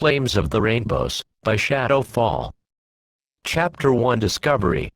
Flames of the Rainbows, by Shadowfall. Chapter 1 Discovery.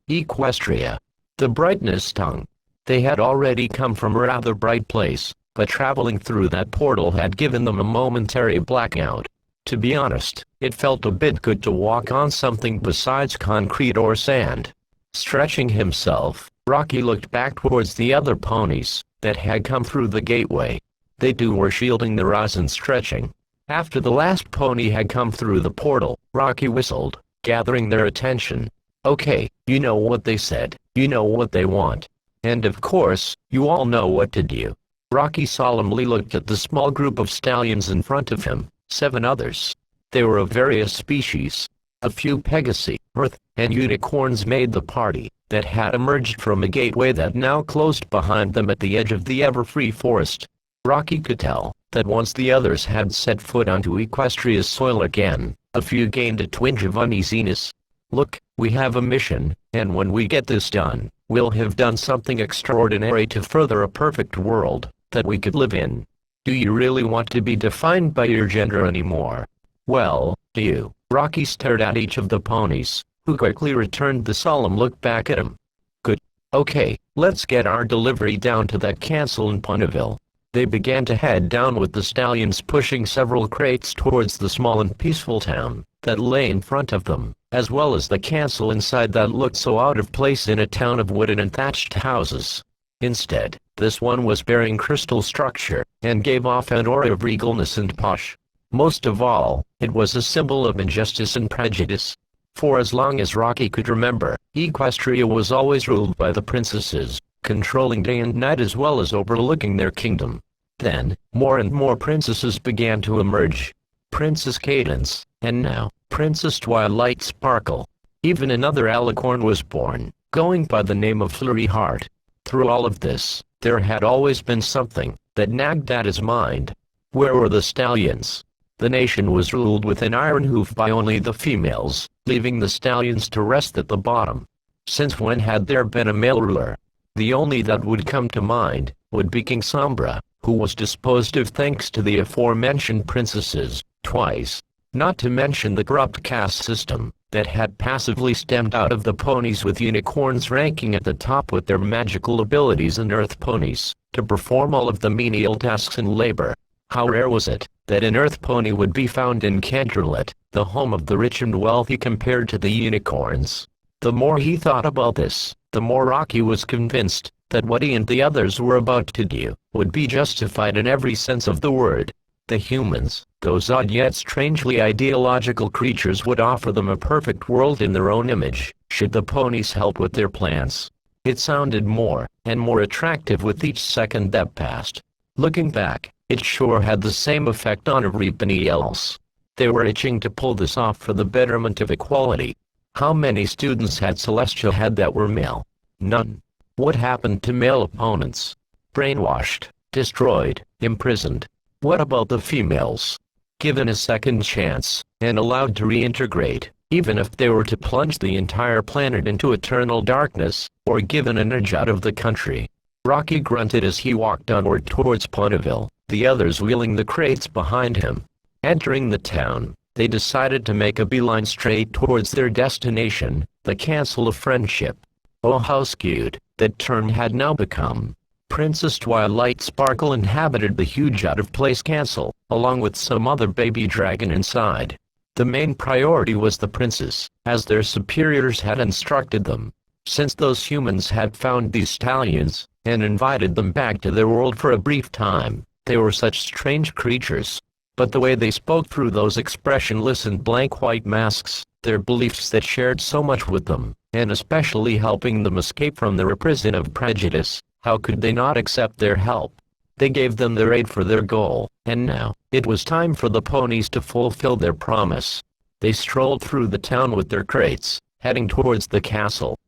Equestria. The brightness tongue. They had already come from a rather bright place, but traveling through that portal had given them a momentary blackout. To be honest, it felt a bit good to walk on something besides concrete or sand. Stretching himself, Rocky looked back towards the other ponies that had come through the gateway. They too were shielding their eyes and stretching. After the last pony had come through the portal, Rocky whistled, gathering their attention. Okay, you know what they said, you know what they want. And of course, you all know what to do. Rocky solemnly looked at the small group of stallions in front of him, 7 others. They were of various species. A few Pegasi, Earth, and unicorns made the party that had emerged from a gateway that now closed behind them at the edge of the ever-free forest. Rocky could tell that once the others had set foot onto Equestria's soil again, a few gained a twinge of uneasiness. Look, we have a mission, and when we get this done, we'll have done something extraordinary to further a perfect world that we could live in. Do you really want to be defined by your gender anymore? Well, do you? Rocky stared at each of the ponies, who quickly returned the solemn look back at him. Good. Okay, let's get our delivery down to that castle in Ponyville. They began to head down with the stallions pushing several crates towards the small and peaceful town that lay in front of them, as well as the castle inside that looked so out of place in a town of wooden and thatched houses. Instead, this one was bearing crystal structure, and gave off an aura of regalness and posh. Most of all, it was a symbol of injustice and prejudice. For as long as Rocky could remember, Equestria was always ruled by the princesses, controlling day and night as well as overlooking their kingdom. Then, more and more princesses began to emerge. Princess Cadence, and now, Princess Twilight Sparkle. Even another alicorn was born, going by the name of Flurry Heart. Through all of this, there had always been something that nagged at his mind. Where were the stallions? The nation was ruled with an iron hoof by only the females, leaving the stallions to rest at the bottom. Since when had there been a male ruler? The only that would come to mind would be King Sombra, who was disposed of thanks to the aforementioned princesses, twice. Not to mention the corrupt caste system that had passively stemmed out of the ponies with unicorns ranking at the top with their magical abilities and earth ponies to perform all of the menial tasks and labor. How rare was it that an earth pony would be found in Canterlet, the home of the rich and wealthy compared to the unicorns? The more he thought about this, the more Rocky was convinced that what he and the others were about to do would be justified in every sense of the word. The humans, those odd yet strangely ideological creatures, would offer them a perfect world in their own image, should the ponies help with their plans. It sounded more and more attractive with each second that passed. Looking back, it sure had the same effect on everybody else. They were itching to pull this off for the betterment of equality. How many students had Celestia had that were male? None. What happened to male opponents? Brainwashed, destroyed, imprisoned. What about the females? Given a second chance, and allowed to reintegrate, even if they were to plunge the entire planet into eternal darkness, or given an edge out of the country. Rocky grunted as he walked onward towards Ponyville, the others wheeling the crates behind him. Entering the town, they decided to make a beeline straight towards their destination, the Castle of Friendship. Oh, how skewed that term had now become. Princess Twilight Sparkle inhabited the huge out-of-place castle, along with some other baby dragon inside. The main priority was the princess, as their superiors had instructed them. Since those humans had found these stallions, and invited them back to their world for a brief time, they were such strange creatures. But the way they spoke through those expressionless and blank white masks, their beliefs that shared so much with them, and especially helping them escape from their prison of prejudice, how could they not accept their help? They gave them their aid for their goal, and now, it was time for the ponies to fulfill their promise. They strolled through the town with their crates, heading towards the castle.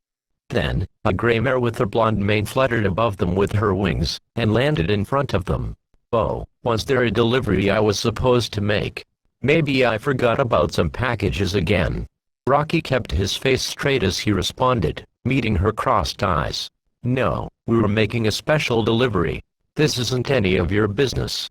Then, a gray mare with her blonde mane fluttered above them with her wings, and landed in front of them. Oh, was there a delivery I was supposed to make? Maybe I forgot about some packages again. Rocky kept his face straight as he responded, meeting her crossed eyes. No, we were making a special delivery. This isn't any of your business.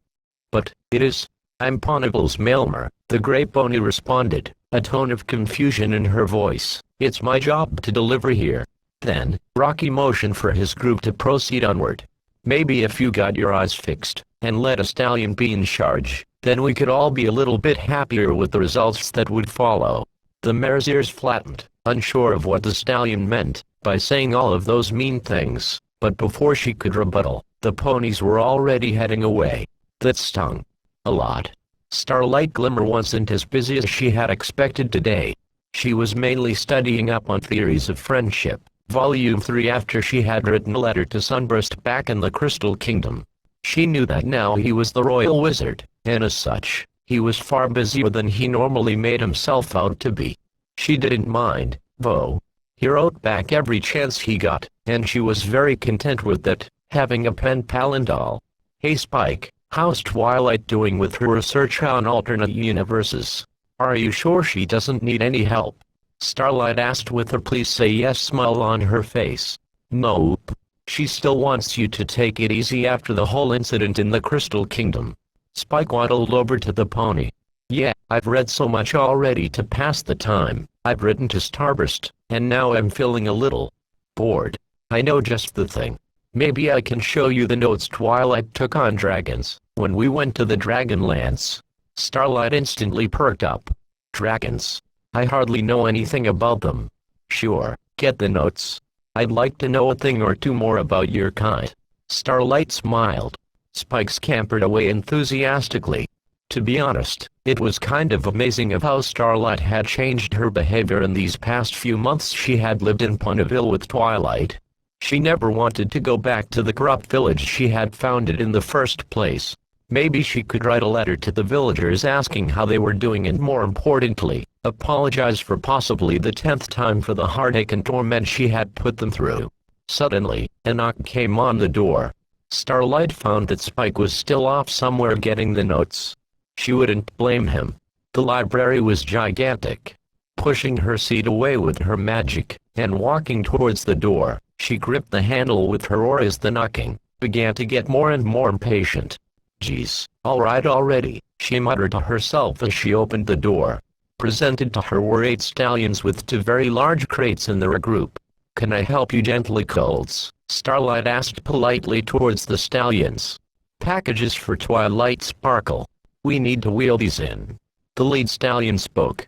But, it is. I'm Ponyville's Mailmer, the gray pony responded, a tone of confusion in her voice. It's my job to deliver here. Then, Rocky motioned for his group to proceed onward. Maybe if you got your eyes fixed, and let a stallion be in charge, then we could all be a little bit happier with the results that would follow. The mare's ears flattened, unsure of what the stallion meant by saying all of those mean things, but before she could rebuttal, the ponies were already heading away. That stung. A lot. Starlight Glimmer wasn't as busy as she had expected today. She was mainly studying up on theories of friendship, Volume 3, after she had written a letter to Sunburst back in the Crystal Kingdom. She knew that now he was the royal wizard, and as such, he was far busier than he normally made himself out to be. She didn't mind, though. He wrote back every chance he got, and she was very content with that, having a pen pal and all. Hey Spike, how's Twilight doing with her research on alternate universes? Are you sure she doesn't need any help? Starlight asked with a please say yes smile on her face. Nope. She still wants you to take it easy after the whole incident in the Crystal Kingdom. Spike waddled over to the pony. Yeah, I've read so much already to pass the time. I've written to Starburst, and now I'm feeling a little bored. I know just the thing. Maybe I can show you the notes Twilight took on dragons, when we went to the Dragonlance. Starlight instantly perked up. Dragons? I hardly know anything about them. Sure, get the notes. I'd like to know a thing or two more about your kind. Starlight smiled. Spike scampered away enthusiastically. To be honest, it was kind of amazing of how Starlight had changed her behavior in these past few months she had lived in Ponyville with Twilight. She never wanted to go back to the corrupt village she had founded in the first place. Maybe she could write a letter to the villagers asking how they were doing and, more importantly, apologize for possibly the 10th time for the heartache and torment she had put them through. Suddenly, a knock came on the door. Starlight found that Spike was still off somewhere getting the notes. She wouldn't blame him. The library was gigantic. Pushing her seat away with her magic, and walking towards the door, she gripped the handle with her oar as the knocking began to get more and more impatient. Geez, alright already, she muttered to herself as she opened the door. Presented to her were 8 stallions with 2 very large crates in their group. Can I help you gently, Colts? Starlight asked politely towards the stallions. Packages for Twilight Sparkle. We need to wheel these in. The lead stallion spoke.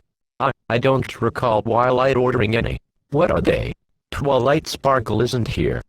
I don't recall Twilight ordering any. What are they? Twilight Sparkle isn't here.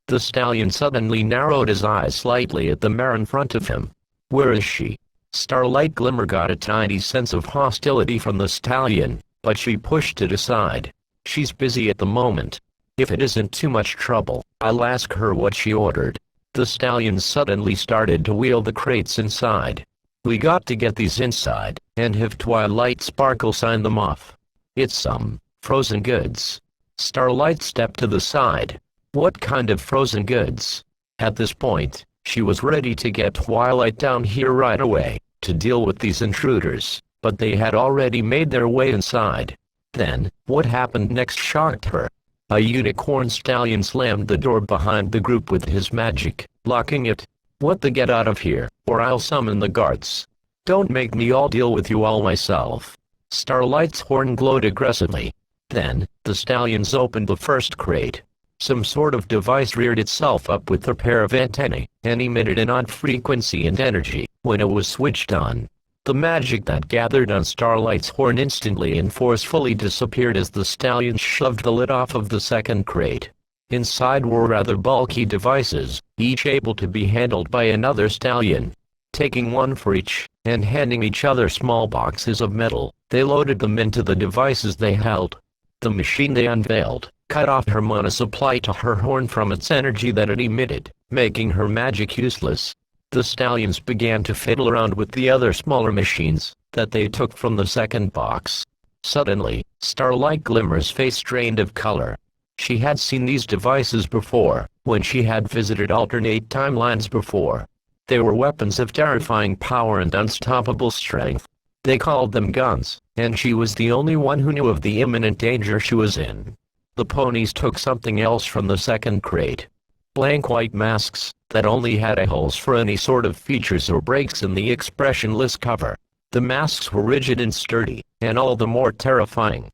The stallion suddenly narrowed his eyes slightly at the mare in front of him. Where is she? Starlight Glimmer got a tiny sense of hostility from the stallion, but she pushed it aside. She's busy at the moment. If it isn't too much trouble, I'll ask her what she ordered. The stallion suddenly started to wheel the crates inside. We got to get these inside, and have Twilight Sparkle sign them off. It's some frozen goods. Starlight stepped to the side. What kind of frozen goods? At this point, she was ready to get Twilight down here right away, to deal with these intruders, but they had already made their way inside. Then, what happened next shocked her. A unicorn stallion slammed the door behind the group with his magic, locking it. What the get out of here, or I'll summon the guards. Don't make me all deal with you all myself. Starlight's horn glowed aggressively. Then, the stallions opened the first crate. Some sort of device reared itself up with a pair of antennae, and emitted an odd frequency and energy when it was switched on. The magic that gathered on Starlight's horn instantly and forcefully disappeared as the stallion shoved the lid off of the second crate. Inside were rather bulky devices, each able to be handled by another stallion. Taking one for each, and handing each other small boxes of metal, they loaded them into the devices they held. The machine they unveiled cut off her mana supply to her horn from its energy that it emitted, making her magic useless. The stallions began to fiddle around with the other smaller machines that they took from the second box. Suddenly, Starlight Glimmer's face drained of color. She had seen these devices before, when she had visited alternate timelines before. They were weapons of terrifying power and unstoppable strength. They called them guns, and she was the only one who knew of the imminent danger she was in. The ponies took something else from the second crate. Blank white masks, that only had holes for any sort of features or breaks in the expressionless cover. The masks were rigid and sturdy, and all the more terrifying.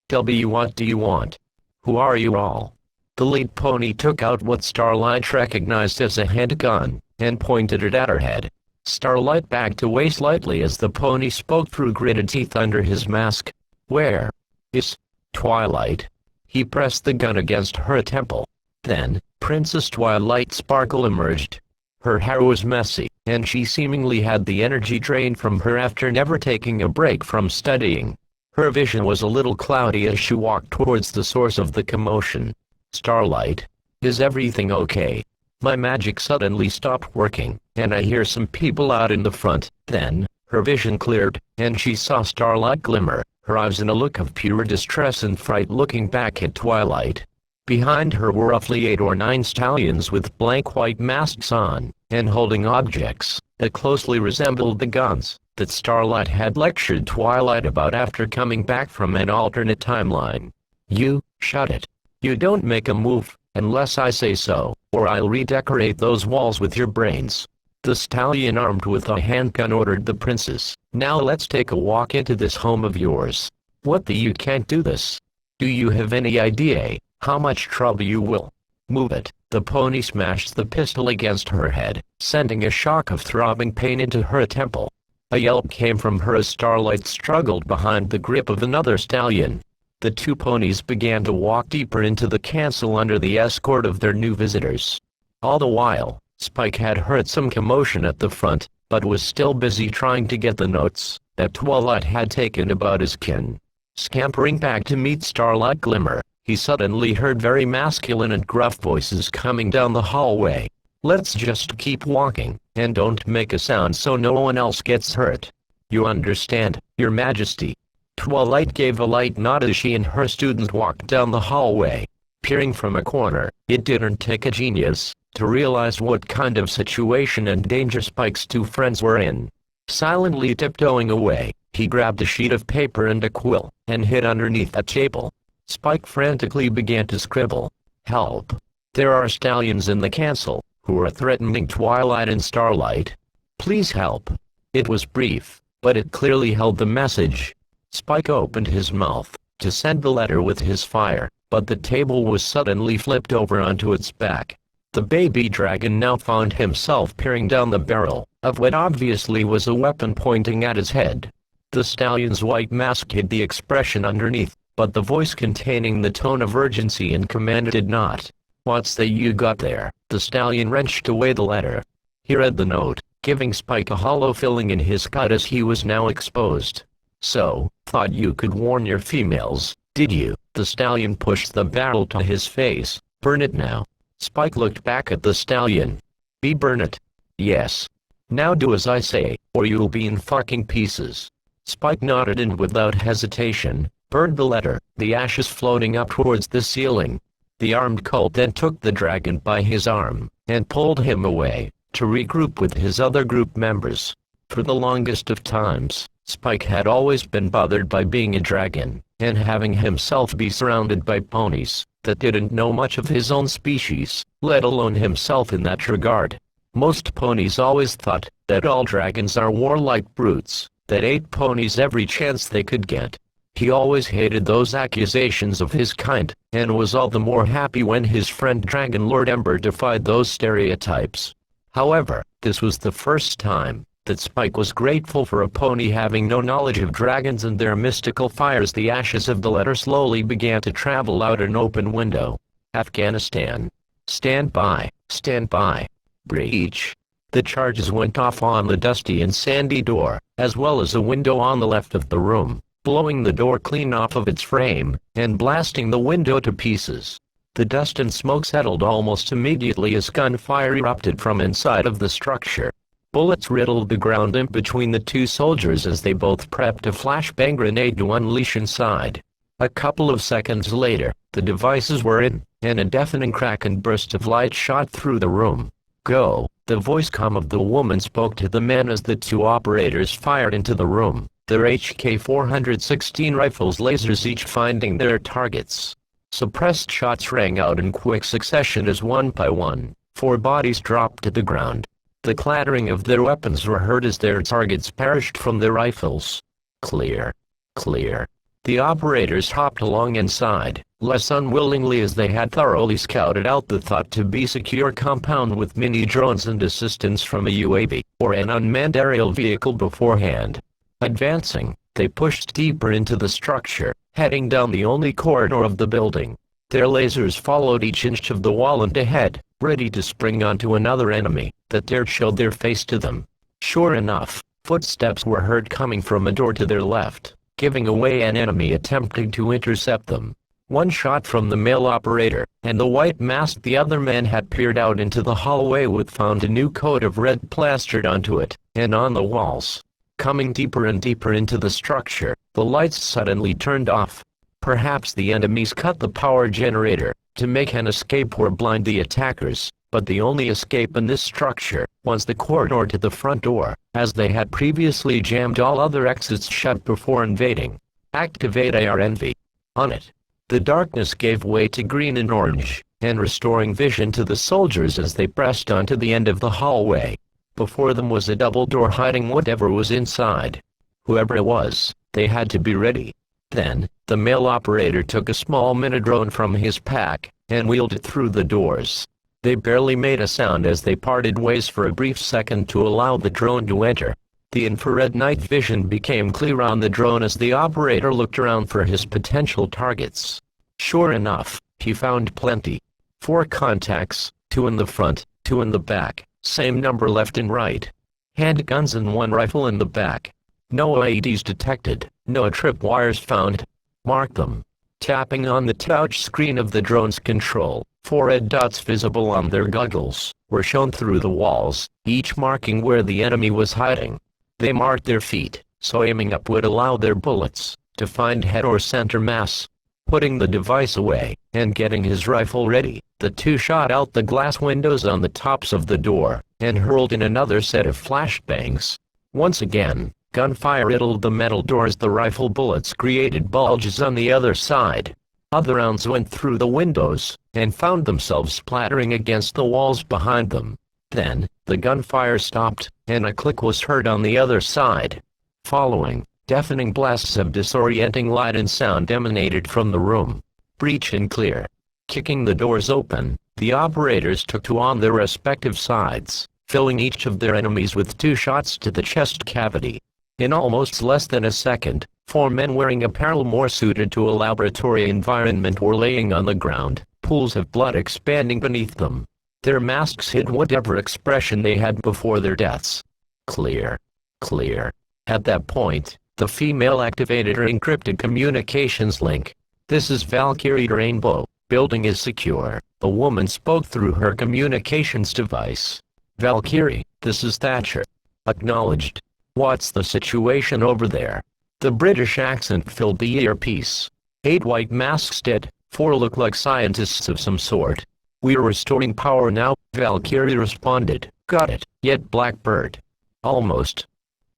"Tell me, what do you want? Who are you all?" The lead pony took out what Starlight recognized as a handgun, and pointed it at her head. Starlight backed away slightly as the pony spoke through gritted teeth under his mask. "Where is Twilight?" He pressed the gun against her temple. Then, Princess Twilight Sparkle emerged. Her hair was messy, and she seemingly had the energy drained from her after never taking a break from studying. Her vision was a little cloudy as she walked towards the source of the commotion. "Starlight, is everything okay? My magic suddenly stopped working, and I hear some people out in the front." Then, her vision cleared, and she saw Starlight glimmer, her eyes in a look of pure distress and fright, looking back at Twilight. Behind her were roughly 8 or 9 stallions with blank white masks on, and holding objects that closely resembled the guns that Starlight had lectured Twilight about after coming back from an alternate timeline. "You, shut it. You don't make a move, unless I say so, or I'll redecorate those walls with your brains." The stallion armed with a handgun ordered the princess. "Now let's take a walk into this home of yours." "What, you can't do this? Do you have any idea how much trouble you will?" "Move it." The pony smashed the pistol against her head, sending a shock of throbbing pain into her temple. A yelp came from her as Starlight struggled behind the grip of another stallion. The two ponies began to walk deeper into the castle under the escort of their new visitors. All the while, Spike had heard some commotion at the front, but was still busy trying to get the notes that Twilight had taken about his kin. Scampering back to meet Starlight Glimmer, he suddenly heard very masculine and gruff voices coming down the hallway. "Let's just keep walking, and don't make a sound so no one else gets hurt. You understand, Your Majesty?" Twilight gave a light nod as she and her student walked down the hallway. Peering from a corner, it didn't take a genius to realize what kind of situation and danger Spike's two friends were in. Silently tiptoeing away, he grabbed a sheet of paper and a quill, and hid underneath a table. Spike frantically began to scribble. "Help! There are stallions in the castle, who are threatening Twilight and Starlight. Please help." It was brief, but it clearly held the message. Spike opened his mouth to send the letter with his fire, but the table was suddenly flipped over onto its back. The baby dragon now found himself peering down the barrel of what obviously was a weapon pointing at his head. The stallion's white mask hid the expression underneath, but the voice containing the tone of urgency and command did not. "What's that you got there?" The stallion wrenched away the letter. He read the note, giving Spike a hollow feeling in his gut as he was now exposed. "So, thought you could warn your females, did you?" The stallion pushed the barrel to his face. "Burn it now." Spike looked back at the stallion. "Burn it?" "Yes. Now do as I say, or you'll be in fucking pieces." Spike nodded and without hesitation, burned the letter, the ashes floating up towards the ceiling. The armed cult then took the dragon by his arm, and pulled him away, to regroup with his other group members. For the longest of times, Spike had always been bothered by being a dragon, and having himself be surrounded by ponies that didn't know much of his own species, let alone himself in that regard. Most ponies always thought that all dragons are warlike brutes that ate ponies every chance they could get. He always hated those accusations of his kind, and was all the more happy when his friend Dragon Lord Ember defied those stereotypes. However, this was the first time that Spike was grateful for a pony having no knowledge of dragons and their mystical fires. The ashes of the letter slowly began to travel out an open window. "Afghanistan. Stand by, stand by. Breach." The charges went off on the dusty and sandy door, as well as a window on the left of the room, blowing the door clean off of its frame, and blasting the window to pieces. The dust and smoke settled almost immediately as gunfire erupted from inside of the structure. Bullets riddled the ground in between the two soldiers as they both prepped a flashbang grenade to unleash inside. A couple of seconds later, the devices were in, and a deafening crack and burst of light shot through the room. "Go!" The voice of the woman spoke to the men as the two operators fired into the room, their HK-416 rifles lasers each finding their targets. Suppressed shots rang out in quick succession as one by one, 4 bodies dropped to the ground. The clattering of their weapons were heard as their targets perished from their rifles. Clear. Clear. The operators hopped along inside, less unwillingly as they had thoroughly scouted out the thought-to-be secure compound with mini-drones and assistance from a UAV or an unmanned aerial vehicle beforehand. Advancing, they pushed deeper into the structure, heading down the only corridor of the building. Their lasers followed each inch of the wall and ahead, ready to spring onto another enemy that dared show their face to them. Sure enough, footsteps were heard coming from a door to their left, giving away an enemy attempting to intercept them. One shot from the male operator, and the white mask the other man had peered out into the hallway with found a new coat of red plastered onto it, and on the walls. Coming deeper and deeper into the structure, the lights suddenly turned off. Perhaps the enemies cut the power generator to make an escape or blind the attackers, but the only escape in this structure was the corridor to the front door, as they had previously jammed all other exits shut before invading. Activate ARNV. On it. The darkness gave way to green and orange, and restoring vision to the soldiers as they pressed onto the end of the hallway. Before them was a double door hiding whatever was inside. Whoever it was, they had to be ready. Then, the male operator took a small mini-drone from his pack, and wheeled it through the doors. They barely made a sound as they parted ways for a brief second to allow the drone to enter. The infrared night vision became clear on the drone as the operator looked around for his potential targets. Sure enough, he found plenty. 4 contacts, 2 in the front, 2 in the back, same number left and right. Handguns and 1 rifle in the back. No IEDs detected, no tripwires found. Mark them. Tapping on the touch screen of the drone's control, 4 red dots visible on their goggles were shown through the walls, each marking where the enemy was hiding. They marked their feet, so aiming up would allow their bullets to find head or center mass. Putting the device away and getting his rifle ready, the 2 shot out the glass windows on the tops of the door and hurled in another set of flashbangs. Once again, gunfire riddled the metal doors. The rifle bullets created bulges on the other side. Other rounds went through the windows and found themselves splattering against the walls behind them. Then, the gunfire stopped, and a click was heard on the other side. Following, deafening blasts of disorienting light and sound emanated from the room. Breach and clear. Kicking the doors open, the operators took to on their respective sides, filling each of their enemies with 2 shots to the chest cavity. In almost less than a second, 4 men wearing apparel more suited to a laboratory environment were laying on the ground, pools of blood expanding beneath them. Their masks hid whatever expression they had before their deaths. Clear. Clear. At that point, the female activated her encrypted communications link. "This is Valkyrie Rainbow. Building is secure," the woman spoke through her communications device. "Valkyrie, this is Thatcher." "Acknowledged. What's the situation over there?" The British accent filled the earpiece. 8 white masks dead, 4 look like scientists of some sort. "We're restoring power now," Valkyrie responded. "Got it, yet Blackbird." "Almost."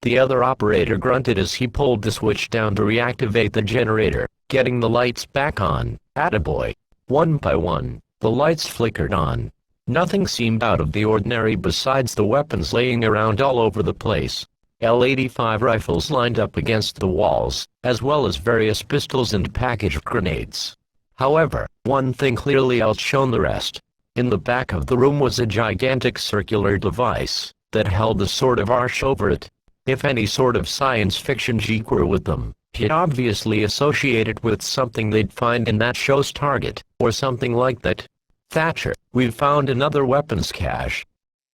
The other operator grunted as he pulled the switch down to reactivate the generator, getting the lights back on. "Attaboy." One by one, the lights flickered on. Nothing seemed out of the ordinary besides the weapons laying around all over the place. L-85 rifles lined up against the walls, as well as various pistols and packaged grenades. However, one thing clearly outshone the rest. In the back of the room was a gigantic circular device that held a sort of arch over it. If any sort of science fiction geek were with them, he'd obviously associate it with something they'd find in that show's target, or something like that. "Thatcher, we've found another weapons cache.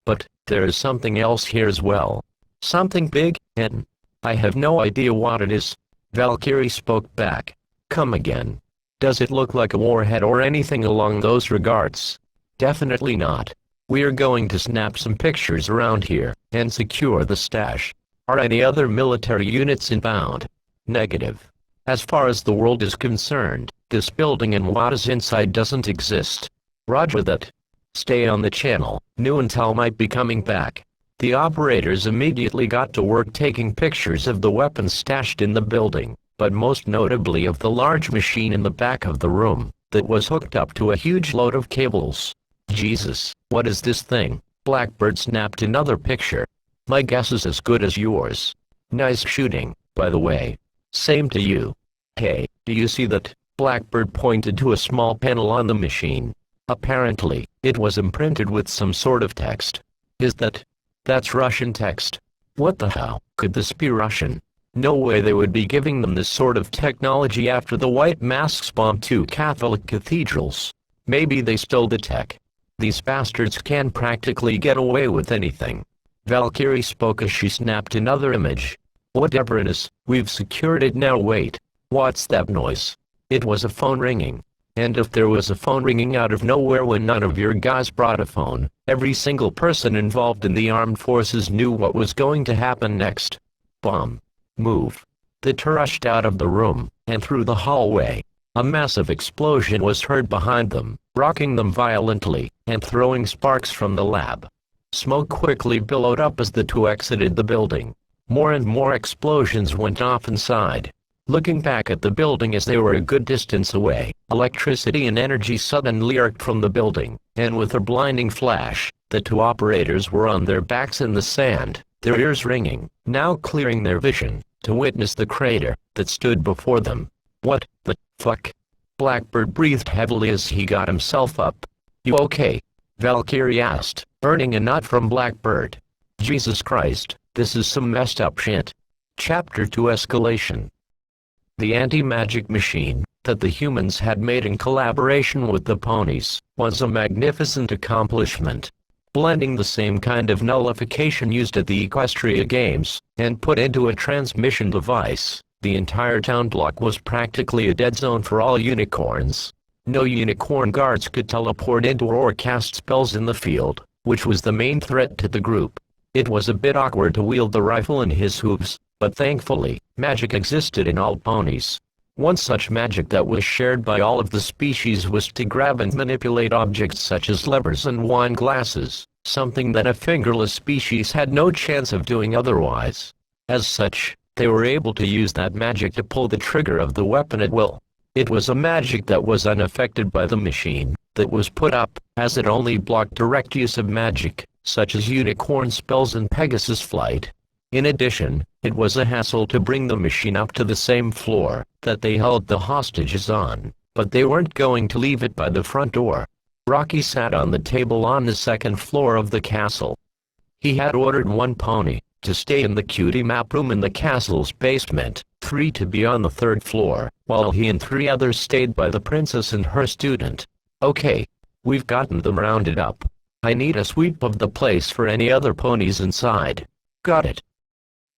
But there is something else here as well. Something big, and I have no idea what it is." Valkyrie spoke back. "Come again. Does it look like a warhead or anything along those regards?" "Definitely not. We're going to snap some pictures around here and secure the stash." "Are any other military units inbound?" "Negative. As far as the world is concerned, this building and what is inside doesn't exist." "Roger that. Stay on the channel, new intel might be coming back." The operators immediately got to work taking pictures of the weapons stashed in the building, but most notably of the large machine in the back of the room that was hooked up to a huge load of cables. Jesus, what is this thing? Blackbird snapped another picture. My guess is as good as yours. Nice shooting, by the way. Same to you. Hey, do you see that? Blackbird pointed to a small panel on the machine. Apparently, it was imprinted with some sort of text. Is that? That's Russian text. What the hell? Could this be Russian? No way they would be giving them this sort of technology after the white masks bombed 2 Catholic cathedrals. Maybe they stole the tech. These bastards can practically get away with anything. Valkyrie spoke as she snapped another image. Whatever it is, we've secured it now. Wait. What's that noise? It was a phone ringing. And if there was a phone ringing out of nowhere when none of your guys brought a phone, every single person involved in the armed forces knew what was going to happen next. Bomb. Move. They rushed out of the room, and through the hallway. A massive explosion was heard behind them, rocking them violently, and throwing sparks from the lab. Smoke quickly billowed up as the two exited the building. More and more explosions went off inside. Looking back at the building as they were a good distance away, electricity and energy suddenly arced from the building, and with a blinding flash, the two operators were on their backs in the sand, their ears ringing, now clearing their vision, to witness the crater that stood before them. What the fuck? Blackbird breathed heavily as he got himself up. You okay? Valkyrie asked, earning a nod from Blackbird. Jesus Christ, this is some messed up shit. Chapter 2 Escalation. The anti-magic machine, that the humans had made in collaboration with the ponies, was a magnificent accomplishment. Blending the same kind of nullification used at the Equestria Games, and put into a transmission device, the entire town block was practically a dead zone for all unicorns. No unicorn guards could teleport into or cast spells in the field, which was the main threat to the group. It was a bit awkward to wield the rifle in his hooves, but thankfully, magic existed in all ponies. One such magic that was shared by all of the species was to grab and manipulate objects such as levers and wine glasses, something that a fingerless species had no chance of doing otherwise. As such, they were able to use that magic to pull the trigger of the weapon at will. It was a magic that was unaffected by the machine, that was put up, as it only blocked direct use of magic, such as unicorn spells and Pegasus flight. In addition, it was a hassle to bring the machine up to the same floor that they held the hostages on, but they weren't going to leave it by the front door. Rocky sat on the table on the second floor of the castle. He had ordered one pony to stay in the cutie map room in the castle's basement, 3 to be on the 3rd floor, while he and 3 others stayed by the princess and her student. Okay, we've gotten them rounded up. I need a sweep of the place for any other ponies inside. Got it.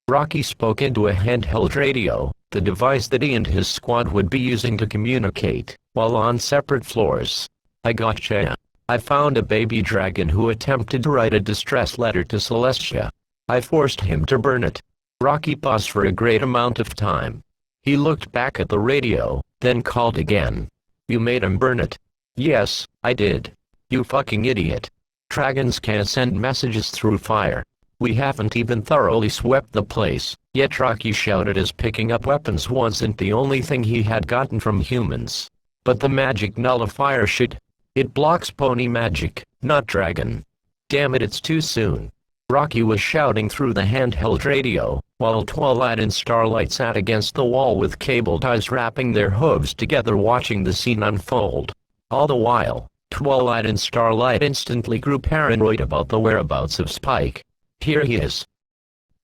Rocky spoke into a handheld radio, the device that he and his squad would be using to communicate, while on separate floors. I gotcha. I found a baby dragon who attempted to write a distress letter to Celestia. I forced him to burn it. Rocky paused for a great amount of time. He looked back at the radio, then called again. You made him burn it? Yes, I did. You fucking idiot. Dragons can't send messages through fire. We haven't even thoroughly swept the place, yet Rocky shouted as picking up weapons wasn't the only thing he had gotten from humans. But the magic nullifier should. It blocks pony magic, not dragon. Damn it, it's too soon. Rocky was shouting through the handheld radio, while Twilight and Starlight sat against the wall with cable ties wrapping their hooves together watching the scene unfold. All the while, Twilight and Starlight instantly grew paranoid about the whereabouts of Spike. Here he is.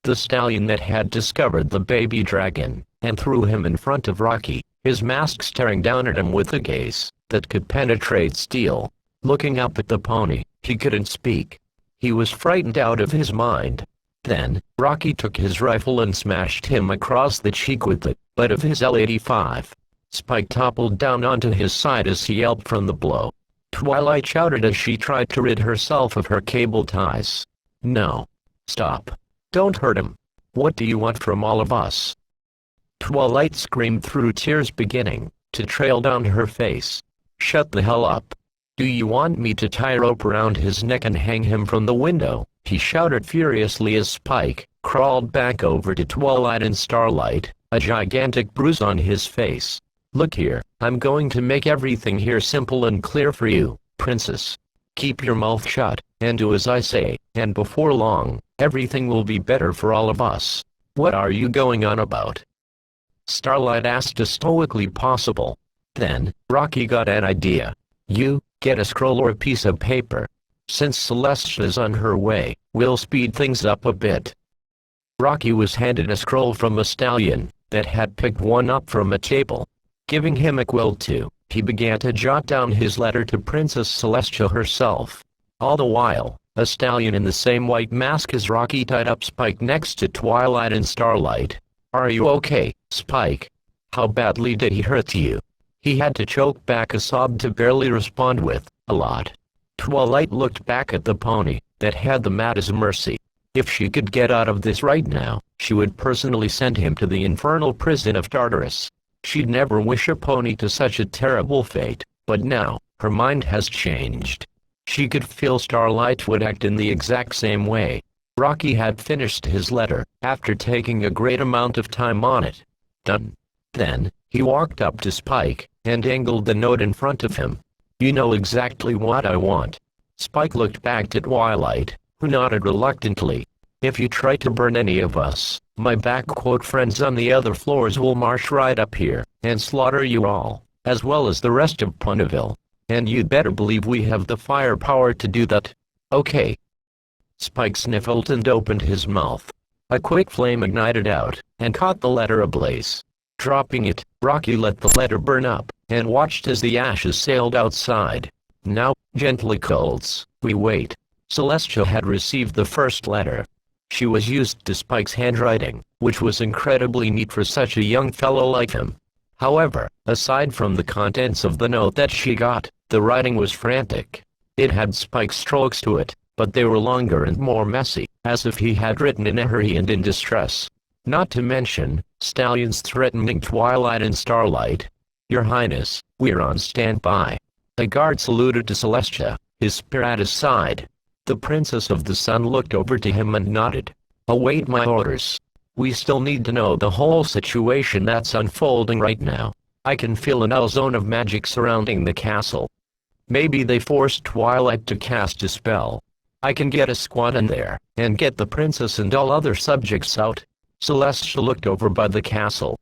The stallion that had discovered the baby dragon, and threw him in front of Rocky, his mask staring down at him with a gaze that could penetrate steel. Looking up at the pony, he couldn't speak. He was frightened out of his mind. Then, Rocky took his rifle and smashed him across the cheek with the butt of his L-85. Spike toppled down onto his side as he yelped from the blow. Twilight shouted as she tried to rid herself of her cable ties. No. Stop. Don't hurt him. What do you want from all of us? Twilight screamed through tears beginning to trail down her face. Shut the hell up. Do you want me to tie a rope around his neck and hang him from the window? He shouted furiously as Spike crawled back over to Twilight and Starlight, a gigantic bruise on his face. Look here, I'm going to make everything here simple and clear for you, princess. Keep your mouth shut, and do as I say, and before long, everything will be better for all of us. What are you going on about? Starlight asked as stoically possible. Then, Rocky got an idea. You, get a scroll or a piece of paper. Since Celestia's on her way, we'll speed things up a bit. Rocky was handed a scroll from a stallion that had picked one up from a table. Giving him a quill too, he began to jot down his letter to Princess Celestia herself. All the while, a stallion in the same white mask as Rocky tied up Spike next to Twilight and Starlight. Are you okay, Spike? How badly did he hurt you? He had to choke back a sob to barely respond with, a lot. Twilight looked back at the pony that had the mat as mercy. If she could get out of this right now, she would personally send him to the infernal prison of Tartarus. She'd never wish a pony to such a terrible fate, but now, her mind has changed. She could feel Starlight would act in the exact same way. Rocky had finished his letter, after taking a great amount of time on it. Done. Then, he walked up to Spike, and angled the note in front of him. You know exactly what I want. Spike looked back at Twilight, who nodded reluctantly. If you try to burn any of us, my backquote friends on the other floors will march right up here, and slaughter you all, as well as the rest of Ponyville. And you'd better believe we have the firepower to do that. Okay. Spike sniffled and opened his mouth. A quick flame ignited out, and caught the letter ablaze. Dropping it, Rocky let the letter burn up, and watched as the ashes sailed outside. Now, gently cults, we wait. Celestia had received the first letter. She was used to Spike's handwriting, which was incredibly neat for such a young fellow like him. However, aside from the contents of the note that she got, the writing was frantic. It had Spike's strokes to it, but they were longer and more messy, as if he had written in a hurry and in distress. Not to mention, stallions threatening Twilight and Starlight. Your Highness, we're on standby. A guard saluted to Celestia, his spear at his side. The Princess of the Sun looked over to him and nodded. Await my orders. We still need to know the whole situation that's unfolding right now. I can feel an zone of magic surrounding the castle. Maybe they forced Twilight to cast a spell. I can get a squad in there, and get the princess and all other subjects out. Celestia looked over by the castle.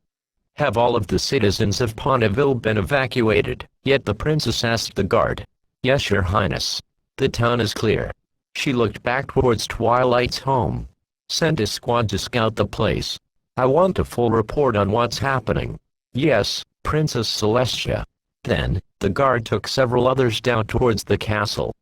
Have all of the citizens of Ponyville been evacuated? Yet the princess asked the guard. Yes, your highness. The town is clear. She looked back towards Twilight's home. Send a squad to scout the place. I want a full report on what's happening. Yes, Princess Celestia. Then, the guard took several others down towards the castle.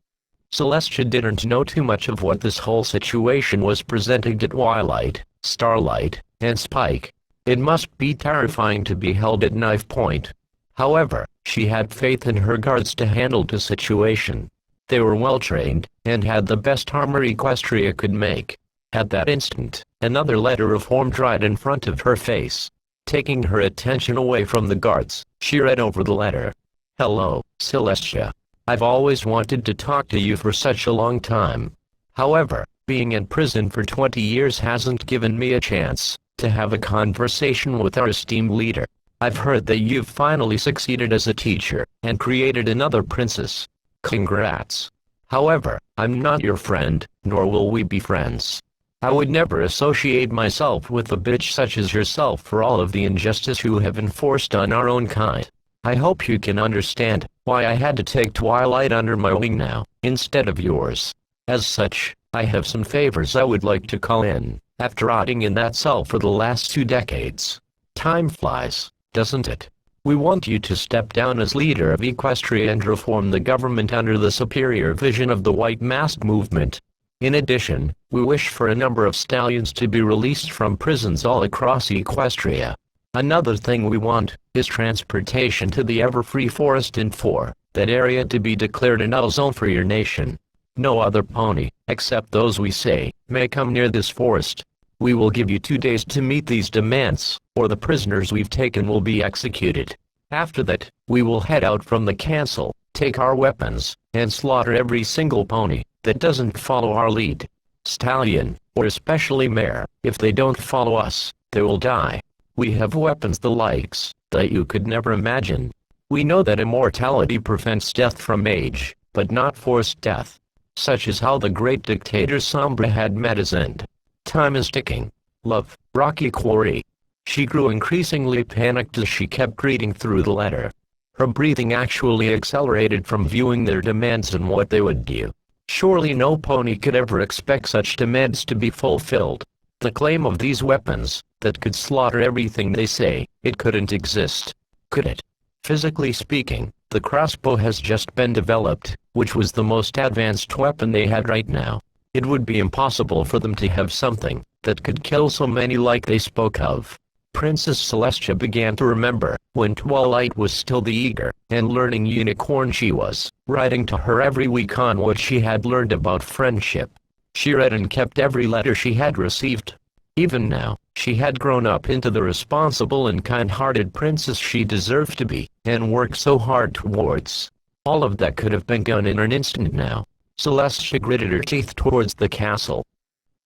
Celestia didn't know too much of what this whole situation was presenting to Twilight, Starlight, and Spike. It must be terrifying to be held at knife point. However, she had faith in her guards to handle the situation. They were well trained, and had the best armor Equestria could make. At that instant, another letter formed right in front of her face. Taking her attention away from the guards, she read over the letter. Hello, Celestia. I've always wanted to talk to you for such a long time. However, being in prison for 20 years hasn't given me a chance to have a conversation with our esteemed leader. I've heard that you've finally succeeded as a teacher, and created another princess. Congrats. However, I'm not your friend, nor will we be friends. I would never associate myself with a bitch such as yourself for all of the injustice you have enforced on our own kind. I hope you can understand why I had to take Twilight under my wing now, instead of yours. As such, I have some favors I would like to call in, after rotting in that cell for the last 2 decades. Time flies, doesn't it? We want you to step down as leader of Equestria and reform the government under the superior vision of the White Mask movement. In addition, we wish for a number of stallions to be released from prisons all across Equestria. Another thing we want is transportation to the Everfree Forest in 4, that area to be declared a null zone for your nation. No other pony, except those we say, may come near this forest. We will give you 2 days to meet these demands, or the prisoners we've taken will be executed. After that, we will head out from the castle, take our weapons, and slaughter every single pony that doesn't follow our lead. Stallion, or especially mare, if they don't follow us, they will die. We have weapons the likes that you could never imagine. We know that immortality prevents death from age, but not forced death. Such is how the great dictator Sombra had met his end. Time is ticking. Love, Rocky Quarry. She grew increasingly panicked as she kept reading through the letter. Her breathing actually accelerated from viewing their demands and what they would do. Surely no pony could ever expect such demands to be fulfilled. The claim of these weapons, that could slaughter everything they say, it couldn't exist. Could it? Physically speaking, the crossbow has just been developed, which was the most advanced weapon they had right now. It would be impossible for them to have something that could kill so many like they spoke of. Princess Celestia began to remember when Twilight was still the eager and learning unicorn she was, writing to her every week on what she had learned about friendship. She read and kept every letter she had received. Even now, she had grown up into the responsible and kind-hearted princess she deserved to be, and worked so hard towards. All of that could have been gone in an instant now. Celestia gritted her teeth towards the castle.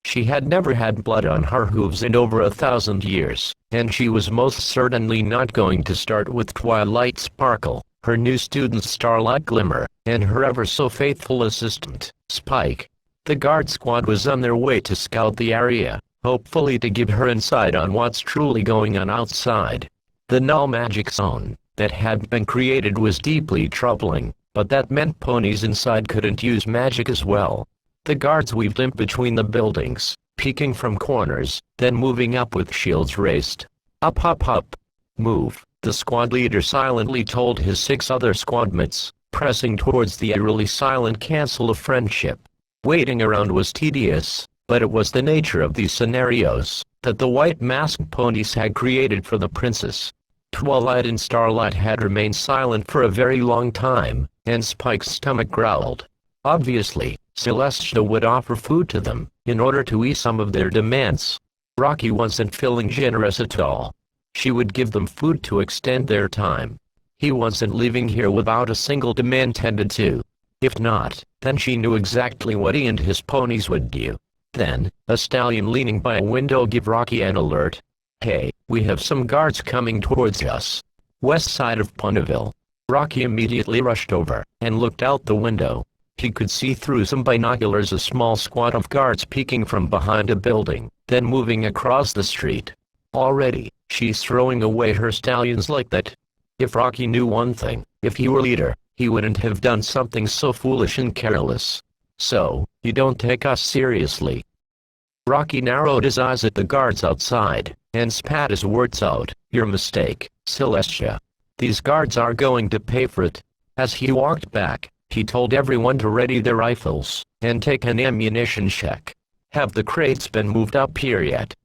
She had never had blood on her hooves in over 1,000 years, and she was most certainly not going to start with Twilight Sparkle, her new student Starlight Glimmer, and her ever-so-faithful assistant, Spike. The guard squad was on their way to scout the area, hopefully to give her insight on what's truly going on outside. The null magic zone that had been created was deeply troubling, but that meant ponies inside couldn't use magic as well. The guards weaved in between the buildings, peeking from corners, then moving up with shields raised. Up, up, up. Move, the squad leader silently told his 6 other squadmates, pressing towards the eerily silent castle of friendship. Waiting around was tedious, but it was the nature of these scenarios that the white masked ponies had created for the princess. Twilight and Starlight had remained silent for a very long time, and Spike's stomach growled. Obviously, Celestia would offer food to them, in order to ease some of their demands. Rocky wasn't feeling generous at all. She would give them food to extend their time. He wasn't leaving here without a single demand tended to. If not, then she knew exactly what he and his ponies would do. Then, a stallion leaning by a window gave Rocky an alert. Hey, we have some guards coming towards us. West side of Ponyville. Rocky immediately rushed over, and looked out the window. He could see through some binoculars a small squad of guards peeking from behind a building, then moving across the street. Already, she's throwing away her stallions like that. If Rocky knew one thing, if he were leader, he wouldn't have done something so foolish and careless. So, you don't take us seriously. Rocky narrowed his eyes at the guards outside, and spat his words out. Your mistake, Celestia. These guards are going to pay for it. As he walked back, he told everyone to ready their rifles, and take an ammunition check. Have the crates been moved up here yet?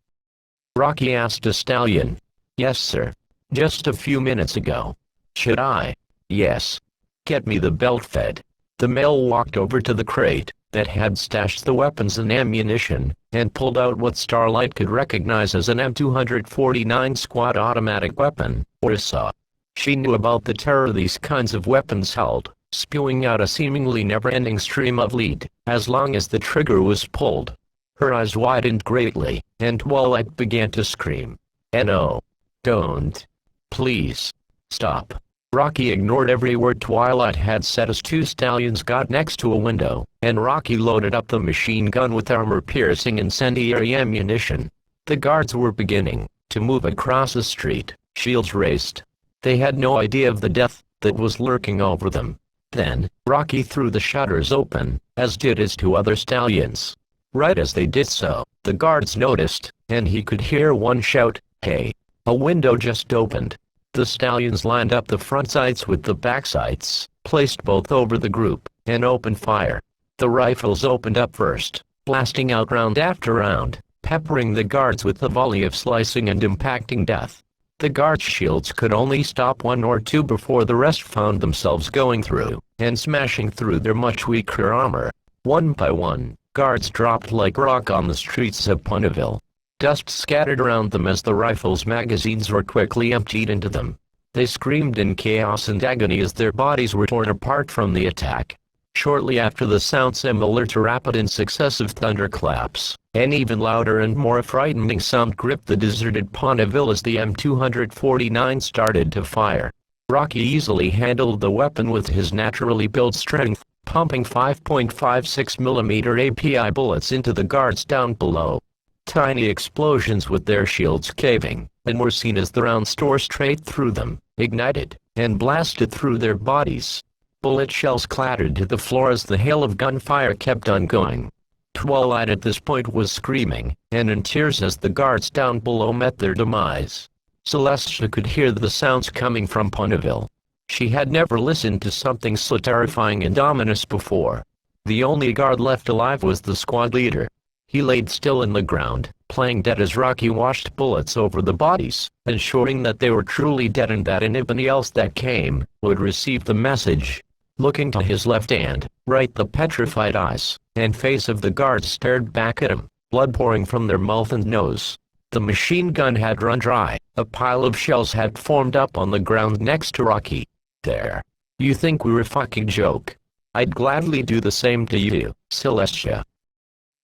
Rocky asked a stallion. Yes, sir. Just a few minutes ago. Should I? Yes. Get me the belt fed. The male walked over to the crate that had stashed the weapons and ammunition, and pulled out what Starlight could recognize as an M249 squad automatic weapon, or a SAW. She knew about the terror these kinds of weapons held, spewing out a seemingly never-ending stream of lead, as long as the trigger was pulled. Her eyes widened greatly, and Twilight began to scream. No. Don't. Please. Stop. Rocky ignored every word Twilight had said as 2 stallions got next to a window, and Rocky loaded up the machine gun with armor-piercing incendiary ammunition. The guards were beginning to move across the street, shields raised. They had no idea of the death that was lurking over them. Then, Rocky threw the shutters open, as did his 2 other stallions. Right as they did so, the guards noticed, and he could hear one shout, "Hey!" A window just opened. The stallions lined up the front sights with the back sights, placed both over the group, and opened fire. The rifles opened up first, blasting out round after round, peppering the guards with a volley of slicing and impacting death. The guards' shields could only stop 1 or 2 before the rest found themselves going through, and smashing through their much weaker armor. One by one, guards dropped like rock on the streets of Ponyville. Dust scattered around them as the rifles' magazines were quickly emptied into them. They screamed in chaos and agony as their bodies were torn apart from the attack. Shortly after, the sound similar to rapid and successive thunderclaps, an even louder and more frightening sound gripped the deserted Ponyville as the M249 started to fire. Rocky easily handled the weapon with his naturally built strength, pumping 5.56mm API bullets into the guards down below. Tiny explosions with their shields caving, and were seen as the rounds tore straight through them, ignited, and blasted through their bodies. Bullet shells clattered to the floor as the hail of gunfire kept on going. Twilight at this point was screaming, and in tears as the guards down below met their demise. Celestia could hear the sounds coming from Ponyville. She had never listened to something so terrifying and ominous before. The only guard left alive was the squad leader. He laid still in the ground, playing dead as Rocky washed bullets over the bodies, ensuring that they were truly dead and that anybody else that came would receive the message. Looking to his left and right, the petrified eyes and face of the guards stared back at him, blood pouring from their mouth and nose. The machine gun had run dry. A pile of shells had formed up on the ground next to Rocky. There. You think we were a fucking joke? I'd gladly do the same to you, Celestia.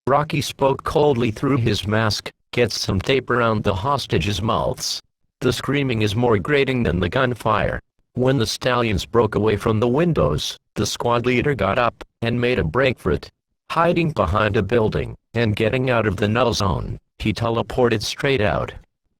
Rocky spoke coldly through his mask. Get some tape around the hostages' mouths. The screaming is more grating than the gunfire. When the stallions broke away from the windows, the squad leader got up and made a break for it. Hiding behind a building and getting out of the null zone, he teleported straight out.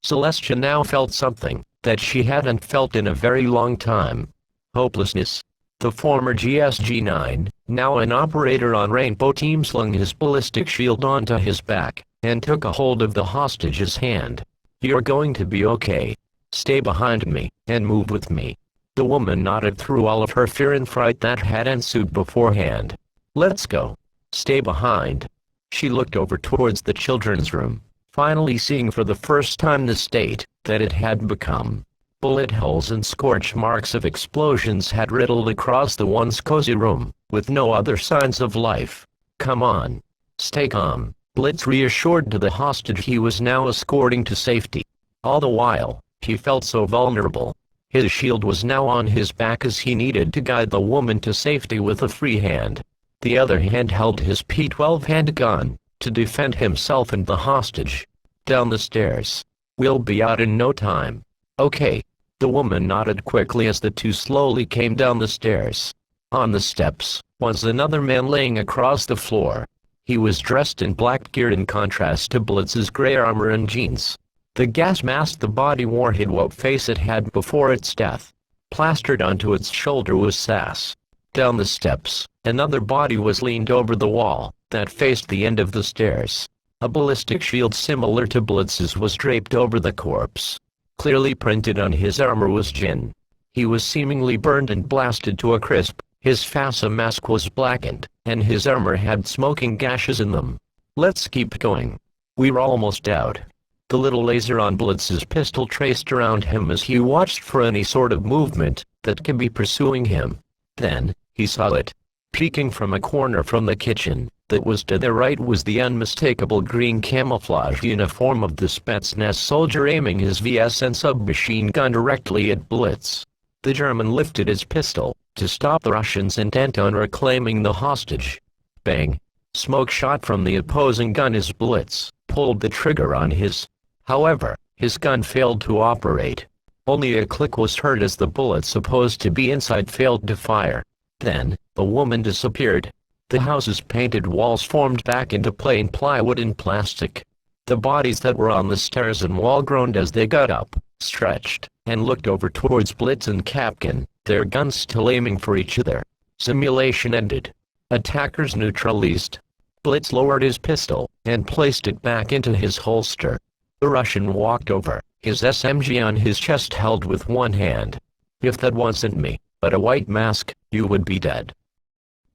Celestia now felt something that she hadn't felt in a very long time. Hopelessness. The former GSG-9, now an operator on Rainbow Team, slung his ballistic shield onto his back and took a hold of the hostage's hand. You're going to be okay. Stay behind me and move with me. The woman nodded through all of her fear and fright that had ensued beforehand. Let's go. Stay behind. She looked over towards the children's room, finally seeing for the first time the state that it had become. Bullet holes and scorch marks of explosions had riddled across the once cozy room, with no other signs of life. Come on. Stay calm, Blitz reassured to the hostage he was now escorting to safety. All the while, he felt so vulnerable. His shield was now on his back as he needed to guide the woman to safety with a free hand. The other hand held his P-12 handgun to defend himself and the hostage. Down the stairs. We'll be out in no time. Okay. The woman nodded quickly as the two slowly came down the stairs. On the steps was another man laying across the floor. He was dressed in black gear in contrast to Blitz's gray armor and jeans. The gas mask the body wore hid what face it had before its death. Plastered onto its shoulder was sass. Down the steps, another body was leaned over the wall that faced the end of the stairs. A ballistic shield similar to Blitz's was draped over the corpse. Clearly printed on his armor was Jin. He was seemingly burned and blasted to a crisp. His FASA mask was blackened, and his armor had smoking gashes in them. Let's keep going. We're almost out. The little laser on Blitz's pistol traced around him as he watched for any sort of movement that could be pursuing him. Then, he saw it. Peeking from a corner from the kitchen that was to their right was the unmistakable green camouflage uniform of the Spetsnaz soldier aiming his VSN submachine gun directly at Blitz. The German lifted his pistol to stop the Russians intent on reclaiming the hostage. Bang! Smoke shot from the opposing gun as Blitz pulled the trigger on his. However, his gun failed to operate. Only a click was heard as the bullet supposed to be inside failed to fire. Then, the woman disappeared. The house's painted walls formed back into plain plywood and plastic. The bodies that were on the stairs and wall groaned as they got up, stretched, and looked over towards Blitz and Kapkan, their guns still aiming for each other. Simulation ended. Attackers neutralized. Blitz lowered his pistol and placed it back into his holster. The Russian walked over, his SMG on his chest held with one hand. If that wasn't me, but a white mask, you would be dead.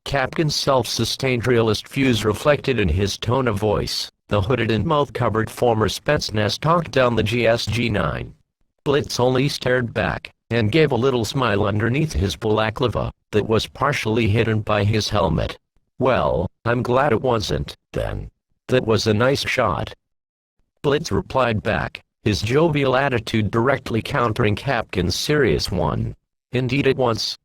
Kapkan's self-sustained realist fuse reflected in his tone of voice. The hooded and mouth-covered former Spetsnaz talked down the GSG-9. Blitz only stared back, and gave a little smile underneath his balaclava, that was partially hidden by his helmet. Well, I'm glad it wasn't, then. That was a nice shot. Blitz replied back, his jovial attitude directly countering Kapkan's serious one. Indeed it was.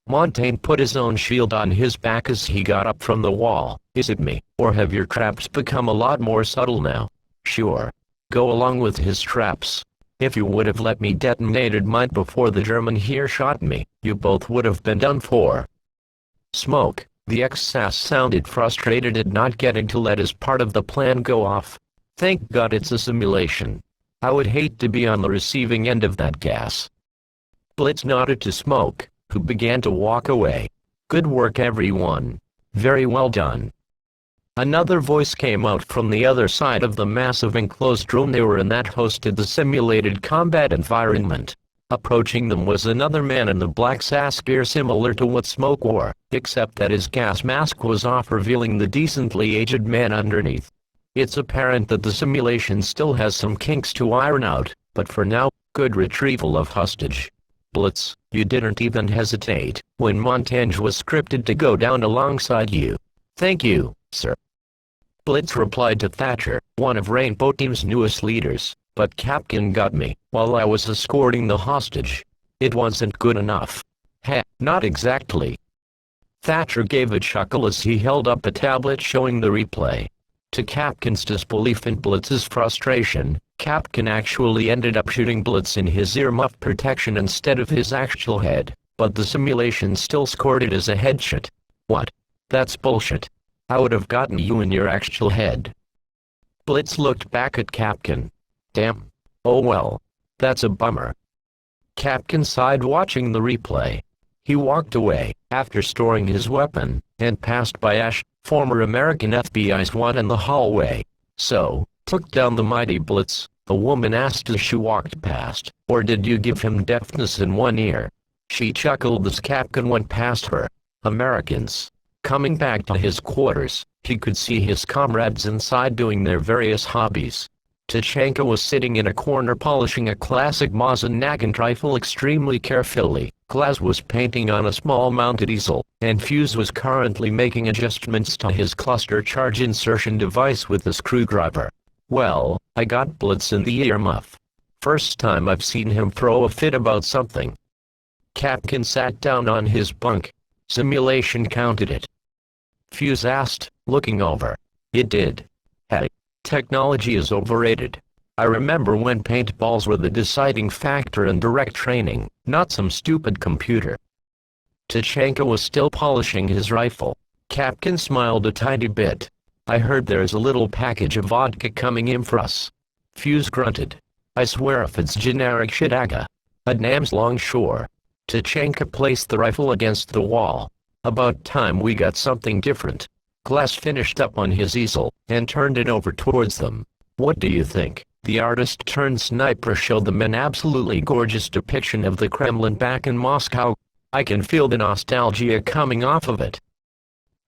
Montaigne put his own shield on his back as he got up from the wall. Is it me, or have your traps become a lot more subtle now? Sure. Go along with his traps. If you would have let me detonated mine before the German here shot me, you both would have been done for. Smoke. The ex-SAS sounded frustrated at not getting to let his part of the plan go off. Thank God it's a simulation. I would hate to be on the receiving end of that gas. Blitz nodded to Smoke, who began to walk away. Good work everyone. Very well done. Another voice came out from the other side of the massive enclosed room they were in that hosted the simulated combat environment. Approaching them was another man in the black SAS gear similar to what Smoke wore, except that his gas mask was off, revealing the decently aged man underneath. It's apparent that the simulation still has some kinks to iron out, but for now, good retrieval of hostage. Blitz, you didn't even hesitate when Montage was scripted to go down alongside you. Thank you, sir. Blitz replied to Thatcher, one of Rainbow Team's newest leaders, but Capkin got me while I was escorting the hostage. It wasn't good enough. Heh, not exactly. Thatcher gave a chuckle as he held up a tablet showing the replay. To Capkin's disbelief and Blitz's frustration, Capkin actually ended up shooting Blitz in his earmuff protection instead of his actual head, but the simulation still scored it as a headshot. What? That's bullshit. I would have gotten you in your actual head. Blitz looked back at Capkin. Damn. Oh well. That's a bummer. Capkin sighed watching the replay. He walked away, after storing his weapon, and passed by Ash, former American FBI SWAT in the hallway. So, took down the mighty Blitz, the woman asked as she walked past, or did you give him deafness in one ear? She chuckled as Capkin went past her. Americans. Coming back to his quarters, he could see his comrades inside doing their various hobbies. Tachanka was sitting in a corner polishing a classic Mosin Nagant rifle extremely carefully. Glaz was painting on a small mounted easel, and Fuse was currently making adjustments to his cluster charge insertion device with the screwdriver. Well, I got Blitz in the earmuff. First time I've seen him throw a fit about something. Capkin sat down on his bunk. Simulation counted it. Fuse asked, looking over. It did. Hey, technology is overrated. I remember when paintballs were the deciding factor in direct training, not some stupid computer. Tachanka was still polishing his rifle. Capkin smiled a tiny bit. I heard there's a little package of vodka coming in for us. Fuse grunted. I swear if it's generic shit aga. A Nam's Longshore. Tachanka placed the rifle against the wall. About time we got something different. Glass finished up on his easel, and turned it over towards them. What do you think? The artist-turned-sniper showed them an absolutely gorgeous depiction of the Kremlin back in Moscow. I can feel the nostalgia coming off of it.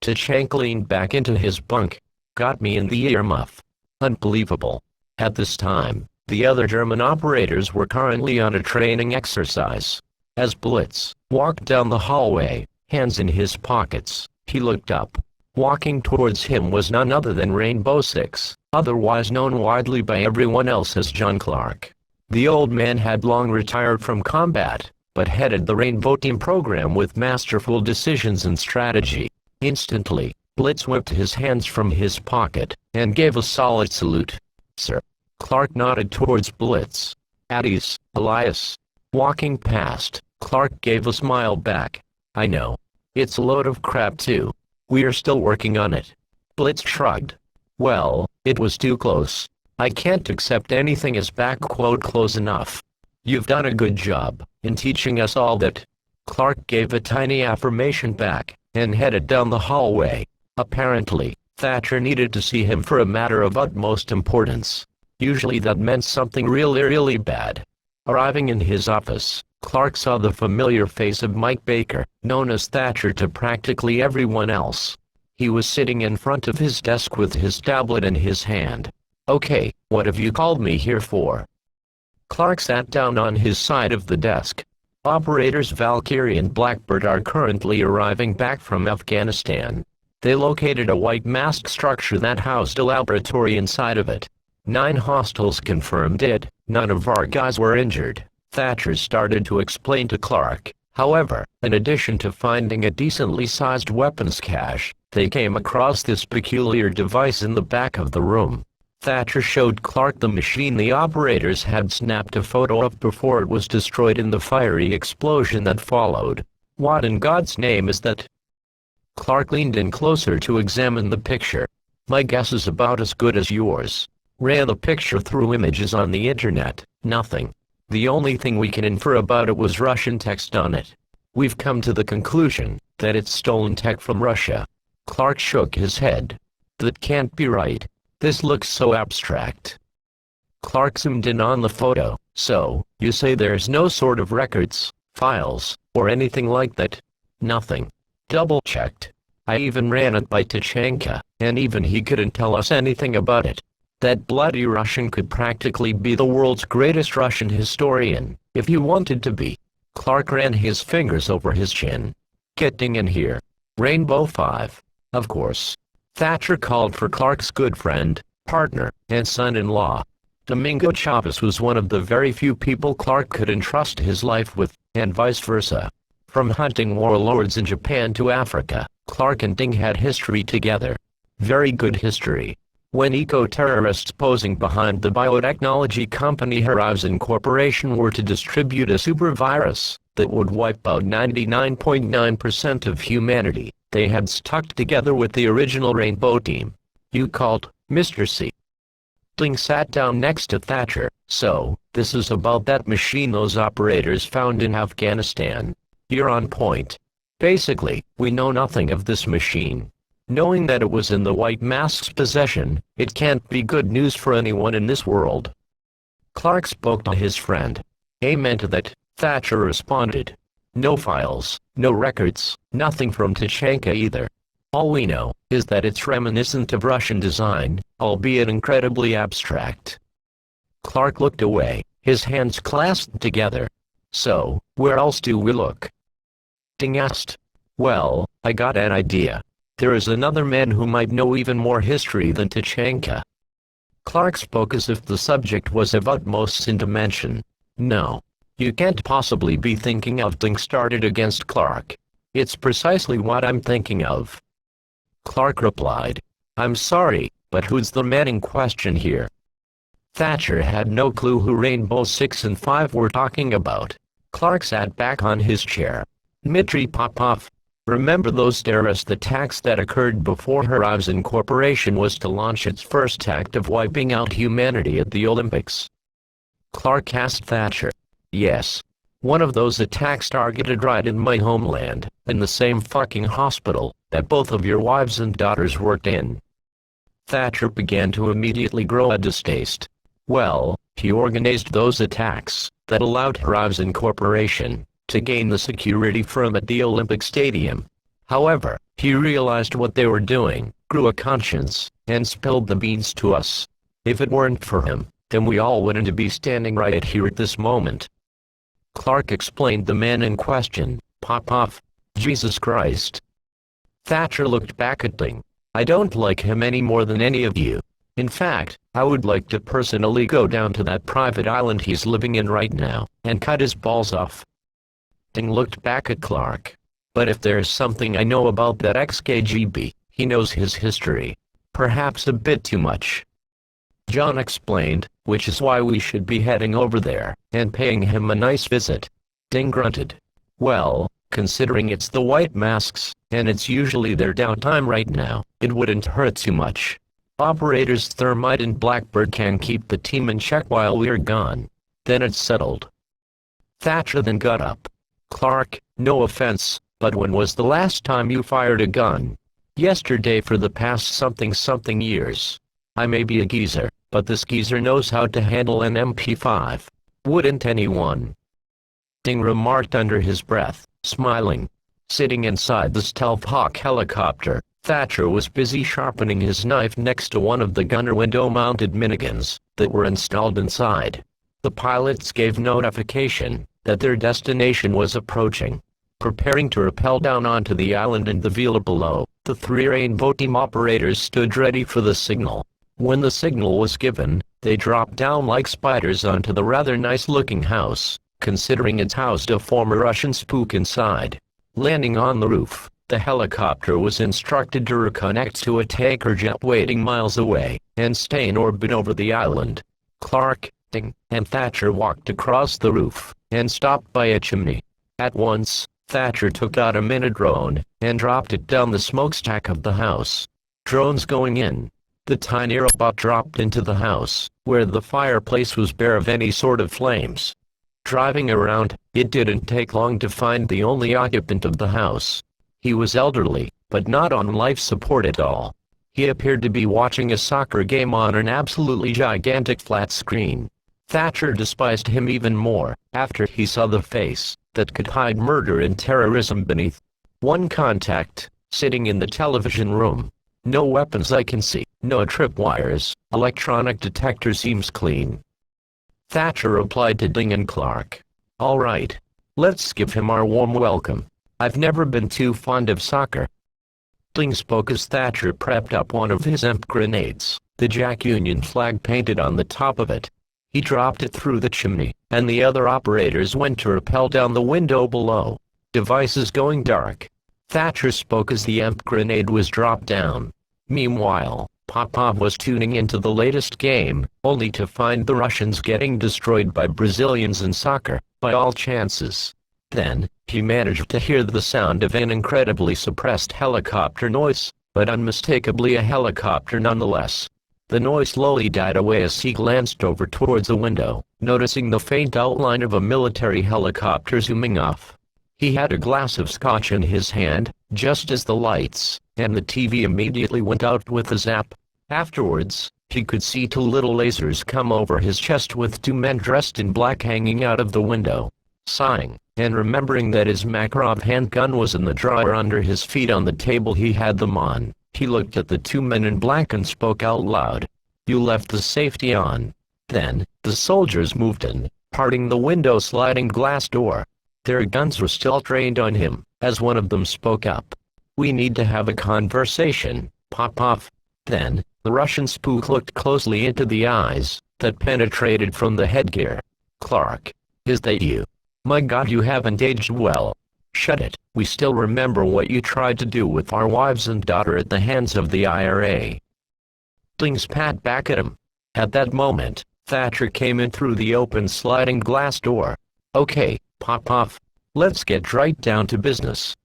Tachanka leaned back into his bunk. Got me in the earmuff. Unbelievable. At this time, the other German operators were currently on a training exercise. As Blitz walked down the hallway, hands in his pockets, he looked up. Walking towards him was none other than Rainbow Six, otherwise known widely by everyone else as John Clark. The old man had long retired from combat, but headed the Rainbow Team program with masterful decisions and strategy. Instantly, Blitz whipped his hands from his pocket, and gave a solid salute. Sir. Clark nodded towards Blitz. At ease, Elias. Walking past, Clark gave a smile back. I know. It's a load of crap too. We're still working on it. Blitz shrugged. Well, it was too close. I can't accept anything as "close enough." You've done a good job in teaching us all that. Clark gave a tiny affirmation back, and headed down the hallway. Apparently, Thatcher needed to see him for a matter of utmost importance. Usually that meant something really bad. Arriving in his office, Clark saw the familiar face of Mike Baker, known as Thatcher to practically everyone else. He was sitting in front of his desk with his tablet in his hand. Okay, what have you called me here for? Clark sat down on his side of the desk. Operators Valkyrie and Blackbird are currently arriving back from Afghanistan. They located a white mask structure that housed a laboratory inside of it. 9 hostiles confirmed it. None of our guys were injured. Thatcher started to explain to Clark. However, in addition to finding a decently sized weapons cache, they came across this peculiar device in the back of the room. Thatcher showed Clark the machine the operators had snapped a photo of before it was destroyed in the fiery explosion that followed. What in God's name is that? Clark leaned in closer to examine the picture. My guess is about as good as yours. Ran the picture through images on the internet, nothing. The only thing we can infer about it was Russian text on it. We've come to the conclusion that it's stolen tech from Russia. Clark shook his head. That can't be right. This looks so abstract. Clark zoomed in on the photo. So, you say there's no sort of records, files, or anything like that? Nothing. Double-checked. I even ran it by Tachanka, and even he couldn't tell us anything about it. That bloody Russian could practically be the world's greatest Russian historian, if he wanted to be. Clark ran his fingers over his chin. Getting in here. Rainbow 5. Of course. Thatcher called for Clark's good friend, partner, and son-in-law. Domingo Chavez was one of the very few people Clark could entrust his life with, and vice versa. From hunting warlords in Japan to Africa, Clark and Ding had history together. Very good history. When eco-terrorists posing behind the biotechnology company Horizon Corporation were to distribute a super virus that would wipe out 99.9% of humanity, they had stuck together with the original Rainbow team. You called, Mr. C. Ding sat down next to Thatcher. So, this is about that machine those operators found in Afghanistan. You're on point. Basically, we know nothing of this machine. Knowing that it was in the White Mask's possession, it can't be good news for anyone in this world. Clark spoke to his friend. Amen to that, Thatcher responded. No files, no records, nothing from Tachanka either. All we know is that it's reminiscent of Russian design, albeit incredibly abstract. Clark looked away, his hands clasped together. So, where else do we look? Ding asked. Well, I got an idea. There is another man who might know even more history than Tachanka. Clark spoke as if the subject was of utmost dimension. No. You can't possibly be thinking of Ding started against Clark. It's precisely what I'm thinking of. Clark replied. I'm sorry, but who's the man in question here? Thatcher had no clue who Rainbow 6 and 5 were talking about. Clark sat back on his chair. Dmitry Popov. Remember those terrorist attacks that occurred before Horizon Corporation was to launch its first act of wiping out humanity at the Olympics? Clark asked Thatcher. Yes. One of those attacks targeted right in my homeland, in the same fucking hospital that both of your wives and daughters worked in. Thatcher began to immediately grow a distaste. Well, he organized those attacks that allowed Horizon Corporation to gain the security firm at the Olympic Stadium. However, he realized what they were doing, grew a conscience, and spilled the beans to us. If it weren't for him, then we all wouldn't be standing right here at this moment. Clark explained the man in question. Popov. Jesus Christ. Thatcher looked back at Ding. I don't like him any more than any of you. In fact, I would like to personally go down to that private island he's living in right now, and cut his balls off. Ding looked back at Clark. But if there's something I know about that ex-KGB, he knows his history. Perhaps a bit too much. John explained, which is why we should be heading over there, and paying him a nice visit. Ding grunted. Well, considering it's the White Masks, and it's usually their downtime right now, it wouldn't hurt too much. Operators Thermite and Blackbird can keep the team in check while we're gone. Then it's settled. Thatcher then got up. Clark, no offense, but when was the last time you fired a gun? Yesterday for the past something years. I may be a geezer, but this geezer knows how to handle an MP5. Wouldn't anyone? Ding remarked under his breath, smiling. Sitting inside the Stealth Hawk helicopter, Thatcher was busy sharpening his knife next to one of the gunner window-mounted miniguns that were installed inside. The pilots gave notification that their destination was approaching. Preparing to rappel down onto the island and the villa below, the three Rainbow team operators stood ready for the signal. When the signal was given, they dropped down like spiders onto the rather nice-looking house, considering it housed a former Russian spook inside. Landing on the roof, the helicopter was instructed to reconnect to a tanker jet waiting miles away, and stay in orbit over the island. Clark, Ding, and Thatcher walked across the roof, and stopped by a chimney. At once, Thatcher took out a mini drone and dropped it down the smokestack of the house. Drones going in. The tiny robot dropped into the house, where the fireplace was bare of any sort of flames. Driving around, it didn't take long to find the only occupant of the house. He was elderly, but not on life support at all. He appeared to be watching a soccer game on an absolutely gigantic flat screen. Thatcher despised him even more, after he saw the face that could hide murder and terrorism beneath. One contact, sitting in the television room. No weapons I can see, no tripwires, electronic detector seems clean. Thatcher replied to Ding and Clark. All right. Let's give him our warm welcome. I've never been too fond of soccer. Ding spoke as Thatcher prepped up one of his EMP grenades, the Jack Union flag painted on the top of it. He dropped it through the chimney, and the other operators went to rappel down the window below. Devices going dark. Thatcher spoke as the EMP grenade was dropped down. Meanwhile, Popov was tuning into the latest game, only to find the Russians getting destroyed by Brazilians in soccer, by all chances. Then, he managed to hear the sound of an incredibly suppressed helicopter noise, but unmistakably a helicopter nonetheless. The noise slowly died away as he glanced over towards the window, noticing the faint outline of a military helicopter zooming off. He had a glass of scotch in his hand, just as the lights and the TV immediately went out with a zap. Afterwards, he could see two little lasers come over his chest with two men dressed in black hanging out of the window. Sighing, and remembering that his Makarov handgun was in the drawer under his feet on the table he had them on, he looked at the two men in black and spoke out loud. You left the safety on. Then, the soldiers moved in, parting the window sliding glass door. Their guns were still trained on him, as one of them spoke up. We need to have a conversation, Popov. Then, the Russian spook looked closely into the eyes that penetrated from the headgear. Clark, is that you? My God, you haven't aged well. Shut it, we still remember what you tried to do with our wives and daughter at the hands of the IRA. Ding spat back at him. At that moment, Thatcher came in through the open sliding glass door. Okay, Popov, let's get right down to business.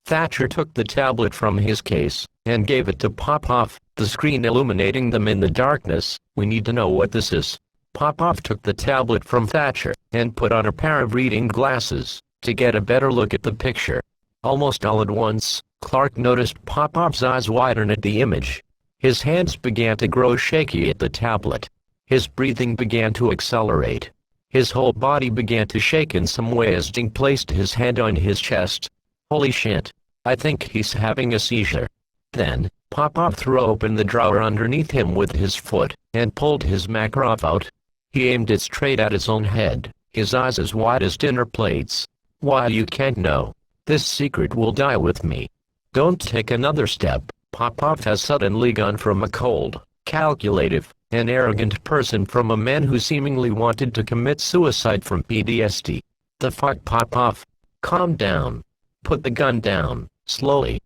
Thatcher took the tablet from his case and gave it to Popov, the screen illuminating them in the darkness. We need to know what this is. Popov took the tablet from Thatcher and put on a pair of reading glasses to get a better look at the picture. Almost all at once, Clark noticed Popov's eyes widen at the image. His hands began to grow shaky at the tablet. His breathing began to accelerate. His whole body began to shake in some way as Ding placed his hand on his chest. Holy shit. I think he's having a seizure. Then, Popov threw open the drawer underneath him with his foot and pulled his Makarov out. He aimed it straight at his own head, his eyes as wide as dinner plates. Why, you can't know. This secret will die with me. Don't take another step. Popov has suddenly gone from a cold, calculative, and arrogant person from a man who seemingly wanted to commit suicide from PTSD. The fuck, Popov? Calm down. Put the gun down, slowly.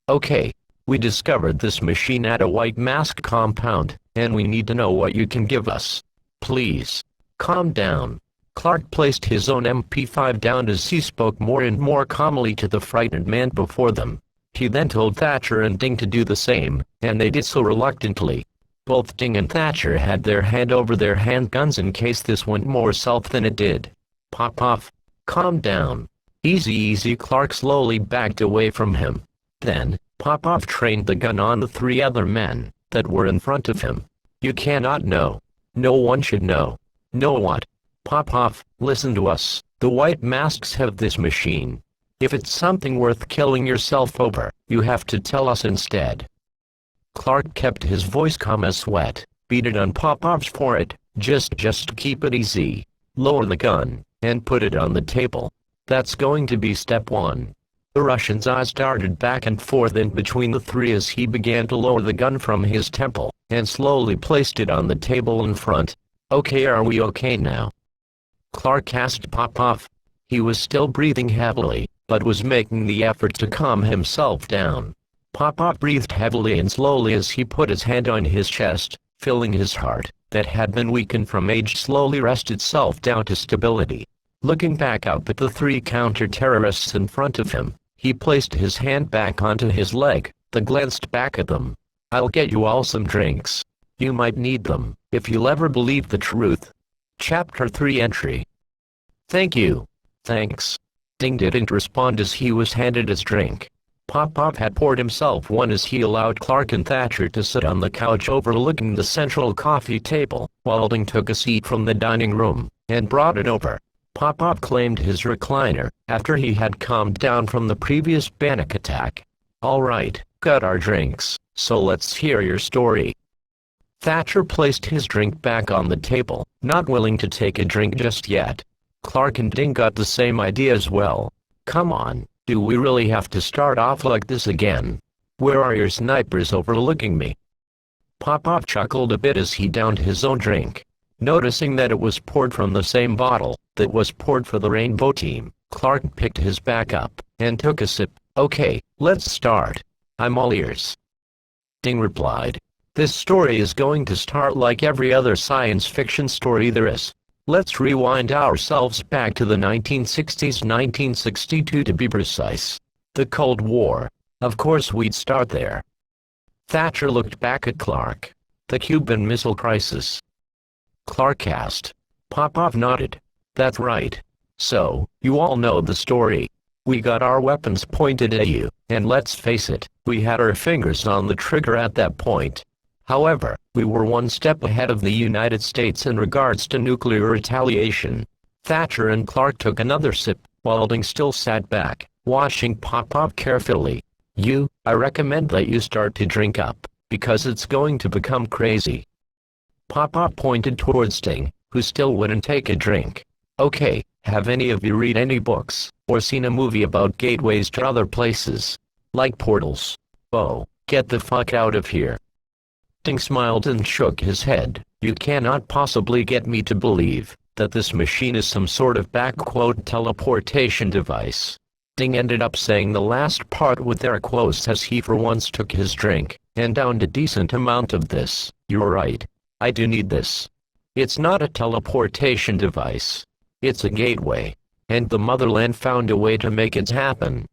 Okay. We discovered this machine at a White Mask compound, and we need to know what you can give us. Please. Calm down. Clark placed his own MP5 down as he spoke more and more calmly to the frightened man before them. He then told Thatcher and Ding to do the same, and they did so reluctantly. Both Ding and Thatcher had their hand over their handguns in case this went more south than it did. Popov. Calm down. Easy, easy. Clark slowly backed away from him. Then, Popov trained the gun on the three other men that were in front of him. You cannot know. No one should know. Know what? Popov, listen to us. The White Masks have this machine. If it's something worth killing yourself over, you have to tell us instead. Clark kept his voice calm as sweat beaded on Popov's forehead. Just keep it easy. Lower the gun and put it on the table. That's going to be step one. The Russian's eyes darted back and forth in between the three as he began to lower the gun from his temple and slowly placed it on the table in front. Okay, are we okay now? Clark asked Popov. He was still breathing heavily, but was making the effort to calm himself down. Popov breathed heavily and slowly as he put his hand on his chest, feeling his heart, that had been weakened from age, slowly rest itself down to stability. Looking back up at the three counter-terrorists in front of him, he placed his hand back onto his leg, then glanced back at them. "I'll get you all some drinks. You might need them, if you'll ever believe the truth." Chapter 3 Entry. "Thank you." "Thanks." Ding didn't respond as he was handed his drink. Pop-Pop had poured himself one as he allowed Clark and Thatcher to sit on the couch overlooking the central coffee table, while Ding took a seat from the dining room, and brought it over. Pop-Pop claimed his recliner, after he had calmed down from the previous panic attack. "All right, got our drinks, so let's hear your story." Thatcher placed his drink back on the table, not willing to take a drink just yet. Clark and Ding got the same idea as well. "Come on, do we really have to start off like this again? Where are your snipers overlooking me?" Pop-Pop chuckled a bit as he downed his own drink. Noticing that it was poured from the same bottle that was poured for the Rainbow Team, Clark picked his back up and took a sip. "Okay, let's start. I'm all ears." Ding replied. "This story is going to start like every other science fiction story there is. Let's rewind ourselves back to the 1960s, 1962 to be precise. The Cold War. Of course we'd start there." Thatcher looked back at Clark. "The Cuban Missile Crisis." Clark asked. Pop-Pop nodded. "That's right. So, you all know the story. We got our weapons pointed at you, and let's face it, we had our fingers on the trigger at that point. However, we were one step ahead of the United States in regards to nuclear retaliation." Thatcher and Clark took another sip, while Ding still sat back, watching Pop-Pop carefully. I recommend that you start to drink up, because it's going to become crazy." Pop-Pop pointed towards Ding, who still wouldn't take a drink. "Okay, have any of you read any books, or seen a movie about gateways to other places? Like portals? Oh, get the fuck out of here." Ding smiled and shook his head. "You cannot possibly get me to believe that this machine is some sort of teleportation device." Ding ended up saying the last part with air quotes as he for once took his drink, and downed a decent amount of this. "You're right. I do need this. It's not a teleportation device. It's a gateway. And the motherland found a way to make it happen."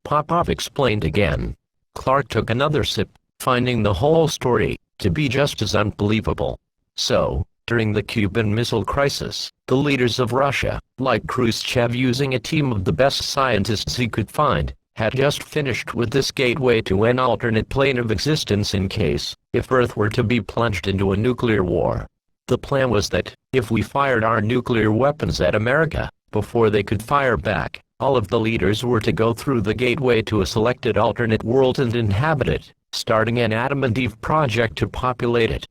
Pop-Pop explained again. Clark took another sip, finding the whole story to be just as unbelievable. "So, during the Cuban Missile Crisis, the leaders of Russia, like Khrushchev using a team of the best scientists he could find, had just finished with this gateway to an alternate plane of existence in case, if Earth were to be plunged into a nuclear war. The plan was that, if we fired our nuclear weapons at America, before they could fire back, all of the leaders were to go through the gateway to a selected alternate world and inhabit it, starting an Adam and Eve project to populate it."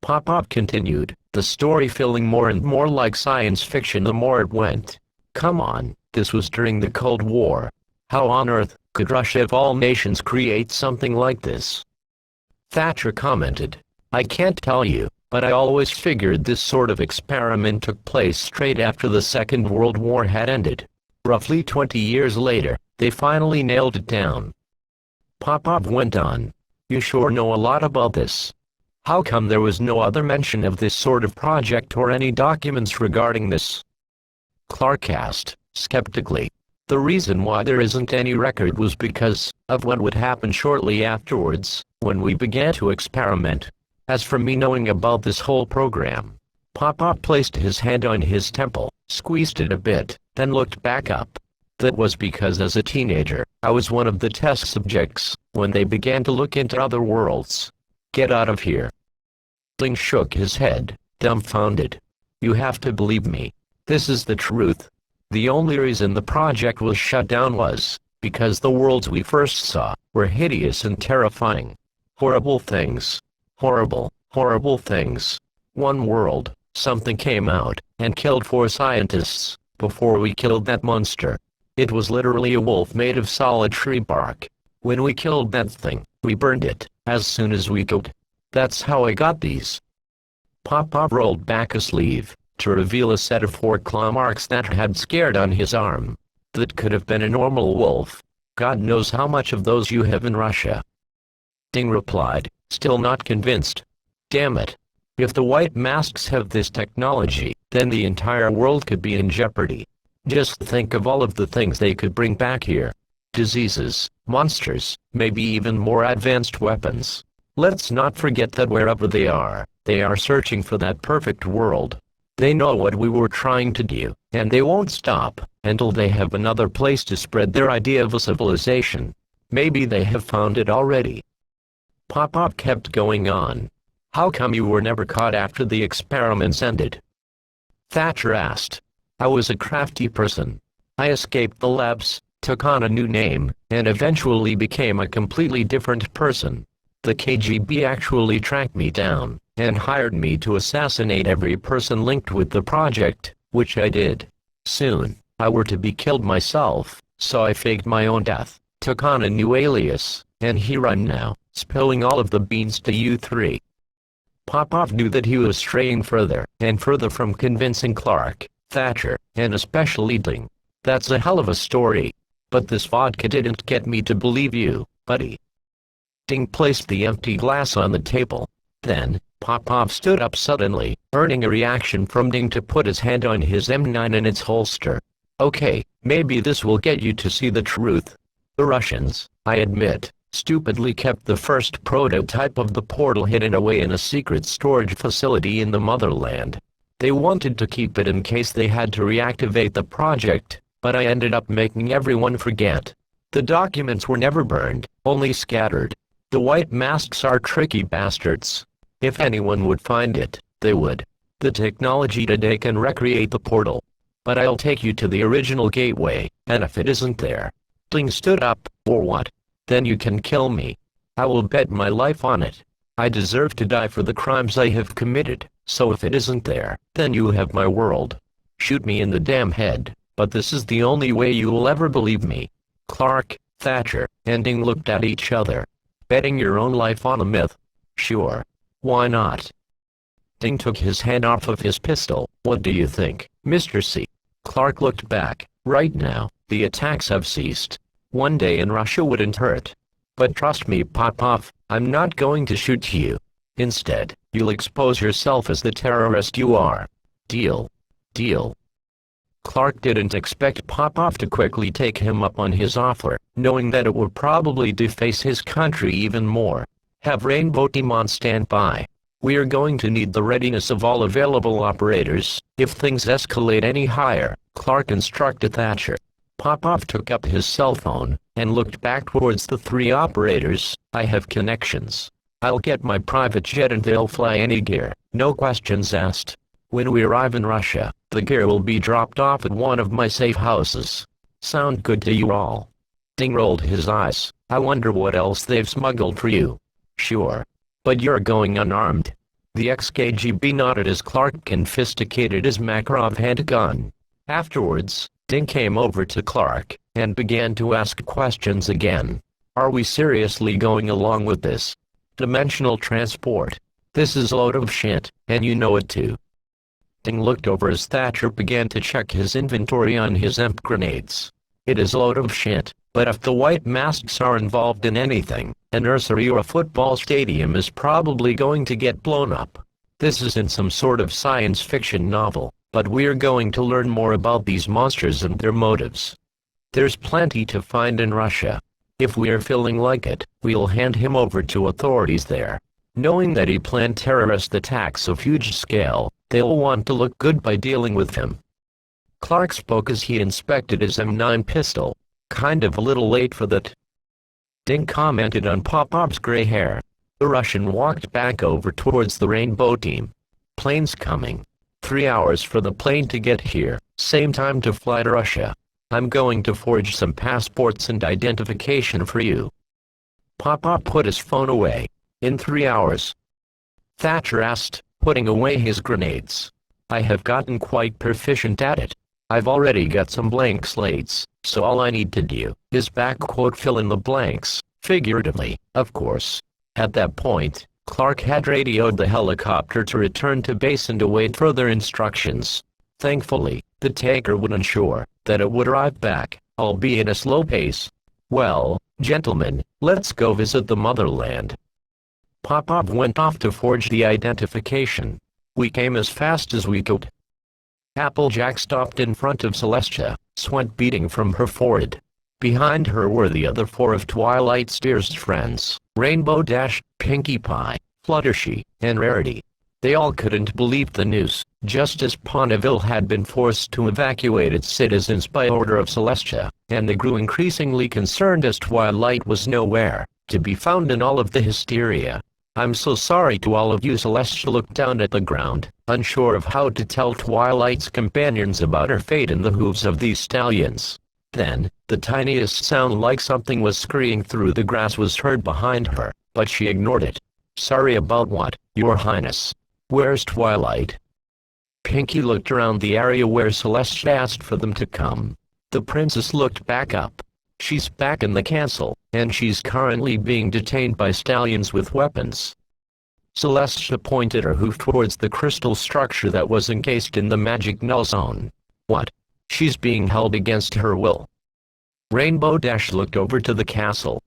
Pop-Pop continued, the story feeling more and more like science fiction the more it went. "Come on, this was during the Cold War. How on earth could Russia of all nations create something like this?" Thatcher commented. "I can't tell you, but I always figured this sort of experiment took place straight after the Second World War had ended. Roughly 20 years later, they finally nailed it down." Pop-Pop went on. "You sure know a lot about this. How come there was no other mention of this sort of project or any documents regarding this?" Clark asked, skeptically. "The reason why there isn't any record was because of what would happen shortly afterwards, when we began to experiment. As for me knowing about this whole program..." Pop-Pop placed his hand on his temple, squeezed it a bit, then looked back up. "That was because as a teenager, I was one of the test subjects, when they began to look into other worlds. Get out of here." Ding shook his head, dumbfounded. "You have to believe me. This is the truth. The only reason the project was shut down was because the worlds we first saw were hideous and terrifying. Horrible things. Horrible, horrible things. One world, something came out and killed 4 scientists before we killed that monster. It was literally a wolf made of solid tree bark. When we killed that thing, we burned it as soon as we could. That's how I got these." Pop-Pop rolled back a sleeve to reveal a set of 4 claw marks that had scared on his arm. "That could have been a normal wolf. God knows how much of those you have in Russia." Ding replied, still not convinced. "Damn it. If the white masks have this technology, then the entire world could be in jeopardy. Just think of all of the things they could bring back here. Diseases, monsters, maybe even more advanced weapons. Let's not forget that wherever they are searching for that perfect world. They know what we were trying to do, and they won't stop until they have another place to spread their idea of a civilization. Maybe they have found it already. Pop-Pop kept going on. How come you were never caught after the experiments ended? Thatcher asked. I was a crafty person. I escaped the labs, took on a new name, and eventually became a completely different person. The KGB actually tracked me down and hired me to assassinate every person linked with the project, which I did. Soon, I were to be killed myself, so I faked my own death, took on a new alias, and here I'm now, spilling all of the beans to you three. Popov knew that he was straying further and further from convincing Clark, Thatcher, and especially Ding. That's a hell of a story. But this vodka didn't get me to believe you, buddy. Ding placed the empty glass on the table. Then, Popov stood up suddenly, earning a reaction from Ding to put his hand on his M9 in its holster. Okay, maybe this will get you to see the truth. The Russians, I admit, stupidly kept the first prototype of the portal hidden away in a secret storage facility in the motherland. They wanted to keep it in case they had to reactivate the project. But I ended up making everyone forget. The documents were never burned, only scattered. The white masks are tricky bastards. If anyone would find it, they would. The technology today can recreate the portal. But I'll take you to the original gateway, and if it isn't there. Ding stood up. Or what? Then you can kill me. I will bet my life on it. I deserve to die for the crimes I have committed, so if it isn't there, then you have my world. Shoot me in the damn head. But this is the only way you will ever believe me. Clark, Thatcher, and Ding looked at each other. Betting your own life on a myth? Sure. Why not? Ding took his hand off of his pistol. What do you think, Mr. C? Clark looked back. Right now, the attacks have ceased. One day in Russia wouldn't hurt. But trust me, Popov, I'm not going to shoot you. Instead, you'll expose yourself as the terrorist you are. Deal? Deal. Clark didn't expect Popov to quickly take him up on his offer, knowing that it would probably deface his country even more. Have Rainbow Team on standby. We are going to need the readiness of all available operators. If things escalate any higher, Clark instructed Thatcher. Popov took up his cell phone and looked back towards the three operators. I have connections. I'll get my private jet and they'll fly any gear, no questions asked. When we arrive in Russia, the gear will be dropped off at one of my safe houses. Sound good to you all? Ding rolled his eyes. I wonder what else they've smuggled for you. Sure. But you're going unarmed. The ex-KGB nodded as Clark confiscated his Makarov handgun. Afterwards, Ding came over to Clark and began to ask questions again. Are we seriously going along with this? Dimensional transport. This is a load of shit, and you know it too. Ding looked over as Thatcher began to check his inventory on his EMP grenades. It is a load of shit, but if the white masks are involved in anything, a nursery or a football stadium is probably going to get blown up. This isn't some sort of science fiction novel, but we're going to learn more about these monsters and their motives. There's plenty to find in Russia. If we're feeling like it, we'll hand him over to authorities there. Knowing that he planned terrorist attacks of huge scale, they'll want to look good by dealing with him. Clark spoke as he inspected his M9 pistol. Kind of a little late for that. Ding commented on Popov's gray hair. The Russian walked back over towards the Rainbow Team. Plane's coming. 3 hours for the plane to get here, same time to fly to Russia. I'm going to forge some passports and identification for you. Popov put his phone away. In 3 hours? Thatcher asked, putting away his grenades. I have gotten quite proficient at it. I've already got some blank slates, so all I need to do is fill in the blanks, figuratively, of course. At that point, Clark had radioed the helicopter to return to base and await further instructions. Thankfully, the tanker would ensure that it would arrive back, albeit at a slow pace. Well, gentlemen, let's go visit the motherland. Popov went off to forge the identification. We came as fast as we could. Applejack stopped in front of Celestia, sweat beading from her forehead. Behind her were the other four of Twilight's dearest friends, Rainbow Dash, Pinkie Pie, Fluttershy, and Rarity. They all couldn't believe the news, just as Ponyville had been forced to evacuate its citizens by order of Celestia, and they grew increasingly concerned as Twilight was nowhere to be found in all of the hysteria. "I'm so sorry to all of you." Celestia looked down at the ground, unsure of how to tell Twilight's companions about her fate and the hooves of these stallions. Then, the tiniest sound like something was scurrying through the grass was heard behind her, but she ignored it. "Sorry about what, Your Highness? Where's Twilight?" Pinkie looked around the area where Celestia asked for them to come. The princess looked back up. "She's back in the castle, and she's currently being detained by stallions with weapons." Celestia pointed her hoof towards the crystal structure that was encased in the magic null zone. "What? She's being held against her will?" Rainbow Dash looked over to the castle.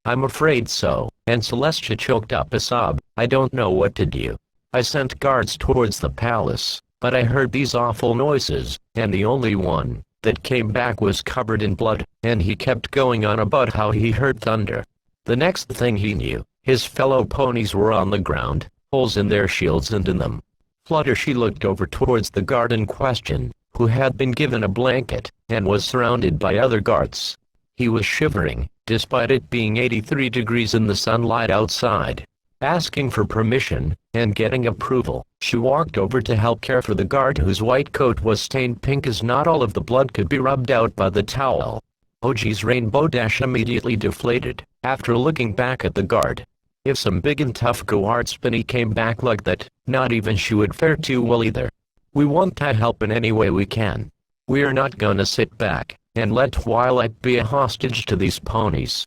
"I'm afraid so," and Celestia choked up a sob. "I don't know what to do. I sent guards towards the palace, but I heard these awful noises, and the only one that came back was covered in blood," and he kept going on about how he heard thunder. The next thing he knew, his fellow ponies were on the ground, holes in their shields and in them. Fluttershy looked over towards the guard in question, who had been given a blanket, and was surrounded by other guards. He was shivering, despite it being 83 degrees in the sunlight outside. Asking for permission, and getting approval, she walked over to help care for the guard whose white coat was stained pink as not all of the blood could be rubbed out by the towel. "Oh geez," Rainbow Dash immediately deflated, after looking back at the guard. If some big and tough guardsman came back like that, not even she would fare too well either. "We want to help in any way we can. We're not gonna sit back and let Twilight be a hostage to these ponies."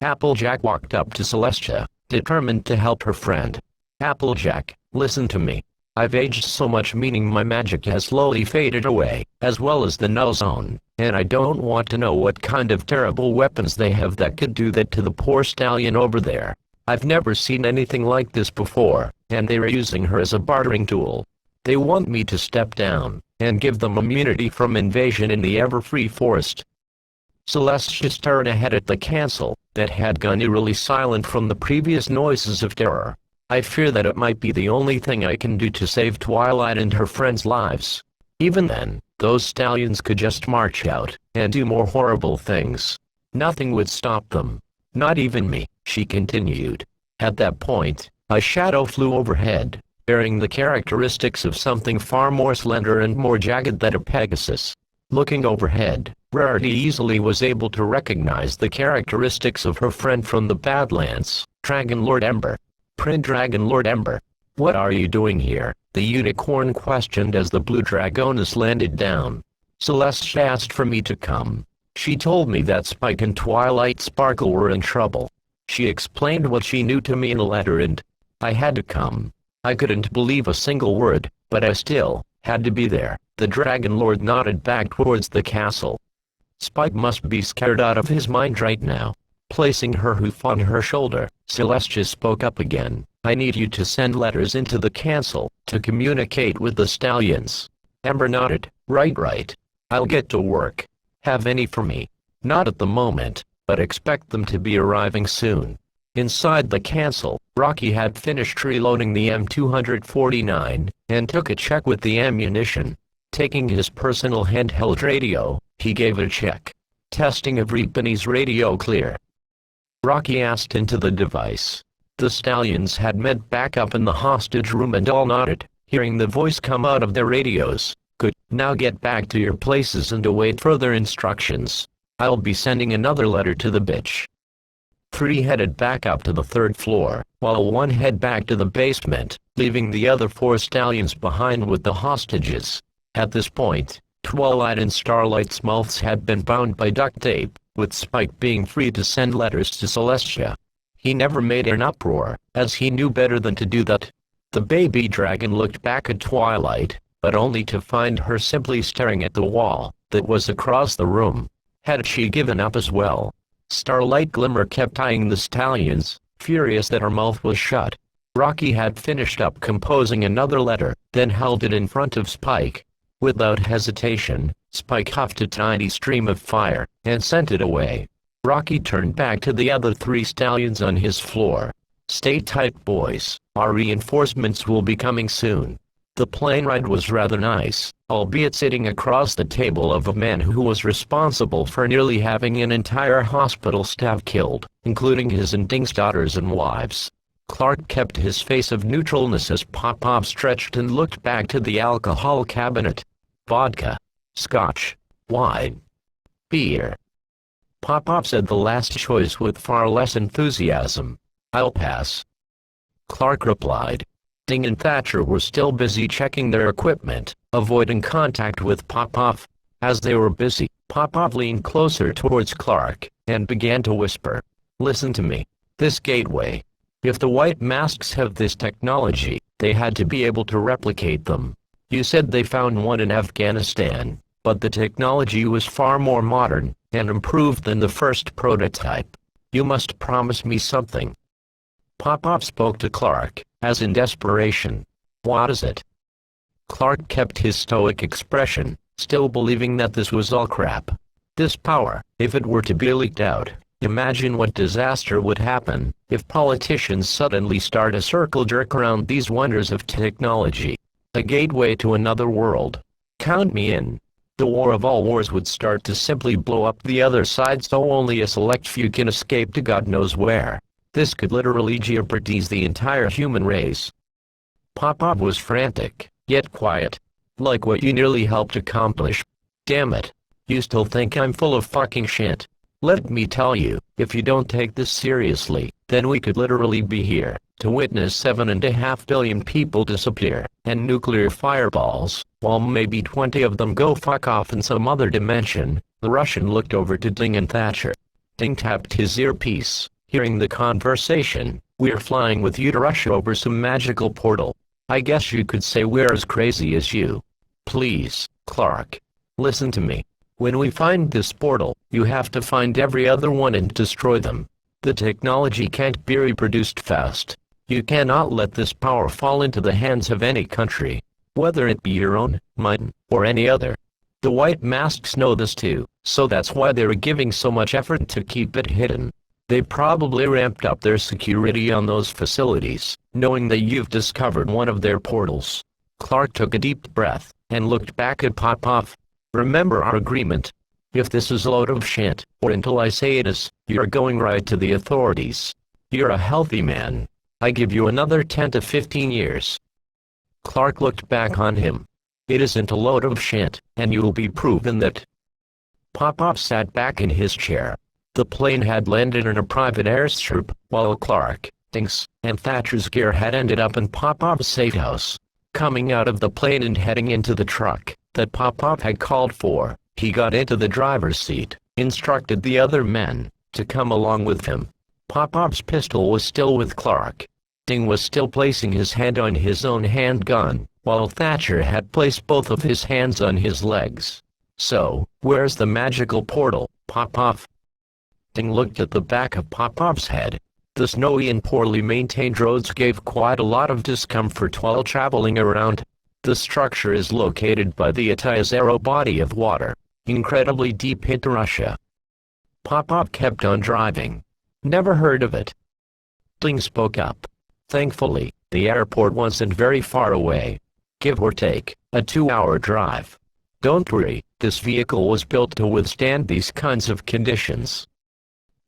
Applejack walked up to Celestia, determined to help her friend. "Applejack, listen to me. I've aged so much, meaning my magic has slowly faded away, as well as the null zone, and I don't want to know what kind of terrible weapons they have that could do that to the poor stallion over there. I've never seen anything like this before, and they're using her as a bartering tool. They want me to step down and give them immunity from invasion in the Everfree Forest." Celestia stared ahead at the castle, that had gone eerily silent from the previous noises of terror. "I fear that it might be the only thing I can do to save Twilight and her friends' lives. Even then, those stallions could just march out and do more horrible things. Nothing would stop them. Not even me," she continued. At that point, a shadow flew overhead, bearing the characteristics of something far more slender and more jagged than a Pegasus. Looking overhead, Rarity easily was able to recognize the characteristics of her friend from the Badlands, Dragon Lord Ember. "Prince Dragon Lord Ember, what are you doing here?" the unicorn questioned as the blue dragoness landed down. "Celestia asked for me to come. She told me that Spike and Twilight Sparkle were in trouble. She explained what she knew to me in a letter and I had to come. I couldn't believe a single word, but I still had to be there." The Dragon Lord nodded back towards the castle. "Spike must be scared out of his mind right now." Placing her hoof on her shoulder, Celestia spoke up again. "I need you to send letters into the castle to communicate with the stallions." Ember nodded. Right. I'll get to work." "Have any for me?" "Not at the moment, but expect them to be arriving soon." Inside the castle, Rocky had finished reloading the M249, and took a check with the ammunition. Taking his personal handheld radio, he gave it a check. "Testing of Reapany's radio clear." Rocky asked into the device. The stallions had met back up in the hostage room and all nodded, hearing the voice come out of their radios. "Good, now get back to your places and await further instructions. I'll be sending another letter to the bitch." 3 headed back up to the 3rd floor, while 1 head back to the basement, leaving the other 4 stallions behind with the hostages. At this point, Twilight and Starlight's mouths had been bound by duct tape, with Spike being free to send letters to Celestia. He never made an uproar, as he knew better than to do that. The baby dragon looked back at Twilight, but only to find her simply staring at the wall that was across the room. Had she given up as well? Starlight Glimmer kept eyeing the stallions, furious that her mouth was shut. Rocky had finished up composing another letter, then held it in front of Spike. Without hesitation, Spike huffed a tiny stream of fire, and sent it away. Rocky turned back to the other 3 stallions on his floor. "Stay tight, boys, our reinforcements will be coming soon." The plane ride was rather nice, albeit sitting across the table of a man who was responsible for nearly having an entire hospital staff killed, including his and Ding's daughters and wives. Clark kept his face of neutralness as Pop-Pop stretched and looked back to the alcohol cabinet. Vodka, scotch, wine, beer. Pop-Pop said the last choice with far less enthusiasm. "I'll pass." Clark replied. Ding and Thatcher were still busy checking their equipment, avoiding contact with Pop-Pop. As they were busy, Pop-Pop leaned closer towards Clark, and began to whisper. "Listen to me. This gateway. If the White Masks have this technology, they had to be able to replicate them. You said they found one in Afghanistan, but the technology was far more modern and improved than the first prototype. You must promise me something." Pop-Pop spoke to Clark, as in desperation. "What is it?" Clark kept his stoic expression, still believing that this was all crap. This power, if it were to be leaked out, imagine what disaster would happen if politicians suddenly start a circle jerk around these wonders of technology. A gateway to another world. Count me in. The war of all wars would start to simply blow up the other side so only a select few can escape to God knows where. This could literally jeopardize the entire human race. Pop-Pop was frantic, yet quiet. "Like what you nearly helped accomplish. Damn it. You still think I'm full of fucking shit? Let me tell you, if you don't take this seriously, then we could literally be here, to witness 7.5 billion people disappear, and nuclear fireballs, while maybe 20 of them go fuck off in some other dimension." The Russian looked over to Ding and Thatcher. Ding tapped his earpiece, hearing the conversation. "We're flying with you to Russia over some magical portal. I guess you could say we're as crazy as you. Please, Clark. Listen to me. When we find this portal, you have to find every other one and destroy them. The technology can't be reproduced fast. You cannot let this power fall into the hands of any country, whether it be your own, mine, or any other. The White Masks know this too, so that's why they're giving so much effort to keep it hidden. They probably ramped up their security on those facilities, knowing that you've discovered one of their portals." Clark took a deep breath, and looked back at Pop-Pop. "Remember our agreement. If this is a load of shit, or until I say it is, you're going right to the authorities. You're a healthy man. I give you another 10 to 15 years. Clark looked back on him. "It isn't a load of shit, and you'll be proven that." Pop-Pop sat back in his chair. The plane had landed in a private airstrip, while Clark, Ding's, and Thatcher's gear had ended up in Pop-Pop's safe house. Coming out of the plane and heading into the truck that Pop-Pop had called for, he got into the driver's seat, instructed the other men to come along with him. Pop-Pop's pistol was still with Clark. Ding was still placing his hand on his own handgun, while Thatcher had placed both of his hands on his legs. "So, where's the magical portal, Pop-Pop?" Ding looked at the back of Pop-Pop's head. The snowy and poorly maintained roads gave quite a lot of discomfort while traveling around. The structure is located by the Atayazero body of water, incredibly deep into Russia. Pop-Pop kept on driving. "Never heard of it." Ding spoke up. "Thankfully, the airport wasn't very far away. Give or take, a 2-hour drive. Don't worry, this vehicle was built to withstand these kinds of conditions."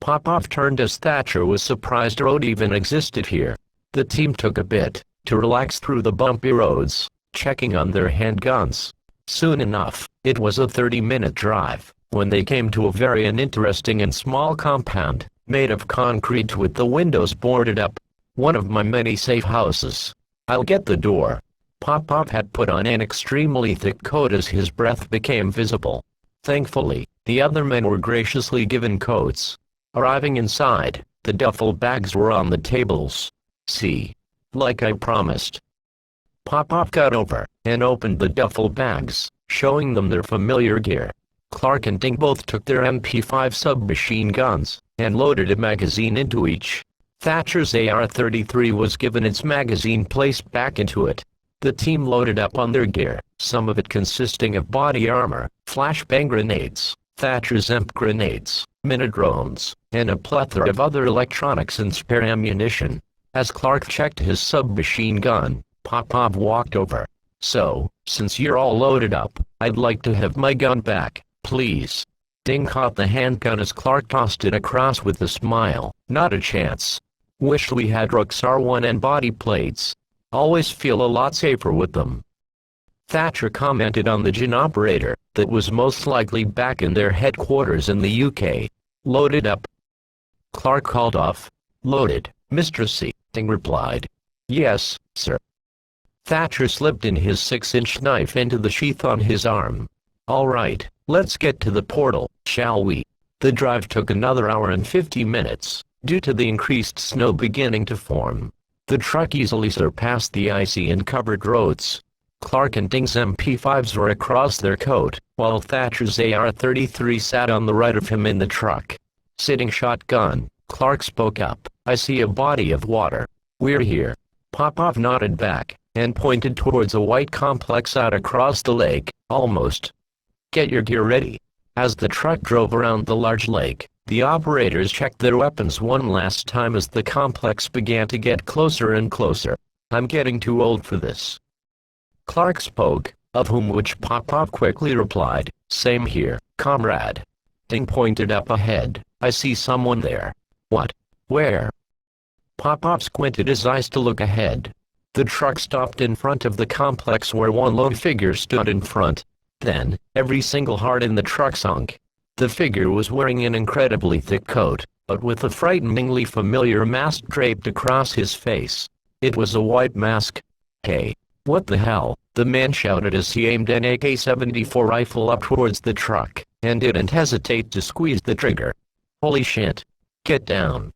Pop-Pop turned as Thatcher was surprised a road even existed here. The team took a bit to relax through the bumpy roads, checking on their handguns. Soon enough, it was a 30-minute drive, when they came to a very uninteresting and small compound, made of concrete with the windows boarded up. "One of my many safe houses. I'll get the door." Pop-Pop had put on an extremely thick coat as his breath became visible. Thankfully, the other men were graciously given coats. Arriving inside, the duffel bags were on the tables. "See? Like I promised." Pop-Pop got over and opened the duffel bags, showing them their familiar gear. Clark and Ding both took their MP5 submachine guns and loaded a magazine into each. Thatcher's AR-33 was given its magazine placed back into it. The team loaded up on their gear some of it consisting of body armor, flashbang grenades, Thatcher's EMP grenades, mini-drones, and a plethora of other electronics and spare ammunition. As Clark checked his submachine gun, Popov walked over. "So, since you're all loaded up, I'd like to have my gun back, please." Ding caught the handgun as Clark tossed it across with a smile. "Not a chance. Wish we had Rooks R1 and body plates. Always feel a lot safer with them." Thatcher commented on the GIN operator that was most likely back in their headquarters in the UK. "Loaded up?" Clark called off. "Loaded, Mr. C," Ding replied. "Yes, sir." Thatcher slipped in his 6-inch knife into the sheath on his arm. "All right, let's get to the portal, shall we?" The drive took another hour and 50 minutes, due to the increased snow beginning to form. The truck easily surpassed the icy and covered roads. Clark and Ding's MP5s were across their coat, while Thatcher's AR-33 sat on the right of him in the truck. Sitting shotgun, Clark spoke up. "I see a body of water. We're here." Popov nodded back, and pointed towards a white complex out across the lake. "Almost. Get your gear ready." As the truck drove around the large lake, the operators checked their weapons one last time as the complex began to get closer and closer. "I'm getting too old for this." Clark spoke, of whom which Popov quickly replied, "Same here, comrade." Ding pointed up ahead. "I see someone there." "What? Where?" Popov squinted his eyes to look ahead. The truck stopped in front of the complex where one lone figure stood in front. Then, every single heart in the truck sunk. The figure was wearing an incredibly thick coat, but with a frighteningly familiar mask draped across his face. It was a white mask. "Hey, what the hell?" the man shouted as he aimed an AK-74 rifle up towards the truck, and didn't hesitate to squeeze the trigger. "Holy shit. Get down."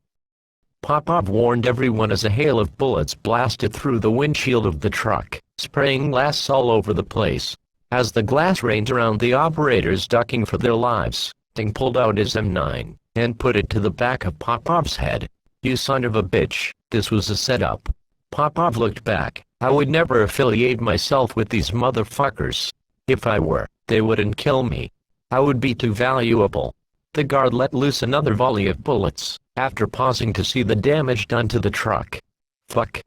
Popov warned everyone as a hail of bullets blasted through the windshield of the truck, spraying glass all over the place. As the glass rained around the operators ducking for their lives, Ding pulled out his M9, and put it to the back of Popov's head. "You son of a bitch, this was a setup." Popov looked back. "I would never affiliate myself with these motherfuckers. If I were, they wouldn't kill me. I would be too valuable." The guard let loose another volley of bullets, after pausing to see the damage done to the truck. "Fuck."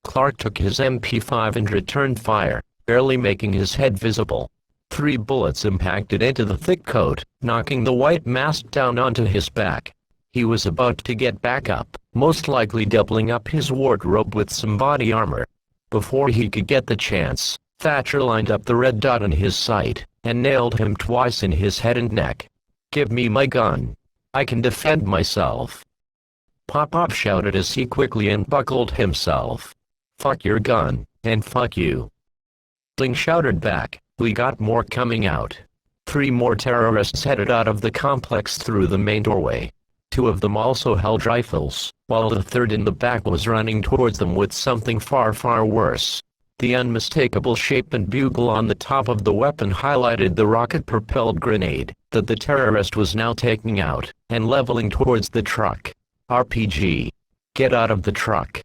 Clark took his MP5 and returned fire, barely making his head visible. 3 bullets impacted into the thick coat, knocking the white mask down onto his back. He was about to get back up, most likely doubling up his wardrobe with some body armor. Before he could get the chance, Thatcher lined up the red dot in his sight, and nailed him twice in his head and neck. "Give me my gun. I can defend myself." Popov shouted as he quickly unbuckled himself. "Fuck your gun, and fuck you." Ding shouted back, "We got more coming out." 3 more terrorists headed out of the complex through the main doorway. 2 of them also held rifles, while the third in the back was running towards them with something far, far worse. The unmistakable shape and bugle on the top of the weapon highlighted the rocket-propelled grenade that the terrorist was now taking out and leveling towards the truck. "RPG. Get out of the truck."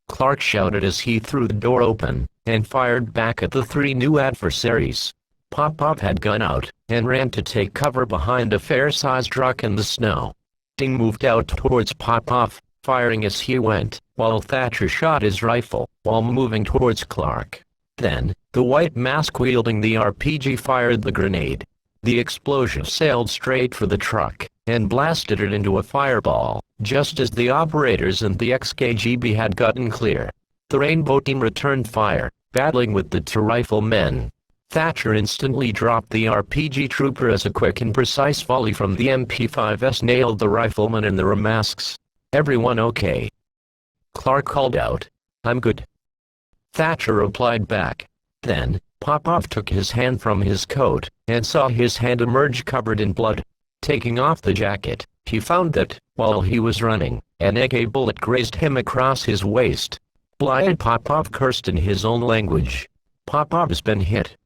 Clark shouted as he threw the door open and fired back at the 3 new adversaries. Popov had gun out and ran to take cover behind a fair-sized rock in the snow. Ding moved out towards Popov, firing as he went, while Thatcher shot his rifle, while moving towards Clark. Then, the white mask wielding the RPG fired the grenade. The explosion sailed straight for the truck, and blasted it into a fireball, just as the operators and the XKGB had gotten clear. The Rainbow team returned fire, battling with the 2 riflemen. Thatcher instantly dropped the RPG trooper as a quick and precise volley from the MP5s nailed the rifleman and their masks. "Everyone okay?" Clark called out. "I'm good." Thatcher replied back. Then, Popov took his hand from his coat, and saw his hand emerge covered in blood. Taking off the jacket, he found that, while he was running, an AK bullet grazed him across his waist. "Blind!" Popov cursed in his own language. "Popov's been hit."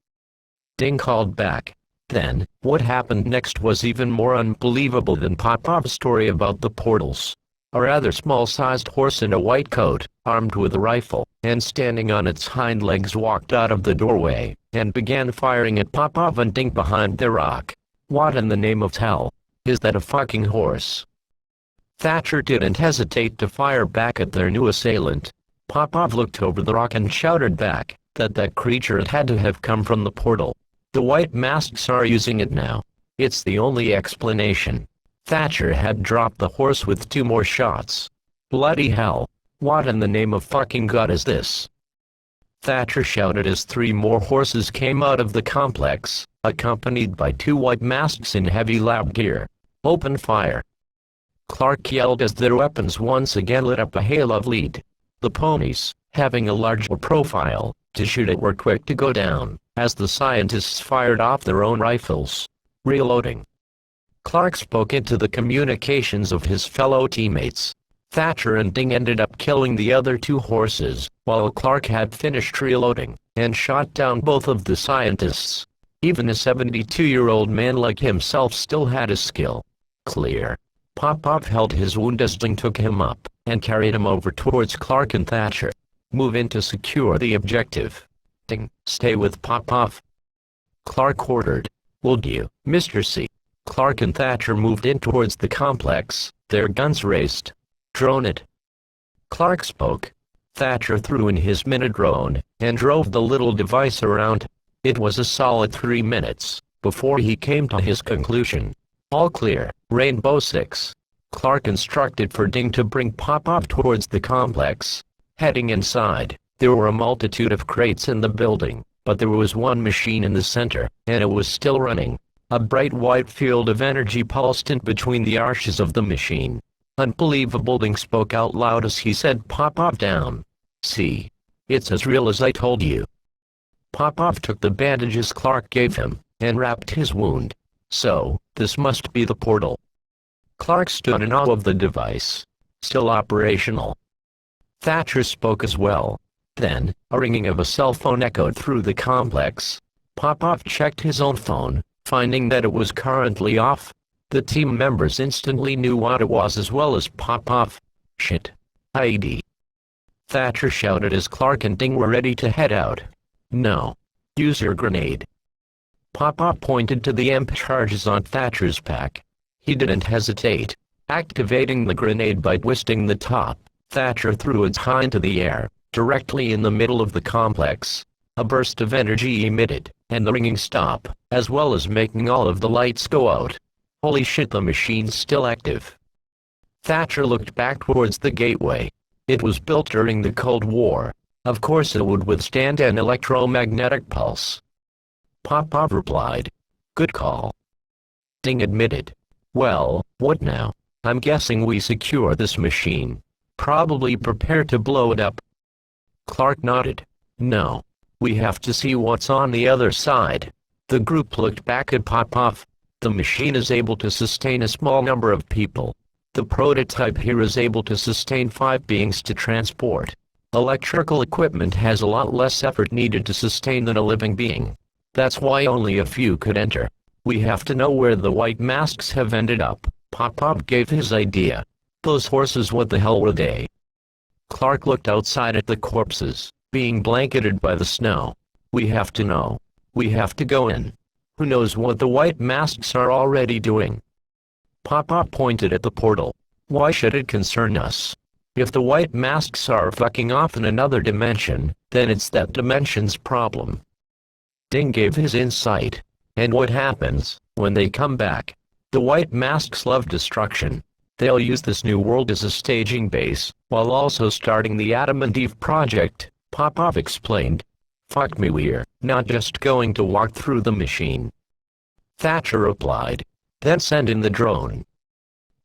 Ding called back. Then, what happened next was even more unbelievable than Popov's story about the portals. A rather small-sized horse in a white coat, armed with a rifle, and standing on its hind legs walked out of the doorway. and began firing at Popov and Ding behind the rock. What in the name of hell? Is that a fucking horse? Thatcher didn't hesitate to fire back at their new assailant. Popov looked over the rock and shouted back that creature had to have come from the portal. The white masks are using it now. It's the only explanation. Thatcher had dropped the horse with 2 more shots. Bloody hell. What in the name of fucking God is this? Thatcher shouted as 3 more horses came out of the complex, accompanied by 2 white masks in heavy lab gear. Open fire. Clark yelled as their weapons once again lit up a hail of lead. The ponies, having a larger profile to shoot at, were quick to go down as the scientists fired off their own rifles. Reloading. Clark spoke into the communications of his fellow teammates. Thatcher and Ding ended up killing the other 2 horses, while Clark had finished reloading and shot down both of the scientists. Even a 72-year-old man like himself still had a skill. Clear. Popov held his wound as Ding took him up and carried him over towards Clark and Thatcher. Move in to secure the objective. Ding, stay with Popov. Clark ordered. Will do, Mr. C. Clark and Thatcher moved in towards the complex, their guns raised. Drone it. Clark spoke. Thatcher threw in his mini-drone and drove the little device around. It was a solid 3 minutes before he came to his conclusion. All clear, Rainbow 6. Clark instructed for Ding to bring Popov towards the complex. Heading inside, there were a multitude of crates in the building, but there was one machine in the center, and it was still running. A bright white field of energy pulsed in between the arches of the machine. Unbelievable, Ding spoke out loud as he said Popov down. See? It's as real as I told you. Popov took the bandages Clark gave him, and wrapped his wound. So, this must be the portal. Clark stood in awe of the device. Still operational. Thatcher spoke as well. Then, a ringing of a cell phone echoed through the complex. Popov checked his own phone, finding that it was currently off. The team members instantly knew what it was as well as Popov. Shit. ID. Thatcher shouted as Clark and Ding were ready to head out. No. Use your grenade. Popov pointed to the EMP charges on Thatcher's pack. He didn't hesitate. Activating the grenade by twisting the top, Thatcher threw it high into the air, directly in the middle of the complex. A burst of energy emitted, and the ringing stopped, as well as making all of the lights go out. Holy shit, the machine's still active. Thatcher looked back towards the gateway. It was built during the Cold War. Of course it would withstand an electromagnetic pulse. Popov replied. Good call. Ding admitted. Well, what now? I'm guessing we secure this machine. Probably prepare to blow it up. Clark nodded. No. We have to see what's on the other side. The group looked back at Popov. The machine is able to sustain a small number of people. The prototype here is able to sustain 5 beings to transport. Electrical equipment has a lot less effort needed to sustain than a living being. That's why only a few could enter. We have to know where the white masks have ended up. Popov gave his idea. Those horses, what the hell were they? Clark looked outside at the corpses, being blanketed by the snow. We have to know. We have to go in. Who knows what the white masks are already doing? Popov pointed at the portal. Why should it concern us? If the white masks are fucking off in another dimension, then it's that dimension's problem. Ding gave his insight. And what happens when they come back? The white masks love destruction. They'll use this new world as a staging base, while also starting the Adam and Eve project, Popov explained. Fuck me, we're not just going to walk through the machine. Thatcher replied. Then send in the drone.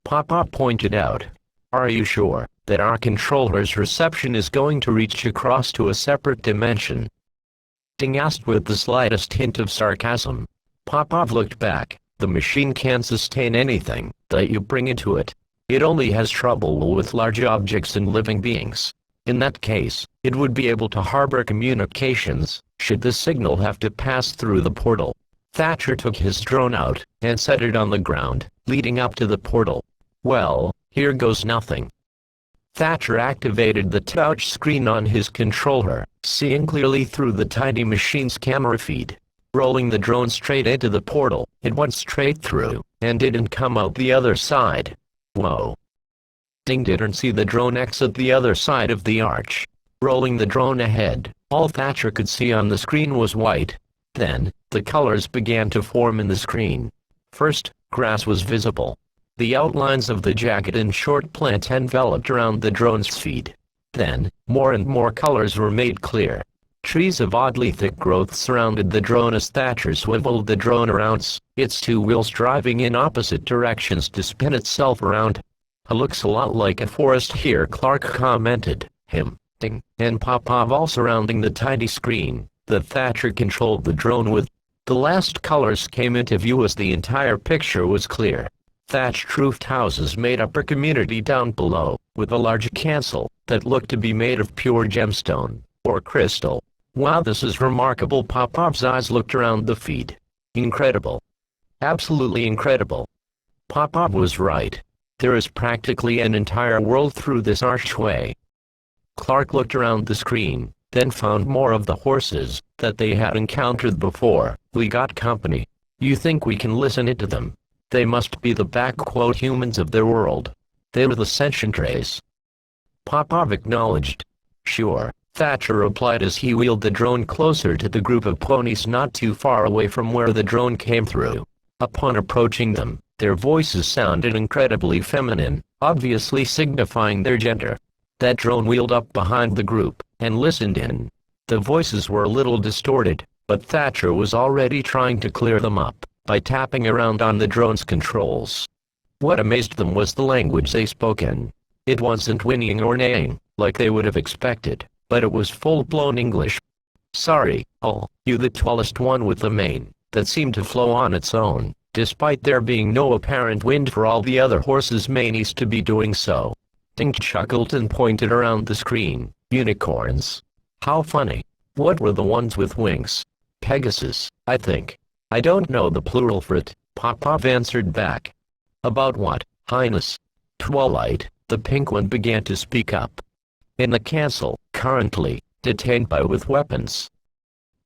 Popov pointed out. Are you sure that our controller's reception is going to reach across to a separate dimension? Ding asked with the slightest hint of sarcasm. Popov looked back. The machine can't sustain anything that you bring into it. It only has trouble with large objects and living beings. In that case, it would be able to harbor communications, should the signal have to pass through the portal. Thatcher took his drone out and set it on the ground, leading up to the portal. Well, here goes nothing. Thatcher activated the touch screen on his controller, seeing clearly through the tiny machine's camera feed. Rolling the drone straight into the portal, it went straight through, and didn't come out the other side. Whoa. Ding didn't see the drone exit the other side of the arch. Rolling the drone ahead, all Thatcher could see on the screen was white. Then, the colors began to form in the screen. First, grass was visible. The outlines of the jagged and short plant enveloped around the drone's feet. Then, more and more colors were made clear. Trees of oddly thick growth surrounded the drone as Thatcher swiveled the drone around, its two wheels driving in opposite directions to spin itself around. Looks a lot like a forest here, Clark commented, Ding, and Popov all surrounding the tiny screen that Thatcher controlled the drone with. The last colors came into view as the entire picture was clear. Thatched roofed houses made up a community down below, with a large castle that looked to be made of pure gemstone, or crystal. Wow, this is remarkable. Popov's eyes looked around the feed. Incredible. Absolutely incredible. Popov was right. There is practically an entire world through this archway. Clark looked around the screen, then found more of the horses that they had encountered before. We got company. You think we can listen into them? They must be the humans of their world. They were the sentient race. Popov acknowledged. Sure, Thatcher replied as he wheeled the drone closer to the group of ponies not too far away from where the drone came through. Upon approaching them, their voices sounded incredibly feminine, obviously signifying their gender. That drone wheeled up behind the group and listened in. The voices were a little distorted, but Thatcher was already trying to clear them up by tapping around on the drone's controls. What amazed them was the language they spoke in. It wasn't whinnying or neighing, like they would have expected, but it was full-blown English. Sorry, you the tallest one with the mane, that seemed to flow on its own, despite there being no apparent wind for all the other horses' manes to be doing so. Ding chuckled and pointed around the screen. Unicorns. How funny. What were the ones with wings? Pegasus, I think. I don't know the plural for it, Popov answered back. About what, Highness? Twilight, the pink one began to speak up. In the castle, currently, detained by with weapons.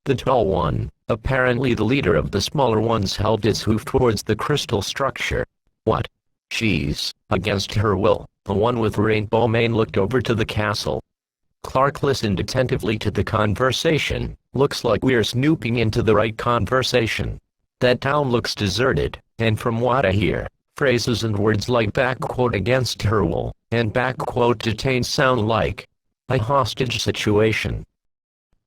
The tall one, apparently the leader of the smaller ones, held its hoof towards the crystal structure. What? She's against her will. The one with rainbow mane looked over to the castle. Clark listened attentively to the conversation. Looks like we're snooping into the right conversation. That town looks deserted, and from what I hear, phrases and words like against her will, and detained sound like a hostage situation.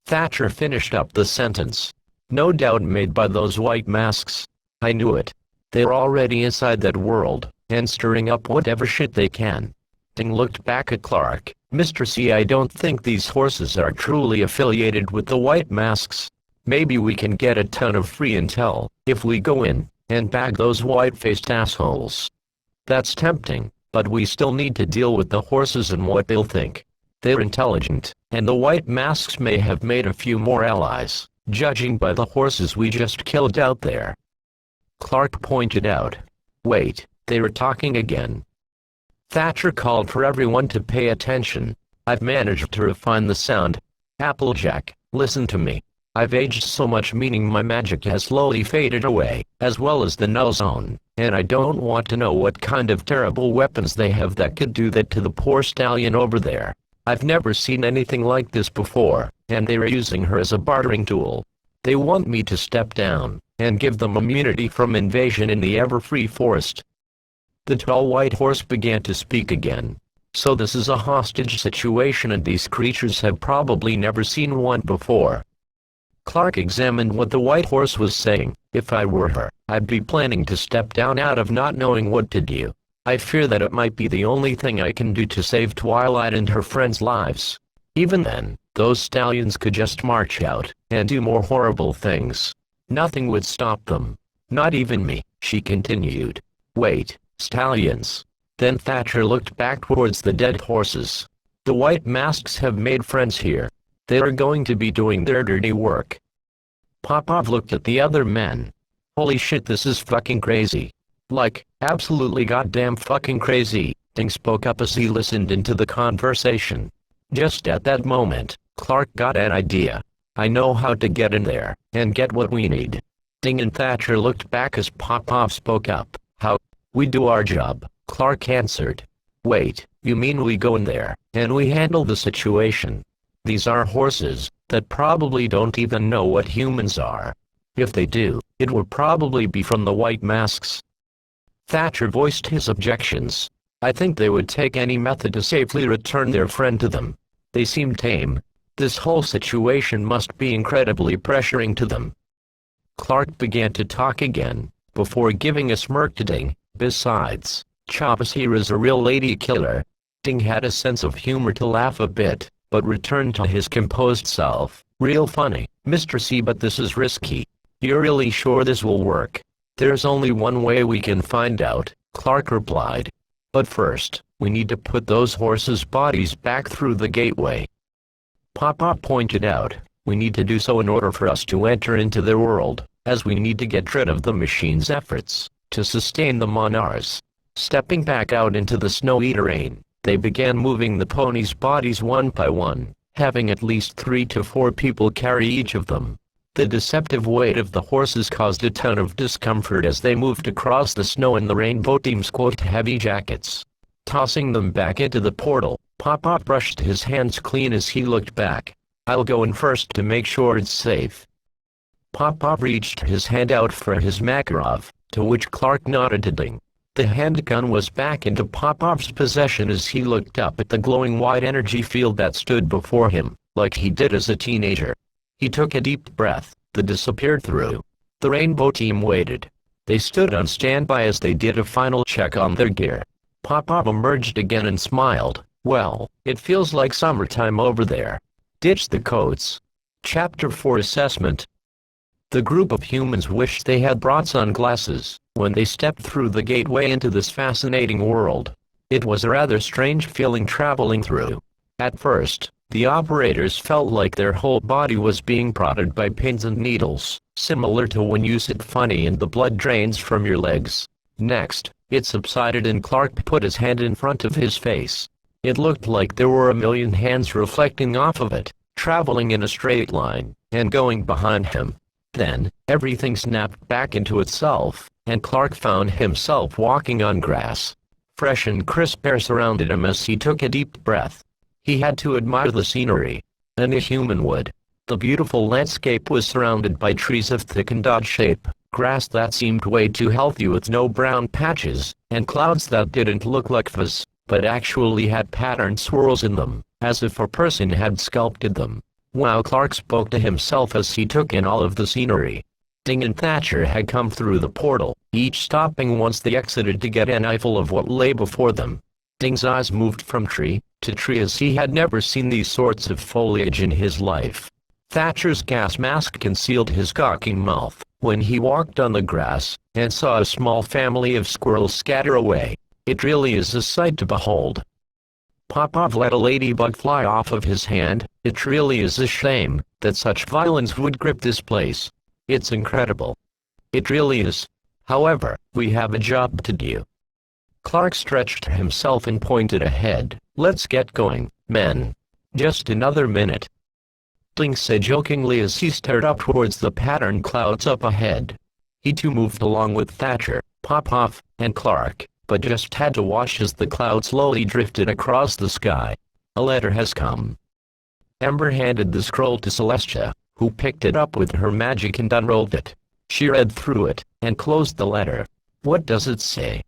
Thatcher finished up the sentence. No doubt made by those white masks. I knew it. They're already inside that world, and stirring up whatever shit they can. Ding looked back at Clark. Mr. C, I don't think these horses are truly affiliated with the white masks. Maybe we can get a ton of free intel, if we go in, and bag those white-faced assholes. That's tempting, but we still need to deal with the horses and what they'll think. They're intelligent, and the white masks may have made a few more allies, judging by the horses we just killed out there. Clark pointed out. Wait, they were talking again. Thatcher called for everyone to pay attention. I've managed to refine the sound. Applejack, listen to me. I've aged so much, meaning my magic has slowly faded away, as well as the null zone, and I don't want to know what kind of terrible weapons they have that could do that to the poor stallion over there. I've never seen anything like this before, and they're using her as a bartering tool. They want me to step down, and give them immunity from invasion in the ever-free forest. The tall white horse began to speak again. So this is a hostage situation, and these creatures have probably never seen one before. Clark examined what the white horse was saying. If I were her, I'd be planning to step down out of not knowing what to do. I fear that it might be the only thing I can do to save Twilight and her friends' lives. Even then, those stallions could just march out and do more horrible things. Nothing would stop them. Not even me, she continued. Wait. Stallions. Then Thatcher looked back towards the dead horses. The white masks have made friends here. They are going to be doing their dirty work. Popov looked at the other men. Holy shit, this is fucking crazy. Like, absolutely goddamn fucking crazy. Ding spoke up as he listened into the conversation. Just at that moment, Clark got an idea. I know how to get in there, and get what we need. Ding and Thatcher looked back as Pop-Pop spoke up. How? We do our job, Clark answered. Wait, you mean we go in there, and we handle the situation? These are horses, that probably don't even know what humans are. If they do, it will probably be from the White Masks. Thatcher voiced his objections. I think they would take any method to safely return their friend to them. They seem tame. This whole situation must be incredibly pressuring to them. Clark began to talk again, before giving a smirk to Ding. Besides, Chop's here is a real lady killer. Ding had a sense of humor to laugh a bit, but returned to his composed self. Real funny, Mr. C, but this is risky. You're really sure this will work? There's only one way we can find out, Clark replied. But first, we need to put those horses' bodies back through the gateway. Pop-Pop pointed out, we need to do so in order for us to enter into their world, as we need to get rid of the machine's efforts to sustain them on ours. Stepping back out into the snowy terrain, they began moving the ponies' bodies one by one, having at least 3 to 4 people carry each of them. The deceptive weight of the horses caused a ton of discomfort as they moved across the snow in the Rainbow Team's heavy jackets. Tossing them back into the portal, Pop-Pop brushed his hands clean as he looked back. I'll go in first to make sure it's safe. Pop-Pop reached his hand out for his Makarov, to which Clark nodded to Ding. The handgun was back into Pop-Pop's possession as he looked up at the glowing white energy field that stood before him, like he did as a teenager. He took a deep breath, that disappeared through. The Rainbow Team waited. They stood on standby as they did a final check on their gear. Pop-Pop emerged again and smiled. Well, it feels like summertime over there. Ditch the coats. Chapter 4 Assessment. The group of humans wished they had brought sunglasses when they stepped through the gateway into this fascinating world. It was a rather strange feeling traveling through. At first, the operators felt like their whole body was being prodded by pins and needles, similar to when you sit funny and the blood drains from your legs. Next, it subsided and Clark put his hand in front of his face. It looked like there were a million hands reflecting off of it, traveling in a straight line, and going behind him. Then, everything snapped back into itself, and Clark found himself walking on grass. Fresh and crisp air surrounded him as he took a deep breath. He had to admire the scenery, and a human would. The beautiful landscape was surrounded by trees of thick and odd shape, grass that seemed way too healthy with no brown patches, and clouds that didn't look like fuzz, but actually had patterned swirls in them, as if a person had sculpted them. Wow, Clark spoke to himself as he took in all of the scenery. Ding and Thatcher had come through the portal, each stopping once they exited to get an eyeful of what lay before them. Ding's eyes moved from tree to tree as he had never seen these sorts of foliage in his life. Thatcher's gas mask concealed his gawking mouth when he walked on the grass and saw a small family of squirrels scatter away. It really is a sight to behold. Pop-Pop let a ladybug fly off of his hand. It really is a shame that such violence would grip this place. It's incredible. It really is. However, we have a job to do. Clark stretched himself and pointed ahead. Let's get going, men. Just another minute. Ding said jokingly as he stared up towards the patterned clouds up ahead. He too moved along with Thatcher, Pop-Pop, and Clark, but just had to watch as the cloud slowly drifted across the sky. A letter has come. Ember handed the scroll to Celestia, who picked it up with her magic and unrolled it. She read through it, and closed the letter. What does it say?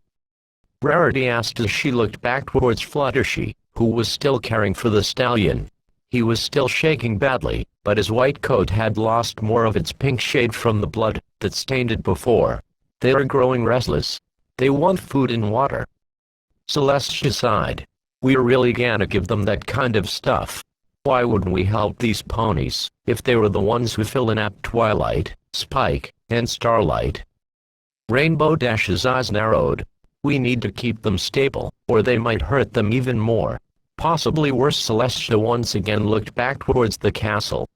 Rarity asked as she looked back towards Fluttershy, who was still caring for the stallion. He was still shaking badly, but his white coat had lost more of its pink shade from the blood that stained it before. They are growing restless. They want food and water. Celestia sighed. We're really gonna give them that kind of stuff. Why wouldn't we help these ponies, if they were the ones who fill in at Twilight, Spike, and Starlight? Rainbow Dash's eyes narrowed. We need to keep them stable, or they might hurt them even more. Possibly worse. Celestia once again looked back towards the castle.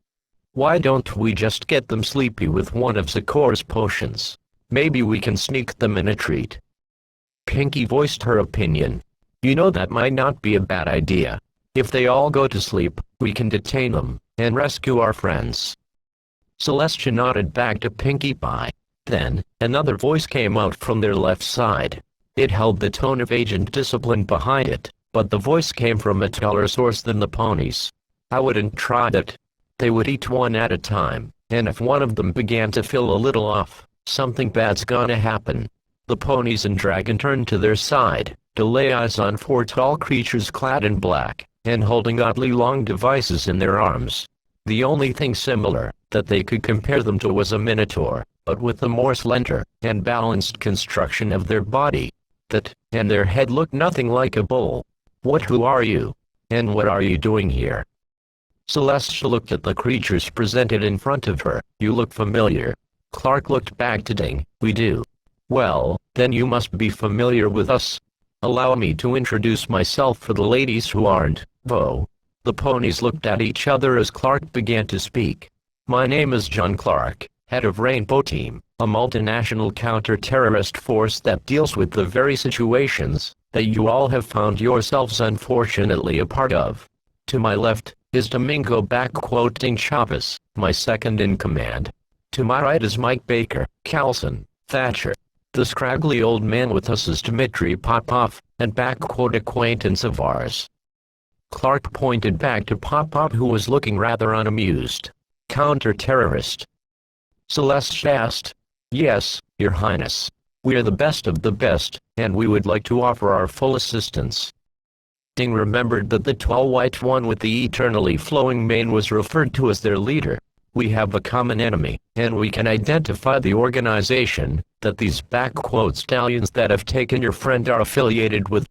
Why don't we just get them sleepy with one of Zakora's potions? Maybe we can sneak them in a treat. Pinky voiced her opinion. You know, that might not be a bad idea. If they all go to sleep, we can detain them, and rescue our friends." Celestia nodded back to Pinkie Pie. Then, another voice came out from their left side. It held the tone of agent discipline behind it, but the voice came from a taller source than the ponies. "I wouldn't try that. They would eat one at a time, and if one of them began to feel a little off, something bad's gonna happen." The ponies and dragon turned to their side, to lay eyes on four tall creatures clad in black, and holding oddly long devices in their arms. The only thing similar that they could compare them to was a minotaur, but with a more slender and balanced construction of their body. That, and their head looked nothing like a bull. Who are you? And what are you doing here?" Celestia looked at the creatures presented in front of her. "You look familiar." Clark looked back to Ding. "We do." "Well, then you must be familiar with us. Allow me to introduce myself for the ladies who aren't, though." The ponies looked at each other as Clark began to speak. "My name is John Clark, head of Rainbow Team, a multinational counter-terrorist force that deals with the very situations that you all have found yourselves unfortunately a part of. To my left is Domingo Ding Chavez, my second in command. To my right is Mike Baker, Carlson, Thatcher. The scraggly old man with us is Dmitry Popov, an acquaintance of ours." Clark pointed back to Popov, who was looking rather unamused. "Counter-terrorist?" Celestia asked. "Yes, Your Highness. We are the best of the best, and we would like to offer our full assistance." Ding remembered that the tall white one with the eternally flowing mane was referred to as their leader. "We have a common enemy, and we can identify the organization that these stallions that have taken your friend are affiliated with."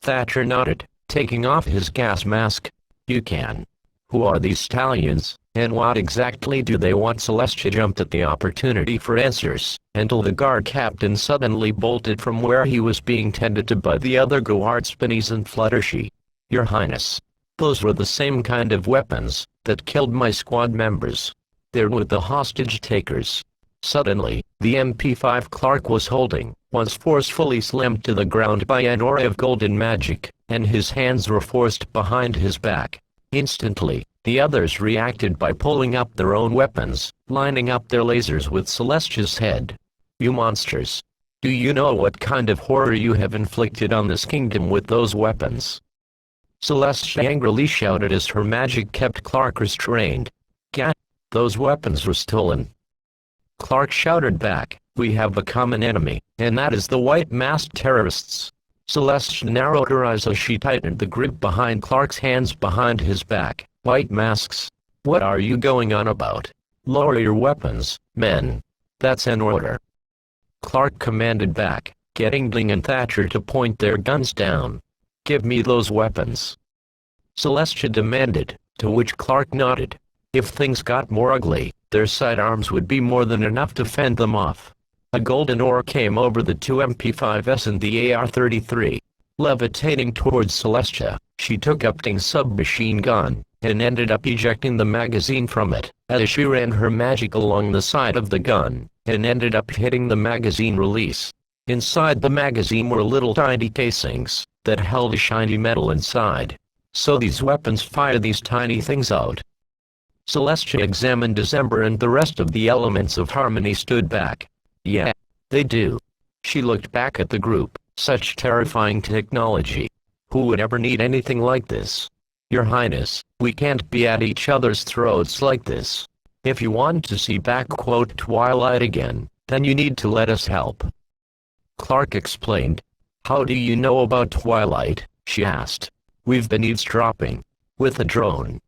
Thatcher nodded, taking off his gas mask. "You can. Who are these stallions, and what exactly do they want?" Celestia jumped at the opportunity for answers, until the guard captain suddenly bolted from where he was being tended to by the other guard Spinnies and Fluttershy. "Your Highness, those were the same kind of weapons that killed my squad members. They're with the hostage takers." Suddenly, the MP5 Clark was holding was forcefully slammed to the ground by an aura of golden magic, and his hands were forced behind his back. Instantly, the others reacted by pulling up their own weapons, lining up their lasers with Celestia's head. "You monsters! Do you know what kind of horror you have inflicted on this kingdom with those weapons?" Celestia angrily shouted as her magic kept Clark restrained. "Gah! Those weapons were stolen." Clark shouted back, "We have a common enemy, and that is the white-masked terrorists." Celestia narrowed her eyes as she tightened the grip behind Clark's hands behind his back. "White masks? What are you going on about? Lower your weapons, men. That's an order." Clark commanded back, getting Ding and Thatcher to point their guns down. "Give me those weapons," Celestia demanded, to which Clark nodded. If things got more ugly, their sidearms would be more than enough to fend them off. A golden aura came over the two MP5s and the AR-33. Levitating towards Celestia, she took up Ding's submachine gun, and ended up ejecting the magazine from it, as she ran her magic along the side of the gun, and ended up hitting the magazine release. Inside the magazine were little tiny casings, that held a shiny metal inside. "So these weapons fire these tiny things out?" Celestia examined December, and the rest of the elements of harmony stood back. "Yeah, they do." She looked back at the group. "Such terrifying technology. Who would ever need anything like this? Your Highness, we can't be at each other's throats like this. If you want to see Twilight again, then you need to let us help." Clark explained. "How do you know about Twilight?" she asked. "We've been eavesdropping. With a drone."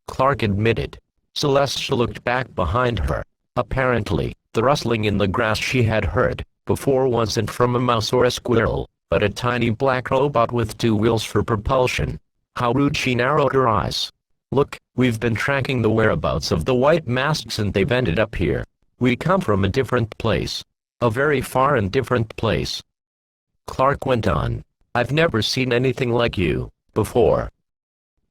Clark admitted. Celestia looked back behind her. Apparently, the rustling in the grass she had heard before wasn't from a mouse or a squirrel, but a tiny black robot with two wheels for propulsion. How rude! She narrowed her eyes. "Look, we've been tracking the whereabouts of the white masks and they've ended up here. We come from a different place. A very far and different place." Clark went on. "I've never seen anything like you before."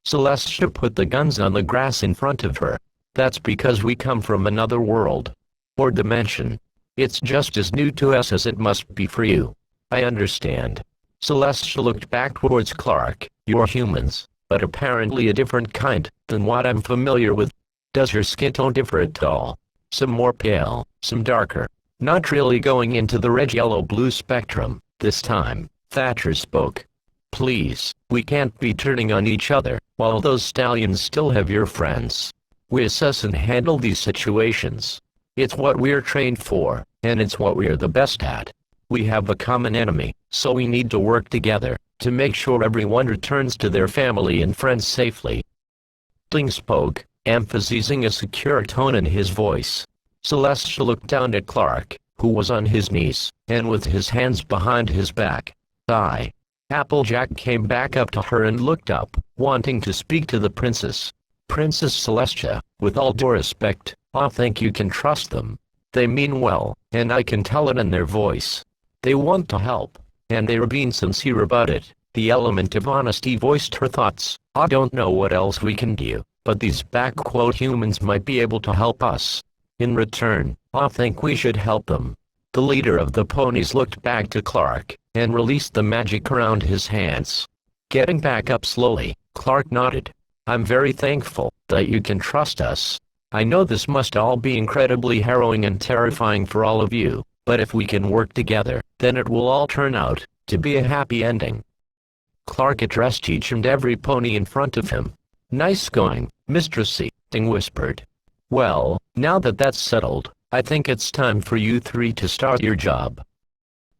Celestia put the guns on the grass in front of her. "That's because we come from another world. Or dimension. It's just as new to us as it must be for you." "I understand." Celestia looked back towards Clark. "You're humans, but apparently a different kind. than what I'm familiar with. Does your skin tone differ at all? Some more pale, some darker. Not really going into the red-yellow-blue spectrum, this time, Thatcher spoke. Please, we can't be turning on each other, while those stallions still have your friends. We assess and handle these situations. It's what we're trained for, and it's what we're the best at. We have a common enemy, so we need to work together, to make sure everyone returns to their family and friends safely. Ding spoke, emphasizing a secure tone in his voice. Celestia looked down at Clark, who was on his knees, and with his hands behind his back. Applejack came back up to her and looked up, wanting to speak to the princess. Princess Celestia, with all due respect, I think you can trust them. They mean well, and I can tell it in their voice. They want to help, and they're being sincere about it. The element of honesty voiced her thoughts. I don't know what else we can do, but these humans might be able to help us. In return, I think we should help them. The leader of the ponies looked back to Clark, and released the magic around his hands. Getting back up slowly, Clark nodded. I'm very thankful that you can trust us. I know this must all be incredibly harrowing and terrifying for all of you, but if we can work together, then it will all turn out to be a happy ending. Clark addressed each and every pony in front of him. Nice going, Mistress C, Ding whispered. Well, now that that's settled, I think it's time for you three to start your job.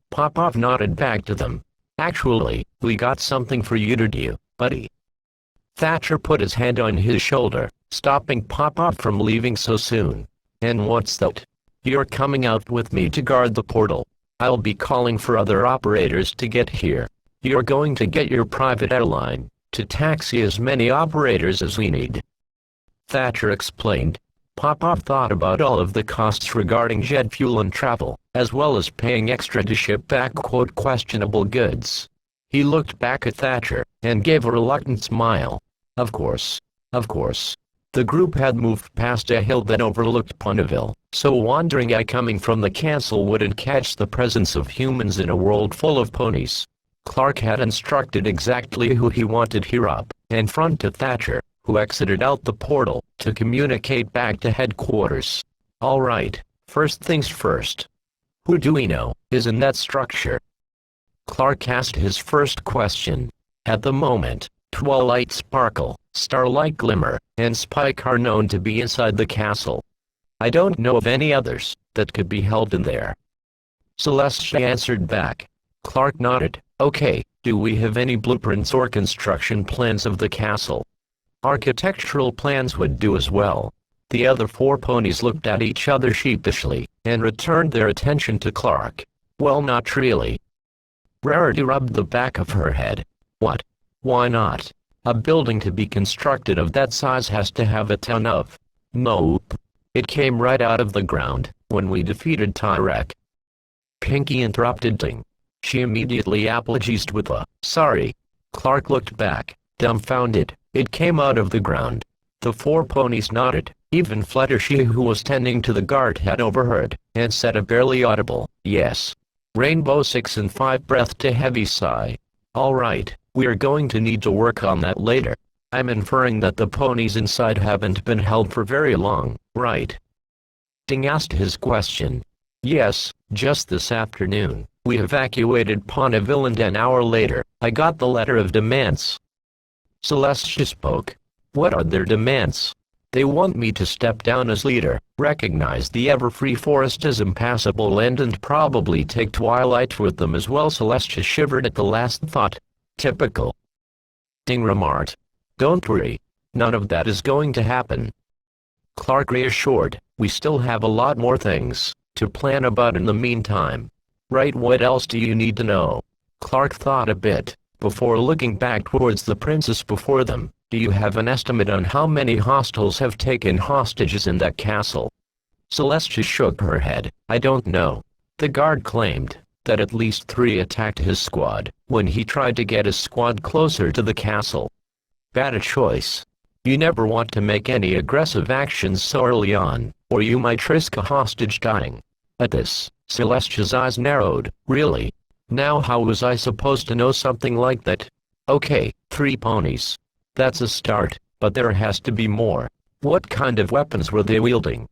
Pop-Off nodded back to them. Actually, we got something for you to do, buddy. Thatcher put his hand on his shoulder, stopping Pop-Off from leaving so soon. And what's that? You're coming out with me to guard the portal. I'll be calling for other operators to get here. You're going to get your private airline to taxi as many operators as we need. Thatcher explained. Pop-Off thought about all of the costs regarding jet fuel and travel, as well as paying extra to ship back questionable goods. He looked back at Thatcher, and gave a reluctant smile. Of course. The group had moved past a hill that overlooked Ponyville, so wandering coming from the castle wouldn't catch the presence of humans in a world full of ponies. Clark had instructed exactly who he wanted here up, in front of Thatcher, who exited out the portal, to communicate back to headquarters. All right, first things first. Who do we know is in that structure? Clark asked his first question. At the moment, Twilight Sparkle, Starlight Glimmer, and Spike are known to be inside the castle. I don't know of any others that could be held in there. Celestia answered back. Clark nodded. Okay, do we have any blueprints or construction plans of the castle? Architectural plans would do as well. The other four ponies looked at each other sheepishly, and returned their attention to Clark. Well, not really. Rarity rubbed the back of her head. What? Why not? A building to be constructed of that size has to have a ton of. Nope. It came right out of the ground, when we defeated Tyrek. Pinky interrupted Ding. She immediately apologized with a, sorry. Clark looked back, dumbfounded. It came out of the ground. The four ponies nodded. Even Fluttershy, who was tending to the guard, had overheard, and said a barely audible, yes. Rainbow 6 and 5 breathed a heavy sigh. All right, we're going to need to work on that later. I'm inferring that the ponies inside haven't been held for very long, right? Ding asked his question. Yes, just this afternoon. We evacuated Ponyville and an hour later, I got the letter of demands. Celestia spoke. What are their demands? They want me to step down as leader, recognize the Everfree Forest as impassable land, and probably take Twilight with them as well. Celestia shivered at the last thought. Typical. Ding remarked. Don't worry. None of that is going to happen. Clark reassured. We still have a lot more things to plan about in the meantime. Right, what else do you need to know? Clark thought a bit, before looking back towards the princess before them. Do you have an estimate on how many hostiles have taken hostages in that castle? Celestia shook her head. I don't know. The guard claimed that at least 3 attacked his squad when he tried to get his squad closer to the castle. Bad a choice. You never want to make any aggressive actions so early on, or you might risk a hostage dying. At this, Celestia's eyes narrowed. Really? Now how was I supposed to know something like that? Okay, 3 ponies. That's a start. but there has to be more. What kind of weapons were they wielding?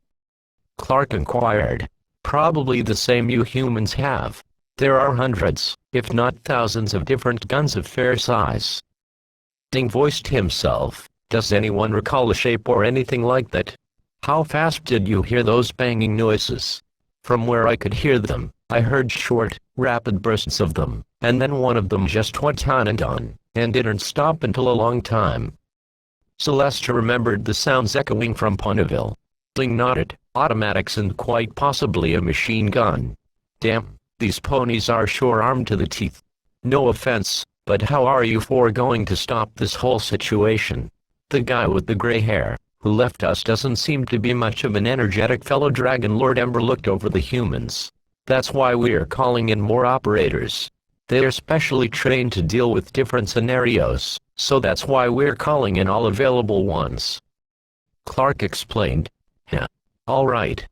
Clark inquired. Probably the same you humans have. There are hundreds, if not thousands of different guns of fair size. Ding voiced himself. Does anyone recall a shape or anything like that? How fast did you hear those banging noises? From where I could hear them, I heard short, rapid bursts of them, and then one of them just went on, and didn't stop until a long time. Celestia remembered the sounds echoing from Ponyville. Ding nodded. Automatics and quite possibly a machine gun. Damn, these ponies are sure armed to the teeth. No offense, but how are you four going to stop this whole situation? The guy with the gray hair, who left us, doesn't seem to be much of an energetic fellow. Dragon Lord Ember looked over the humans. That's why we're calling in more operators. They're specially trained to deal with different scenarios, so that's why we're calling in all available ones. Clark explained. Huh. All right.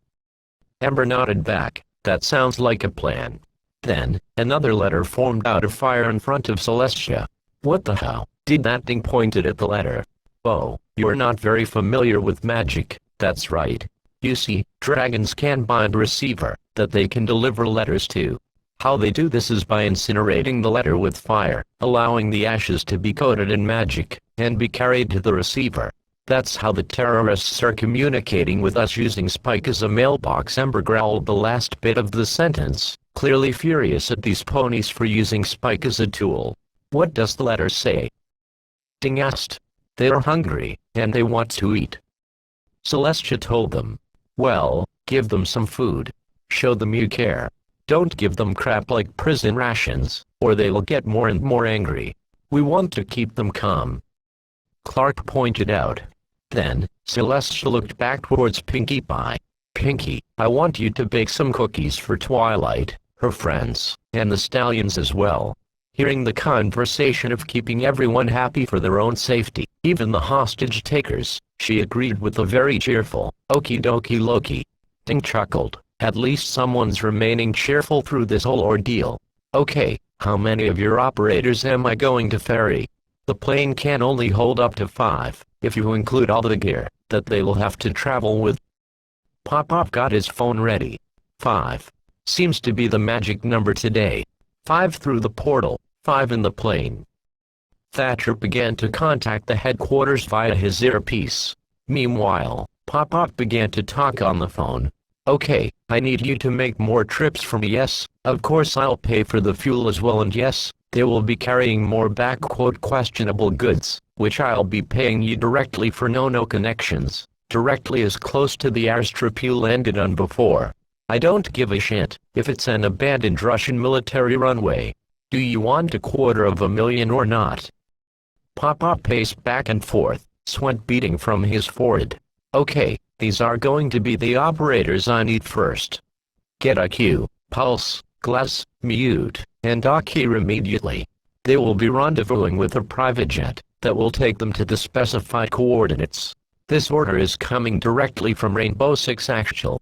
Ember nodded back. That sounds like a plan. Then, another letter formed out of fire in front of Celestia. What the hell? Did that thing pointed at the letter? Oh, you're not very familiar with magic. That's right. You see, dragons can bind a receiver that they can deliver letters to. How they do this is by incinerating the letter with fire, allowing the ashes to be coated in magic, and be carried to the receiver. That's how the terrorists are communicating with us, using Spike as a mailbox. Ember growled the last bit of the sentence, clearly furious at these ponies for using Spike as a tool. What does the letter say? Ding asked. They're hungry, and they want to eat. Celestia told them. Well, give them some food. Show them you care. Don't give them crap like prison rations, or they'll get more and more angry. We want to keep them calm. Clark pointed out. Then, Celestia looked back towards Pinkie Pie. Pinkie, I want you to bake some cookies for Twilight, her friends, and the stallions as well. Hearing the conversation of keeping everyone happy for their own safety, even the hostage takers, she agreed with a very cheerful, okie dokie Loki. Ding chuckled. At least someone's remaining cheerful through this whole ordeal. Okay, how many of your operators am I going to ferry? The plane can only hold up to 5, if you include all the gear that they will have to travel with. Pop-Pop got his phone ready. 5. Seems to be the magic number today. 5 through the portal, 5 in the plane. Thatcher began to contact the headquarters via his earpiece. Meanwhile, Pop-Pop began to talk on the phone. Okay, I need you to make more trips for me. Yes, of course I'll pay for the fuel as well, and yes, they will be carrying more questionable goods, which I'll be paying you directly for. No connections, directly as close to the airstrip you landed on before. I don't give a shit if it's an abandoned Russian military runway. Do you want $250,000 or not? Pop-Pop paced back and forth, sweat beading from his forehead. Okay, these are going to be the operators I need first. Get IQ, Pulse, Glass, Mute, and Doc here immediately. They will be rendezvousing with a private jet that will take them to the specified coordinates. This order is coming directly from Rainbow Six Actual.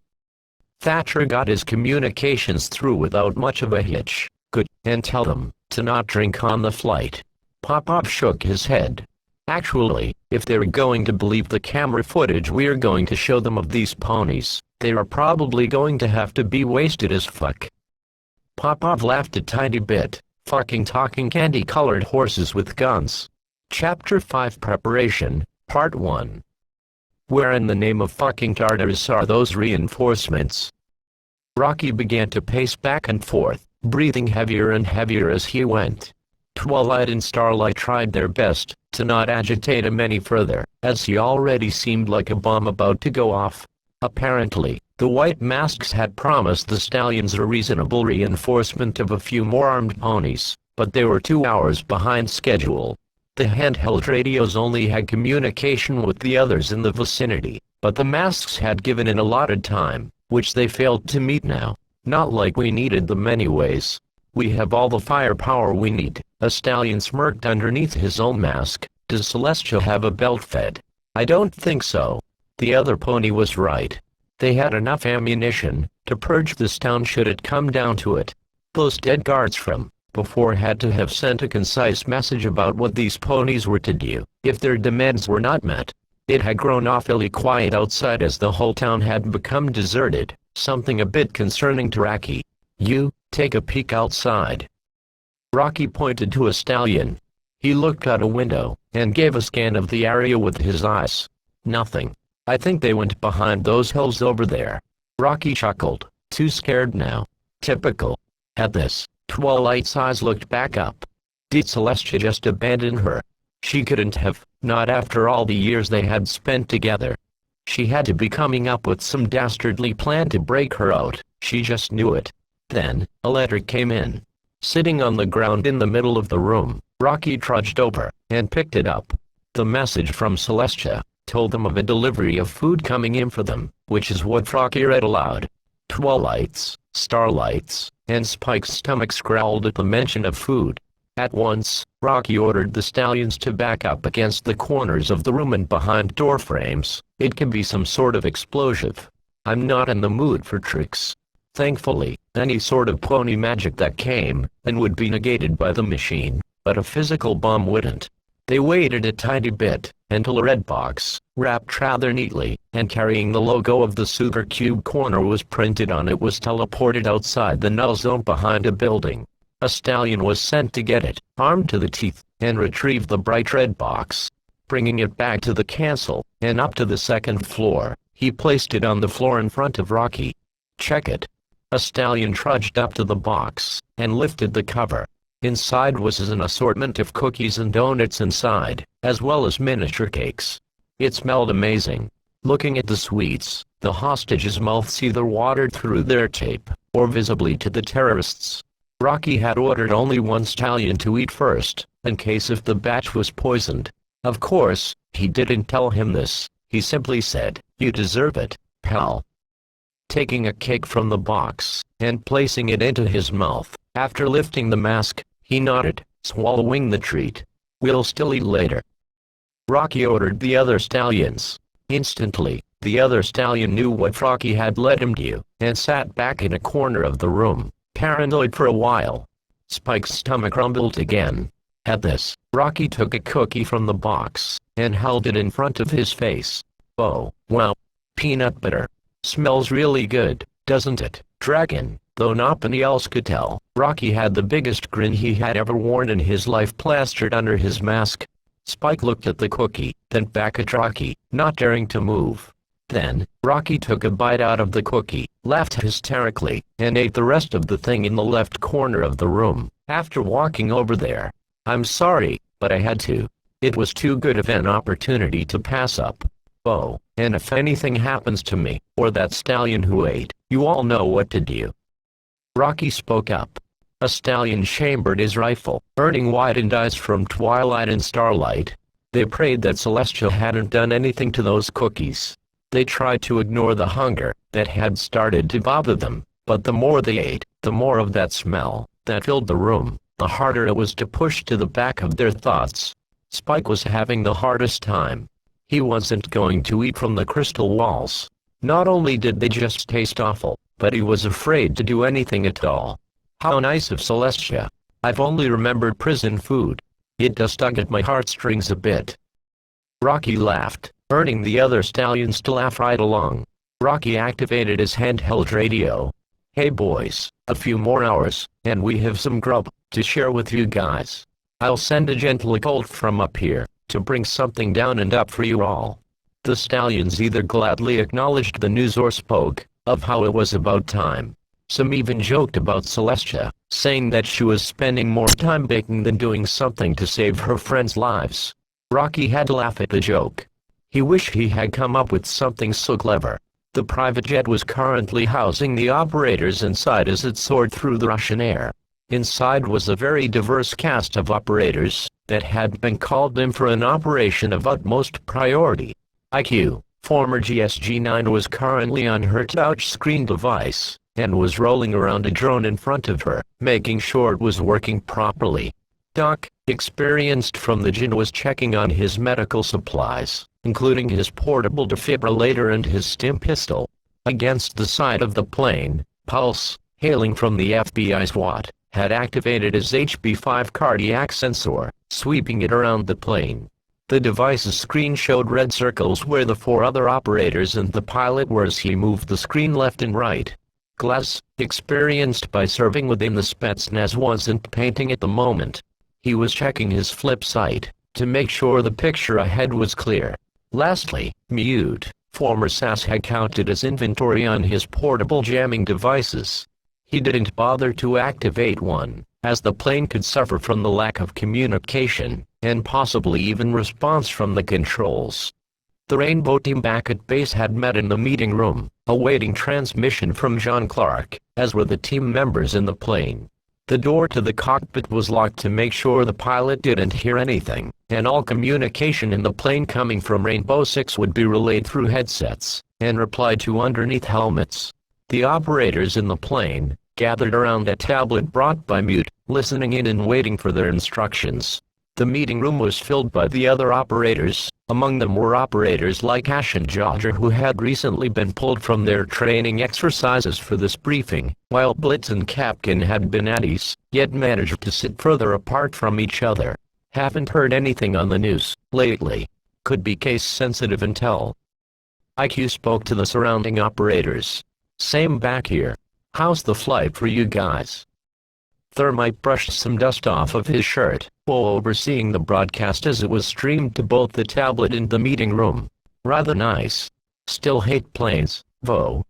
Thatcher got his communications through without much of a hitch. Good, and tell them to not drink on the flight. Pop-Pop shook his head. Actually, if they're going to believe the camera footage we're going to show them of these ponies, they are probably going to have to be wasted as fuck. Pop-Pop laughed a tiny bit. Fucking talking candy-colored horses with guns. Chapter 5 Preparation, Part 1. Where in the name of fucking Tartarus are those reinforcements? Rocky began to pace back and forth, breathing heavier and heavier as he went. Twilight and Starlight tried their best to not agitate him any further, as he already seemed like a bomb about to go off. Apparently, the White Masks had promised the stallions a reasonable reinforcement of a few more armed ponies, but they were 2 hours behind schedule. The handheld radios only had communication with the others in the vicinity, but the Masks had given an allotted time, which they failed to meet now. Not like we needed them anyways. We have all the firepower we need. A stallion smirked underneath his own mask. Does Celestia have a belt fed? I don't think so. The other pony was right. They had enough ammunition to purge this town should it come down to it. Those dead guards from before had to have sent a concise message about what these ponies were to do if their demands were not met. It had grown awfully quiet outside as the whole town had become deserted, something a bit concerning to Rocky. "You, take a peek outside." Rocky pointed to a stallion. He looked out a window, and gave a scan of the area with his eyes. "Nothing. I think they went behind those hills over there." Rocky chuckled, too scared now. Typical. At this, Twilight's eyes looked back up. Did Celestia just abandon her? She couldn't have, not after all the years they had spent together. She had to be coming up with some dastardly plan to break her out, she just knew it. Then, a letter came in. Sitting on the ground in the middle of the room, Rocky trudged over, and picked it up. The message from Celestia told them of a delivery of food coming in for them, which is what Rocky read aloud. Twilight's, Starlight's, and Spike's stomachs growled at the mention of food. At once, Rocky ordered the stallions to back up against the corners of the room and behind door frames. It can be some sort of explosive. I'm not in the mood for tricks. Thankfully, any sort of pony magic that came, and would be negated by the machine, but a physical bomb wouldn't. They waited a tiny bit, until a red box, wrapped rather neatly, and carrying the logo of the Sugar Cube Corner was printed on it, was teleported outside the null zone behind a building. A stallion was sent to get it, armed to the teeth, and retrieve the bright red box. Bringing it back to the castle, and up to the second floor, he placed it on the floor in front of Rocky. "Check it." A stallion trudged up to the box, and lifted the cover. Inside was an assortment of cookies and donuts inside, as well as miniature cakes. It smelled amazing. Looking at the sweets, the hostages' mouths either watered through their tape, or visibly to the terrorists. Rocky had ordered only one stallion to eat first, in case if the batch was poisoned. Of course, he didn't tell him this. He simply said, "You deserve it, pal." Taking a cake from the box, and placing it into his mouth, after lifting the mask, he nodded, swallowing the treat. "We'll still eat later." Rocky ordered the other stallions. Instantly, the other stallion knew what Rocky had let him do, and sat back in a corner of the room, paranoid for a while. Spike's stomach rumbled again. At this, Rocky took a cookie from the box, and held it in front of his face. "Oh, wow. Peanut butter. Smells really good, doesn't it, Dragon?" Though nobody else could tell, Rocky had the biggest grin he had ever worn in his life plastered under his mask. Spike looked at the cookie, then back at Rocky, not daring to move. Then, Rocky took a bite out of the cookie, laughed hysterically, and ate the rest of the thing in the left corner of the room, after walking over there. "I'm sorry, but I had to. It was too good of an opportunity to pass up. Oh, and if anything happens to me, or that stallion who ate, you all know what to do." Rocky spoke up. A stallion chambered his rifle, earning widened eyes from Twilight and Starlight. They prayed that Celestia hadn't done anything to those cookies. They tried to ignore the hunger that had started to bother them, but the more they ate, the more of that smell that filled the room, the harder it was to push to the back of their thoughts. Spike was having the hardest time. He wasn't going to eat from the crystal walls. Not only did they just taste awful, but he was afraid to do anything at all. How nice of Celestia. I've only remembered prison food. It does tug at my heartstrings a bit. Rocky laughed, earning the other stallions to laugh right along. Rocky activated his handheld radio. "Hey boys, a few more hours, and we have some grub to share with you guys. I'll send a gentle colt from up here to bring something down and up for you all." The stallions either gladly acknowledged the news or spoke of how it was about time. Some even joked about Celestia, saying that she was spending more time baking than doing something to save her friends' lives. Rocky had to laugh at the joke. He wished he had come up with something so clever. The private jet was currently housing the operators inside as it soared through the Russian air. Inside was a very diverse cast of operators that had been called in for an operation of utmost priority. IQ, former GSG-9, was currently on her touchscreen device, and was rolling around a drone in front of her, making sure it was working properly. Doc, experienced from the Jinn, was checking on his medical supplies, including his portable defibrillator and his stim pistol. Against the side of the plane, Pulse, hailing from the FBI SWAT had activated his HB5 cardiac sensor, sweeping it around the plane. The device's screen showed red circles where the 4 other operators and the pilot were as he moved the screen left and right. Glass, experienced by serving within the Spetsnaz, wasn't painting at the moment. He was checking his flip sight to make sure the picture ahead was clear. Lastly, Mute, former SAS, had counted his inventory on his portable jamming devices. He didn't bother to activate one, as the plane could suffer from the lack of communication, and possibly even response from the controls. The Rainbow team back at base had met in the meeting room, awaiting transmission from John Clark, as were the team members in the plane. The door to the cockpit was locked to make sure the pilot didn't hear anything, and all communication in the plane coming from Rainbow 6 would be relayed through headsets, and replied to underneath helmets. The operators in the plane gathered around a tablet brought by Mute, listening in and waiting for their instructions. The meeting room was filled by the other operators. Among them were operators like Ash and Jodger, who had recently been pulled from their training exercises for this briefing, while Blitz and Kapkan had been at ease, yet managed to sit further apart from each other. Haven't heard anything on the news lately. Could be case-sensitive intel. IQ spoke to the surrounding operators. Same back here. How's the flight for you guys? Thermite brushed some dust off of his shirt, while overseeing the broadcast as it was streamed to both the tablet and the meeting room. Rather nice. Still hate planes, though.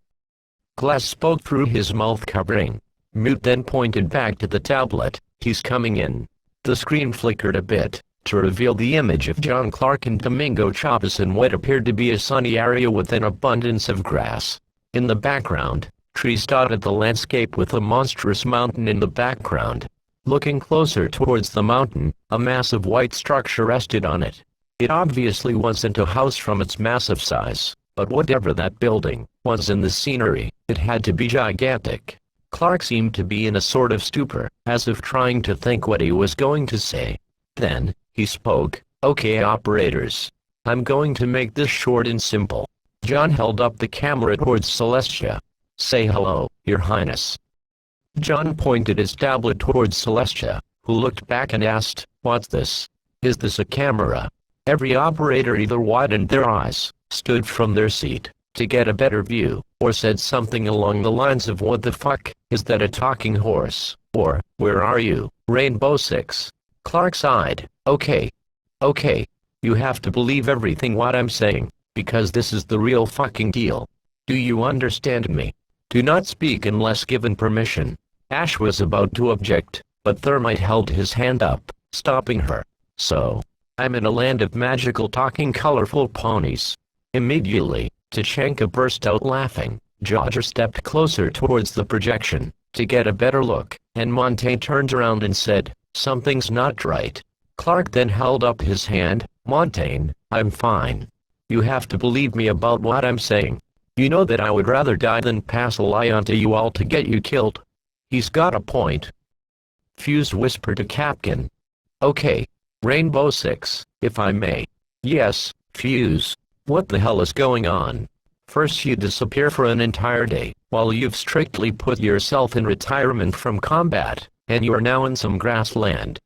Glass spoke through his mouth covering. Mute then pointed back to the tablet. He's coming in. The screen flickered a bit, to reveal the image of John Clark and Domingo Chavez in what appeared to be a sunny area with an abundance of grass. In the background, trees dotted the landscape with a monstrous mountain in the background. Looking closer towards the mountain, a massive white structure rested on it. It obviously wasn't a house from its massive size, but whatever that building was in the scenery, it had to be gigantic. Clark seemed to be in a sort of stupor, as if trying to think what he was going to say. Then, he spoke. Okay, operators. I'm going to make this short and simple. John held up the camera towards Celestia. Say hello, Your Highness. John pointed his tablet towards Celestia, who looked back and asked, What's this? Is this a camera? Every operator either widened their eyes, stood from their seat, to get a better view, or said something along the lines of what the fuck, is that a talking horse, or, where are you, Rainbow 6? Clark sighed. Okay. You have to believe everything what I'm saying, because this is the real fucking deal. Do you understand me? Do not speak unless given permission. Ash was about to object, but Thermite held his hand up, stopping her. So, I'm in a land of magical talking colorful ponies. Immediately, Tachanka burst out laughing. Jodger stepped closer towards the projection, to get a better look, and Montaigne turned around and said, Something's not right. Clark then held up his hand. Montaigne, I'm fine. You have to believe me about what I'm saying. You know that I would rather die than pass a lie onto you all to get you killed. He's got a point. Fuse whispered to Kapkan. Okay. Rainbow 6, if I may. Yes, Fuse. What the hell is going on? First you disappear for an entire day, while you've strictly put yourself in retirement from combat, and you are now in some grassland.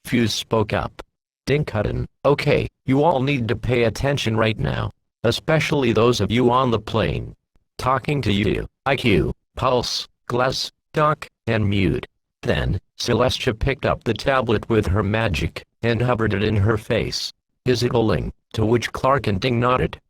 Fuse spoke up. Dinkuddin, okay, you all need to pay attention right now. Especially those of you on the plane. Talking to you, IQ, Pulse, Glass, Doc, and Mute. Then, Celestia picked up the tablet with her magic, and hovered it in her face. Is it Oling? To which Clark and Ding nodded.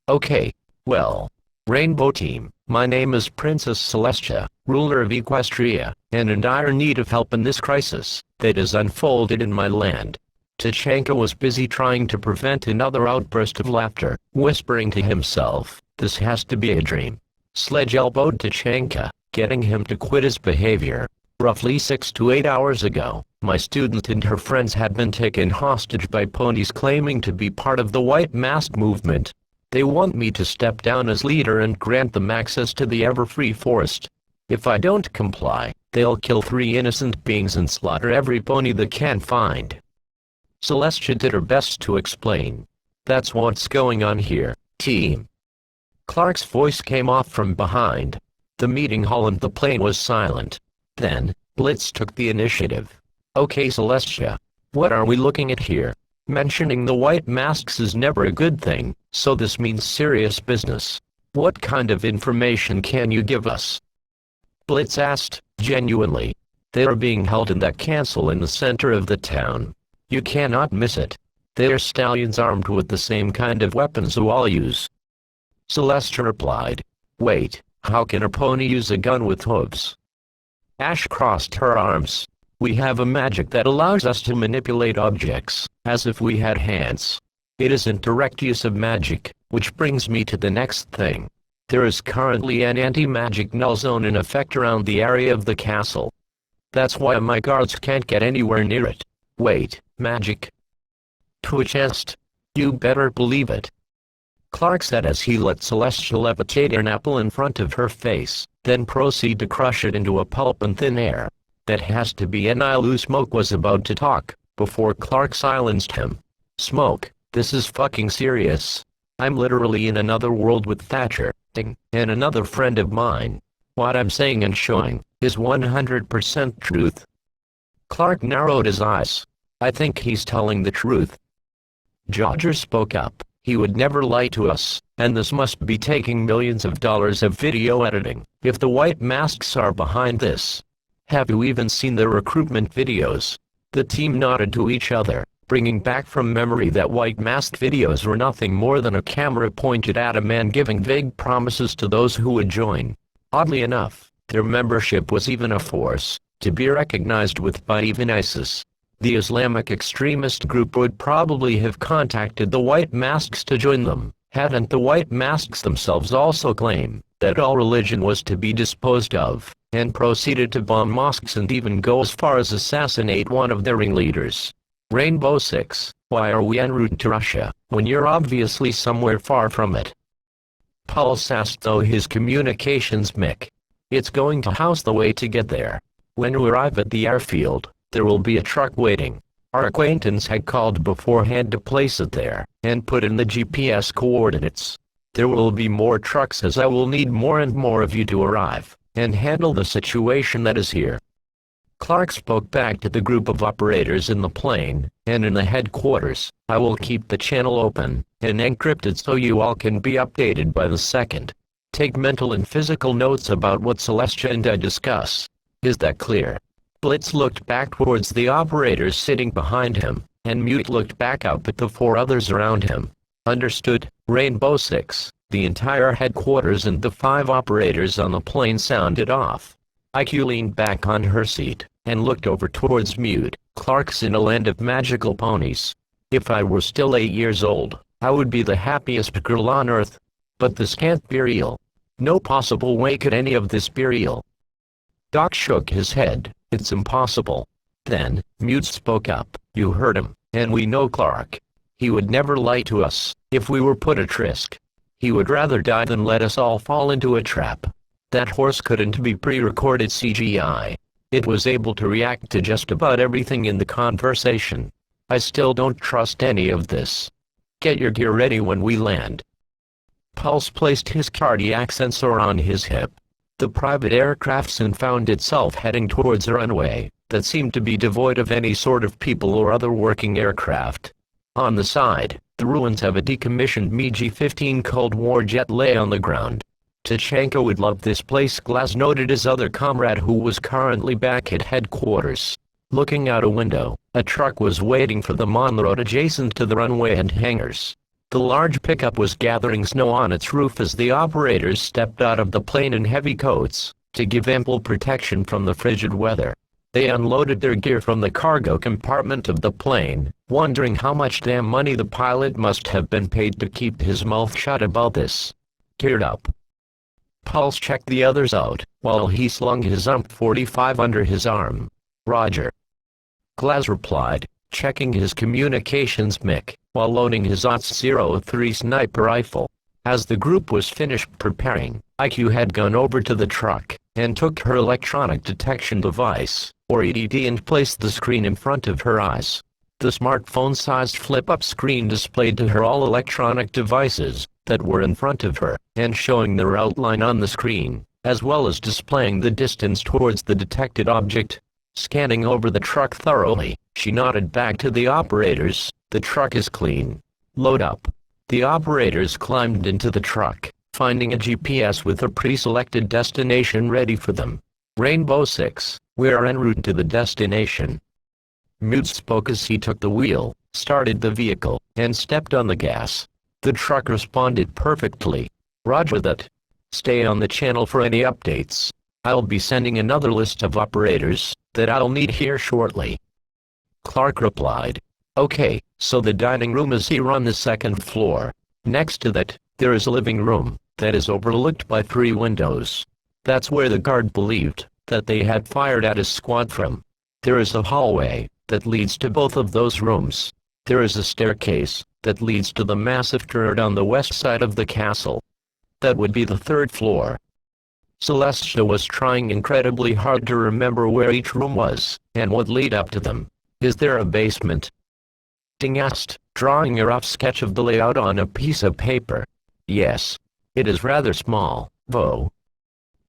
Okay, well. Rainbow Team, my name is Princess Celestia, ruler of Equestria, and in dire need of help in this crisis that is unfolded in my land. Tachanka was busy trying to prevent another outburst of laughter, whispering to himself, this has to be a dream. Sledge elbowed Tachanka, getting him to quit his behavior. Roughly 6 to 8 hours ago, my student and her friends had been taken hostage by ponies claiming to be part of the White Mask movement. They want me to step down as leader and grant them access to the ever-free forest. If I don't comply, they'll kill 3 innocent beings and slaughter every pony they can find. Celestia did her best to explain. That's what's going on here, team. Clark's voice came off from behind. The meeting hall and the plane was silent. Then, Blitz took the initiative. Okay, Celestia. What are we looking at here? Mentioning the white masks is never a good thing, so this means serious business. What kind of information can you give us? Blitz asked, genuinely. They are being held in that castle in the center of the town. You cannot miss it. They are stallions armed with the same kind of weapons you all use. Celestia replied. Wait, how can a pony use a gun with hooves? Ash crossed her arms. We have a magic that allows us to manipulate objects, as if we had hands. It isn't direct use of magic, which brings me to the next thing. There is currently an anti-magic null zone in effect around the area of the castle. That's why my guards can't get anywhere near it. Wait, magic? Twitch asked. You better believe it. Clark said as he let Celestia levitate an apple in front of her face, then proceed to crush it into a pulp in thin air. That has to be Anilu. Smoke was about to talk, before Clark silenced him. Smoke, this is fucking serious. I'm literally in another world with Thatcher, and another friend of mine. What I'm saying and showing is 100% truth. Clark narrowed his eyes. I think he's telling the truth. Jodger spoke up. He would never lie to us, and this must be taking millions of dollars of video editing, if the white masks are behind this. Have you even seen the recruitment videos? The team nodded to each other, bringing back from memory that white masked videos were nothing more than a camera pointed at a man giving vague promises to those who would join. Oddly enough, their membership was even a force, to be recognized with by even ISIS. The Islamic extremist group would probably have contacted the white masks to join them, hadn't the white masks themselves also claimed that all religion was to be disposed of, and proceeded to bomb mosques and even go as far as assassinate one of their ringleaders. Rainbow Six, why are we en route to Russia, when you're obviously somewhere far from it? Pulse asked though his communications mic. It's going to house the way to get there. When we arrive at the airfield, there will be a truck waiting. Our acquaintance had called beforehand to place it there, and put in the GPS coordinates. There will be more trucks as I will need more and more of you to arrive, and handle the situation that is here. Clark spoke back to the group of operators in the plane, and in the headquarters, I will keep the channel open, and encrypted so you all can be updated by the second. Take mental and physical notes about what Celestia and I discuss. Is that clear? Blitz looked back towards the operators sitting behind him, and Mute looked back up at the four others around him. Understood, Rainbow Six. The entire headquarters and the 5 operators on the plane sounded off. IQ leaned back on her seat, and looked over towards Mute. Clark's in a land of magical ponies. If I were still 8 years old, I would be the happiest girl on earth. But this can't be real. No possible way could any of this be real. Doc shook his head. It's impossible. Then, Mute spoke up. You heard him, and we know Clark. He would never lie to us, if we were put at risk. He would rather die than let us all fall into a trap. That horse couldn't be pre-recorded CGI. It was able to react to just about everything in the conversation. I still don't trust any of this. Get your gear ready when we land. Pulse placed his cardiac sensor on his hip. The private aircraft soon found itself heading towards a runway that seemed to be devoid of any sort of people or other working aircraft. On the side, the ruins of a decommissioned MiG-15 Cold War jet lay on the ground. Tachenko would love this place, Glass noted his other comrade who was currently back at headquarters. Looking out a window, a truck was waiting for them on the road adjacent to the runway and hangars. The large pickup was gathering snow on its roof as the operators stepped out of the plane in heavy coats, to give ample protection from the frigid weather. They unloaded their gear from the cargo compartment of the plane, wondering how much damn money the pilot must have been paid to keep his mouth shut about this. Geared up. Pulse checked the others out, while he slung his UMP-45 under his arm. Roger. Glaz replied, checking his communications mic, while loading his OTS-03 sniper rifle. As the group was finished preparing, IQ had gone over to the truck, and took her electronic detection device, or EDD, and placed the screen in front of her eyes. The smartphone-sized flip-up screen displayed to her all electronic devices that were in front of her, and showing their outline on the screen, as well as displaying the distance towards the detected object. Scanning over the truck thoroughly, she nodded back to the operators, "The truck is clean. Load up." The operators climbed into the truck, finding a GPS with a pre-selected destination ready for them. "Rainbow 6, we are en route to the destination." Mute spoke as he took the wheel, started the vehicle, and stepped on the gas. The truck responded perfectly. "Roger that. Stay on the channel for any updates. I'll be sending another list of operators that I'll need here shortly." Clark replied. "Okay, so the dining room is here on the second floor. Next to that, there is a living room that is overlooked by 3 windows. That's where the guard believed that they had fired at his squad from. There is a hallway that leads to both of those rooms. There is a staircase that leads to the massive turret on the west side of the castle. That would be the 3rd floor." Celestia was trying incredibly hard to remember where each room was, and what led up to them. "Is there a basement?" Ding asked, drawing a rough sketch of the layout on a piece of paper. "Yes. It is rather small, though."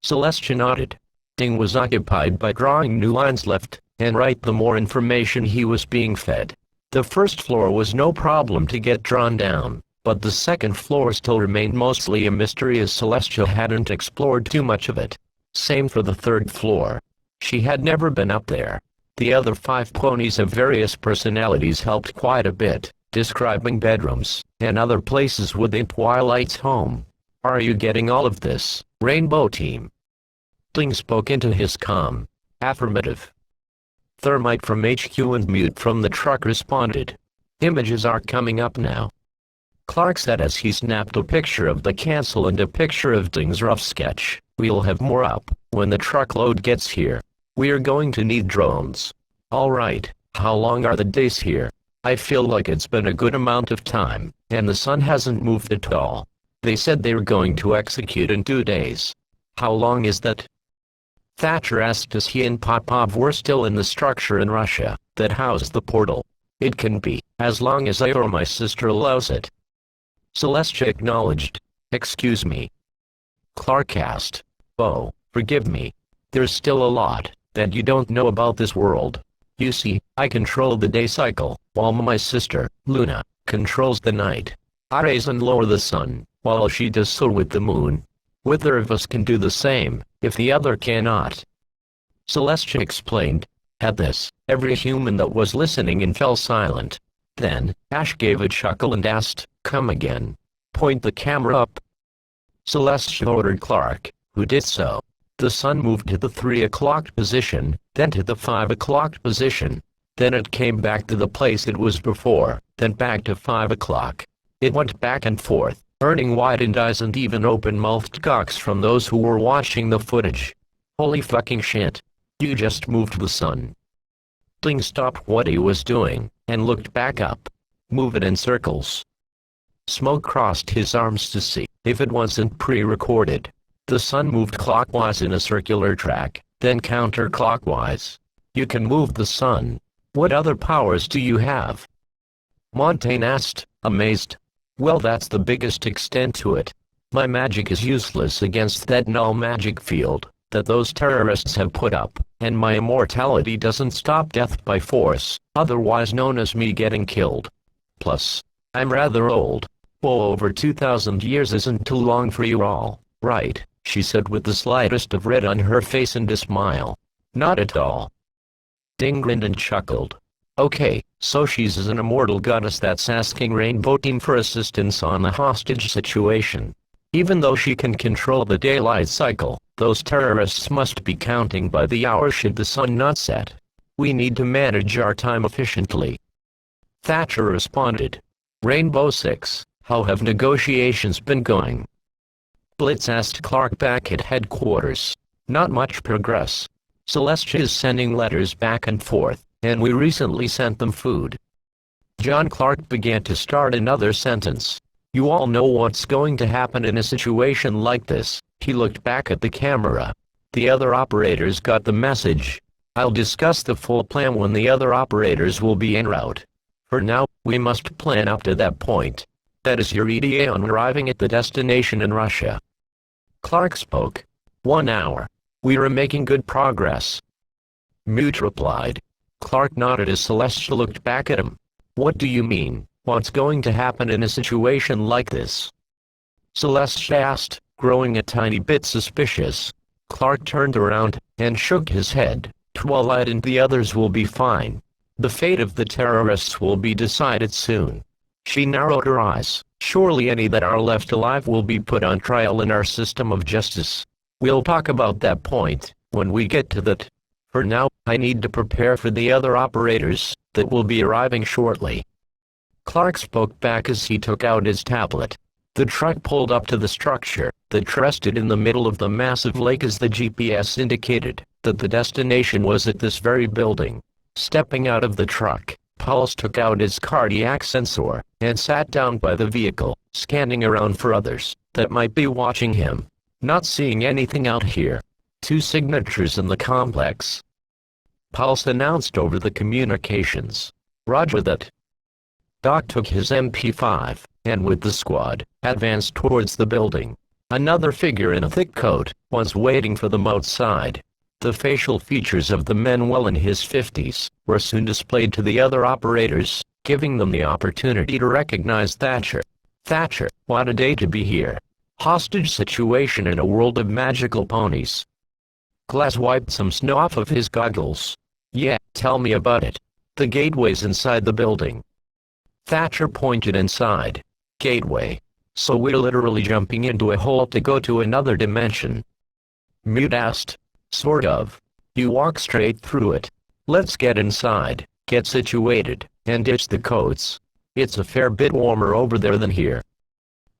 Celestia nodded. Ding was occupied by drawing new lines left and right the more information he was being fed. The 1st floor was no problem to get drawn down, but the 2nd floor still remained mostly a mystery as Celestia hadn't explored too much of it. Same for the 3rd floor. She had never been up there. The other 5 ponies of various personalities helped quite a bit, describing bedrooms and other places within Twilight's home. "Are you getting all of this, Rainbow Team?" Ding spoke into his comm. "Affirmative." Thermite from HQ and Mute from the truck responded. "Images are coming up now," Clark said as he snapped a picture of the cancel and a picture of Ding's rough sketch. "We'll have more up when the truckload gets here. We are going to need drones." "Alright, how long are the days here? I feel like it's been a good amount of time, and the sun hasn't moved at all. They said they were going to execute in 2 days. How long is that?" Thatcher asked as he and Popov were still in the structure in Russia that housed the portal. "It can be, as long as I or my sister allows it." Celestia acknowledged. "Excuse me?" Clark asked. "Oh, forgive me. There's still a lot that you don't know about this world. You see, I control the day cycle, while my sister, Luna, controls the night. I raise and lower the sun, while she does so with the moon. Whether of us can do the same, if the other cannot." Celestia explained. At this, every human that was listening in fell silent. Then, Ash gave a chuckle and asked, "Come again. Point the camera up." Celestia ordered Clark, who did so. The sun moved to the 3 o'clock position, then to the 5 o'clock position. Then it came back to the place it was before, then back to 5 o'clock. It went back and forth, earning widened eyes and even open-mouthed cocks from those who were watching the footage. "Holy fucking shit. You just moved the sun." Ding stopped what he was doing, and looked back up. "Move it in circles." Smoke crossed his arms to see if it wasn't pre-recorded. The sun moved clockwise in a circular track, then counterclockwise. "You can move the sun. What other powers do you have?" Montaigne asked, amazed. "Well, that's the biggest extent to it. My magic is useless against that null magic field that those terrorists have put up, and my immortality doesn't stop death by force, otherwise known as me getting killed. Plus, I'm rather old. Well, over 2,000 years isn't too long for you all, right?" she said with the slightest of red on her face and a smile. "Not at all." Ding grinned and chuckled. "Okay, so she's an immortal goddess that's asking Rainbow Team for assistance on a hostage situation. Even though she can control the daylight cycle, those terrorists must be counting by the hour should the sun not set. We need to manage our time efficiently." Thatcher responded. "Rainbow 6, how have negotiations been going?" Blitz asked Clark back at headquarters. "Not much progress. Celestia is sending letters back and forth, and we recently sent them food." John Clark began to start another sentence. "You all know what's going to happen in a situation like this." He looked back at the camera. The other operators got the message. "I'll discuss the full plan when the other operators will be en route. For now, we must plan up to that point. That is your ETA on arriving at the destination in Russia." Clark spoke. 1 hour. We are making good progress. Mute replied. Clark nodded as Celestia looked back at him. What do you mean? What's going to happen in a situation like this? Celestia asked, growing a tiny bit suspicious. Clark turned around and shook his head. Twilight and the others will be fine. The fate of the terrorists will be decided soon. She narrowed her eyes. Surely any that are left alive will be put on trial in our system of justice. We'll talk about that point when we get to that. For now, I need to prepare for the other operators that will be arriving shortly. Clark spoke back as he took out his tablet. The truck pulled up to the structure that rested in the middle of the massive lake as the GPS indicated that the destination was at this very building. Stepping out of the truck, Pulse took out his cardiac sensor and sat down by the vehicle, scanning around for others that might be watching him. Not seeing anything out here. 2 signatures in the complex. Pulse announced over the communications. Roger that. Doc took his MP5, and with the squad, advanced towards the building. Another figure in a thick coat was waiting for them outside. The facial features of the man well in his 50s were soon displayed to the other operators, giving them the opportunity to recognize Thatcher. Thatcher, what a day to be here. Hostage situation in a world of magical ponies. Glass wiped some snow off of his goggles. Yeah, tell me about it. The gateway's inside the building. Thatcher pointed inside. Gateway. So we're literally jumping into a hole to go to another dimension? Mute asked. Sort of. You walk straight through it. Let's get inside, get situated, and ditch the coats. It's a fair bit warmer over there than here.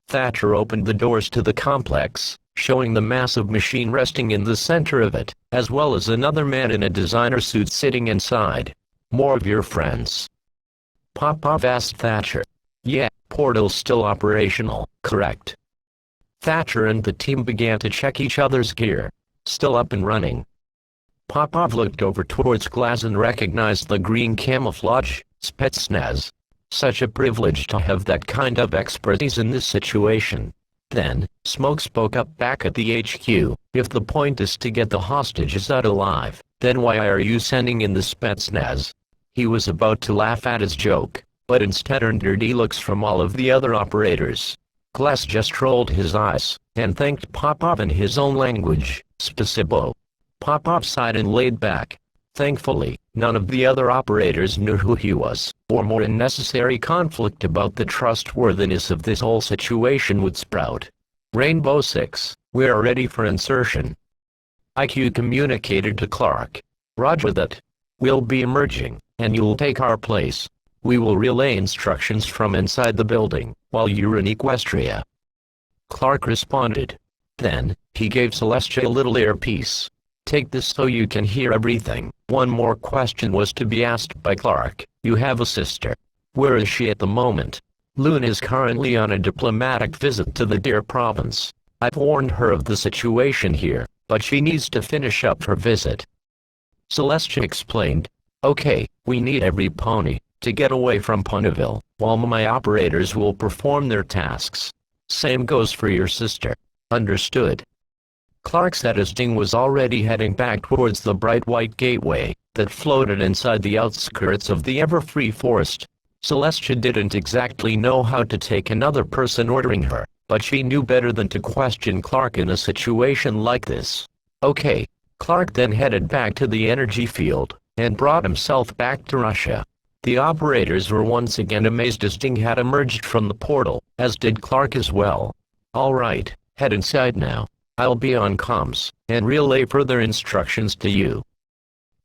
Thatcher opened the doors to the complex, showing the massive machine resting in the center of it, as well as another man in a designer suit sitting inside. More of your friends? Popov asked Thatcher. Yeah, portal's still operational, correct. Thatcher and the team began to check each other's gear. Still up and running. Popov looked over towards Glass and recognized the green camouflage, Spetsnaz. Such a privilege to have that kind of expertise in this situation. Then, Smoke spoke up back at the HQ. If the point is to get the hostages out alive, then why are you sending in the Spetsnaz? He was about to laugh at his joke, but instead earned dirty looks from all of the other operators. Glass just rolled his eyes, and thanked Popov in his own language, Spasibo. Popov sighed and laid back. Thankfully, none of the other operators knew who he was, or more unnecessary conflict about the trustworthiness of this whole situation would sprout. Rainbow 6, we are ready for insertion. IQ communicated to Clark. Roger that. We'll be emerging, and you'll take our place. We will relay instructions from inside the building, while you're in Equestria. Clark responded. Then, he gave Celestia a little earpiece. Take this so you can hear everything. One more question was to be asked by Clark. You have a sister. Where is she at the moment? Loon is currently on a diplomatic visit to the Deer province. I've warned her of the situation here, but she needs to finish up her visit. Celestia explained. Okay, we need every pony to get away from Ponyville, while my operators will perform their tasks. Same goes for your sister. Understood. Clark said as Ding was already heading back towards the bright white gateway that floated inside the outskirts of the ever-free forest. Celestia didn't exactly know how to take another person ordering her, but she knew better than to question Clark in a situation like this. Okay. Clark then headed back to the energy field, and brought himself back to Russia. The operators were once again amazed as Ding had emerged from the portal, as did Clark as well. Alright, head inside now. I'll be on comms, and relay further instructions to you.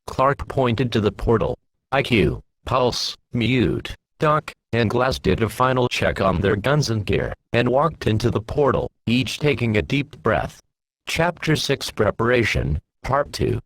Clark pointed to the portal. IQ, Pulse, Mute, Doc, and Glass did a final check on their guns and gear, and walked into the portal, each taking a deep breath. Chapter 6 Preparation, Part 2.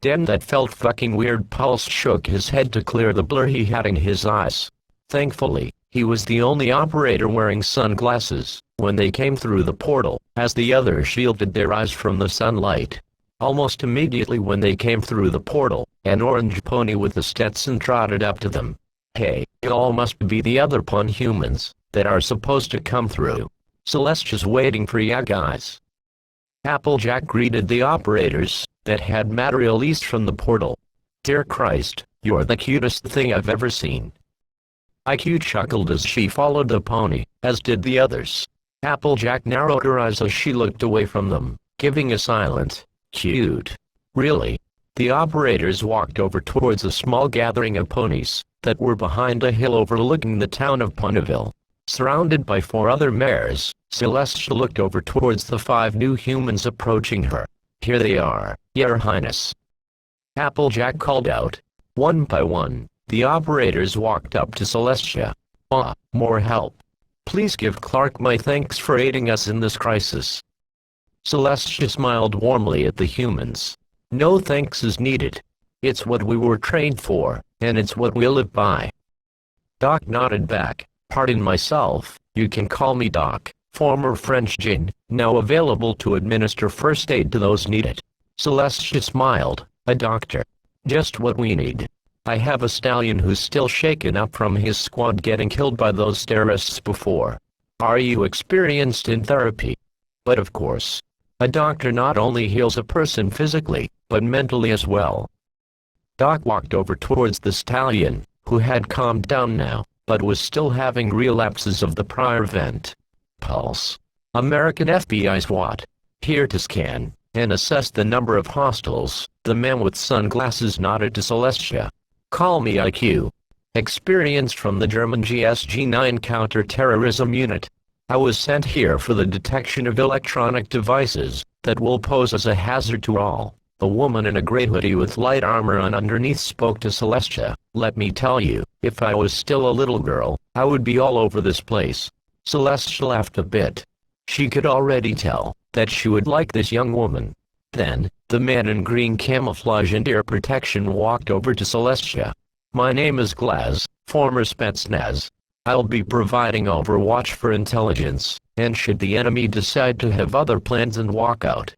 Damn, that felt fucking weird. Pulse shook his head to clear the blur he had in his eyes. Thankfully, he was the only operator wearing sunglasses when they came through the portal, as the others shielded their eyes from the sunlight. Almost immediately when they came through the portal, an orange pony with a Stetson trotted up to them. Hey, you all must be the other pun humans that are supposed to come through. Celestia's waiting for ya guys. Applejack greeted the operators that had Matt released from the portal. Dear Christ, you're the cutest thing I've ever seen. IQ chuckled as she followed the pony, as did the others. Applejack narrowed her eyes as she looked away from them, giving a silent, "Cute. Really?" The operators walked over towards a small gathering of ponies that were behind a hill overlooking the town of Ponyville. Surrounded by 4 other mares, Celestia looked over towards the 5 new humans approaching her. "Here they are, Your Highness," Applejack called out. One by one, the operators walked up to Celestia. More help. Please give Clark my thanks for aiding us in this crisis." Celestia smiled warmly at the humans. "No thanks is needed. It's what we were trained for, and it's what we'll live by." Doc nodded back. "Pardon myself, you can call me Doc, former French djinn, now available to administer first aid to those need it." Celestia smiled. "A doctor. Just what we need. I have a stallion who's still shaken up from his squad getting killed by those terrorists before. Are you experienced in therapy?" "But of course. A doctor not only heals a person physically, but mentally as well." Doc walked over towards the stallion, who had calmed down now, but was still having relapses of the prior event. "Pulse. American FBI SWAT. Here to scan and assess the number of hostiles." The man with sunglasses nodded to Celestia. "Call me IQ. Experienced from the German GSG-9 counter-terrorism unit. I was sent here for the detection of electronic devices that will pose as a hazard to all." The woman in a gray hoodie with light armor on underneath spoke to Celestia. "Let me tell you, if I was still a little girl, I would be all over this place." Celestia laughed a bit. She could already tell that she would like this young woman. Then, the man in green camouflage and ear protection walked over to Celestia. "My name is Glaz, former Spetsnaz. I'll be providing overwatch for intelligence, and should the enemy decide to have other plans and walk out."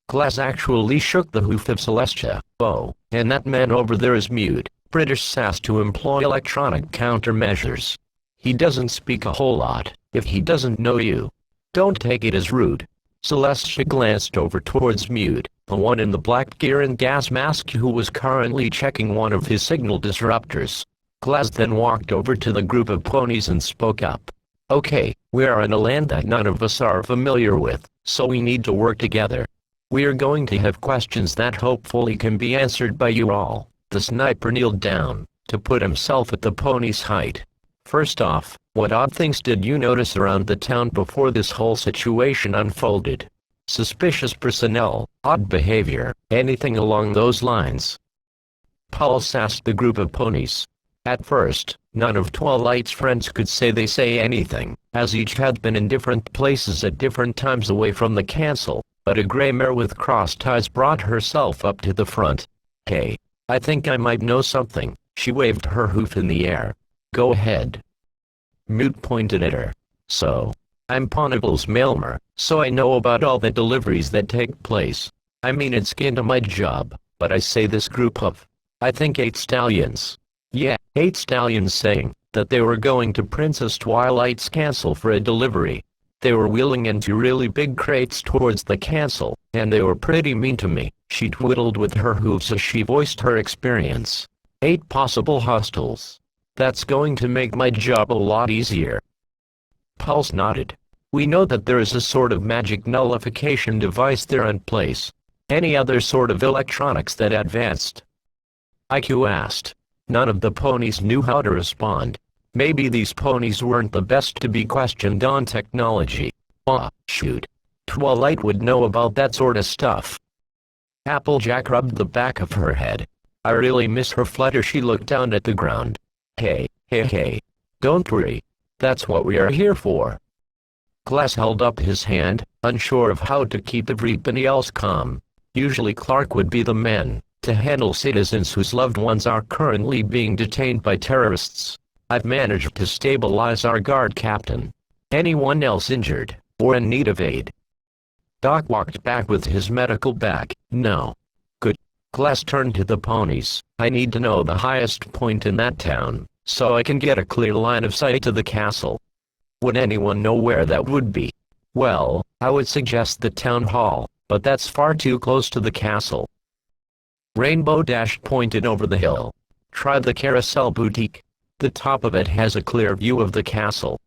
Glaz actually shook the hoof of Celestia. "Oh, and that man over there is mute. British SAS to employ electronic countermeasures. He doesn't speak a whole lot, if he doesn't know you. Don't take it as rude." Celestia glanced over towards Mute, the one in the black gear and gas mask who was currently checking one of his signal disruptors. Glaz then walked over to the group of ponies and spoke up. "Okay, we are in a land that none of us are familiar with, so we need to work together. We are going to have questions that hopefully can be answered by you all." The sniper kneeled down to put himself at the pony's height. "First off, what odd things did you notice around the town before this whole situation unfolded? Suspicious personnel, odd behavior, anything along those lines?" Pulse asked the group of ponies. At first, none of Twilight's friends could say anything, as each had been in different places at different times away from the castle, but a gray mare with crossed ties brought herself up to the front. "Hey, I think I might know something." She waved her hoof in the air. "Go ahead." Mute pointed at her. "So, I'm Ponyville's mailmer, so I know about all the deliveries that take place. I mean, it's kinda my job, but I say this group of, I think 8 stallions. Yeah, 8 stallions saying that they were going to Princess Twilight's castle for a delivery. They were wheeling into really big crates towards the castle, and they were pretty mean to me." She twiddled with her hooves as she voiced her experience. 8 possible hostiles. That's going to make my job a lot easier." Pulse nodded. "We know that there is a sort of magic nullification device there in place. Any other sort of electronics that advanced?" IQ asked. None of the ponies knew how to respond. Maybe these ponies weren't the best to be questioned on technology. Shoot. Twilight would know about that sort of stuff." Applejack rubbed the back of her head. "I really miss her flutter." She looked down at the ground. Hey, don't worry. That's what we are here for." Glass held up his hand, unsure of how to keep everybody else calm. Usually Clark would be the man to handle citizens whose loved ones are currently being detained by terrorists. "I've managed to stabilize our guard captain. Anyone else injured or in need of aid?" Doc walked back with his medical bag. "No." "Good." Glass turned to the ponies. "I need to know the highest point in that town, so I can get a clear line of sight to the castle." "Would anyone know where that would be?" "Well, I would suggest the town hall, but that's far too close to the castle." Rainbow Dash pointed over the hill. Try the Carousel Boutique. The top of it has a clear view of the castle.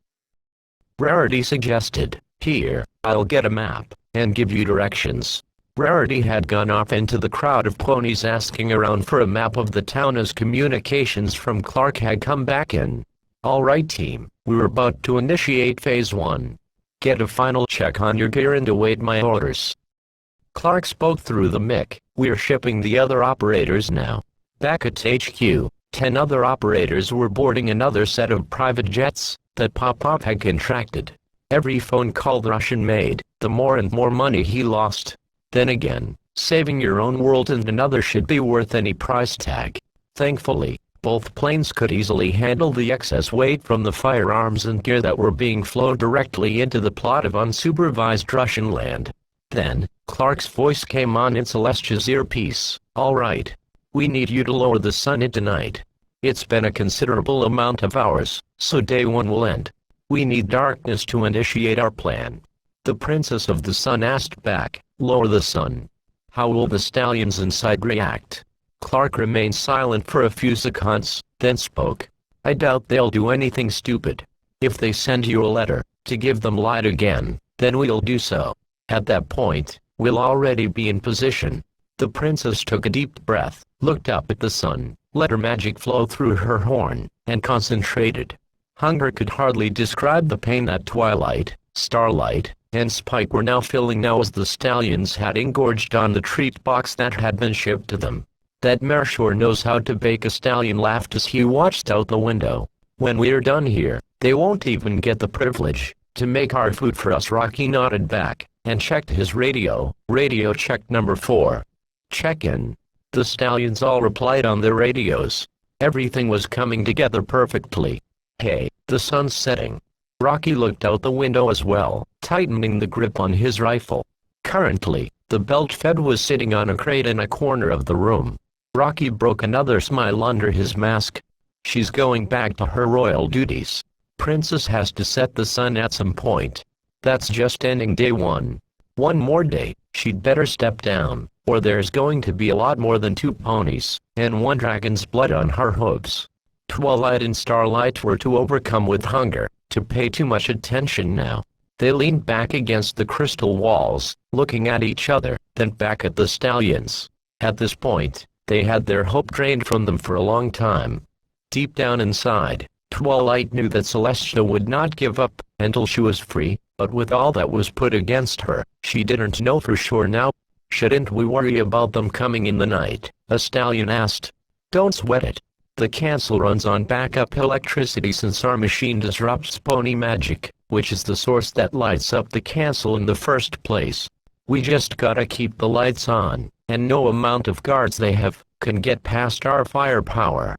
Rarity suggested, here, I'll get a map, and give you directions. Rarity had gone off into the crowd of ponies asking around for a map of the town as communications from Clark had come back in. Alright team, we're about to initiate phase 1. Get a final check on your gear and await my orders. Clark spoke through the mic. We're shipping the other operators now. Back at HQ, 10 other operators were boarding another set of private jets that Popov had contracted. Every phone call the Russian made, the more and more money he lost. Then again, saving your own world and another should be worth any price tag. Thankfully, both planes could easily handle the excess weight from the firearms and gear that were being flown directly into the plot of unsupervised Russian land. Then, Clark's voice came on in Celestia's earpiece. All right. We need you to lower the sun into night. It's been a considerable amount of hours, so day 1 will end. We need darkness to initiate our plan. The Princess of the Sun asked back, lower the sun. How will the stallions inside react? Clark remained silent for a few seconds, then spoke. I doubt they'll do anything stupid. If they send you a letter, to give them light again, then we'll do so. At that point, we'll already be in position. The princess took a deep breath, looked up at the sun, let her magic flow through her horn, and concentrated. Hunger could hardly describe the pain that Twilight, Starlight, and Spike were now feeling now as the stallions had engorged on the treat box that had been shipped to them. That mare sure knows how to bake a stallion, laughed as he watched out the window. When we're done here, they won't even get the privilege to make our food for us. Rocky nodded back and checked his radio. Radio check number 4. Check in. The stallions all replied on their radios. Everything was coming together perfectly. Hey, the sun's setting. Rocky looked out the window as well, tightening the grip on his rifle. Currently, the belt-fed was sitting on a crate in a corner of the room. Rocky broke another smile under his mask. She's going back to her royal duties. Princess has to set the sun at some point. That's just ending day 1. One more day, she'd better step down, or there's going to be a lot more than 2 ponies, and 1 dragon's blood on her hooves. Twilight and Starlight were too overcome with hunger to pay too much attention now. They leaned back against the crystal walls, looking at each other, then back at the stallions. At this point, they had their hope drained from them for a long time. Deep down inside, Twilight knew that Celestia would not give up until she was free, but with all that was put against her, she didn't know for sure now. Shouldn't we worry about them coming in the night? A stallion asked. Don't sweat it. The castle runs on backup electricity since our machine disrupts pony magic, which is the source that lights up the castle in the first place. We just gotta keep the lights on, and no amount of guards they have can get past our firepower.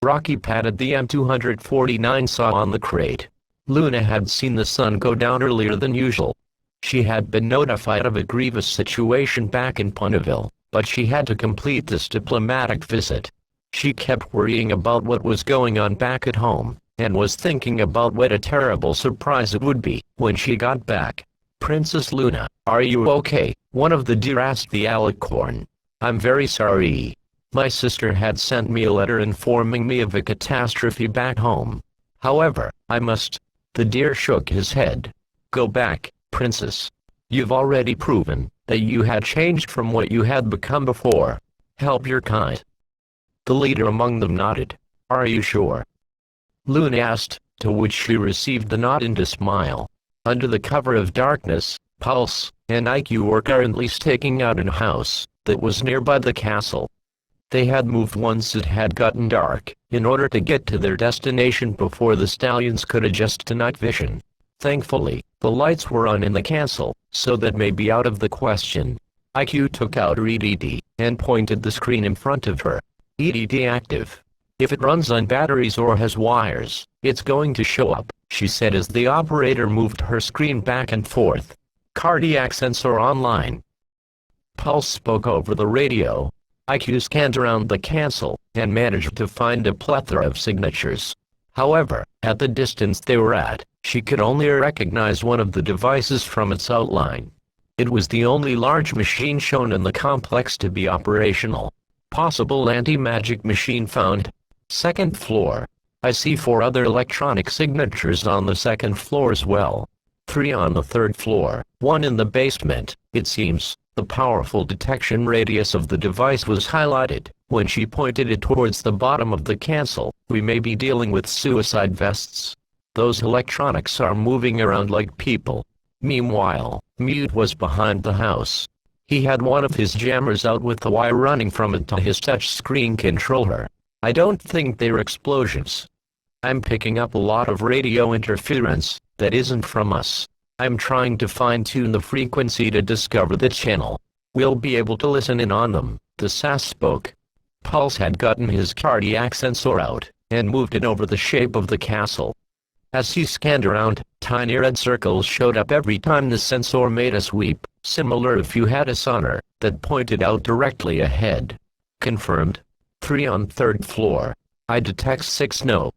Rocky patted the M249 saw on the crate. Luna had seen the sun go down earlier than usual. She had been notified of a grievous situation back in Ponyville, but she had to complete this diplomatic visit. She kept worrying about what was going on back at home, and was thinking about what a terrible surprise it would be when she got back. Princess Luna, are you okay? One of the deer asked the alicorn. I'm very sorry. My sister had sent me a letter informing me of a catastrophe back home. However, I must. The deer shook his head. Go back, princess. You've already proven that you had changed from what you had become before. Help your kind. The leader among them nodded. Are you sure? Luna asked, to which she received the nod and a smile. Under the cover of darkness, Pulse and IQ were currently staking out in a house that was nearby the castle. They had moved once it had gotten dark, in order to get to their destination before the stallions could adjust to night vision. Thankfully, the lights were on in the castle, so that may be out of the question. IQ took out her EDD, and pointed the screen in front of her. EDD active. If it runs on batteries or has wires, it's going to show up, she said as the operator moved her screen back and forth. Cardiac sensor online. Pulse spoke over the radio. IQ scanned around the castle, and managed to find a plethora of signatures. However, at the distance they were at, she could only recognize one of the devices from its outline. It was the only large machine shown in the complex to be operational. Possible anti-magic machine found. Second floor. I see 4 other electronic signatures on the second floor as well. 3 on the third floor, 1 in the basement. It seems the powerful detection radius of the device was highlighted when she pointed it towards the bottom of the cancel. We may be dealing with suicide vests. Those electronics are moving around like people. Meanwhile, Mute was behind the house. He had one of his jammers out with the wire running from it to his touchscreen controller. I don't think they're explosions. I'm picking up a lot of radio interference that isn't from us. I'm trying to fine-tune the frequency to discover the channel. We'll be able to listen in on them, the SAS spoke. Pulse had gotten his cardiac sensor out and moved it over the shape of the castle. As he scanned around, tiny red circles showed up every time the sensor made a sweep, similar if you had a sonar that pointed out directly ahead. Confirmed. 3 on third floor. I detect 7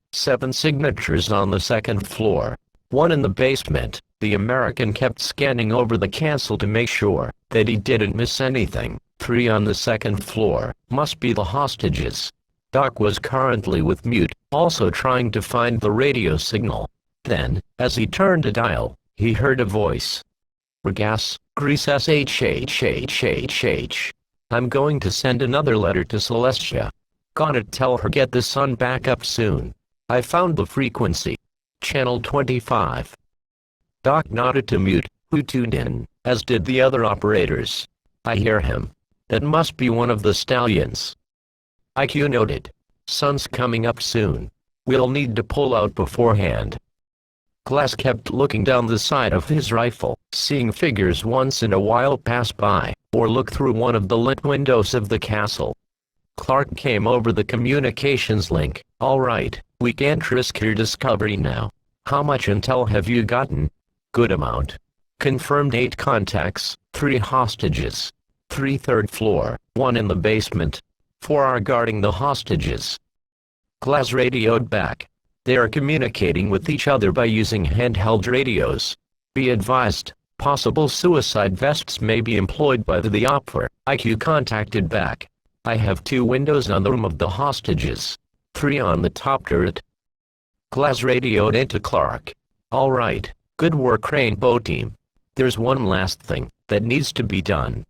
signatures on the second floor. 1 in the basement. The American kept scanning over the cancel to make sure that he didn't miss anything. 3 on the second floor. Must be the hostages. Doc was currently with Mute, also trying to find the radio signal. Then, as he turned to dial, he heard a voice. Regas, Grease SHHHHH. I'm going to send another letter to Celestia. Gonna tell her get the sun back up soon. I found the frequency. Channel 25. Doc nodded to Mute, who tuned in, as did the other operators. I hear him. That must be one of the stallions. IQ noted. Sun's coming up soon. We'll need to pull out beforehand. Glass kept looking down the sight of his rifle, seeing figures once in a while pass by, or look through one of the lit windows of the castle. Clark came over the communications link. All right, we can't risk your discovery now. How much intel have you gotten? Good amount. Confirmed 8 contacts, 3 hostages. 3 third floor, 1 in the basement. 4 are guarding the hostages. Glass radioed back. They are communicating with each other by using handheld radios. Be advised, possible suicide vests may be employed by the OPFOR. IQ contacted back. I have 2 windows on the room of the hostages. 3 on the top turret. Glass radioed into Clark. All right, good work Rainbow team. There's one last thing that needs to be done.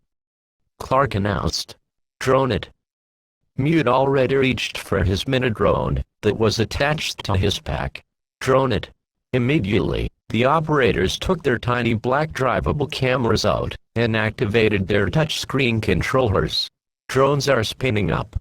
Clark announced. Drone it. Mute already reached for his mini-drone that was attached to his pack. Drone it. Immediately, the operators took their tiny black drivable cameras out and activated their touchscreen controllers. Drones are spinning up.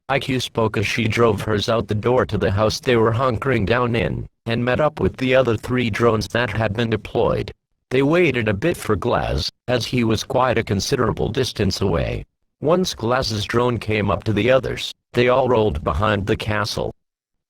IQ spoke as she drove hers out the door to the house they were hunkering down in, and met up with the other 3 drones that had been deployed. They waited a bit for Glass, as he was quite a considerable distance away. Once Glass's drone came up to the others, they all rolled behind the castle.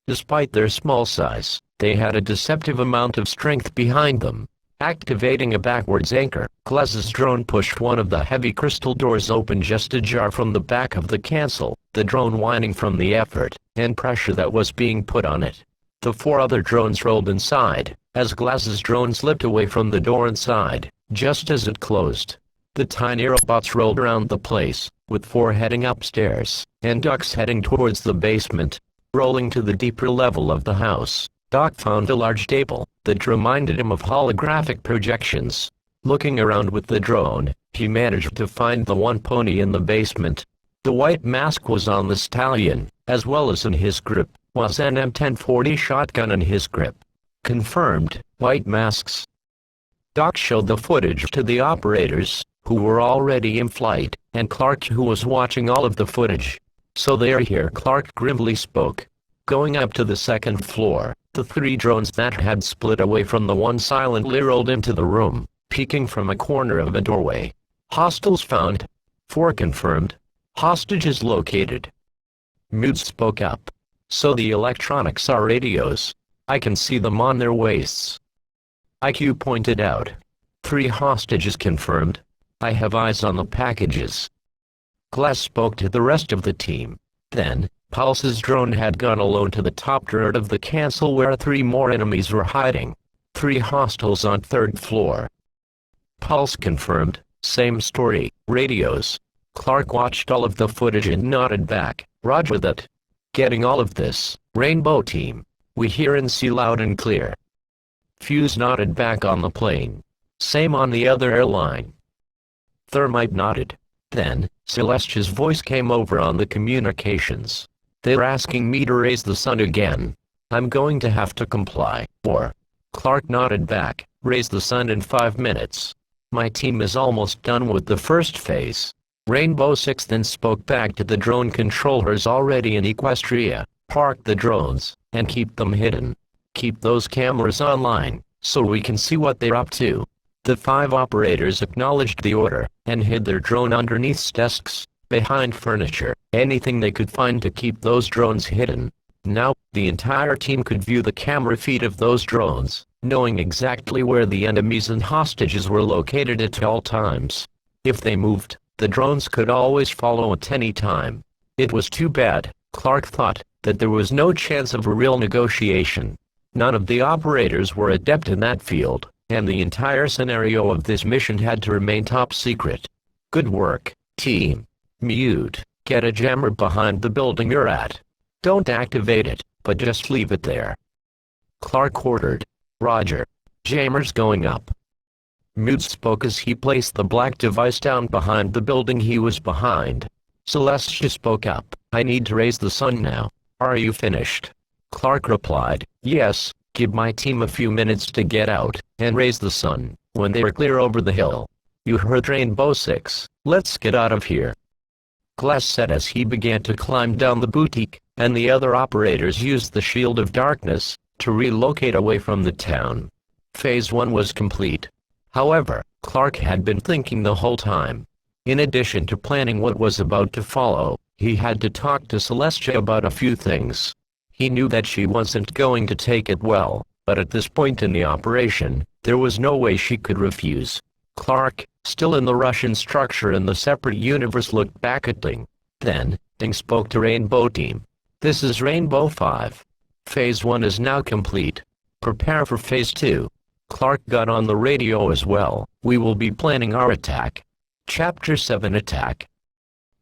Despite their small size, they had a deceptive amount of strength behind them. Activating a backwards anchor, Glass's drone pushed one of the heavy crystal doors open just ajar from the back of the castle, the drone whining from the effort and pressure that was being put on it. The 4 other drones rolled inside, as Glass's drone slipped away from the door inside, just as it closed. The tiny robots rolled around the place, with 4 heading upstairs, and Ducks heading towards the basement. Rolling to the deeper level of the house, Doc found a large table that reminded him of holographic projections. Looking around with the drone, he managed to find the one pony in the basement. The white mask was on the stallion, as well as in his grip, was an M1040 shotgun in his grip. Confirmed, white masks. Doc showed the footage to the operators, who were already in flight, and Clark who was watching all of the footage. So they're here, Clark grimly spoke. Going up to the second floor, the 3 drones that had split away from the one silently rolled into the room, peeking from a corner of a doorway. Hostiles found. 4 confirmed. Hostages located. Mute spoke up. So the electronics are radios. I can see them on their waists. IQ pointed out. 3 hostages confirmed. I have eyes on the packages. Glass spoke to the rest of the team. Then, Pulse's drone had gone alone to the top turret of the castle where 3 more enemies were hiding. 3 hostiles on third floor. Pulse confirmed. Same story. Radios. Clark watched all of the footage and nodded back. Roger that. Getting all of this. Rainbow team. We hear and see loud and clear. Fuse nodded back on the plane. Same on the other airline. Thermite nodded. Then, Celestia's voice came over on the communications. They're asking me to raise the sun again. I'm going to have to comply, or... Clark nodded back. Raise the sun in 5 minutes. My team is almost done with the first phase. Rainbow 6 then spoke back to the drone controllers already in Equestria. Park the drones, and keep them hidden. Keep those cameras online, so we can see what they're up to. The 5 operators acknowledged the order, and hid their drone underneath desks, behind furniture, anything they could find to keep those drones hidden. Now, the entire team could view the camera feed of those drones, knowing exactly where the enemies and hostages were located at all times. If they moved, the drones could always follow at any time. It was too bad, Clark thought, that there was no chance of a real negotiation. None of the operators were adept in that field, and the entire scenario of this mission had to remain top secret. Good work, team. Mute. Get a jammer behind the building you're at. Don't activate it, but just leave it there. Clark ordered. Roger. Jammer's going up. Mute spoke as he placed the black device down behind the building he was behind. Celestia spoke up. I need to raise the sun now. Are you finished? Clark replied, yes, give my team a few minutes to get out and raise the sun. When they were clear over the hill. You heard Rainbow 6, let's get out of here. Glass said as he began to climb down the boutique, and the other operators used the shield of darkness to relocate away from the town. Phase 1 was complete. However, Clark had been thinking the whole time. In addition to planning what was about to follow, he had to talk to Celestia about a few things. He knew that she wasn't going to take it well, but at this point in the operation, there was no way she could refuse. Clark, still in the Russian structure in the separate universe, looked back at Ding. Then, Ding spoke to Rainbow Team. This is Rainbow 5. Phase 1 is now complete. Prepare for Phase 2. Clark got on the radio as well. We will be planning our attack. Chapter 7 Attack.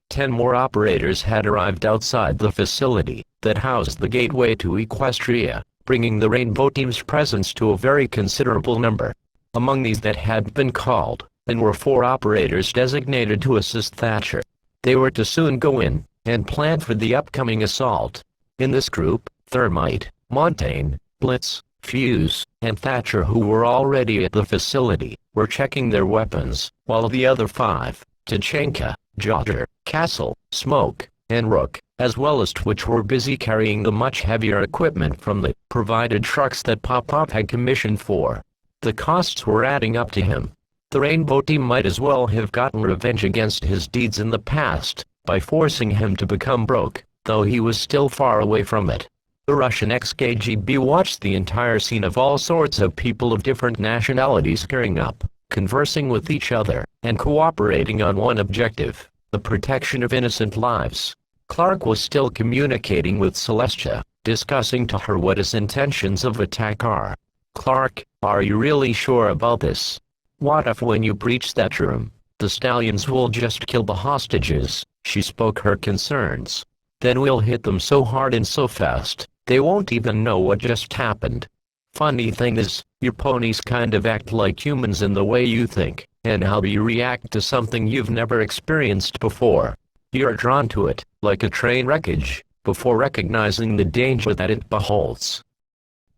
10 more operators had arrived outside the facility that housed the gateway to Equestria, bringing the Rainbow Team's presence to a very considerable number. Among these that had been called, and were 4 operators designated to assist Thatcher. They were to soon go in, and plan for the upcoming assault. In this group, Thermite, Montaigne, Blitz, Fuse, and Thatcher, who were already at the facility, were checking their weapons, while the other 5, Tachenka, Jotter, Castle, Smoke, and Rook, as well as Twitch, were busy carrying the much heavier equipment from the provided trucks that Pop-Pop had commissioned for. The costs were adding up to him. The Rainbow Team might as well have gotten revenge against his deeds in the past, by forcing him to become broke, though he was still far away from it. The Russian ex-KGB watched the entire scene of all sorts of people of different nationalities gearing up, conversing with each other, and cooperating on one objective, the protection of innocent lives. Clark was still communicating with Celestia, discussing to her what his intentions of attack are. Clark, are you really sure about this? What if when you breach that room, the stallions will just kill the hostages? She spoke her concerns. Then we'll hit them so hard and so fast, they won't even know what just happened. Funny thing is, your ponies kind of act like humans in the way you think, and how you react to something you've never experienced before. You're drawn to it, like a train wreckage, before recognizing the danger that it beholds.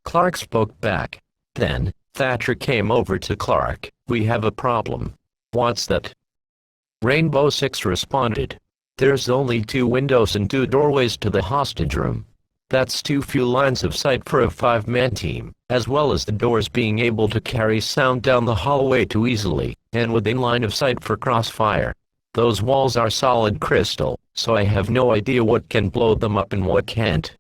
Clark spoke back. Then, Thatcher came over to Clark. We have a problem. What's that? Rainbow 6 responded. There's only 2 windows and 2 doorways to the hostage room. That's too few lines of sight for a 5-man team, as well as the doors being able to carry sound down the hallway too easily, and within line of sight for crossfire. Those walls are solid crystal, so I have no idea what can blow them up and what can't.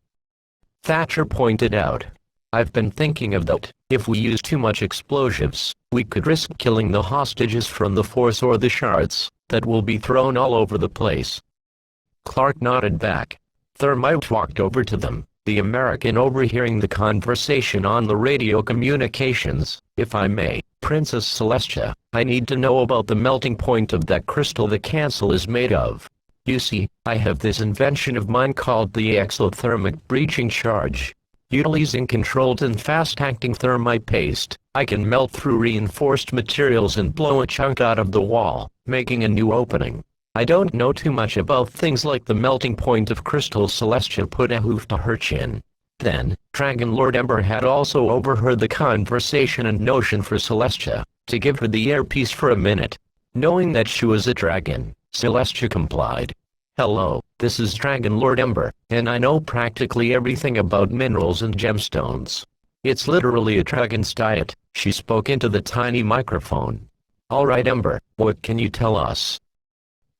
Thatcher pointed out. I've been thinking of that. If we use too much explosives, we could risk killing the hostages from the force or the shards that will be thrown all over the place. Clark nodded back. Thermite walked over to them, the American overhearing the conversation on the radio communications. If I may, Princess Celestia, I need to know about the melting point of that crystal the cancel is made of. You see, I have this invention of mine called the exothermic breaching charge. Utilizing controlled and fast-acting thermite paste, I can melt through reinforced materials and blow a chunk out of the wall, making a new opening. I don't know too much about things like the melting point of crystal. Celestia put a hoof to her chin. Then, Dragon Lord Ember had also overheard the conversation and notion for Celestia to give her the earpiece for a minute. Knowing that she was a dragon, Celestia complied. Hello, this is Dragon Lord Ember, and I know practically everything about minerals and gemstones. It's literally a dragon's diet. She spoke into the tiny microphone. Alright Ember, what can you tell us?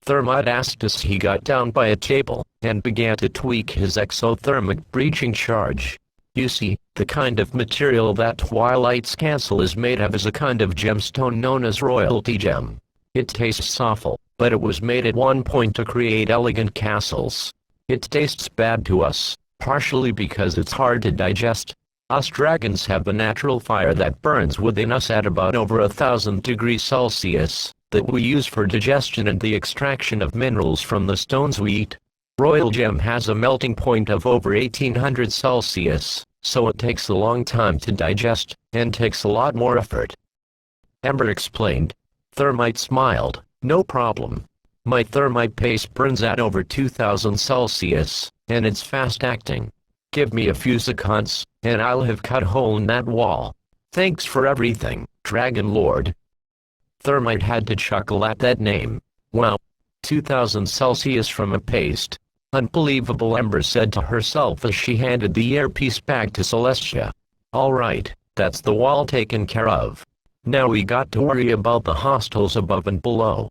Thermite asked as he got down by a table, and began to tweak his exothermic breaching charge. You see, the kind of material that Twilight's cancel is made of is a kind of gemstone known as royalty gem. It tastes awful, but it was made at one point to create elegant castles. It tastes bad to us, partially because it's hard to digest. Us dragons have the natural fire that burns within us at about over 1,000 degrees Celsius, that we use for digestion and the extraction of minerals from the stones we eat. Royal gem has a melting point of over 1800 Celsius, so it takes a long time to digest, and takes a lot more effort. Ember explained. Thermite smiled. No problem. My thermite paste burns at over 2000 Celsius, and it's fast-acting. Give me a few seconds, and I'll have cut a hole in that wall. Thanks for everything, Dragon Lord. Thermite had to chuckle at that name. Wow. 2000 Celsius from a paste. Unbelievable, Ember said to herself as she handed the earpiece back to Celestia. Alright, that's the wall taken care of. Now we got to worry about the hostiles above and below.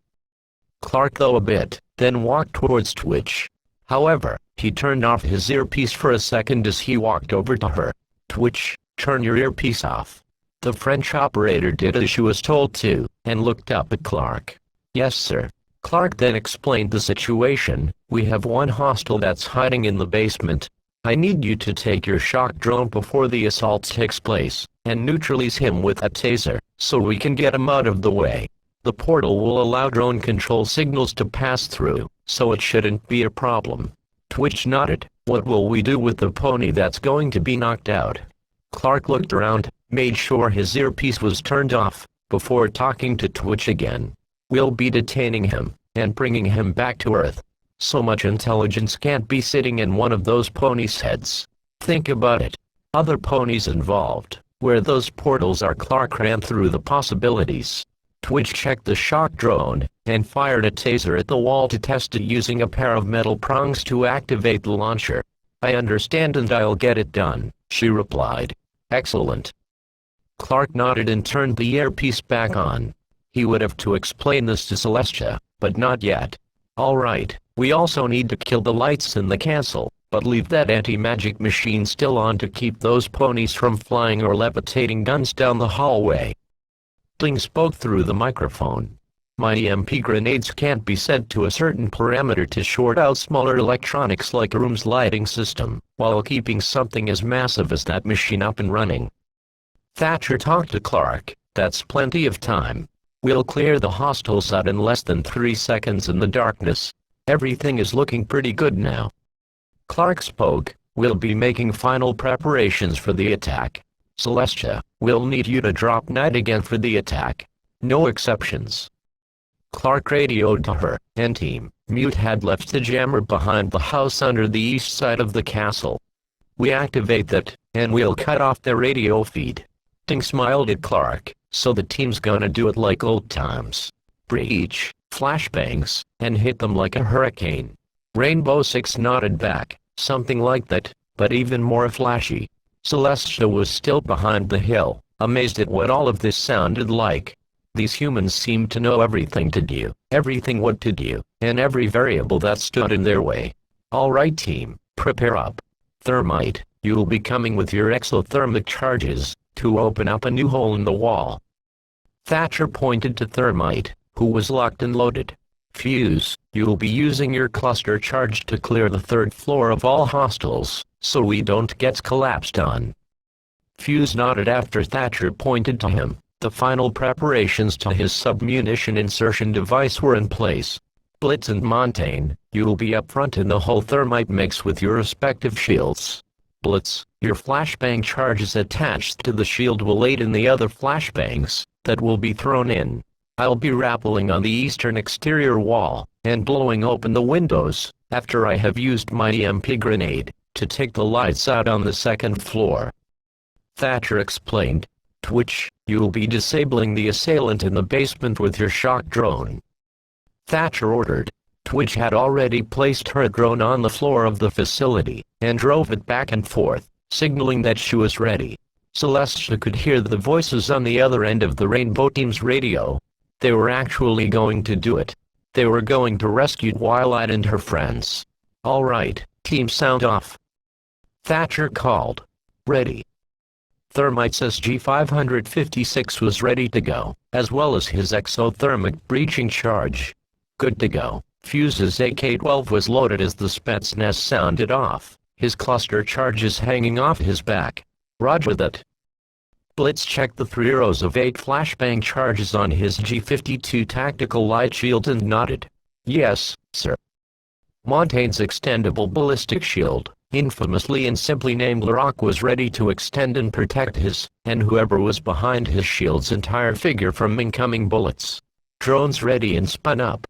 Clark thought a bit, then walked towards Twitch. However, he turned off his earpiece for a second as he walked over to her. Twitch, turn your earpiece off. The French operator did as she was told to, and looked up at Clark. Yes sir. Clark then explained the situation. We have one hostile that's hiding in the basement. I need you to take your shock drone before the assault takes place, and neutralize him with a taser, so we can get him out of the way. The portal will allow drone control signals to pass through, so it shouldn't be a problem. Twitch nodded. What will we do with the pony that's going to be knocked out? Clark looked around, made sure his earpiece was turned off, before talking to Twitch again. We'll be detaining him, and bringing him back to Earth. So much intelligence can't be sitting in one of those ponies' heads. Think about it. Other ponies involved, where those portals are. Clark ran through the possibilities. Twitch checked the shock drone, and fired a taser at the wall to test it using a pair of metal prongs to activate the launcher. I understand and I'll get it done, she replied. Excellent. Clark nodded and turned the earpiece back on. He would have to explain this to Celestia, but not yet. Alright, we also need to kill the lights in the castle, but leave that anti-magic machine still on to keep those ponies from flying or levitating guns down the hallway. Ding spoke through the microphone. My EMP grenades can't be set to a certain parameter to short out smaller electronics like a room's lighting system, while keeping something as massive as that machine up and running. Thatcher talked to Clark. That's plenty of time. We'll clear the hostiles out in less than 3 seconds in the darkness. Everything is looking pretty good now. Clark spoke. We'll be making final preparations for the attack. Celestia, we'll need you to drop night again for the attack. No exceptions. Clark radioed to her, and Team Mute had left the jammer behind the house under the east side of the castle. We activate that, and we'll cut off their radio feed. Ding smiled at Clark. So the team's gonna do it like old times. Breach, flashbangs, and hit them like a hurricane. Rainbow Six nodded back, something like that, but even more flashy. Celestia was still behind the hill, amazed at what all of this sounded like. These humans seemed to know everything to do, everything what to do, and every variable that stood in their way. Alright team, prepare up. Thermite, you'll be coming with your exothermic charges, to open up a new hole in the wall. Thatcher pointed to Thermite, who was locked and loaded. Fuse, you'll be using your cluster charge to clear the 3rd floor of all hostiles, so we don't get collapsed on. Fuse nodded after Thatcher pointed to him. The final preparations to his submunition insertion device were in place. Blitz and Montaigne, you'll be up front in the whole thermite mix with your respective shields. Blitz, your flashbang charges attached to the shield will aid in the other flashbangs that will be thrown in. I'll be rappelling on the eastern exterior wall and blowing open the windows after I have used my EMP grenade to take the lights out on the second floor. Thatcher explained. Twitch, you'll be disabling the assailant in the basement with your shock drone. Thatcher ordered. Twitch had already placed her drone on the floor of the facility and drove it back and forth, signaling that she was ready. Celestia could hear the voices on the other end of the Rainbow Team's radio. They were actually going to do it. They were going to rescue Twilight and her friends. All right, team sound off. Thatcher called. Ready. Thermite's SG-556 was ready to go, as well as his exothermic breaching charge. Good to go. Fuse's AK-12 was loaded as the Spetsnaz sounded off, his cluster charges hanging off his back. Roger that. Blitz checked the 3 rows of 8 flashbang charges on his G-52 tactical light shield and nodded. Yes, sir. Montaigne's extendable ballistic shield, infamously and simply named Laroque, was ready to extend and protect his, and whoever was behind his shield's entire figure from incoming bullets. Drones ready and spun up.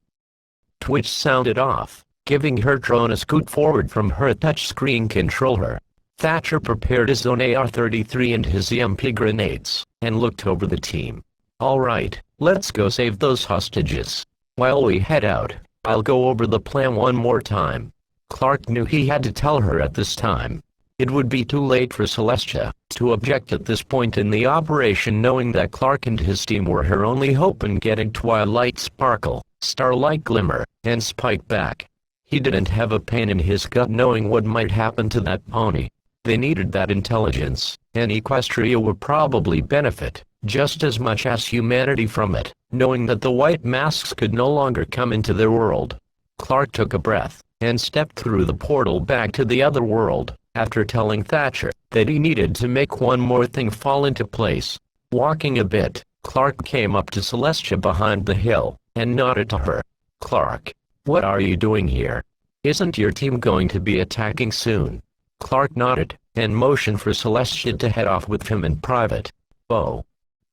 Twitch sounded off, giving her drone a scoot forward from her touchscreen controller. Thatcher prepared his own AR-33 and his EMP grenades, and looked over the team. All right, let's go save those hostages. While we head out, I'll go over the plan one more time. Clark knew he had to tell her at this time. It would be too late for Celestia to object at this point in the operation, knowing that Clark and his team were her only hope in getting Twilight sparkle, Starlight glimmer, and Spike back. He didn't have a pain in his gut knowing what might happen to that pony. They needed that intelligence, and Equestria would probably benefit just as much as humanity from it, knowing that the white masks could no longer come into their world. Clark took a breath and stepped through the portal back to the other world, after telling Thatcher that he needed to make one more thing fall into place. Walking a bit, Clark came up to Celestia behind the hill, and nodded to her. Clark, what are you doing here? Isn't your team going to be attacking soon? Clark nodded, and motioned for Celestia to head off with him in private. Oh.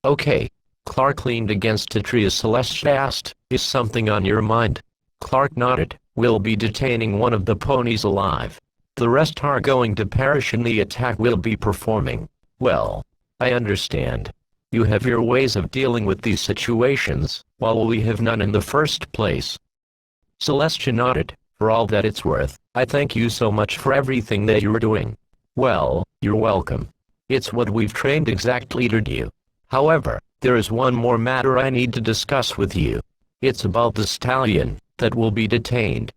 Okay. Clark leaned against a tree as Celestia asked, is something on your mind? Clark nodded. We'll be detaining one of the ponies alive. The rest are going to perish in the attack we'll be performing. Well, I understand. You have your ways of dealing with these situations, while we have none in the first place. Celestia nodded. For all that it's worth, I thank you so much for everything that you're doing. Well, you're welcome. It's what we've trained exactly to do. However, there is one more matter I need to discuss with you. It's about the stallion that will be detained.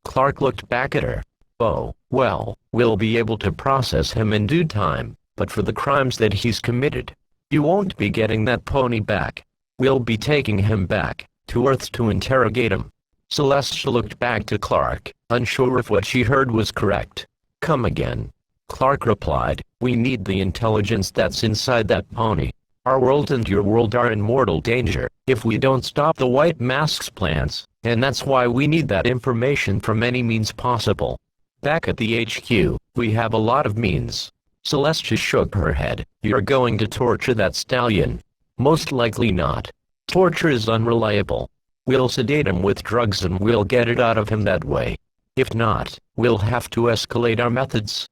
Clark looked back at her. Oh, well, we'll be able to process him in due time, but for the crimes that he's committed, you won't be getting that pony back. We'll be taking him back to Earth to interrogate him. Celestia looked back to Clark, unsure if what she heard was correct. Come again. Clark replied, we need the intelligence that's inside that pony. Our world and your world are in mortal danger if we don't stop the White Mask's plans, and that's why we need that information from any means possible. Back at the HQ, we have a lot of means. Celestia shook her head. You're going to torture that stallion? Most likely not. Torture is unreliable. We'll sedate him with drugs and we'll get it out of him that way. If not, we'll have to escalate our methods.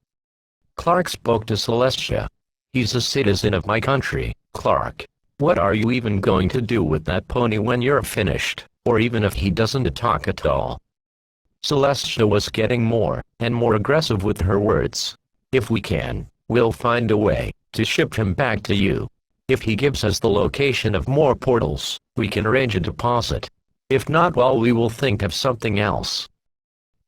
Clark spoke to Celestia. He's a citizen of my country, Clark. What are you even going to do with that pony when you're finished, or even if he doesn't talk at all? Celestia was getting more and more aggressive with her words. If we can, we'll find a way to ship him back to you. If he gives us the location of more portals, we can arrange a deposit. If not, well, we will think of something else.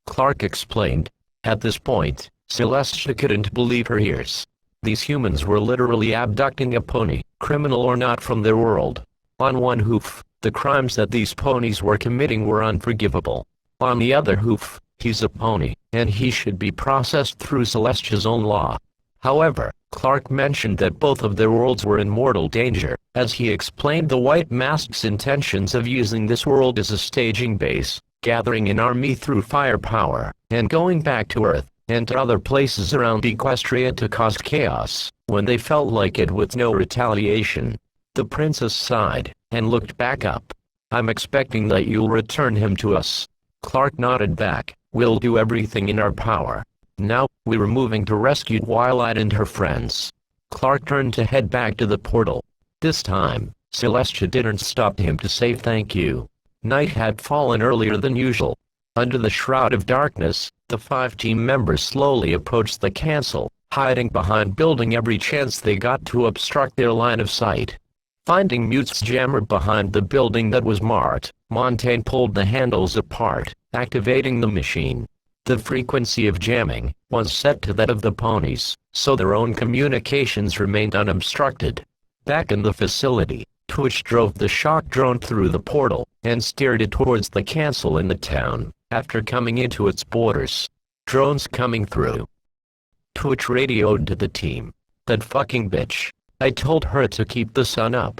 Clark explained. At this point, Celestia couldn't believe her ears. These humans were literally abducting a pony, criminal or not, from their world. On one hoof, the crimes that these ponies were committing were unforgivable. On the other hoof, he's a pony, and he should be processed through Celestia's own law. However, Clark mentioned that both of their worlds were in mortal danger, as he explained the White Mask's intentions of using this world as a staging base, gathering an army through firepower, and going back to Earth, and to other places around Equestria to cause chaos, when they felt like it with no retaliation. The princess sighed, and looked back up. "I'm expecting that you'll return him to us." Clark nodded back. "We'll do everything in our power." Now, we were moving to rescue Twilight and her friends. Clark turned to head back to the portal. This time, Celestia didn't stop him to say thank you. Night had fallen earlier than usual. Under the shroud of darkness, the 5 team members slowly approached the cancel, hiding behind building every chance they got to obstruct their line of sight. Finding Mute's jammer behind the building that was marked, Montaigne pulled the handles apart, activating the machine. The frequency of jamming was set to that of the ponies, so their own communications remained unobstructed. Back in the facility, Twitch drove the shock drone through the portal, and steered it towards the cancel in the town, after coming into its borders. "Drones coming through." Twitch radioed to the team. "That fucking bitch. I told her to keep the sun up."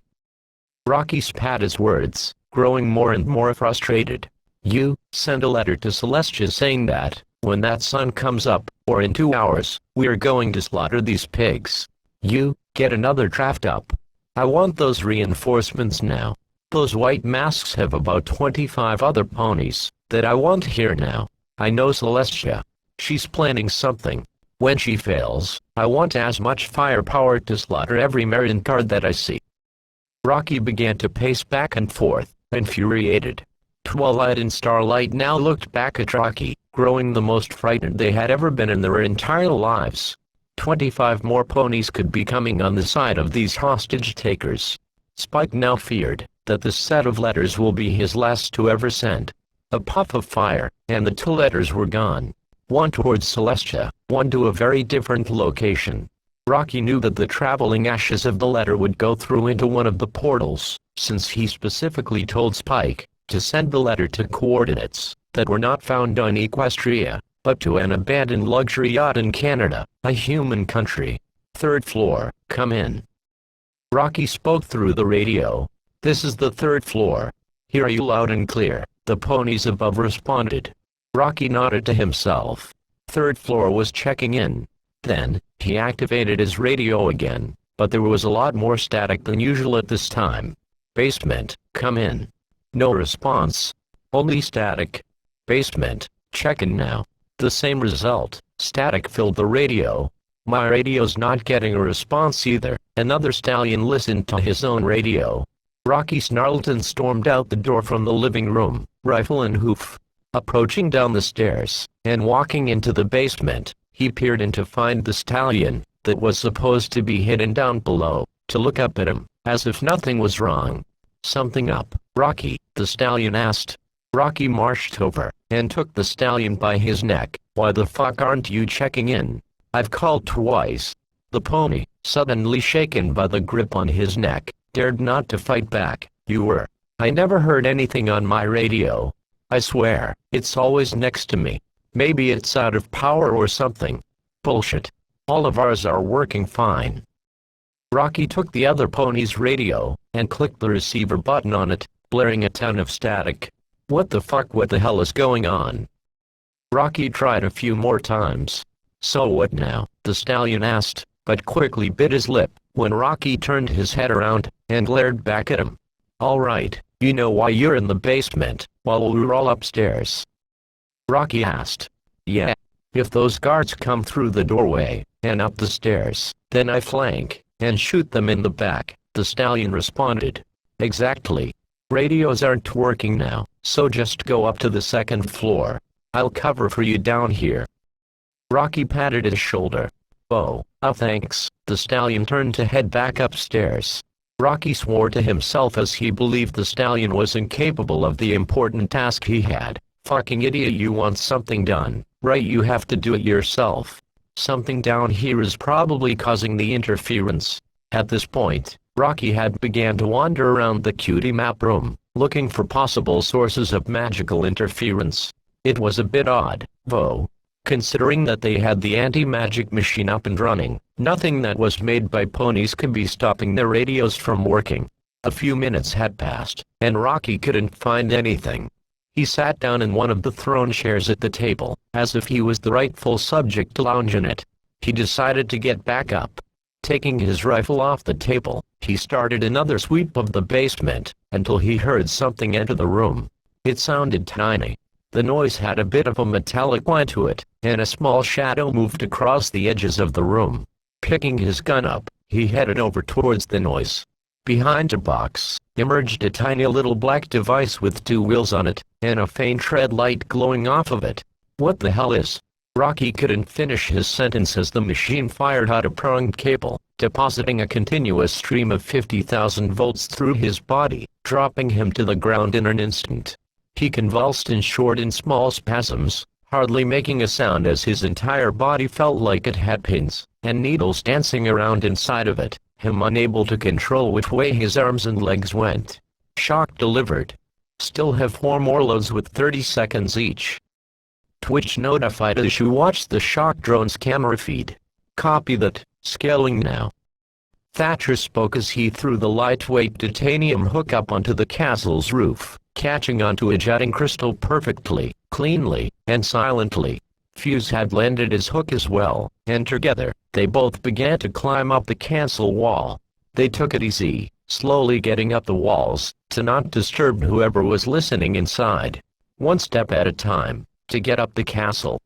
Rocky spat his words, growing more and more frustrated. "You send a letter to Celestia saying that, when that sun comes up, or in 2 hours, we are going to slaughter these pigs. You get another draft up. I want those reinforcements now. Those White Masks have about 25 other ponies that I want here now. I know Celestia. She's planning something. When she fails, I want as much firepower to slaughter every Meriden guard that I see." Rocky began to pace back and forth, infuriated. Twilight and Starlight now looked back at Rocky, growing the most frightened they had ever been in their entire lives. 25 more ponies could be coming on the side of these hostage takers. Spike now feared that the set of letters will be his last to ever send. A puff of fire, and the 2 letters were gone. One towards Celestia, one to a very different location. Rocky knew that the traveling ashes of the letter would go through into one of the portals, since he specifically told Spike to send the letter to coordinates that were not found on Equestria, but to an abandoned luxury yacht in Canada, a human country. "3rd floor, come in." Rocky spoke through the radio. "This is the 3rd floor. Hear you loud and clear," the ponies above responded. Rocky nodded to himself. 3rd floor was checking in. Then, he activated his radio again, but there was a lot more static than usual at this time. "Basement, come in." No response. Only static. "Basement, check in now." The same result. Static filled the radio. "My radio's not getting a response either." Another stallion listened to his own radio. Rocky snarled and stormed out the door from the living room, rifle in hoof. Approaching down the stairs, and walking into the basement, he peered in to find the stallion, that was supposed to be hidden down below, to look up at him, as if nothing was wrong. "Something up, Rocky?" the stallion asked. Rocky marched over, and took the stallion by his neck. "Why the fuck aren't you checking in? I've called twice." The pony, suddenly shaken by the grip on his neck, dared not to fight back. "You were. I never heard anything on my radio. I swear, it's always next to me. Maybe it's out of power or something." "Bullshit. All of ours are working fine." Rocky took the other pony's radio, and clicked the receiver button on it, blaring a ton of static. What the hell is going on?" Rocky tried a few more times. "So what now?" the stallion asked, but quickly bit his lip, when Rocky turned his head around, and glared back at him. "All right, you know why you're in the basement, while we're all upstairs?" Rocky asked. "Yeah. If those guards come through the doorway, and up the stairs, then I flank, and shoot them in the back," the stallion responded. "Exactly. Radios aren't working now, so just go up to the 2nd floor. I'll cover for you down here." Rocky patted his shoulder. Oh, thanks." The stallion turned to head back upstairs. Rocky swore to himself as he believed the stallion was incapable of the important task he had. "Fucking idiot, you want something done, right? You have to do it yourself. Something down here is probably causing the interference." At this point, Rocky had began to wander around the cutie map room, looking for possible sources of magical interference. It was a bit odd, though, considering that they had the anti-magic machine up and running, Nothing that was made by ponies could be stopping their radios from working. A few minutes had passed, and Rocky couldn't find anything. He sat down in one of the throne chairs at the table, as if he was the rightful subject to lounge in it. He decided to get back up. Taking his rifle off the table, he started another sweep of the basement, until he heard something enter the room. It sounded tiny. The noise had a bit of a metallic whine to it, and a small shadow moved across the edges of the room. Picking his gun up, he headed over towards the noise. Behind a box, emerged a tiny little black device with two wheels on it, and a faint red light glowing off of it. What the hell is? Rocky couldn't finish his sentence as the machine fired out a pronged cable, depositing a continuous stream of 50,000 volts through his body, dropping him to the ground in an instant. He convulsed in short and small spasms, hardly making a sound as his entire body felt like it had pins and needles dancing around inside of it, him unable to control which way his arms and legs went. Shock delivered. Still have 4 more loads with 30 seconds each. Twitch notified as you watch the shock drone's camera feed. Copy that, scaling now. Thatcher spoke as he threw the lightweight titanium hook up onto the castle's roof, catching onto a jutting crystal perfectly, cleanly, and silently. Fuse had landed his hook as well, and together, they both began to climb up the castle wall. They took it easy, slowly getting up the walls, to not disturb whoever was listening inside. One step at a time, to get up the castle.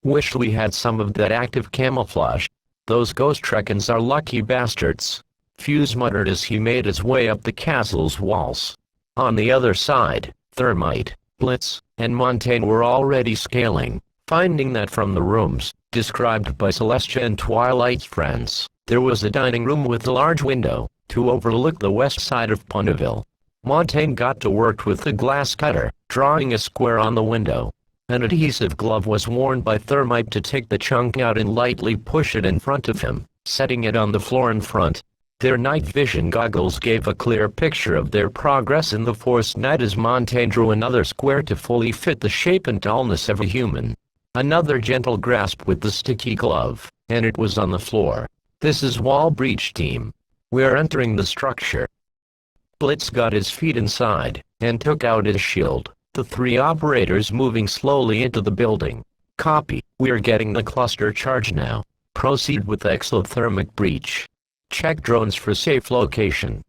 Wish we had some of that active camouflage. Those ghost trekkins are lucky bastards, Fuse muttered as he made his way up the castle's walls. On the other side, Thermite, Blitz, and Montaigne were already scaling, finding that from the rooms, described by Celestia and Twilight's friends, there was a dining room with a large window, to overlook the west side of Ponyville. Montaigne got to work with the glass cutter, drawing a square on the window. An adhesive glove was worn by Thermite to take the chunk out and lightly push it in front of him, setting it on the floor in front. Their night vision goggles gave a clear picture of their progress in the forced night as Montaigne drew another square to fully fit the shape and tallness of a human. Another gentle grasp with the sticky glove, and it was on the floor. This is Wall Breach Team. We're entering the structure. Blitz got his feet inside, and took out his shield. The 3 operators moving slowly into the building. Copy, we're getting the cluster charge now. Proceed with exothermic breach. Check drones for safe location.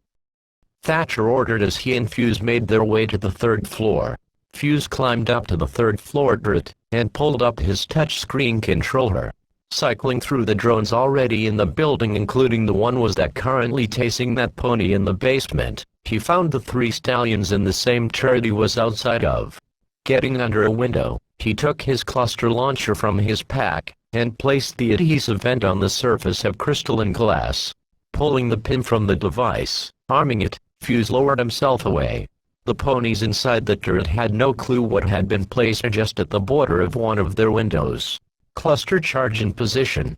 Thatcher ordered as he and Fuse made their way to the 3rd floor. Fuse climbed up to the 3rd floor turret, and pulled up his touchscreen controller. Cycling through the drones already in the building, including the one was that currently tasing that pony in the basement, he found the 3 stallions in the same turret he was outside of. Getting under a window, he took his cluster launcher from his pack, and placed the adhesive vent on the surface of crystalline glass. Pulling the pin from the device, arming it, Fuse lowered himself away. The ponies inside the turret had no clue what had been placed just at the border of one of their windows. Cluster charge in position.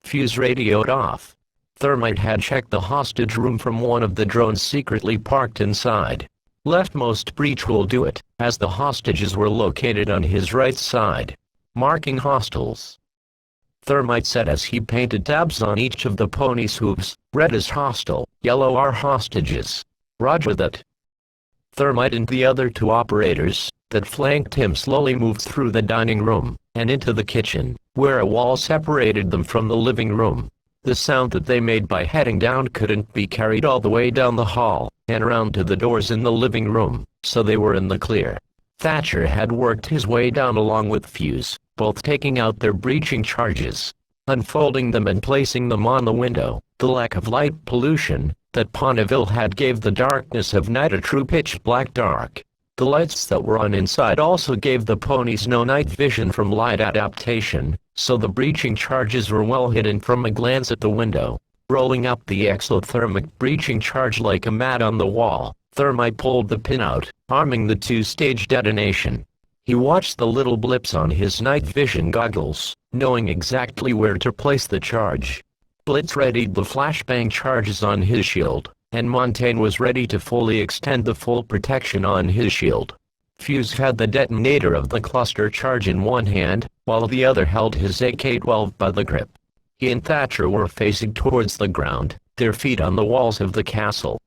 Fuse radioed off. Thermite had checked the hostage room from one of the drones secretly parked inside. Leftmost breach will do it, as the hostages were located on his right side. Marking hostiles. Thermite said as he painted tabs on each of the ponies' hooves. Red is hostile, yellow are hostages. Roger that. Thermite and the other 2 operators that flanked him slowly moved through the dining room, and into the kitchen, where a wall separated them from the living room. The sound that they made by heading down couldn't be carried all the way down the hall, and around to the doors in the living room, so they were in the clear. Thatcher had worked his way down along with Fuse, both taking out their breaching charges, unfolding them and placing them on the window. The lack of light pollution that Ponyville had gave the darkness of night a true pitch black dark. The lights that were on inside also gave the ponies no night vision from light adaptation, so the breaching charges were well hidden from a glance at the window. Rolling up the exothermic breaching charge like a mat on the wall, Thermite pulled the pin out, arming the 2-stage detonation. He watched the little blips on his night vision goggles, knowing exactly where to place the charge. Blitz readied the flashbang charges on his shield, and Montaigne was ready to fully extend the full protection on his shield. Fuse had the detonator of the cluster charge in one hand, while the other held his AK-12 by the grip. He and Thatcher were facing towards the ground, their feet on the walls of the castle.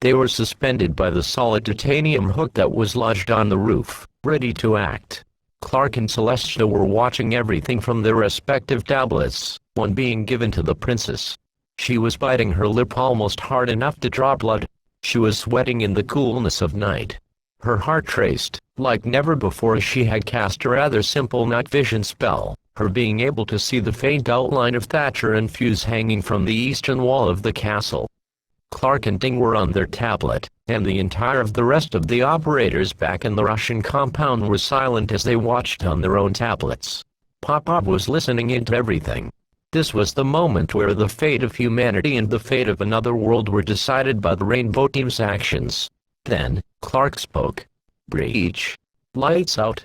They were suspended by the solid titanium hook that was lodged on the roof, ready to act. Clark and Celestia were watching everything from their respective tablets, one being given to the princess. She was biting her lip almost hard enough to draw blood. She was sweating in the coolness of night. Her heart raced, like never before as she had cast a rather simple night vision spell, her being able to see the faint outline of Thatcher and Fuse hanging from the eastern wall of the castle. Clark and Ding were on their tablet, and the entire of the rest of the operators back in the Russian compound were silent as they watched on their own tablets. Popov was listening into everything. This was the moment where the fate of humanity and the fate of another world were decided by the Rainbow Team's actions. Then, Clark spoke. Breach. Lights out.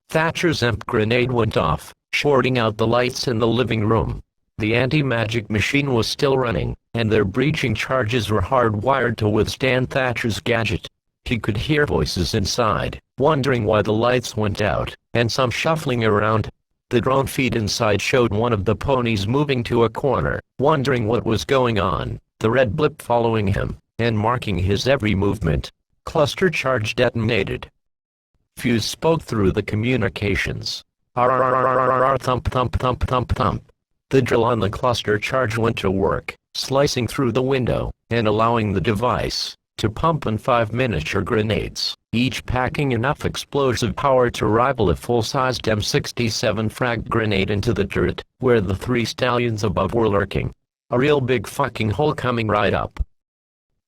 Thatcher's EMP grenade went off, shorting out the lights in the living room. The anti-magic machine was still running, and their breaching charges were hardwired to withstand Thatcher's gadget. He could hear voices inside, wondering why the lights went out, and some shuffling around. The drone feed inside showed one of the ponies moving to a corner, wondering what was going on, the red blip following him, and marking his every movement. Cluster charge detonated. Fuse spoke through the communications. Thump thump thump thump thump. The drill on the cluster charge went to work, slicing through the window, and allowing the device to pump in 5 miniature grenades, each packing enough explosive power to rival a full-sized M67 frag grenade into the turret, where the 3 stallions above were lurking. A real big fucking hole coming right up.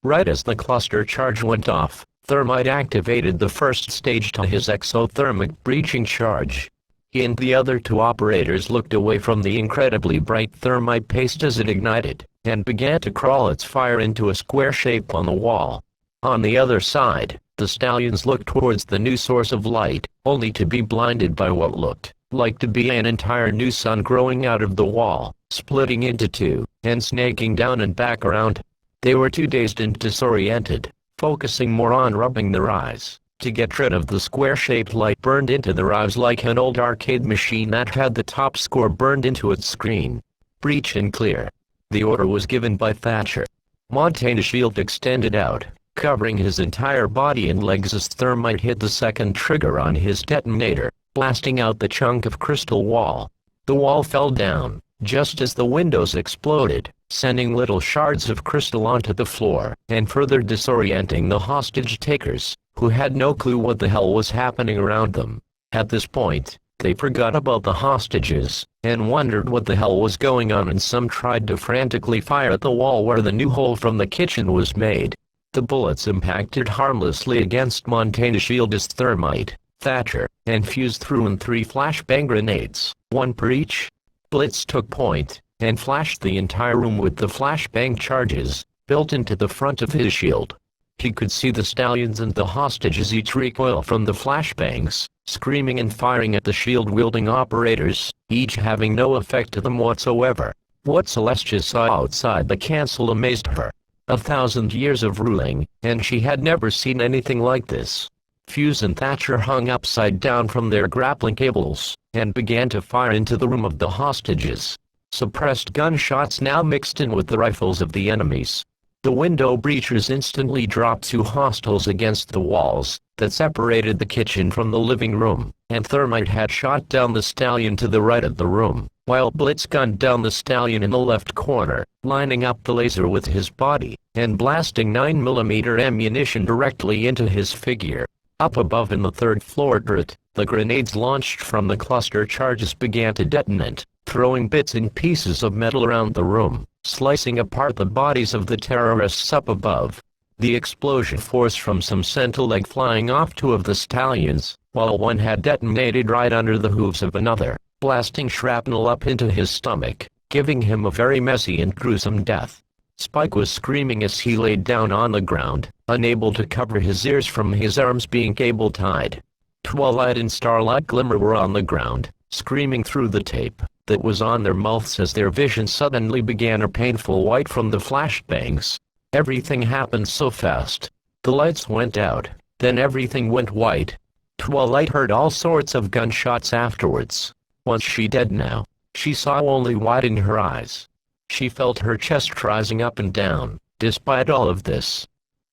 Right as the cluster charge went off, Thermite activated the first stage to his exothermic breaching charge. He and the other 2 operators looked away from the incredibly bright thermite paste as it ignited, and began to crawl its fire into a square shape on the wall. On the other side, the stallions looked towards the new source of light, only to be blinded by what looked like to be an entire new sun growing out of the wall, splitting into 2, and snaking down and back around. They were too dazed and disoriented, focusing more on rubbing their eyes, to get rid of the square-shaped light burned into their eyes like an old arcade machine that had the top score burned into its screen. Breach and clear. The order was given by Thatcher. Montaigne's shield extended out, covering his entire body and legs as Thermite hit the second trigger on his detonator, blasting out the chunk of crystal wall. The wall fell down, just as the windows exploded, sending little shards of crystal onto the floor, and further disorienting the hostage takers, who had no clue what the hell was happening around them. At this point, they forgot about the hostages, and wondered what the hell was going on, and some tried to frantically fire at the wall where the new hole from the kitchen was made. The bullets impacted harmlessly against Montaigne's shield as Thermite, Thatcher, and Fuse threw in 3 flashbang grenades, 1 per each. Blitz took point, and flashed the entire room with the flashbang charges, built into the front of his shield. He could see the stallions and the hostages each recoil from the flashbangs, screaming and firing at the shield-wielding operators, each having no effect to them whatsoever. What Celestia saw outside the castle amazed her. 1,000 years of ruling, and she had never seen anything like this. Fuse and Thatcher hung upside down from their grappling cables, and began to fire into the room of the hostages. Suppressed gunshots now mixed in with the rifles of the enemies. The window breachers instantly dropped 2 hostiles against the walls that separated the kitchen from the living room, and Thermite had shot down the stallion to the right of the room, while Blitz gunned down the stallion in the left corner, lining up the laser with his body, and blasting 9mm ammunition directly into his figure. Up above in the 3rd floor turret, the grenades launched from the cluster charges began to detonate, throwing bits and pieces of metal around the room, slicing apart the bodies of the terrorists up above. The explosion forced from some sent a leg flying off 2 of the stallions, while one had detonated right under the hooves of another, blasting shrapnel up into his stomach, giving him a very messy and gruesome death. Spike was screaming as he laid down on the ground, unable to cover his ears from his arms being cable-tied. Twilight and Starlight Glimmer were on the ground, screaming through the tape that was on their mouths as their vision suddenly began a painful white from the flashbangs. Everything happened so fast. The lights went out, then everything went white. Twilight heard all sorts of gunshots afterwards. Was she dead now? She saw only white in her eyes. She felt her chest rising up and down, despite all of this.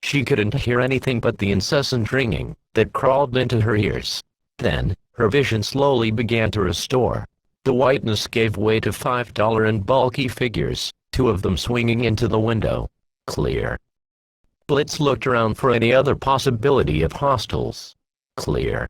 She couldn't hear anything but the incessant ringing that crawled into her ears. Then, her vision slowly began to restore. The whiteness gave way to $5 and bulky figures, two of them swinging into the window. Clear. Blitz looked around for any other possibility of hostiles. Clear.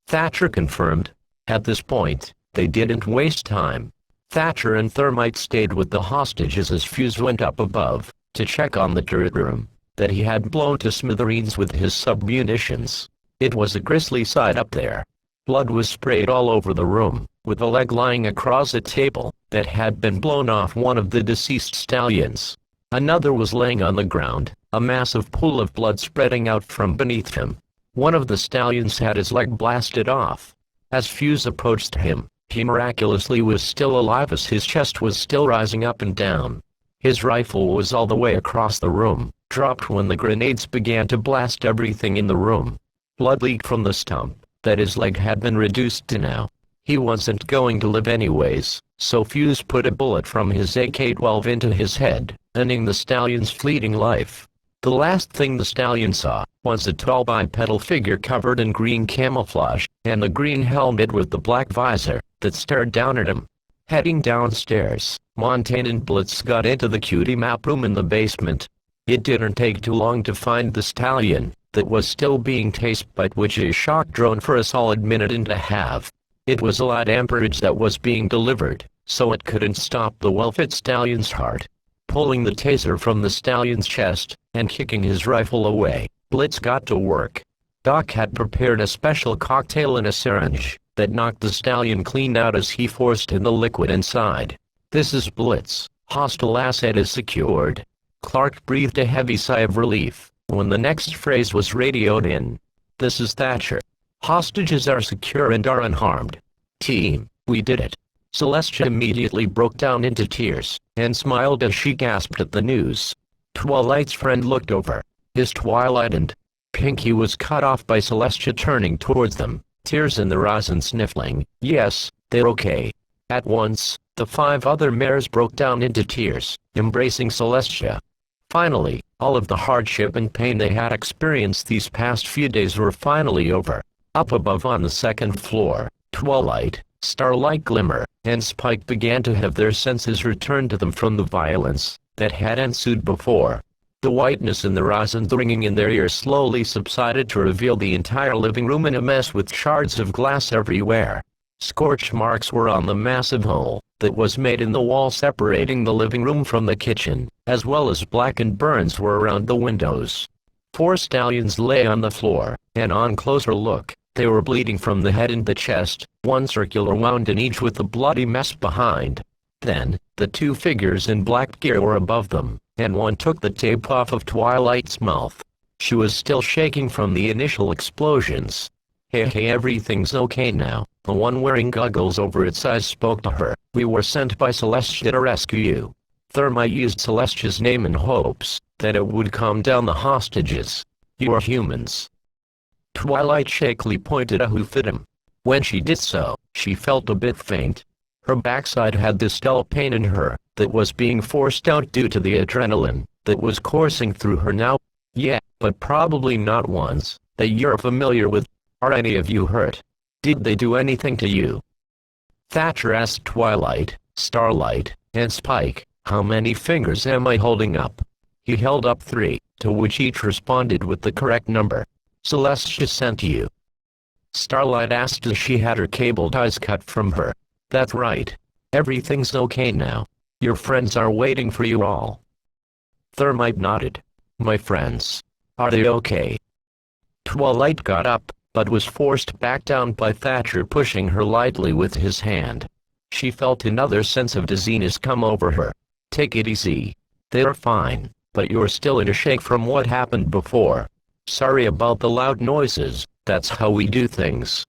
Thatcher confirmed. At this point, they didn't waste time. Thatcher and Thermite stayed with the hostages as Fuse went up above, to check on the turret room, that he had blown to smithereens with his sub-munitions. It was a grisly sight up there. Blood was sprayed all over the room, with a leg lying across a table, that had been blown off one of the deceased stallions. Another was laying on the ground, a massive pool of blood spreading out from beneath him. One of the stallions had his leg blasted off. As Fuse approached him, he miraculously was still alive as his chest was still rising up and down. His rifle was all the way across the room, dropped when the grenades began to blast everything in the room. Blood leaked from the stump, that his leg had been reduced to now. He wasn't going to live anyways, so Fuse put a bullet from his AK-12 into his head, ending the stallion's fleeting life. The last thing the stallion saw was a tall bipedal figure covered in green camouflage, and a green helmet with the black visor, that stared down at him. Heading downstairs, Montaigne and Blitz got into the cutie map room in the basement. It didn't take too long to find the stallion, that was still being tased by Twitch's shock drone for a solid minute and a half. It was a light amperage that was being delivered, so it couldn't stop the well-fit stallion's heart. Pulling the taser from the stallion's chest, and kicking his rifle away, Blitz got to work. Doc had prepared a special cocktail in a syringe, that knocked the stallion clean out as he forced in the liquid inside. "This is Blitz. Hostile asset is secured." Clark breathed a heavy sigh of relief, when the next phrase was radioed in. "This is Thatcher. Hostages are secure and are unharmed. Team, we did it." Celestia immediately broke down into tears, and smiled as she gasped at the news. Twilight's friend looked over. His Twilight and Pinky was cut off by Celestia turning towards them, tears in their eyes and sniffling. "Yes, they're okay." At once, the 5 other mares broke down into tears, embracing Celestia. Finally, all of the hardship and pain they had experienced these past few days were finally over. Up above on the second floor, Twilight, Starlight Glimmer, and Spike began to have their senses return to them from the violence that had ensued before. The whiteness in their eyes and the ringing in their ears slowly subsided to reveal the entire living room in a mess with shards of glass everywhere. Scorch marks were on the massive hole that was made in the wall separating the living room from the kitchen, as well as blackened burns were around the windows. 4 stallions lay on the floor, and on closer look, they were bleeding from the head and the chest, one circular wound in each with a bloody mess behind. Then, the 2 figures in black gear were above them, and one took the tape off of Twilight's mouth. She was still shaking from the initial explosions. "Hey, everything's okay now." The one wearing goggles over its eyes spoke to her. "We were sent by Celestia to rescue you." Thermite used Celestia's name in hopes that it would calm down the hostages. "You are humans." Twilight shakily pointed a hoof at him. When she did so, she felt a bit faint. Her backside had this dull pain in her, that was being forced out due to the adrenaline, that was coursing through her now. "Yeah, but probably not ones that you're familiar with. Are any of you hurt? Did they do anything to you?" Thatcher asked Twilight, Starlight, and Spike, "How many fingers am I holding up?" He held up 3, to which each responded with the correct number. "Celestia sent you?" Starlight asked as she had her cable ties cut from her. "That's right. Everything's okay now. Your friends are waiting for you all." Thermite nodded. "My friends. Are they okay?" Twilight got up, but was forced back down by Thatcher pushing her lightly with his hand. She felt another sense of dizziness come over her. "Take it easy. They're fine, but you're still in a shake from what happened before. Sorry about the loud noises, that's how we do things."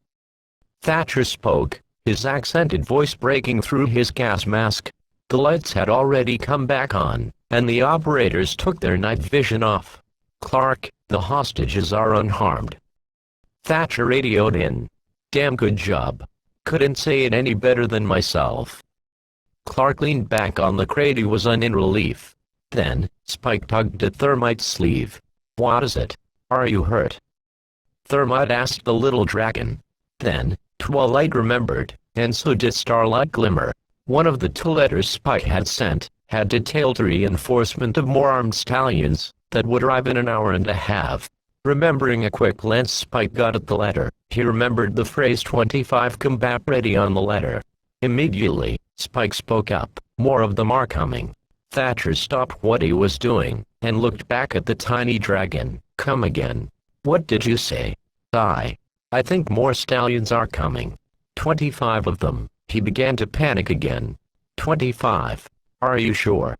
Thatcher spoke, his accented voice breaking through his gas mask. The lights had already come back on, and the operators took their night vision off. "Clark, the hostages are unharmed." Thatcher radioed in. "Damn good job. Couldn't say it any better than myself. Clark leaned back on the crate he was on in relief. Then, Spike tugged at Thermite's sleeve. "What is it? Are you hurt?" Thermite asked the little dragon. Then, Twilight remembered, and so did Starlight Glimmer. One of the 2 letters Spike had sent had detailed a reinforcement of more armed stallions that would arrive in an hour and a half. Remembering a quick glance Spike got at the letter, he remembered the phrase 25 combat ready on the letter. Immediately, Spike spoke up, "More of them are coming." Thatcher stopped what he was doing, and looked back at the tiny dragon. "Come again. What did you say?" I think more stallions are coming." 25 of them." He began to panic again. 25. "Are you sure?"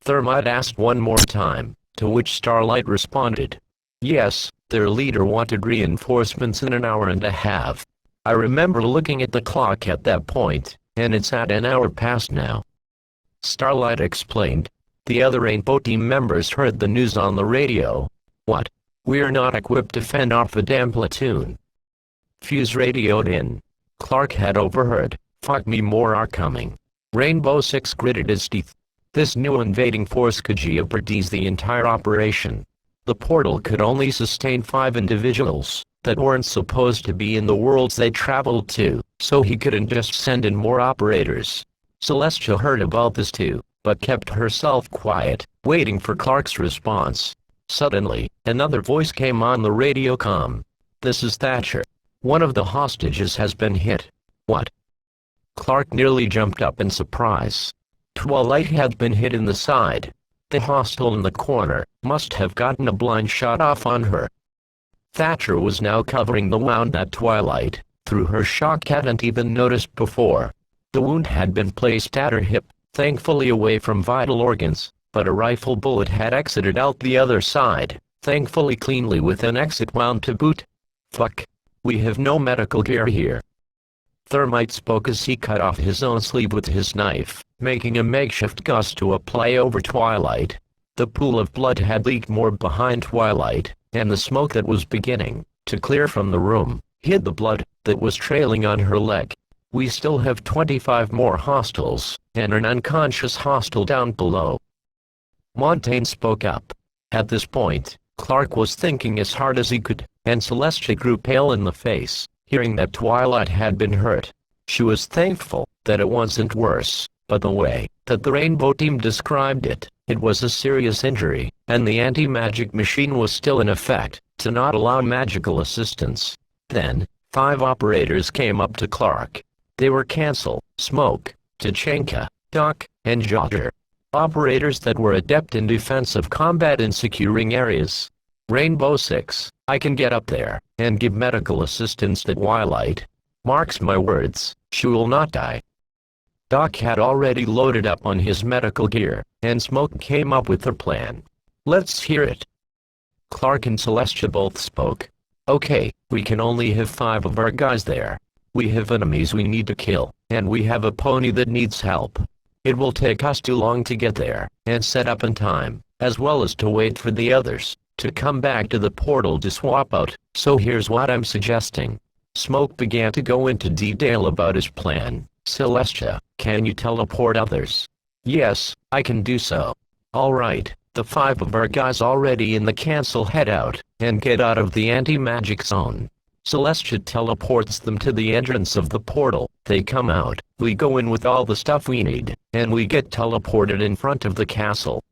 Thermite asked one more time, to which Starlight responded. "Yes, their leader wanted reinforcements in an hour and a half. I remember looking at the clock at that point, and it's at an hour past now." Starlight explained. The other Rainbow team members heard the news on the radio. "What? We're not equipped to fend off the damn platoon." Fuse radioed in. Clark had overheard. "Fuck me, more are coming." Rainbow 6 gritted his teeth. This new invading force could jeopardize the entire operation. The portal could only sustain 5 individuals that weren't supposed to be in the worlds they traveled to, so he couldn't just send in more operators. Celestia heard about this too, but kept herself quiet, waiting for Clark's response. Suddenly, another voice came on the radio comm. "This is Thatcher. One of the hostages has been hit." "What?" Clark nearly jumped up in surprise. Twilight had been hit in the side. The hostile in the corner must have gotten a blind shot off on her. Thatcher was now covering the wound that Twilight, through her shock, hadn't even noticed before. The wound had been placed at her hip, thankfully away from vital organs, but a rifle bullet had exited out the other side, thankfully cleanly with an exit wound to boot. "Fuck. We have no medical gear here." Thermite spoke as he cut off his own sleeve with his knife, making a makeshift gauze to apply over Twilight. The pool of blood had leaked more behind Twilight, and the smoke that was beginning to clear from the room hid the blood that was trailing on her leg. "We still have 25 more hostiles, and an unconscious hostile down below." Montaigne spoke up. At this point, Clark was thinking as hard as he could, and Celestia grew pale in the face, hearing that Twilight had been hurt. She was thankful that it wasn't worse, but the way that the Rainbow team described it, it was a serious injury, and the anti-magic machine was still in effect, to not allow magical assistance. Then, 5 operators came up to Clark. They were Cancel, Smoke, Tachenka, Doc, and Jotter. Operators that were adept in defensive combat and securing areas. "Rainbow 6, I can get up there and give medical assistance to Twilight. Marks my words, she will not die." Doc had already loaded up on his medical gear, and Smoke came up with their plan. "Let's hear it." Clark and Celestia both spoke. "Okay, we can only have 5 of our guys there. We have enemies we need to kill, and we have a pony that needs help. It will take us too long to get there and set up in time, as well as to wait for the others to come back to the portal to swap out, so here's what I'm suggesting." Smoke began to go into detail about his plan. "Celestia, can you teleport others?" "Yes, I can do so." "All right, the 5 of our guys already in the Cancel head out and get out of the anti-magic zone. Celestia teleports them to the entrance of the portal. They come out, we go in with all the stuff we need, and we get teleported in front of the castle.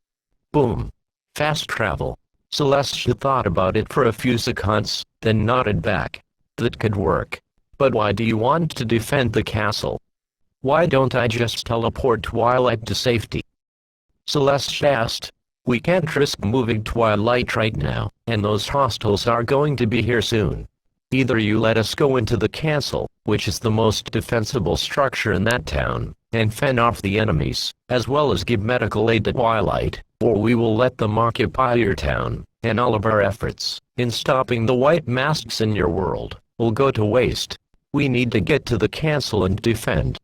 Boom. Fast travel." Celestia thought about it for a few seconds, then nodded back. "That could work. But why do you want to defend the castle? Why don't I just teleport Twilight to safety?" Celestia asked. "We can't risk moving Twilight right now, and those hostiles are going to be here soon. Either you let us go into the castle, which is the most defensible structure in that town, and fend off the enemies, as well as give medical aid to Twilight, or we will let them occupy your town, and all of our efforts in stopping the white masks in your world will go to waste. We need to get to the castle and defend."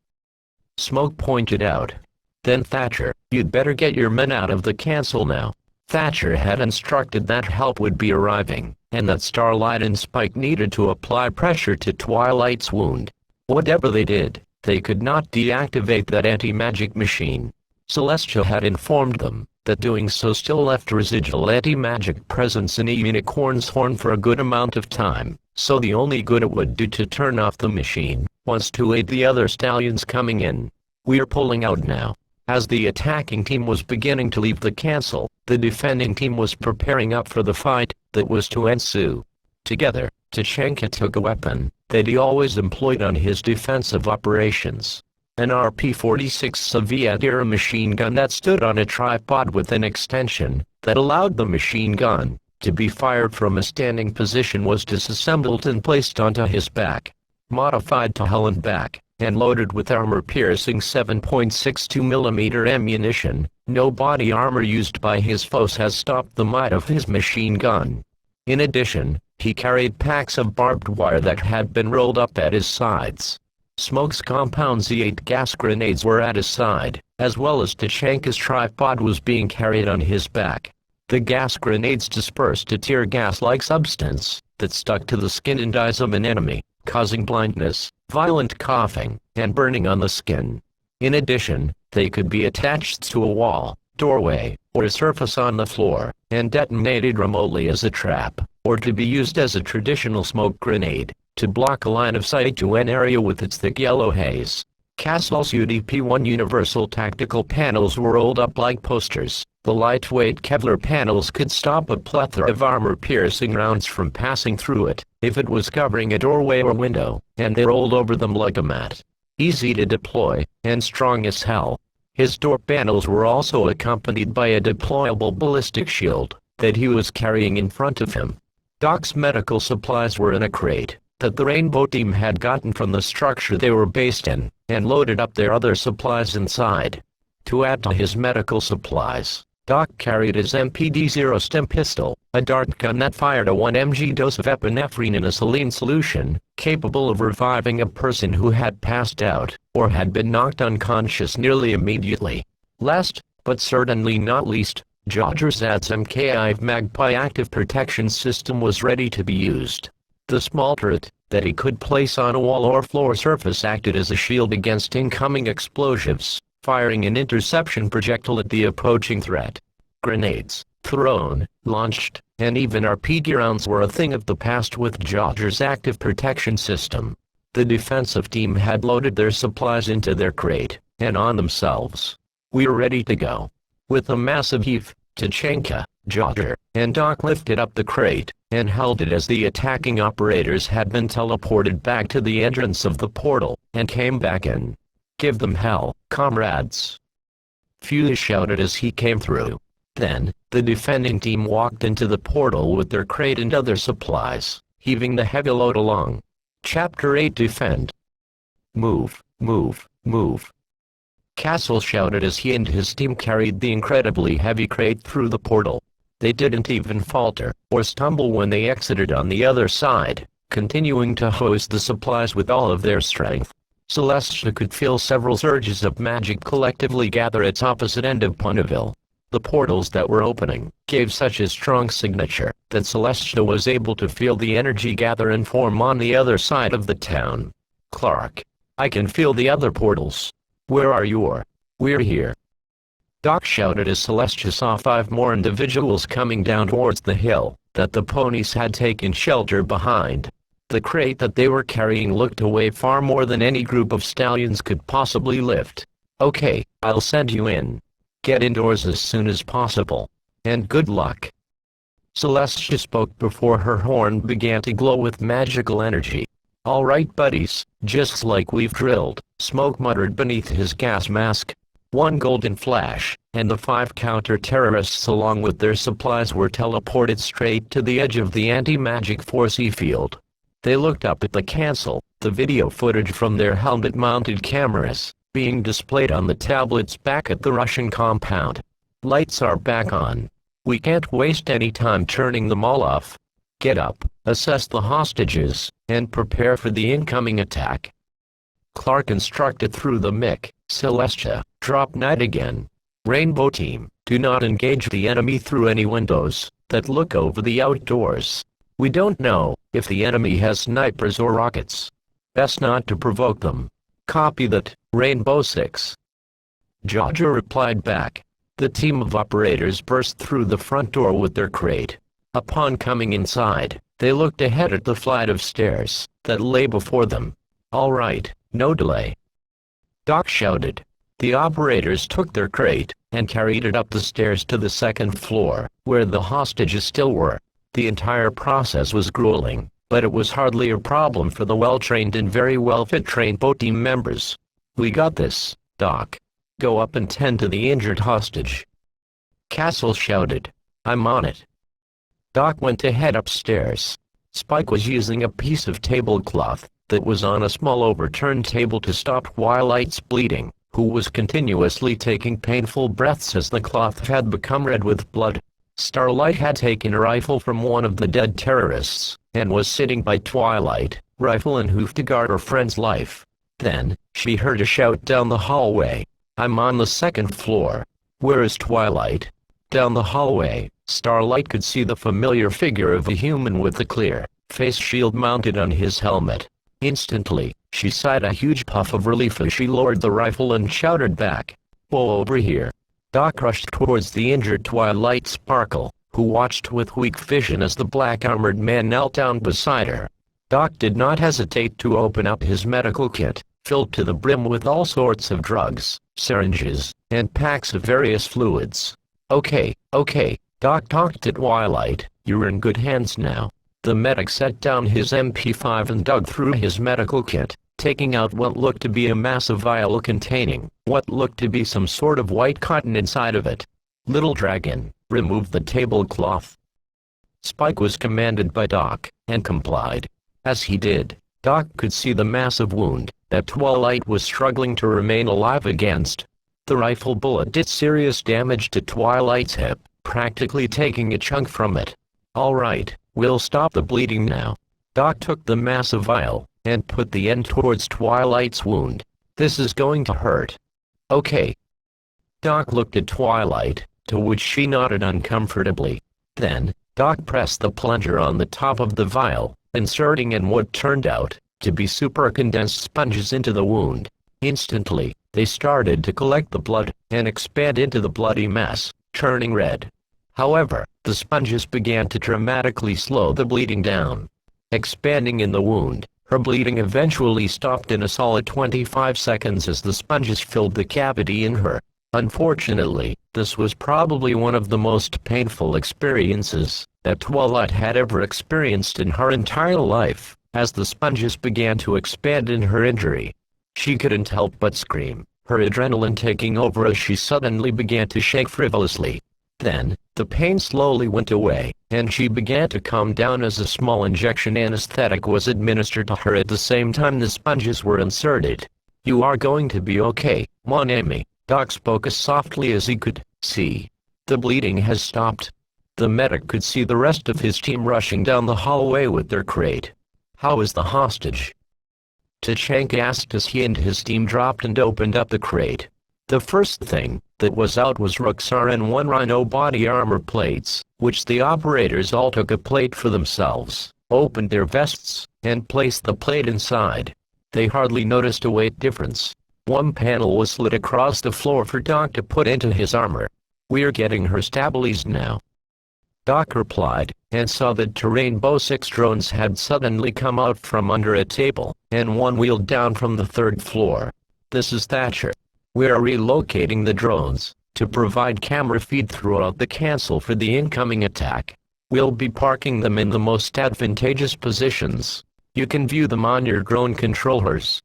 Smoke pointed out. "Then Thatcher, you'd better get your men out of the castle now." Thatcher had instructed that help would be arriving, and that Starlight and Spike needed to apply pressure to Twilight's wound. Whatever they did, they could not deactivate that anti-magic machine. Celestia had informed them that doing so still left residual anti-magic presence in a unicorn's horn for a good amount of time, so the only good it would do to turn off the machine was to aid the other stallions coming in. "We're pulling out now." As the attacking team was beginning to leave the castle, the defending team was preparing up for the fight that was to ensue. Together, Tachanka took a weapon that he always employed on his defensive operations. An RP-46 Soviet-era machine gun that stood on a tripod with an extension that allowed the machine gun to be fired from a standing position was disassembled and placed onto his back. Modified to hell and back, and loaded with armor-piercing 7.62mm ammunition, no body armor used by his foes has stopped the might of his machine gun. In addition, he carried packs of barbed wire that had been rolled up at his sides. Smoke's compound Z8 gas grenades were at his side, as well as Tachanka's tripod was being carried on his back. The gas grenades dispersed a tear gas-like substance that stuck to the skin and eyes of an enemy, causing blindness, violent coughing, and burning on the skin. In addition, they could be attached to a wall, doorway, or a surface on the floor, and detonated remotely as a trap, or to be used as a traditional smoke grenade, to block a line of sight to an area with its thick yellow haze. Castle's UDP-1 universal tactical panels were rolled up like posters. The lightweight Kevlar panels could stop a plethora of armor-piercing rounds from passing through it, if it was covering a doorway or window, and they rolled over them like a mat. Easy to deploy, and strong as hell. His door panels were also accompanied by a deployable ballistic shield that he was carrying in front of him. Doc's medical supplies were in a crate that the Rainbow team had gotten from the structure they were based in, and loaded up their other supplies inside. To add to his medical supplies, Doc carried his MPD-0 stem pistol, a dart gun that fired a 1 mg dose of epinephrine in a saline solution, capable of reviving a person who had passed out, or had been knocked unconscious nearly immediately. Last, but certainly not least, Jodrzad's MK-5 Magpie active protection system was ready to be used. The small turret that he could place on a wall or floor surface acted as a shield against incoming explosives, firing an interception projectile at the approaching threat. Grenades, thrown, launched, and even RPG rounds were a thing of the past with Jodrz's active protection system. The defensive team had loaded their supplies into their crate, and on themselves. "We were ready to go." With a massive heave, Tachanka, Jodr, and Doc lifted up the crate, and held it as the attacking operators had been teleported back to the entrance of the portal, and came back in. "Give them hell, comrades!" Fuse shouted as he came through. Then, the defending team walked into the portal with their crate and other supplies, heaving the heavy load along. Chapter 8 Defend. "Move, move, move!" Castle shouted as he and his team carried the incredibly heavy crate through the portal. They didn't even falter or stumble when they exited on the other side, continuing to hose the supplies with all of their strength. Celestia could feel several surges of magic collectively gather its opposite end of Ponyville. The portals that were opening gave such a strong signature that Celestia was able to feel the energy gather and form on the other side of the town. "Clark, I can feel the other portals. Where are you? We're here." Doc shouted as Celestia saw 5 more individuals coming down towards the hill that the ponies had taken shelter behind. The crate that they were carrying looked to weigh far more than any group of stallions could possibly lift. "Okay, I'll send you in. Get indoors as soon as possible. And good luck." Celestia spoke before her horn began to glow with magical energy. "All right, buddies, just like we've drilled," Smoke muttered beneath his gas mask. One golden flash, and the 5 counter-terrorists along with their supplies were teleported straight to the edge of the anti-magic force field. They looked up at the castle, the video footage from their helmet-mounted cameras being displayed on the tablets back at the Russian compound. "Lights are back on. We can't waste any time turning them all off. Get up, assess the hostages, and prepare for the incoming attack." Clark instructed through the mic. "Celestia, drop night again. Rainbow team, do not engage the enemy through any windows that look over the outdoors. We don't know if the enemy has snipers or rockets. Best not to provoke them. Copy that, Rainbow 6. Jaja replied back. The team of operators burst through the front door with their crate. Upon coming inside, they looked ahead at the flight of stairs that lay before them. All right, no delay, Doc shouted. The operators took their crate and carried it up the stairs to the second floor, where the hostages still were. The entire process was grueling, but it was hardly a problem for the well-trained and very well-fit Rainbow team members. We got this, Doc. Go up and tend to the injured hostage. Castle shouted. I'm on it. Doc went to head upstairs. Spike was using a piece of tablecloth that was on a small overturned table to stop Twilight's bleeding, who was continuously taking painful breaths as the cloth had become red with blood. Starlight had taken a rifle from one of the dead terrorists, and was sitting by Twilight, rifle in hoof to guard her friend's life. Then, she heard a shout down the hallway. I'm on the second floor. Where is Twilight? Down the hallway, Starlight could see the familiar figure of a human with a clear face shield mounted on his helmet. Instantly, she sighed a huge puff of relief as she lowered the rifle and shouted back. Whoa, over here. Doc rushed towards the injured Twilight Sparkle, who watched with weak vision as the black-armored man knelt down beside her. Doc did not hesitate to open up his medical kit, filled to the brim with all sorts of drugs, syringes, and packs of various fluids. Okay, Doc talked to Twilight, you're in good hands now. The medic set down his MP5 and dug through his medical kit, taking out what looked to be a massive vial containing what looked to be some sort of white cotton inside of it. Little Dragon, remove the tablecloth. Spike was commanded by Doc, and complied. As he did, Doc could see the massive wound that Twilight was struggling to remain alive against. The rifle bullet did serious damage to Twilight's hip, practically taking a chunk from it. All right, we'll stop the bleeding now. Doc took the massive vial and put the end towards Twilight's wound. This is going to hurt. Okay. Doc looked at Twilight, to which she nodded uncomfortably. Then, Doc pressed the plunger on the top of the vial, inserting in what turned out to be super condensed sponges into the wound. Instantly, they started to collect the blood and expand into the bloody mess, turning red. However, the sponges began to dramatically slow the bleeding down. Expanding in the wound, her bleeding eventually stopped in a solid 25 seconds as the sponges filled the cavity in her. Unfortunately, this was probably one of the most painful experiences that Twilight had ever experienced in her entire life, as the sponges began to expand in her injury. She couldn't help but scream, her adrenaline taking over as she suddenly began to shake frivolously. Then, the pain slowly went away, and she began to calm down as a small injection anesthetic was administered to her at the same time the sponges were inserted. You are going to be okay, mon ami, Doc spoke as softly as he could. See. The bleeding has stopped. The medic could see the rest of his team rushing down the hallway with their crate. How is the hostage? Tachanka asked as he and his team dropped and opened up the crate. The first thing that was out was Ruxar and one Rhino body armor plates, which the operators all took a plate for themselves, opened their vests, and placed the plate inside. They hardly noticed a weight difference. One panel was slid across the floor for Doc to put into his armor. We're getting her stabilized now, Doc replied, and saw that Rainbow 6 drones had suddenly come out from under a table, and one wheeled down from the third floor. This is Thatcher. We are relocating the drones to provide camera feed throughout the castle for the incoming attack. We'll be parking them in the most advantageous positions. You can view them on your drone controllers.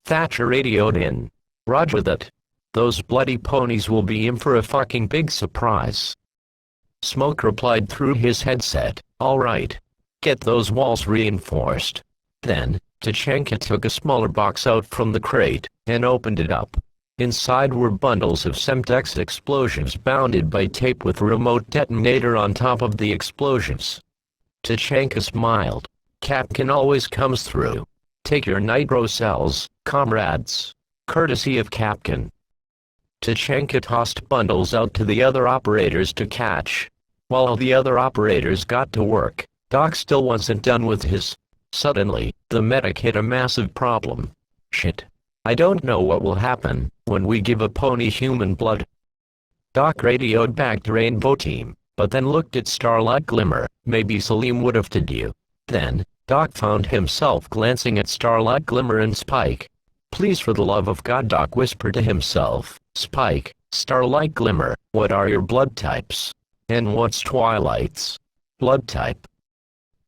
Thatcher radioed in. Roger that. Those bloody ponies will be in for a fucking big surprise. Smoke replied through his headset. All right. Get those walls reinforced. Then, Tachanka took a smaller box out from the crate and opened it up. Inside were bundles of Semtex explosives bounded by tape with a remote detonator on top of the explosives. Tachanka smiled. Capcan always comes through. Take your nitro cells, comrades. Courtesy of Capcan. Tachanka tossed bundles out to the other operators to catch. While the other operators got to work, Doc still wasn't done with his. Suddenly, the medic hit a massive problem. Shit. I don't know what will happen when we give a pony human blood. Doc radioed back to Rainbow Team, but then looked at Starlight Glimmer. Maybe Salim would have told you. Then, Doc found himself glancing at Starlight Glimmer and Spike. Please, for the love of God, Doc whispered to himself. Spike, Starlight Glimmer, what are your blood types? And what's Twilight's blood type?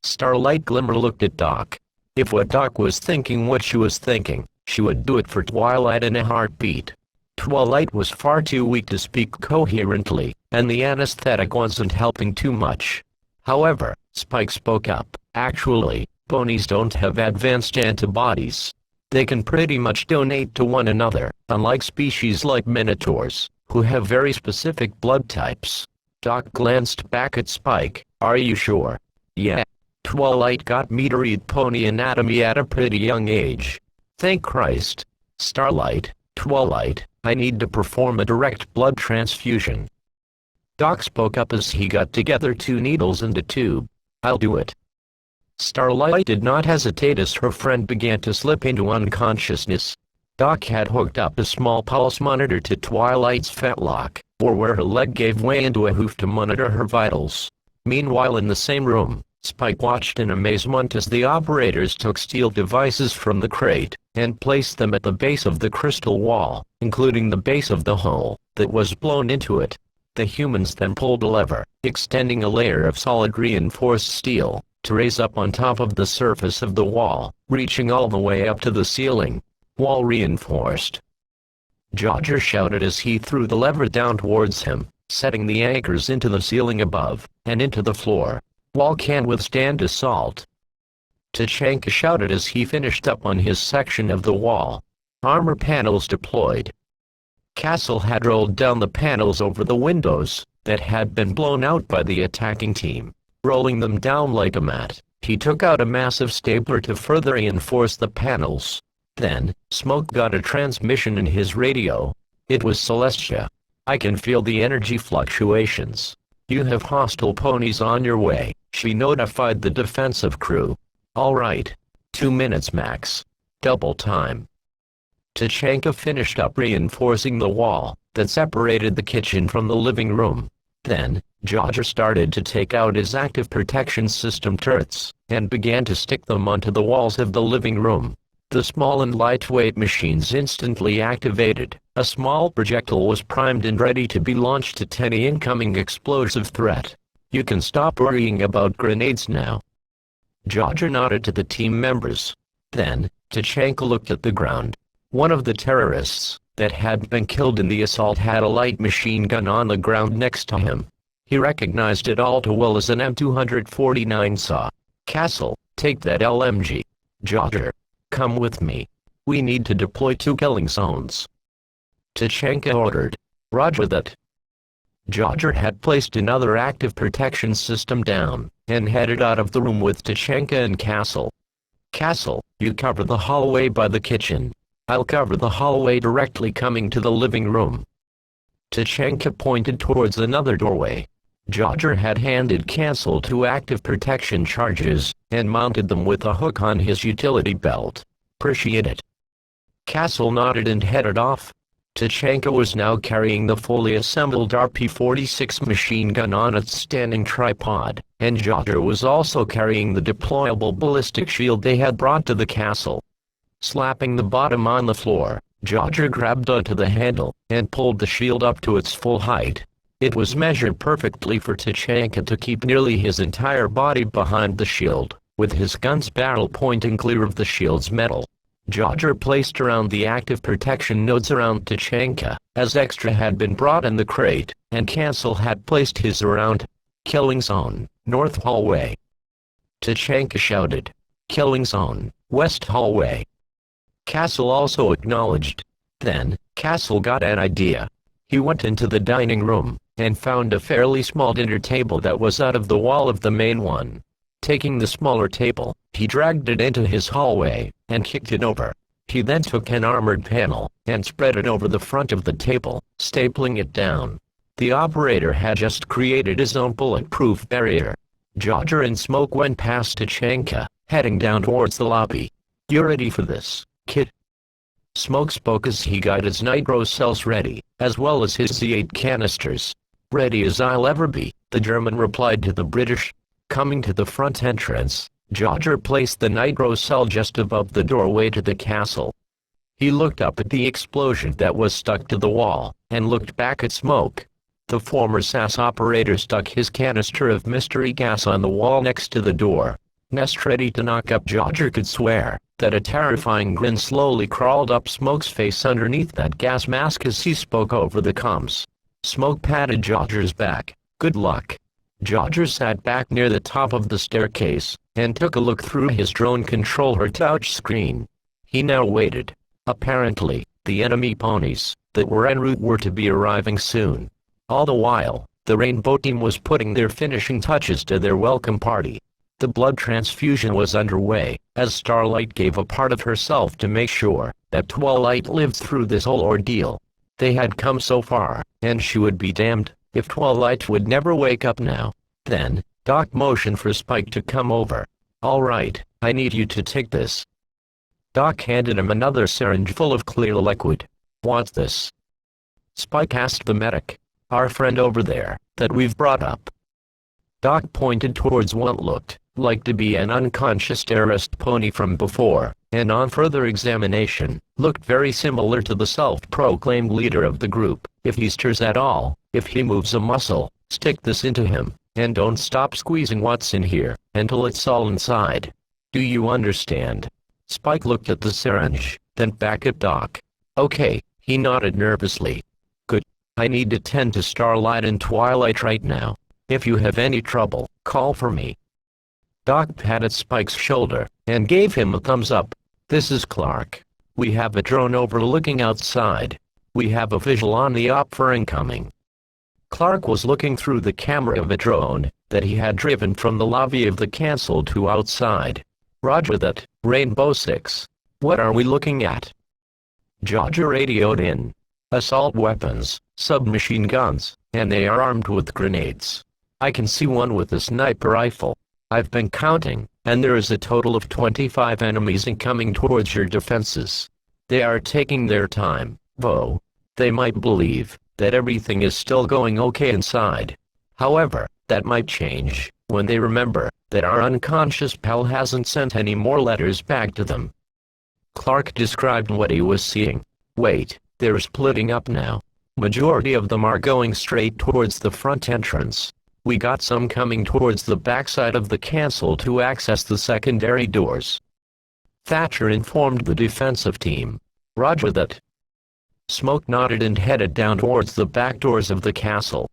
Starlight Glimmer looked at Doc. If what Doc was thinking what she was thinking, she would do it for Twilight in a heartbeat. Twilight was far too weak to speak coherently, and the anesthetic wasn't helping too much. However, Spike spoke up. Actually, ponies don't have advanced antibodies. They can pretty much donate to one another, unlike species like minotaurs, who have very specific blood types. Doc glanced back at Spike. Are you sure? Yeah. Twilight got me to read pony anatomy at a pretty young age. Thank Christ. Starlight, Twilight, I need to perform a direct blood transfusion. Doc spoke up as he got together 2 needles and a tube. I'll do it. Starlight did not hesitate as her friend began to slip into unconsciousness. Doc had hooked up a small pulse monitor to Twilight's fetlock, or where her leg gave way into a hoof to monitor her vitals. Meanwhile, in the same room, Spike watched in amazement as the operators took steel devices from the crate and placed them at the base of the crystal wall, including the base of the hole that was blown into it. The humans then pulled a lever, extending a layer of solid reinforced steel to raise up on top of the surface of the wall, reaching all the way up to the ceiling. Wall reinforced. Jodger shouted as he threw the lever down towards him, setting the anchors into the ceiling above and into the floor. Wall can withstand assault. Tachanka shouted as he finished up on his section of the wall. Armor panels deployed. Castle had rolled down the panels over the windows that had been blown out by the attacking team. Rolling them down like a mat, he took out a massive stapler to further reinforce the panels. Then, Smoke got a transmission in his radio. It was Celestia. I can feel the energy fluctuations. You have hostile ponies on your way, she notified the defensive crew. All right. 2 minutes max. Double time. Tachanka finished up reinforcing the wall that separated the kitchen from the living room. Then, Jodger started to take out his active protection system turrets, and began to stick them onto the walls of the living room. The small and lightweight machines instantly activated. A small projectile was primed and ready to be launched at any incoming explosive threat. You can stop worrying about grenades now. Jodger nodded to the team members. Then, Tachanka looked at the ground. One of the terrorists that had been killed in the assault had a light machine gun on the ground next to him. He recognized it all too well as an M249 saw. Castle, take that LMG. Jodger, come with me. We need to deploy 2 killing zones. Tachanka ordered. Roger that. Jodger had placed another active protection system down, and headed out of the room with Tachanka and Castle. Castle, you cover the hallway by the kitchen. I'll cover the hallway directly coming to the living room. Tachanka pointed towards another doorway. Jodger had handed Castle 2 active protection charges, and mounted them with a hook on his utility belt. Appreciate it. Castle nodded and headed off. Tachanka was now carrying the fully assembled RP-46 machine gun on its standing tripod, and Jodger was also carrying the deployable ballistic shield they had brought to the castle. Slapping the bottom on the floor, Jodger grabbed onto the handle, and pulled the shield up to its full height. It was measured perfectly for Tachanka to keep nearly his entire body behind the shield, with his gun's barrel pointing clear of the shield's metal. Jodger placed around the active protection nodes around Tachanka, as extra had been brought in the crate, and Castle had placed his around. Killing zone, north hallway. Tachanka shouted. Killing zone, west hallway. Castle also acknowledged. Then, Castle got an idea. He went into the dining room, and found a fairly small dinner table that was out of the wall of the main one. Taking the smaller table, he dragged it into his hallway, and kicked it over. He then took an armored panel, and spread it over the front of the table, stapling it down. The operator had just created his own bulletproof barrier. Jodger and Smoke went past Tachanka, heading down towards the lobby. You ready for this, kid? Smoke spoke as he got his nitro cells ready, as well as his Z8 canisters. "Ready as I'll ever be," the German replied to the British. Coming to the front entrance, Dodger placed the nitro cell just above the doorway to the castle. He looked up at the explosion that was stuck to the wall, and looked back at Smoke. The former SAS operator stuck his canister of mystery gas on the wall next to the door. Nest ready to knock up. Dodger could swear that a terrifying grin slowly crawled up Smoke's face underneath that gas mask as he spoke over the comms. Smoke patted Dodger's back. "Good luck." Dodger sat back near the top of the staircase, and took a look through his drone controller touch screen. He now waited. Apparently, the enemy ponies that were en route were to be arriving soon. All the while, the Rainbow team was putting their finishing touches to their welcome party. The blood transfusion was underway, as Starlight gave a part of herself to make sure that Twilight lived through this whole ordeal. They had come so far, and she would be damned if Twilight would never wake up now. Then, Doc motioned for Spike to come over. "All right, I need you to take this." Doc handed him another syringe full of clear liquid. "What's this?" Spike asked the medic. "Our friend over there, that we've brought up." Doc pointed towards what looked like to be an unconscious terrorist pony from before, and on further examination, looked very similar to the self-proclaimed leader of the group. "If he stirs at all, if he moves a muscle, stick this into him, and don't stop squeezing what's in here until it's all inside. Do you understand?" Spike looked at the syringe, then back at Doc. "Okay," he nodded nervously. "Good. I need to tend to Starlight and Twilight right now. If you have any trouble, call for me." Doc patted Spike's shoulder, and gave him a thumbs up. "This is Clark. We have a drone overlooking outside. We have a visual on the op for incoming." Clark was looking through the camera of a drone that he had driven from the lobby of the castle to outside. "Roger that, Rainbow 6. What are we looking at?" Dodger radioed in. "Assault weapons, submachine guns, and they are armed with grenades. I can see one with a sniper rifle. I've been counting, and there is a total of 25 enemies incoming towards your defenses. They are taking their time, though. They might believe that everything is still going okay inside. However, that might change when they remember that our unconscious pal hasn't sent any more letters back to them." Clark described what he was seeing. "Wait, they're splitting up now. Majority of them are going straight towards the front entrance. We got some coming towards the backside of the castle to access the secondary doors." Thatcher informed the defensive team. "Roger that." Smoke nodded and headed down towards the back doors of the castle.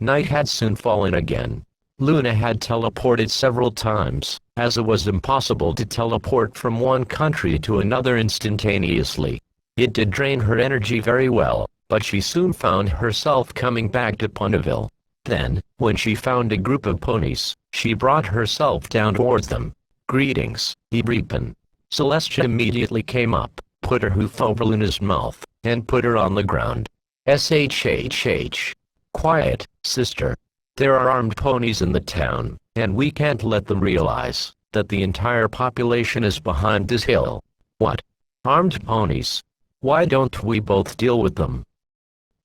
Night had soon fallen again. Luna had teleported several times, as it was impossible to teleport from one country to another instantaneously. It did drain her energy very well, but she soon found herself coming back to Ponyville. Then, when she found a group of ponies, she brought herself down towards them. "Greetings, Ibreepan." Celestia immediately came up, put her hoof over Luna's mouth, and put her on the ground. "Shh. Quiet, sister. There are armed ponies in the town, and we can't let them realize that the entire population is behind this hill." "What? Armed ponies? Why don't we both deal with them?"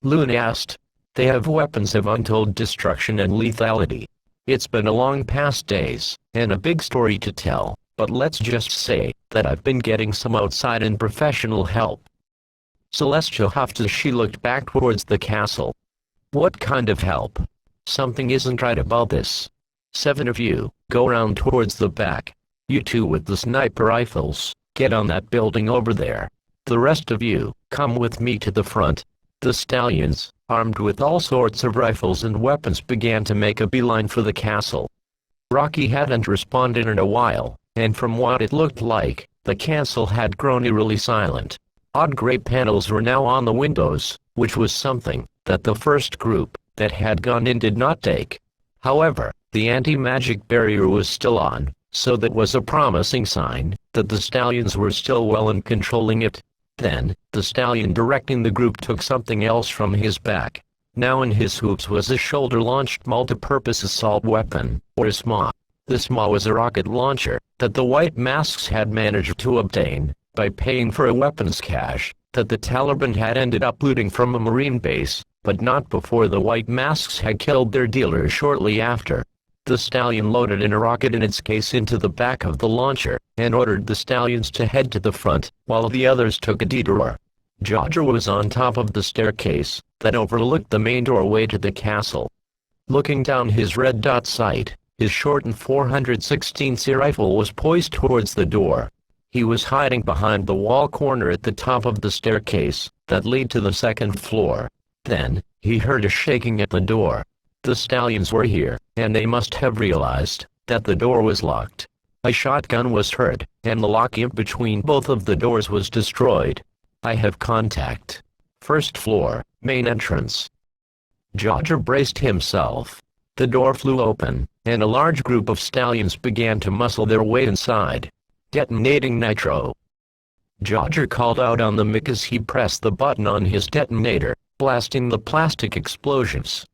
Luna asked. "They have weapons of untold destruction and lethality. It's been a long past days, and a big story to tell, but let's just say that I've been getting some outside and professional help." Celestia huffed as she looked back towards the castle. "What kind of help? Something isn't right about this. 7 of you, go round towards the back. You 2 with the sniper rifles, get on that building over there. The rest of you, come with me to the front." The stallions, armed with all sorts of rifles and weapons, began to make a beeline for the castle. Rocky hadn't responded in a while, and from what it looked like, the castle had grown eerily silent. Odd gray panels were now on the windows, which was something that the first group that had gone in did not take. However, the anti-magic barrier was still on, so that was a promising sign that the stallions were still well in controlling it. Then, the stallion directing the group took something else from his back. Now in his hoops was a shoulder-launched multi-purpose assault weapon, or SMA. The SMA was a rocket launcher that the White Masks had managed to obtain by paying for a weapons cache that the Taliban had ended up looting from a marine base, but not before the White Masks had killed their dealer shortly after. The stallion loaded in a rocket in its case into the back of the launcher, and ordered the stallions to head to the front, while the others took a detour. Jodger was on top of the staircase that overlooked the main doorway to the castle. Looking down his red dot sight, his shortened 416 rifle was poised towards the door. He was hiding behind the wall corner at the top of the staircase that led to the second floor. Then, he heard a shaking at the door. The stallions were here, and they must have realized that the door was locked. A shotgun was heard, and the lock in between both of the doors was destroyed. I have contact. First floor, main entrance. Jodger braced himself. The door flew open, and a large group of stallions began to muscle their way inside. Detonating nitro. Jodger called out on the mic as he pressed the button on his detonator, blasting the plastic explosions.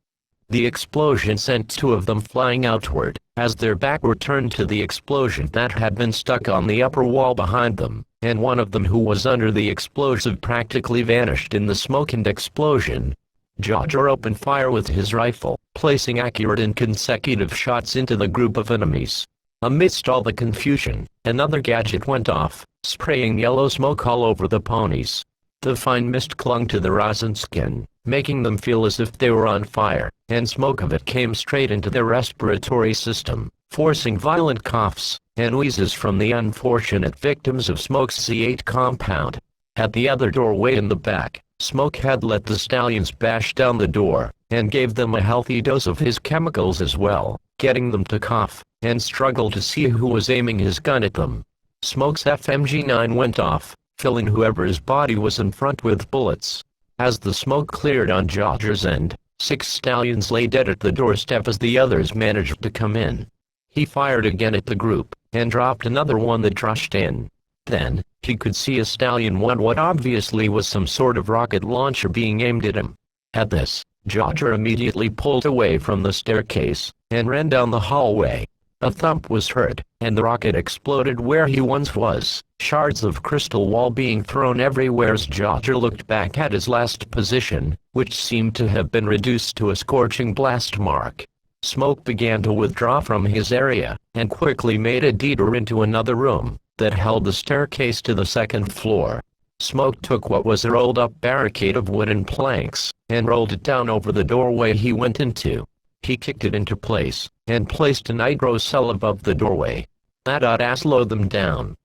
The explosion sent two of them flying outward, as their back were turned to the explosion that had been stuck on the upper wall behind them, and one of them who was under the explosive practically vanished in the smoke and explosion. Jodger opened fire with his rifle, placing accurate and consecutive shots into the group of enemies. Amidst all the confusion, another gadget went off, spraying yellow smoke all over the ponies. The fine mist clung to the rosin skin, making them feel as if they were on fire, and smoke of it came straight into their respiratory system, forcing violent coughs and wheezes from the unfortunate victims of smoke's C8 compound. At the other doorway in the back, Smoke had let the stallions bash down the door, and gave them a healthy dose of his chemicals as well, getting them to cough, and struggle to see who was aiming his gun at them. Smoke's FMG-9 went off, filling whoever's body was in front with bullets. As the smoke cleared on Jodger's end, 6 stallions lay dead at the doorstep as the others managed to come in. He fired again at the group, and dropped another one that rushed in. Then, he could see a stallion want what obviously was some sort of rocket launcher being aimed at him. At this, Jodger immediately pulled away from the staircase, and ran down the hallway. A thump was heard, and the rocket exploded where he once was, shards of crystal wall being thrown everywhere as Jodger looked back at his last position, which seemed to have been reduced to a scorching blast mark. Smoke began to withdraw from his area, and quickly made a detour into another room that held the staircase to the second floor. Smoke took what was a rolled-up barricade of wooden planks, and rolled it down over the doorway he went into. He kicked it into place, and placed a nitro cell above the doorway. That ought to slow them down,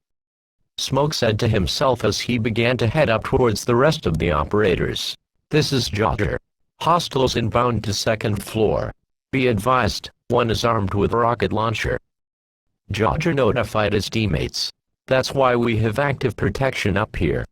Smoke said to himself as he began to head up towards the rest of the operators. This is Jodger. Hostiles inbound to second floor. Be advised, one is armed with rocket launcher. Jodger notified his teammates. That's why we have active protection up here.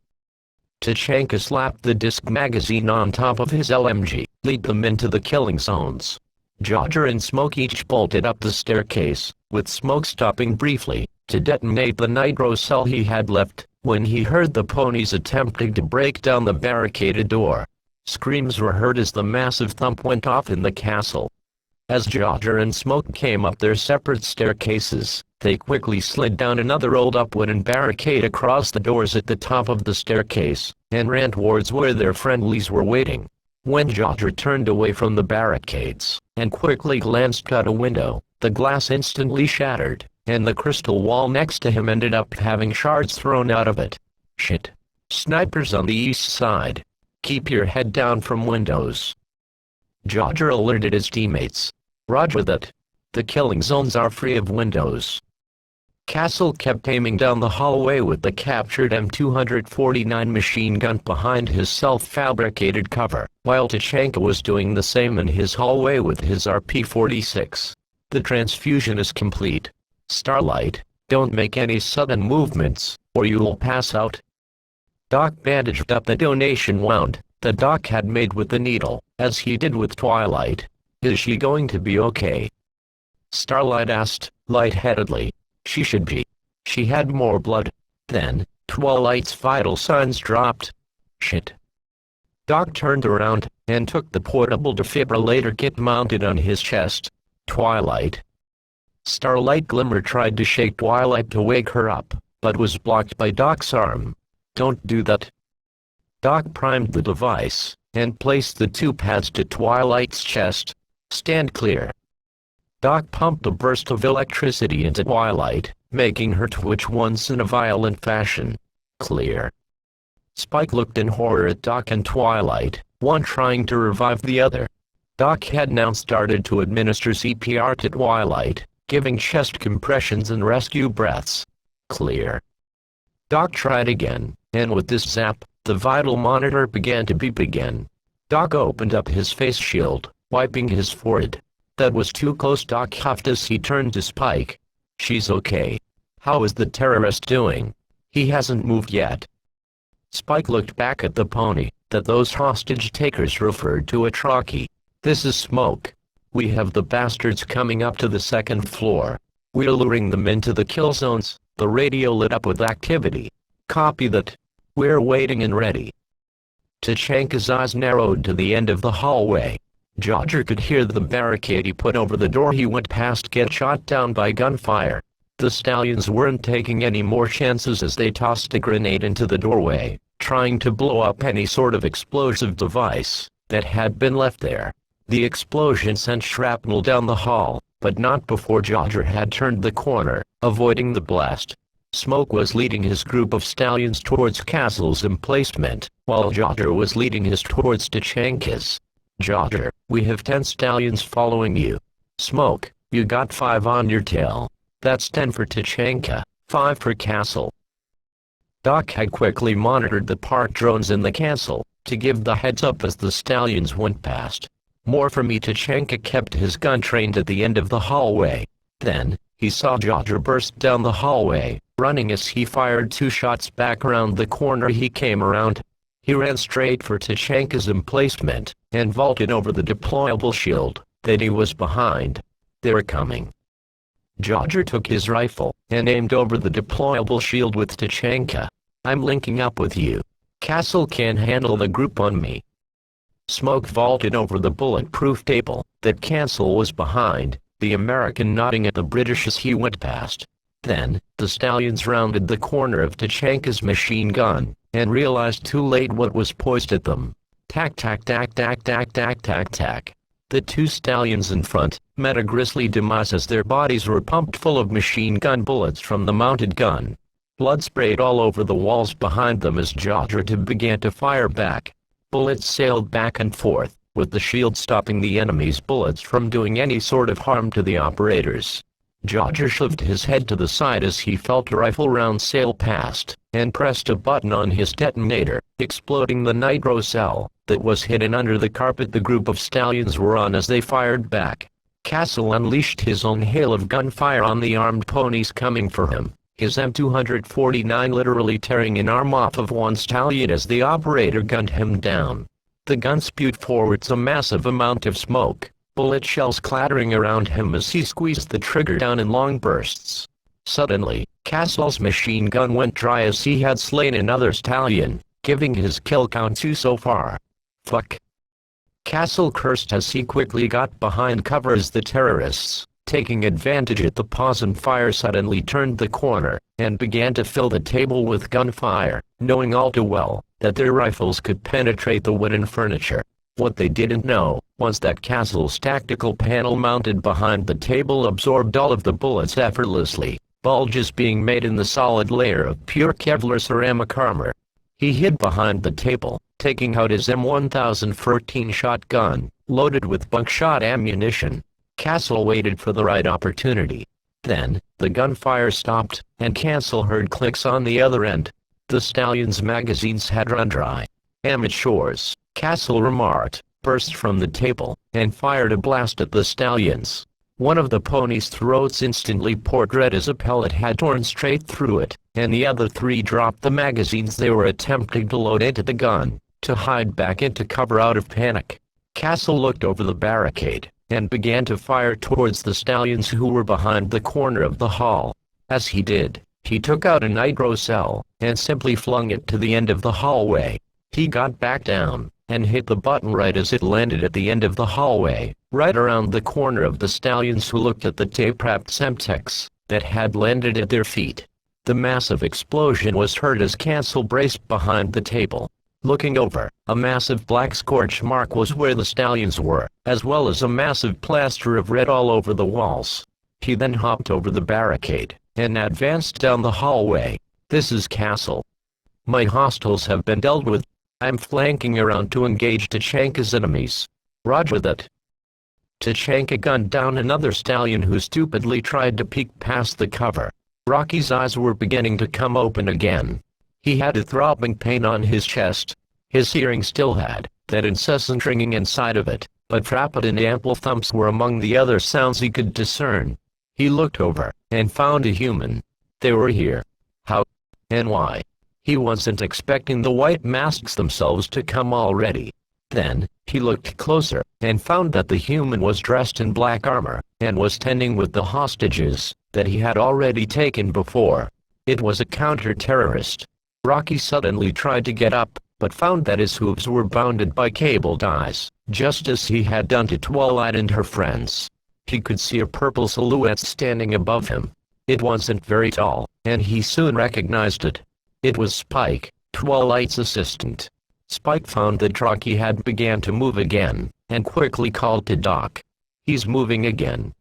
Tachanka slapped the disc magazine on top of his LMG, lead them into the killing zones. Jodger and Smoke each bolted up the staircase, with Smoke stopping briefly to detonate the nitro cell he had left, when he heard the ponies attempting to break down the barricaded door. Screams were heard as the massive thump went off in the castle. As Jodger and Smoke came up their separate staircases, they quickly slid down another rolled-up wooden barricade across the doors at the top of the staircase, and ran towards where their friendlies were waiting. When Jodger turned away from the barricades, and quickly glanced out a window, the glass instantly shattered, and the crystal wall next to him ended up having shards thrown out of it. Shit. Snipers on the east side. Keep your head down from windows. Jodger alerted his teammates. Roger that. The killing zones are free of windows. Castle kept aiming down the hallway with the captured M249 machine gun behind his self-fabricated cover, while Tachanka was doing the same in his hallway with his RP-46. The transfusion is complete. Starlight, don't make any sudden movements, or you will pass out. Doc bandaged up the donation wound the Doc had made with the needle, as he did with Twilight. Is she going to be okay? Starlight asked, lightheadedly. She should be. She had more blood. Then, Twilight's vital signs dropped. Shit. Doc turned around, and took the portable defibrillator kit mounted on his chest. Twilight. Starlight Glimmer tried to shake Twilight to wake her up, but was blocked by Doc's arm. Don't do that. Doc primed the device and placed the two pads to Twilight's chest. Stand clear. Doc pumped a burst of electricity into Twilight, making her twitch once in a violent fashion. Clear. Spike looked in horror at Doc and Twilight, one trying to revive the other. Doc had now started to administer CPR to Twilight, giving chest compressions and rescue breaths. Clear. Doc tried again, and with this zap, the vital monitor began to beep again. Doc opened up his face shield, wiping his forehead. That was too close, Doc huffed as he turned to Spike. She's okay. How is the terrorist doing? He hasn't moved yet. Spike looked back at the pony that those hostage takers referred to as Rocky. This is Smoke. We have the bastards coming up to the second floor. We're luring them into the kill zones. The radio lit up with activity. Copy that. We're waiting and ready. Tachanka's eyes narrowed to the end of the hallway. Jodger could hear the barricade he put over the door he went past get shot down by gunfire. The stallions weren't taking any more chances as they tossed a grenade into the doorway, trying to blow up any sort of explosive device that had been left there. The explosion sent shrapnel down the hall, but not before Jodger had turned the corner, avoiding the blast. Smoke was leading his group of stallions towards Castle's emplacement, while Jodger was leading his towards Tachanka's. Jodger, we have 10 stallions following you. Smoke, you got 5 on your tail. That's 10 for Tachanka, 5 for Castle. Doc had quickly monitored the parked drones in the castle, to give the heads up as the stallions went past. More for me. Tachanka kept his gun trained at the end of the hallway. Then, he saw Jodger burst down the hallway, running as he fired 2 shots back around the corner he came around. He ran straight for Tachanka's emplacement, and vaulted over the deployable shield that he was behind. They were coming. Jodger took his rifle, and aimed over the deployable shield with Tachanka. I'm linking up with you. Castle can handle the group on me. Smoke vaulted over the bulletproof table that Castle was behind, the American nodding at the British as he went past. Then, the stallions rounded the corner of Tachanka's machine gun, and realized too late what was poised at them. Tack tack tack tack tack tack tack tack. The 2 stallions in front met a grisly demise as their bodies were pumped full of machine gun bullets from the mounted gun. Blood sprayed all over the walls behind them as Jodger began to fire back. Bullets sailed back and forth, with the shield stopping the enemy's bullets from doing any sort of harm to the operators. Jodger shoved his head to the side as he felt a rifle round sail past, and pressed a button on his detonator, exploding the nitro cell that was hidden under the carpet the group of stallions were on as they fired back. Castle unleashed his own hail of gunfire on the armed ponies coming for him, his M249 literally tearing an arm off of one stallion as the operator gunned him down. The gun spewed forwards a massive amount of smoke, bullet shells clattering around him as he squeezed the trigger down in long bursts. Suddenly, Castle's machine gun went dry as he had slain another stallion, giving his kill count 2 so far. Fuck. Castle cursed as he quickly got behind cover as the terrorists, taking advantage at the pause and fire, suddenly turned the corner, and began to fill the table with gunfire, knowing all too well that their rifles could penetrate the wooden furniture. What they didn't know was that Castle's tactical panel mounted behind the table absorbed all of the bullets effortlessly, bulges being made in the solid layer of pure Kevlar ceramic armor. He hid behind the table, taking out his M1014 shotgun, loaded with buckshot ammunition. Castle waited for the right opportunity. Then, the gunfire stopped, and Castle heard clicks on the other end. The stallions' magazines had run dry. Amateurs, Castle remarked, burst from the table, and fired a blast at the stallions. One of the ponies' throats instantly poured red as a pellet had torn straight through it, and the other 3 dropped the magazines they were attempting to load into the gun, to hide back into cover out of panic. Castle looked over the barricade, and began to fire towards the stallions who were behind the corner of the hall. As he did, he took out a nitro cell, and simply flung it to the end of the hallway. He got back down, and hit the button right as it landed at the end of the hallway, right around the corner of the stallions who looked at the tape-wrapped Semtex that had landed at their feet. The massive explosion was heard as Castle braced behind the table. Looking over, a massive black scorch mark was where the stallions were, as well as a massive plaster of red all over the walls. He then hopped over the barricade, and advanced down the hallway. This is Castle. My hostiles have been dealt with. I'm flanking around to engage Tachanka's enemies. Roger that. Tachanka gunned down another stallion who stupidly tried to peek past the cover. Rocky's eyes were beginning to come open again. He had a throbbing pain on his chest. His hearing still had that incessant ringing inside of it, but rapid and ample thumps were among the other sounds he could discern. He looked over, and found a human. They were here. How? And why? He wasn't expecting the white masks themselves to come already. Then, he looked closer, and found that the human was dressed in black armor, and was tending with the hostages that he had already taken before. It was a counter-terrorist. Rocky suddenly tried to get up, but found that his hooves were bounded by cable ties, just as he had done to Twilight and her friends. He could see a purple silhouette standing above him. It wasn't very tall, and he soon recognized it. It was Spike, Twilight's assistant. Spike found that Rocky had began to move again, and quickly called to Doc. He's moving again.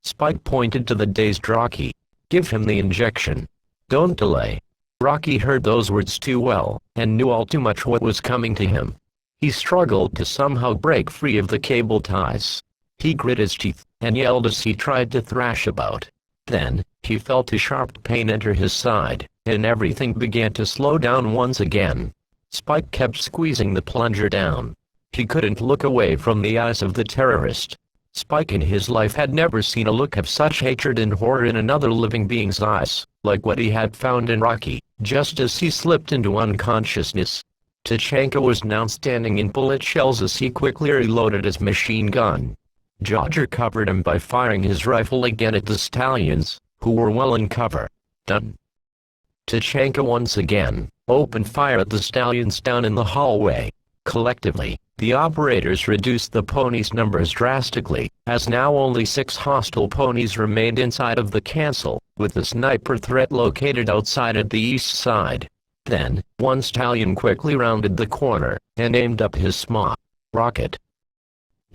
Spike pointed to the dazed Rocky. Give him the injection. Don't delay. Rocky heard those words too well, and knew all too much what was coming to him. He struggled to somehow break free of the cable ties. He grit his teeth, and yelled as he tried to thrash about. Then, he felt a sharp pain enter his side, and everything began to slow down once again. Spike kept squeezing the plunger down. He couldn't look away from the eyes of the terrorist. Spike in his life had never seen a look of such hatred and horror in another living being's eyes, like what he had found in Rocky, just as he slipped into unconsciousness. Tachanka was now standing in bullet shells as he quickly reloaded his machine gun. Jodger covered him by firing his rifle again at the stallions, who were well in cover. Done. Tachanka once again opened fire at the stallions down in the hallway. Collectively, the operators reduced the ponies' numbers drastically, as now only 6 hostile ponies remained inside of the castle, with the sniper threat located outside at the east side. Then, one stallion quickly rounded the corner, and aimed up his small rocket.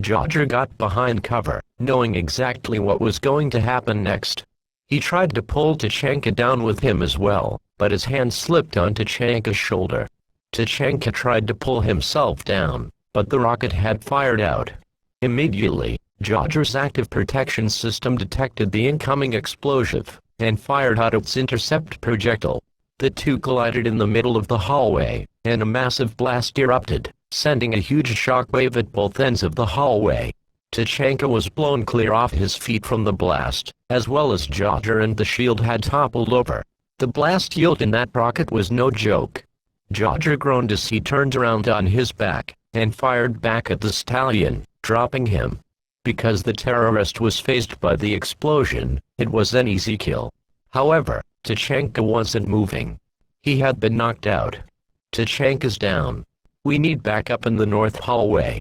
Jodger got behind cover, knowing exactly what was going to happen next. He tried to pull Tachanka down with him as well, but his hand slipped on Tachanka's shoulder. Tachanka tried to pull himself down, but the rocket had fired out. Immediately, Jodger's active protection system detected the incoming explosive, and fired out its intercept projectile. The two collided in the middle of the hallway, and a massive blast erupted, sending a huge shockwave at both ends of the hallway. Tachanka was blown clear off his feet from the blast, as well as Jodger, and the shield had toppled over. The blast yield in that rocket was no joke. Jodger groaned as he turned around on his back, and fired back at the stallion, dropping him. Because the terrorist was phased by the explosion, it was an easy kill. However, Tachanka wasn't moving. He had been knocked out. Tachanka's down. We need backup in the north hallway.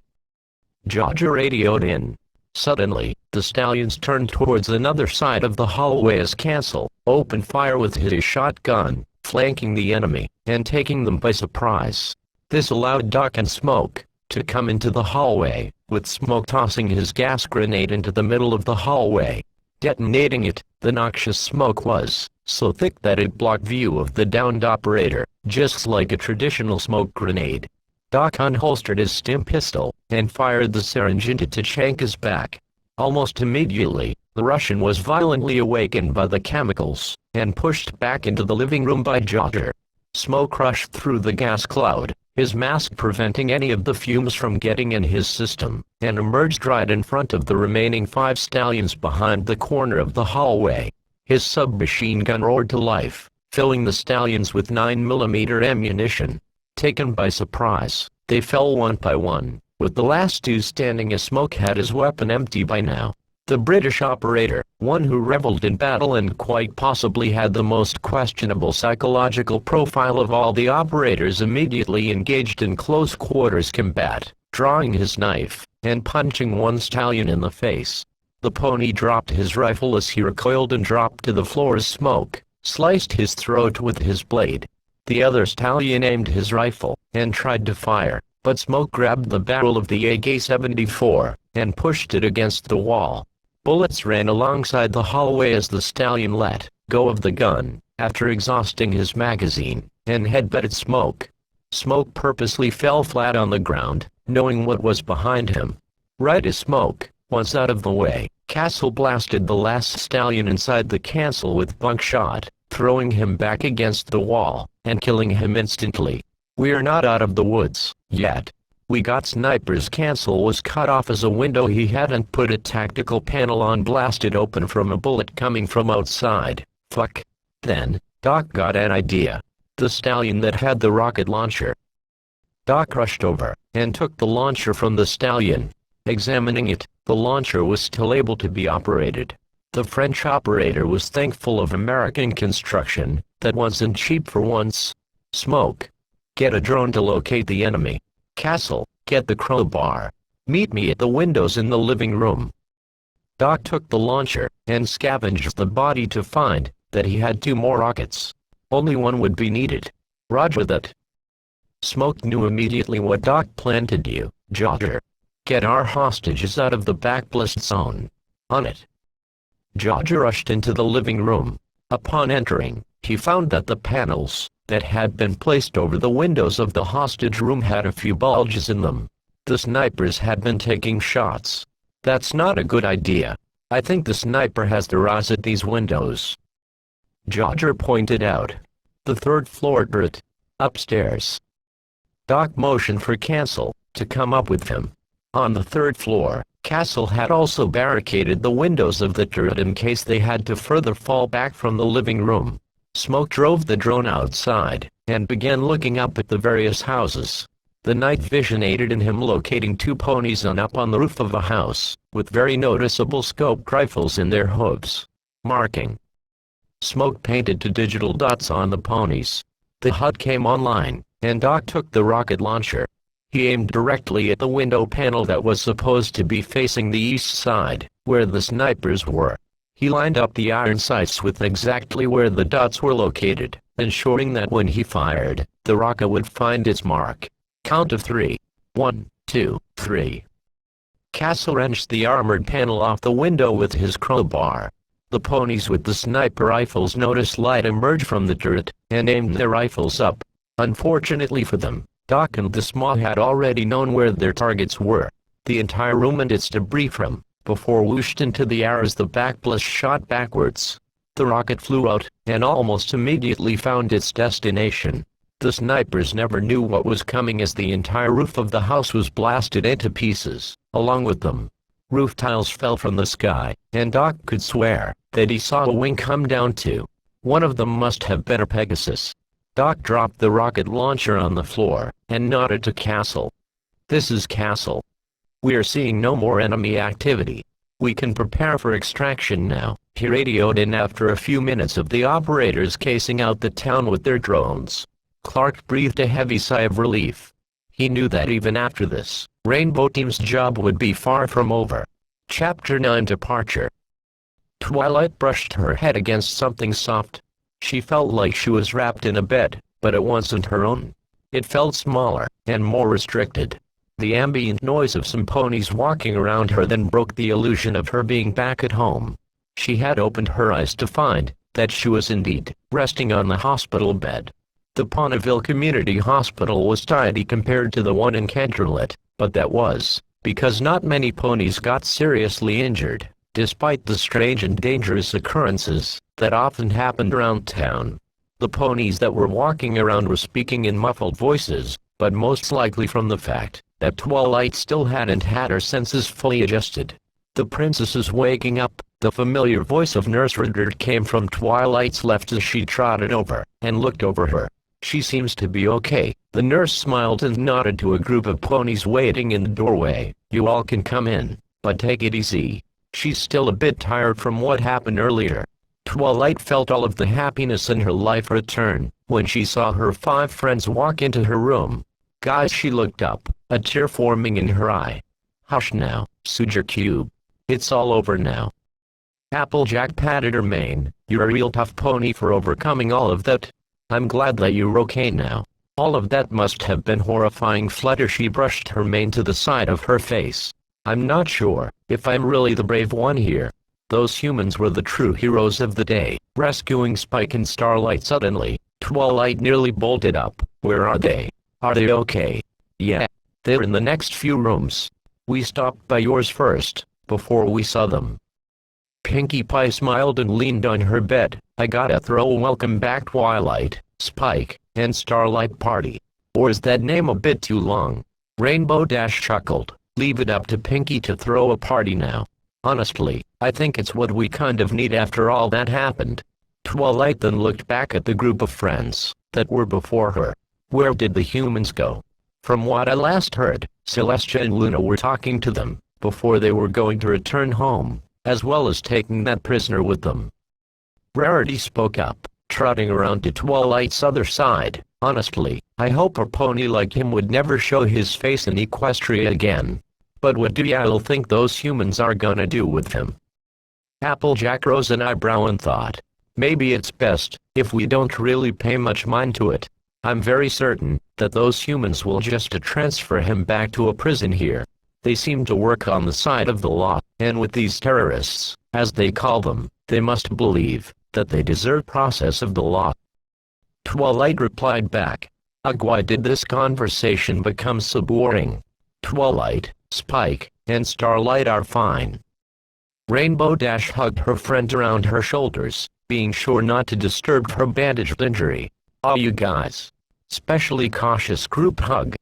Jodger radioed in. Suddenly, the stallions turned towards another side of the hallway as Castle opened fire with his shotgun, flanking the enemy, and taking them by surprise. This allowed Doc and Smoke to come into the hallway, with Smoke tossing his gas grenade into the middle of the hallway. Detonating it, the noxious smoke was so thick that it blocked view of the downed operator, just like a traditional smoke grenade. Doc unholstered his stim pistol, and fired the syringe into Tachanka's back. Almost immediately, the Russian was violently awakened by the chemicals, and pushed back into the living room by Jodger. Smoke rushed through the gas cloud, his mask preventing any of the fumes from getting in his system, and emerged right in front of the remaining 5 stallions behind the corner of the hallway. His submachine gun roared to life, filling the stallions with 9mm ammunition. Taken by surprise, they fell one by one, with the last 2 standing as Smoke had his weapon empty by now. The British operator, one who reveled in battle and quite possibly had the most questionable psychological profile of all the operators, immediately engaged in close quarters combat, drawing his knife, and punching one stallion in the face. The pony dropped his rifle as he recoiled and dropped to the floor as Smoke sliced his throat with his blade. The other stallion aimed his rifle, and tried to fire, but Smoke grabbed the barrel of the AK-74 and pushed it against the wall. Bullets ran alongside the hallway as the stallion let go of the gun, after exhausting his magazine, and headbutted Smoke. Smoke purposely fell flat on the ground, knowing what was behind him. Right as Smoke was out of the way, Castle blasted the last stallion inside the cancel with buckshot, throwing him back against the wall, and killing him instantly. "We're not out of the woods yet. We got snipers." Cancel was cut off as a window he hadn't put a tactical panel on blasted open from a bullet coming from outside. Fuck. Then, Doc got an idea. The stallion that had the rocket launcher. Doc rushed over and took the launcher from the stallion. Examining it, the launcher was still able to be operated. The French operator was thankful of American construction that wasn't cheap for once. Smoke. Get a drone to locate the enemy. Castle, get the crowbar. Meet me at the windows in the living room. Doc took the launcher and scavenged the body to find that he had 2 more rockets. Only one would be needed. Roger that. Smoke knew immediately what Doc planned to do. Jodger. Get our hostages out of the back blast zone. On it. Jodger rushed into the living room. Upon entering, he found that the panels that had been placed over the windows of the hostage room had a few bulges in them. The snipers had been taking shots. That's not a good idea. I think the sniper has their eyes at these windows. Jodger pointed out. The 3rd floor turret. Upstairs. Doc motioned for Castle to come up with him. On the 3rd floor, Castle had also barricaded the windows of the turret in case they had to further fall back from the living room. Smoke drove the drone outside and began looking up at the various houses. The night vision aided in him locating 2 ponies up on the roof of a house, with very noticeable scoped rifles in their hooves. Marking. Smoke painted 2 digital dots on the ponies. The HUD came online, and Doc took the rocket launcher. He aimed directly at the window panel that was supposed to be facing the east side, where the snipers were. He lined up the iron sights with exactly where the dots were located, ensuring that when he fired, the rocket would find its mark. Count of 3. 1, 2, 3. Castle wrenched the armored panel off the window with his crowbar. The ponies with the sniper rifles noticed light emerge from the turret, and aimed their rifles up. Unfortunately for them, Doc and the Smaw had already known where their targets were. The entire room and its debris from before whooshed into the air as the back blast shot backwards. The rocket flew out, and almost immediately found its destination. The snipers never knew what was coming as the entire roof of the house was blasted into pieces, along with them. Roof tiles fell from the sky, and Doc could swear that he saw a wing come down too. One of them must have been a Pegasus. Doc dropped the rocket launcher on the floor, and nodded to Castle. "This is Castle. We are seeing no more enemy activity. We can prepare for extraction now," he radioed in after a few minutes of the operators casing out the town with their drones. Clark breathed a heavy sigh of relief. He knew that even after this, Rainbow Team's job would be far from over. Chapter 9 Departure. Twilight brushed her head against something soft. She felt like she was wrapped in a bed, but it wasn't her own. It felt smaller, and more restricted. The ambient noise of some ponies walking around her then broke the illusion of her being back at home. She had opened her eyes to find that she was indeed resting on the hospital bed. The Ponyville Community Hospital was tidy compared to the one in Canterlet, but that was because not many ponies got seriously injured, despite the strange and dangerous occurrences that often happened around town. The ponies that were walking around were speaking in muffled voices, but most likely from the fact that Twilight still hadn't had her senses fully adjusted. The princess is waking up. The familiar voice of Nurse Rudyard came from Twilight's left as she trotted over and looked over her. "She seems to be okay." The nurse smiled and nodded to a group of ponies waiting in the doorway. "You all can come in, but take it easy. She's still a bit tired from what happened earlier." Twilight felt all of the happiness in her life return when she saw her 5 friends walk into her room. "Guys," she looked up, a tear forming in her eye. "Hush now, Sugar Cube. It's all over now." Applejack patted her mane. "You're a real tough pony for overcoming all of that. I'm glad that you're okay now." All of that must have been horrifying. Flutter. She brushed her mane to the side of her face. I'm not sure if I'm really the brave one here. Those humans were the true heroes of the day, rescuing Spike and Starlight. Suddenly, Twilight nearly bolted up. Where are they? Are they okay? Yeah. They're in the next few rooms. We stopped by yours first, before we saw them. Pinkie Pie smiled and leaned on her bed. I gotta throw a welcome back Twilight, Spike, and Starlight party. Or is that name a bit too long? Rainbow Dash chuckled. Leave it up to Pinkie to throw a party now. Honestly, I think it's what we kind of need after all that happened. Twilight then looked back at the group of friends that were before her. Where did the humans go? From what I last heard, Celestia and Luna were talking to them before they were going to return home, as well as taking that prisoner with them. Rarity spoke up, trotting around to Twilight's other side. Honestly, I hope a pony like him would never show his face in Equestria again. But what do y'all think those humans are gonna do with him? Applejack rose an eyebrow and thought, maybe it's best if we don't really pay much mind to it. I'm very certain that those humans will just transfer him back to a prison here. They seem to work on the side of the law, and with these terrorists, as they call them, they must believe that they deserve process of the law. Twilight replied back, ugh, why did this conversation become so boring? Twilight, Spike, and Starlight are fine. Rainbow Dash hugged her friend around her shoulders, being sure not to disturb her bandaged injury. Aw, you guys. Specially cautious group hug.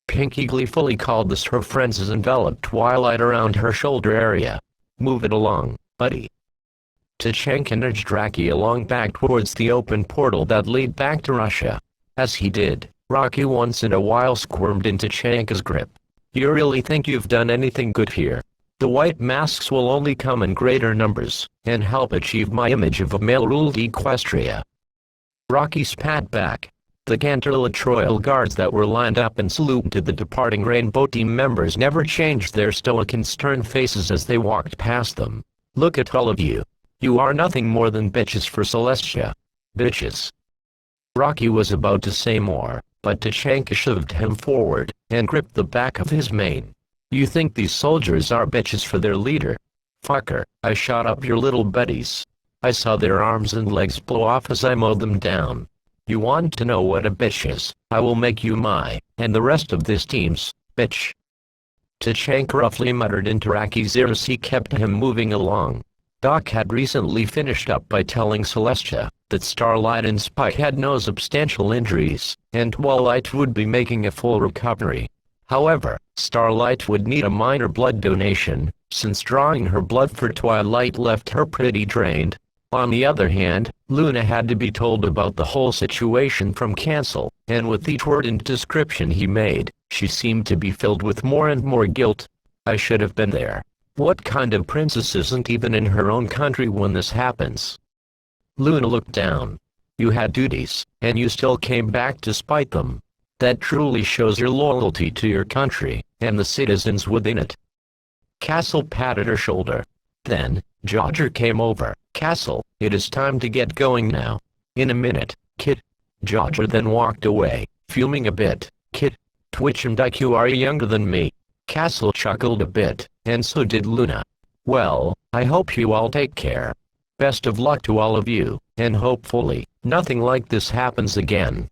Pinkie gleefully called this her friends as enveloped Twilight around her shoulder area. Move it along, buddy. Tachanka nudged Rocky along back towards the open portal that led back to Russia. As he did, Rocky once in a while squirmed into Tachanka's grip. You really think you've done anything good here? The white masks will only come in greater numbers, and help achieve my image of a male-ruled Equestria. Rocky spat back. The Canterlatroyal guards that were lined up in salute to the departing Rainbow Team members never changed their stoic and stern faces as they walked past them. Look at all of you. You are nothing more than bitches for Celestia. Bitches. Rocky was about to say more, but Tachanka shoved him forward and gripped the back of his mane. You think these soldiers are bitches for their leader? Fucker, I shot up your little buddies. I saw their arms and legs blow off as I mowed them down. You want to know what a bitch is? I will make you my, and the rest of this team's, bitch. Tachanka roughly muttered into Rocky's ear as he kept him moving along. Doc had recently finished up by telling Celestia that Starlight and Spike had no substantial injuries, and Twilight would be making a full recovery. However, Starlight would need a minor blood donation, since drawing her blood for Twilight left her pretty drained. On the other hand, Luna had to be told about the whole situation from Cancel, and with each word and description he made, she seemed to be filled with more and more guilt. I should have been there. What kind of princess isn't even in her own country when this happens? Luna looked down. You had duties, and you still came back despite them. That truly shows your loyalty to your country, and the citizens within it. Castle patted her shoulder. Then, Jodger came over. Castle, it is time to get going now. In a minute, kid. Jodger then walked away, fuming a bit. Kid. Twitch and like you are younger than me. Castle chuckled a bit, and so did Luna. Well, I hope you all take care. Best of luck to all of you, and hopefully, nothing like this happens again.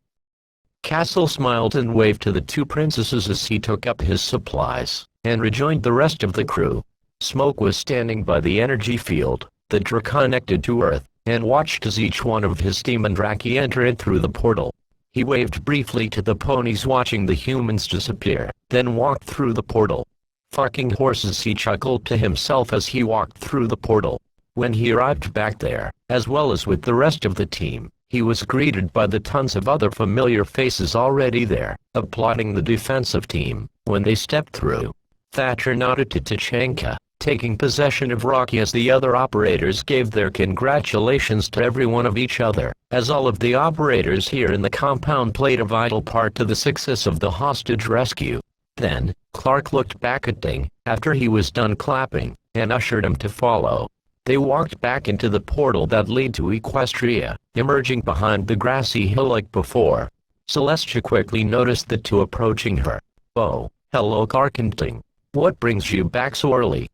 Castle smiled and waved to the two princesses as he took up his supplies, and rejoined the rest of the crew. Smoke was standing by the energy field that drew connected to Earth, and watched as each one of his team and Raki entered through the portal. He waved briefly to the ponies watching the humans disappear, then walked through the portal. Fucking horses, he chuckled to himself as he walked through the portal. When he arrived back there, as well as with the rest of the team, he was greeted by the tons of other familiar faces already there, applauding the defensive team. When they stepped through, Thatcher nodded to Tachanka, taking possession of Rocky as the other operators gave their congratulations to everyone of each other, as all of the operators here in the compound played a vital part to the success of the hostage rescue. Then, Clark looked back at Ding, after he was done clapping, and ushered him to follow. They walked back into the portal that led to Equestria, emerging behind the grassy hill like before. Celestia quickly noticed the two approaching her. "Oh, hello Clark and Ting. What brings you back so early?"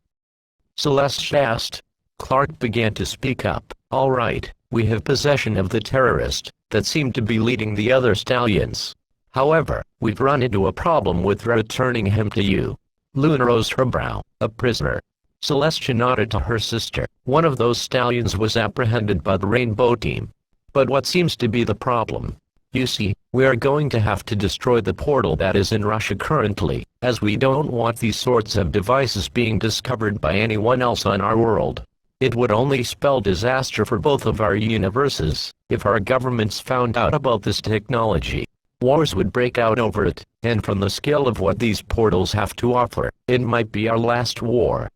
Celestia asked. Clark began to speak up. "All right, we have possession of the terrorist that seemed to be leading the other stallions. However, we've run into a problem with returning him to you." Luna rose her brow. "A prisoner?" Celestia nodded to her sister. "One of those stallions was apprehended by the Rainbow team. But what seems to be the problem? You see, we are going to have to destroy the portal that is in Russia currently, as we don't want these sorts of devices being discovered by anyone else on our world. It would only spell disaster for both of our universes if our governments found out about this technology. Wars would break out over it, and from the scale of what these portals have to offer, it might be our last war."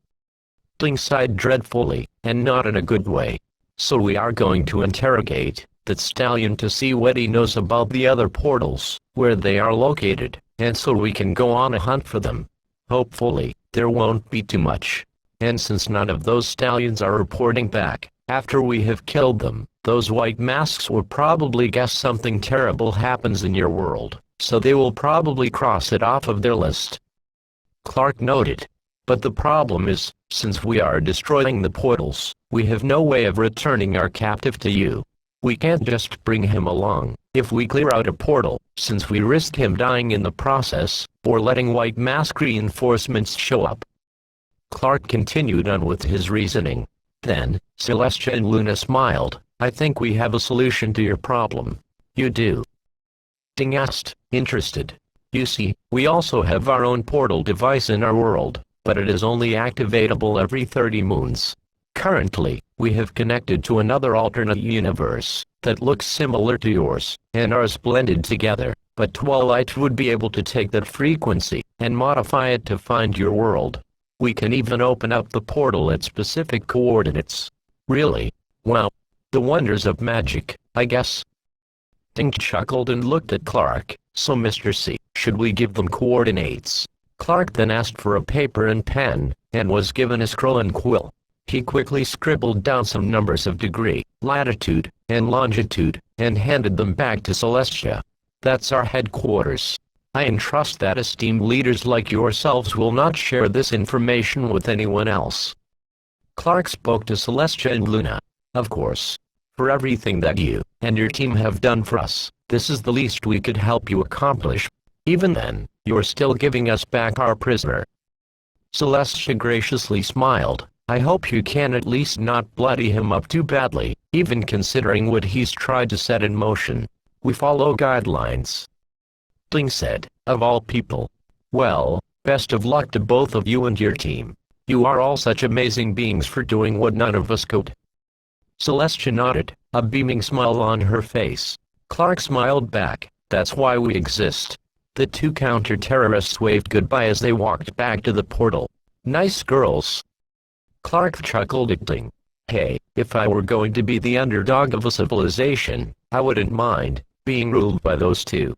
Ting sighed dreadfully, and not in a good way. "So we are going to interrogate that stallion to see what he knows about the other portals, where they are located, and so we can go on a hunt for them. Hopefully, there won't be too much. And since none of those stallions are reporting back, after we have killed them, those white masks will probably guess something terrible happens in your world, so they will probably cross it off of their list." Clark noted. "But the problem is, since we are destroying the portals, we have no way of returning our captive to you. We can't just bring him along. If we clear out a portal, since we risk him dying in the process, or letting white mask reinforcements show up." Clark continued on with his reasoning. Then, Celestia and Luna smiled. "I think we have a solution to your problem." "You do?" Ting asked, interested. "You see, we also have our own portal device in our world, but it is only activatable every 30 moons. Currently, we have connected to another alternate universe that looks similar to yours, and ours blended together, but Twilight would be able to take that frequency and modify it to find your world. We can even open up the portal at specific coordinates." "Really? Wow. The wonders of magic, I guess." Ting chuckled and looked at Clark. "So Mr. C, should we give them coordinates?" Clark then asked for a paper and pen, and was given a scroll and quill. He quickly scribbled down some numbers of degree, latitude, and longitude, and handed them back to Celestia. "That's our headquarters. I entrust that esteemed leaders like yourselves will not share this information with anyone else." Clark spoke to Celestia and Luna. "Of course. For everything that you and your team have done for us, this is the least we could help you accomplish. Even then, you're still giving us back our prisoner." Celestia graciously smiled. "I hope you can at least not bloody him up too badly, even considering what he's tried to set in motion. We follow guidelines." Ting said, "Of all people. Well, best of luck to both of you and your team. You are all such amazing beings for doing what none of us could." Celestia nodded, a beaming smile on her face. Clark smiled back. "That's why we exist." The two counter-terrorists waved goodbye as they walked back to the portal. "Nice girls." Clark chuckled at Ting. "Hey, if I were going to be the underdog of a civilization, I wouldn't mind being ruled by those two."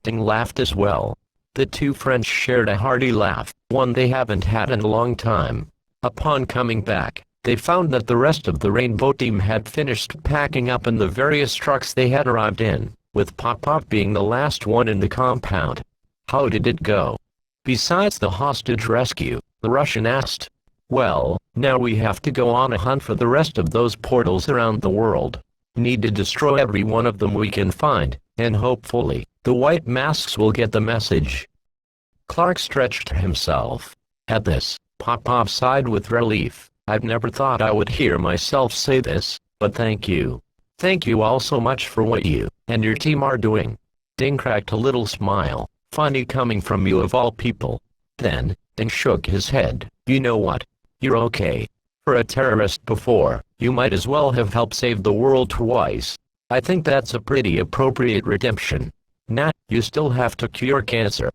Ting laughed as well. The two friends shared a hearty laugh, one they haven't had in a long time. Upon coming back, they found that the rest of the Rainbow team had finished packing up in the various trucks they had arrived in, with Pop-Pop being the last one in the compound. "How did it go?" "Besides the hostage rescue," the Russian asked. "Well, now we have to go on a hunt for the rest of those portals around the world. Need to destroy every one of them we can find, and hopefully, the white masks will get the message." Clark stretched himself. At this, Pop-Pop sighed with relief. "I've never thought I would hear myself say this, but thank you. Thank you all so much for what you and your team are doing." Ting cracked a little smile. "Funny coming from you of all people." Then, Ting shook his head. "You know what? You're okay. For a terrorist before, you might as well have helped save the world twice. I think that's a pretty appropriate redemption. Nah, you still have to cure cancer."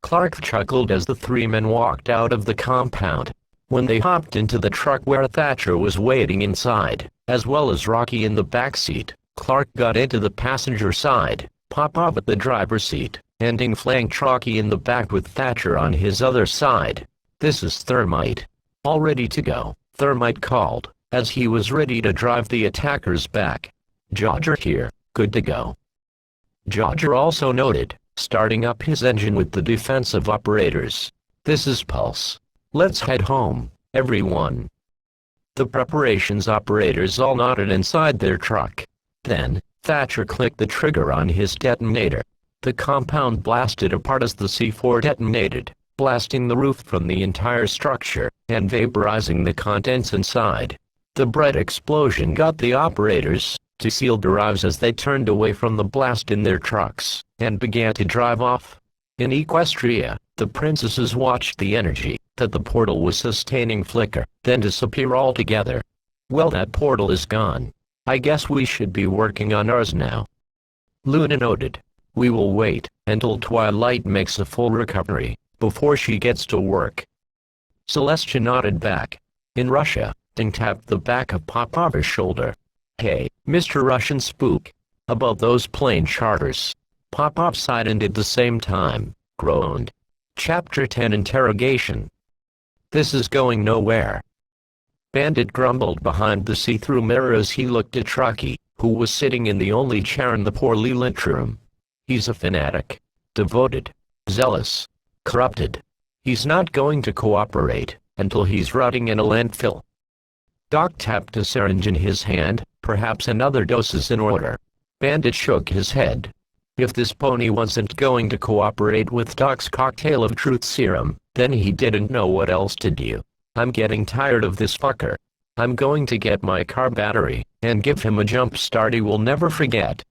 Clark chuckled as the three men walked out of the compound. When they hopped into the truck where Thatcher was waiting inside, as well as Rocky in the back seat, Clark got into the passenger side, Pop-Pop at the driver's seat, and Ting flanked Rocky in the back with Thatcher on his other side. "This is Thermite. All ready to go," Thermite called, as he was ready to drive the attackers back. "Jodger here, good to go." Jodger also noted, starting up his engine with the defensive operators. This is Pulse. Let's head home, everyone. The preparations operators all nodded inside their truck. Then, Thatcher clicked the trigger on his detonator. The compound blasted apart as the C4 detonated, blasting the roof from the entire structure, and vaporizing the contents inside. The bright explosion got the operators to seal drives as they turned away from the blast in their trucks, and began to drive off. In Equestria, the princesses watched the energy that the portal was sustaining flicker, then disappear altogether. Well, that portal is gone. I guess we should be working on ours now. Luna noted. We will wait until Twilight makes a full recovery before she gets to work. Celestia nodded back. In Russia, Ding tapped the back of Popov's shoulder. Hey, Mr. Russian Spook. About those plane charters. Popov sighed and at the same time, groaned. Chapter 10 Interrogation. This is going nowhere. Bandit grumbled behind the see-through mirror as he looked at Truckee, who was sitting in the only chair in the poorly lit room. He's a fanatic. Devoted. Zealous. Corrupted. He's not going to cooperate until he's rotting in a landfill. Doc tapped a syringe in his hand. Perhaps another dose is in order. Bandit shook his head. If this pony wasn't going to cooperate with Doc's cocktail of truth serum, then he didn't know what else to do. I'm getting tired of this fucker. I'm going to get my car battery and give him a jump start he will never forget.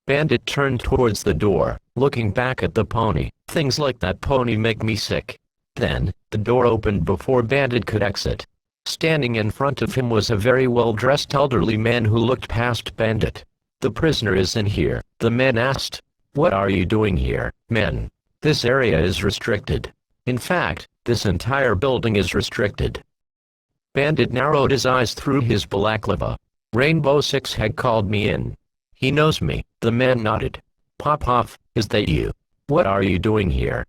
Bandit turned towards the door, looking back at the pony. Things like that pony make me sick. Then, the door opened before Bandit could exit. Standing in front of him was a very well-dressed elderly man who looked past Bandit. The prisoner is in here, the man asked. What are you doing here, men? This area is restricted. In fact, this entire building is restricted. Bandit narrowed his eyes through his balaclava. Rainbow Six had called me in. He knows me, the man nodded. Popov, is that you? What are you doing here?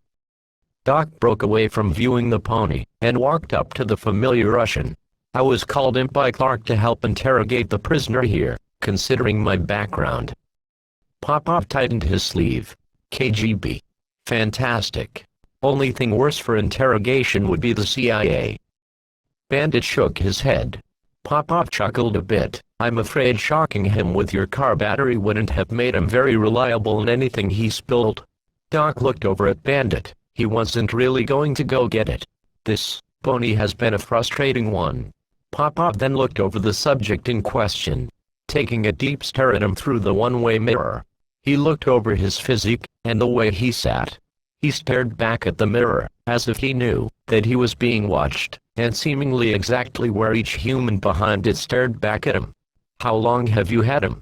Doc broke away from viewing the pony, and walked up to the familiar Russian. I was called in by Clark to help interrogate the prisoner here, considering my background. Popov tightened his sleeve. KGB. Fantastic. Only thing worse for interrogation would be the CIA. Bandit shook his head. Popov chuckled a bit. I'm afraid shocking him with your car battery wouldn't have made him very reliable in anything he spilled. Doc looked over at Bandit. He wasn't really going to go get it. This pony has been a frustrating one. Popov then looked over the subject in question, taking a deep stare at him through the one-way mirror. He looked over his physique, and the way he sat. He stared back at the mirror, as if he knew that he was being watched, and seemingly exactly where each human behind it stared back at him. How long have you had him?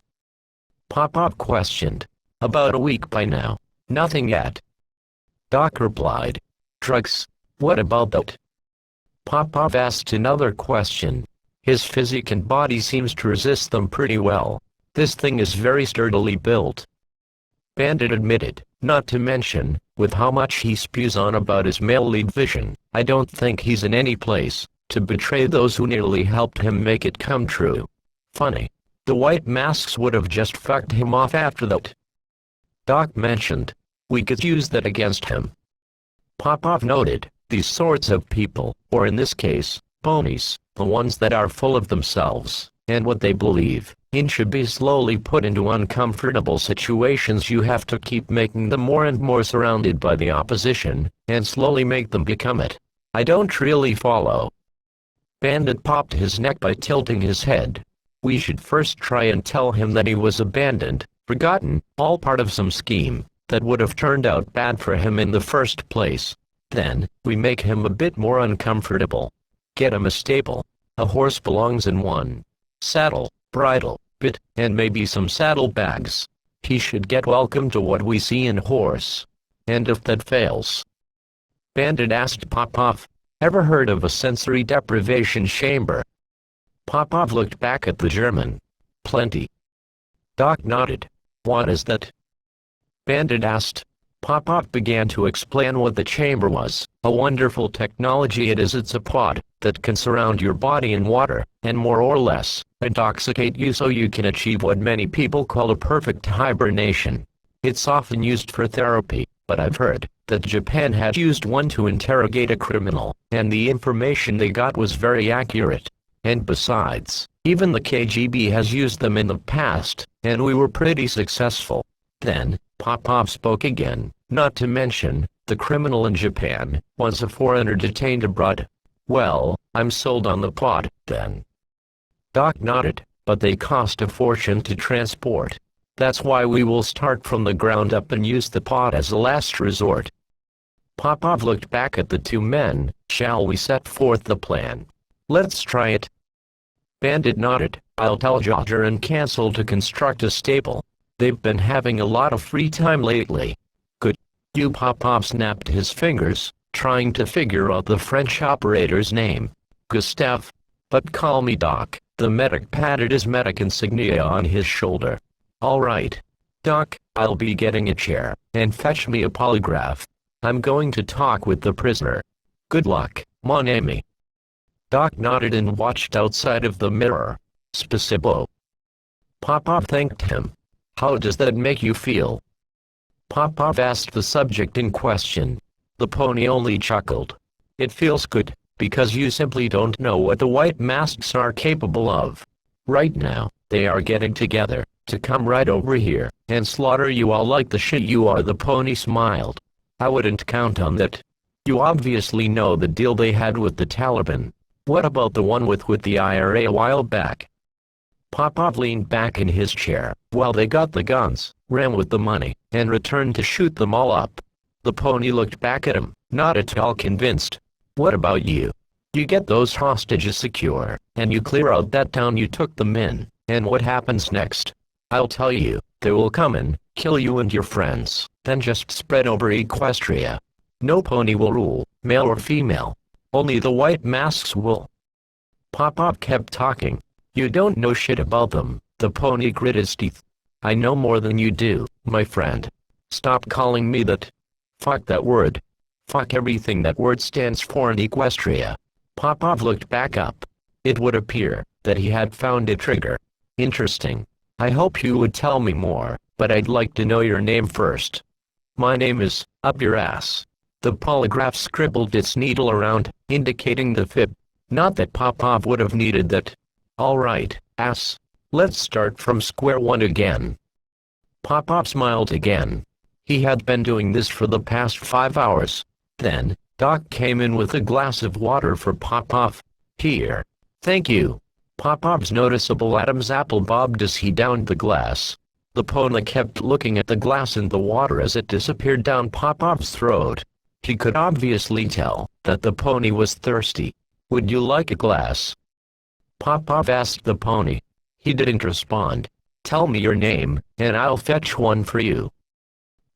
Popov questioned. About a week by now. Nothing yet. Doc replied. Drugs? What about that? Popov asked another question. His physique and body seems to resist them pretty well. This thing is very sturdily built. Bandit admitted, not to mention, with how much he spews on about his male lead vision, I don't think he's in any place to betray those who nearly helped him make it come true. Funny. The white masks would have just fucked him off after that. Doc mentioned. We could use that against him. Popov noted, these sorts of people, or in this case, ponies, the ones that are full of themselves, and what they believe, in should be slowly put into uncomfortable situations. You have to keep making them more and more surrounded by the opposition, and slowly make them become it. I don't really follow. Bandit popped his neck by tilting his head. We should first try and tell him that he was abandoned, forgotten, all part of some scheme that would have turned out bad for him in the first place. Then, we make him a bit more uncomfortable. Get him a stable. A horse belongs in one. Saddle, bridle, bit, and maybe some saddlebags. He should get welcome to what we see in horse. And if that fails? Bandit asked Popov. Ever heard of a sensory deprivation chamber? Popov looked back at the German. Plenty. Doc nodded. What is that? Bandit asked. Popov began to explain what the chamber was. A wonderful technology it is. It's a pod that can surround your body in water, and more or less, intoxicate you so you can achieve what many people call a perfect hibernation. It's often used for therapy, but I've heard that Japan had used one to interrogate a criminal, and the information they got was very accurate. And besides, even the KGB has used them in the past, and we were pretty successful. Then, Popov spoke again, not to mention, the criminal in Japan was a foreigner detained abroad. Well, I'm sold on the plot, then. Doc nodded, but they cost a fortune to transport. That's why we will start from the ground up and use the pod as a last resort. Popov looked back at the two men. Shall we set forth the plan? Let's try it. Bandit nodded. I'll tell Jodger and Cancel to construct a stable. They've been having a lot of free time lately. Good. You. Popov snapped his fingers, trying to figure out the French operator's name. Gustave. But call me Doc. The medic patted his medic insignia on his shoulder. All right. Doc, I'll be getting a chair, and fetch me a polygraph. I'm going to talk with the prisoner. Good luck, mon ami. Doc nodded and watched outside of the mirror. Spasibo. Popov thanked him. How does that make you feel? Popov asked the subject in question. The pony only chuckled. It feels good, because you simply don't know what the white masks are capable of. Right now, they are getting together to come right over here and slaughter you all like the shit you are. The pony smiled. I wouldn't count on that. You obviously know the deal they had with the Taliban. What about the one with the IRA a while back? Popov leaned back in his chair. Well, they got the guns, ran with the money, and returned to shoot them all up. The pony looked back at him, not at all convinced. What about you? You get those hostages secure, and you clear out that town you took them in, and what happens next? I'll tell you, they will come and kill you and your friends, then just spread over Equestria. No pony will rule, male or female. Only the white masks will. Popov kept talking. You don't know shit about them. The pony grit his teeth. I know more than you do, my friend. Stop calling me that. Fuck that word. Fuck everything that word stands for in Equestria. Popov looked back up. It would appear that he had found a trigger. Interesting. I hope you would tell me more, but I'd like to know your name first. My name is, up your ass. The polygraph scribbled its needle around, indicating the fib. Not that Popov would have needed that. All right, ass. Let's start from square one again. Popov smiled again. He had been doing this for the past 5 hours. Then, Doc came in with a glass of water for Popov. Here. Thank you. Popov's noticeable Adam's apple bobbed as he downed the glass. The pony kept looking at the glass and the water as it disappeared down Popov's throat. He could obviously tell that the pony was thirsty. Would you like a glass? Popov asked the pony. He didn't respond. Tell me your name, and I'll fetch one for you.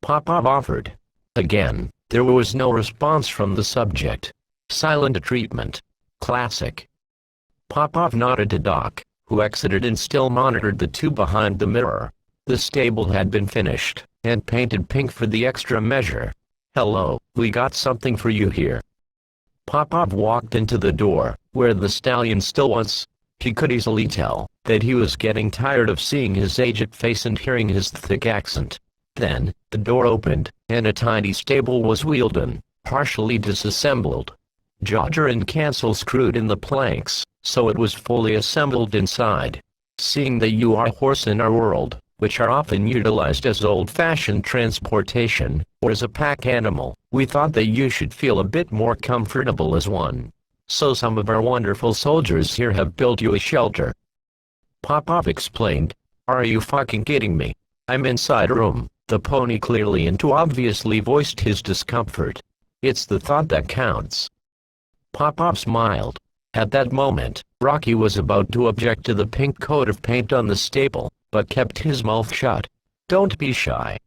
Popov offered. Again, there was no response from the subject. Silent treatment. Classic. Popov nodded to Doc, who exited and still monitored the two behind the mirror. The stable had been finished, and painted pink for the extra measure. Hello, we got something for you here. Popov walked into the door, where the stallion still was. He could easily tell that he was getting tired of seeing his aged face and hearing his thick accent. Then, the door opened, and a tiny stable was wheeled in, partially disassembled. Jodger and Cancel screwed in the planks, so it was fully assembled inside. Seeing that you are a horse in our world, which are often utilized as old-fashioned transportation, or as a pack animal, we thought that you should feel a bit more comfortable as one. So some of our wonderful soldiers here have built you a shelter. Popov explained. Are you fucking kidding me? I'm inside a room. The pony clearly and too obviously voiced his discomfort. It's the thought that counts. Popov smiled. At that moment, Rocky was about to object to the pink coat of paint on the stable, but kept his mouth shut. Don't be shy.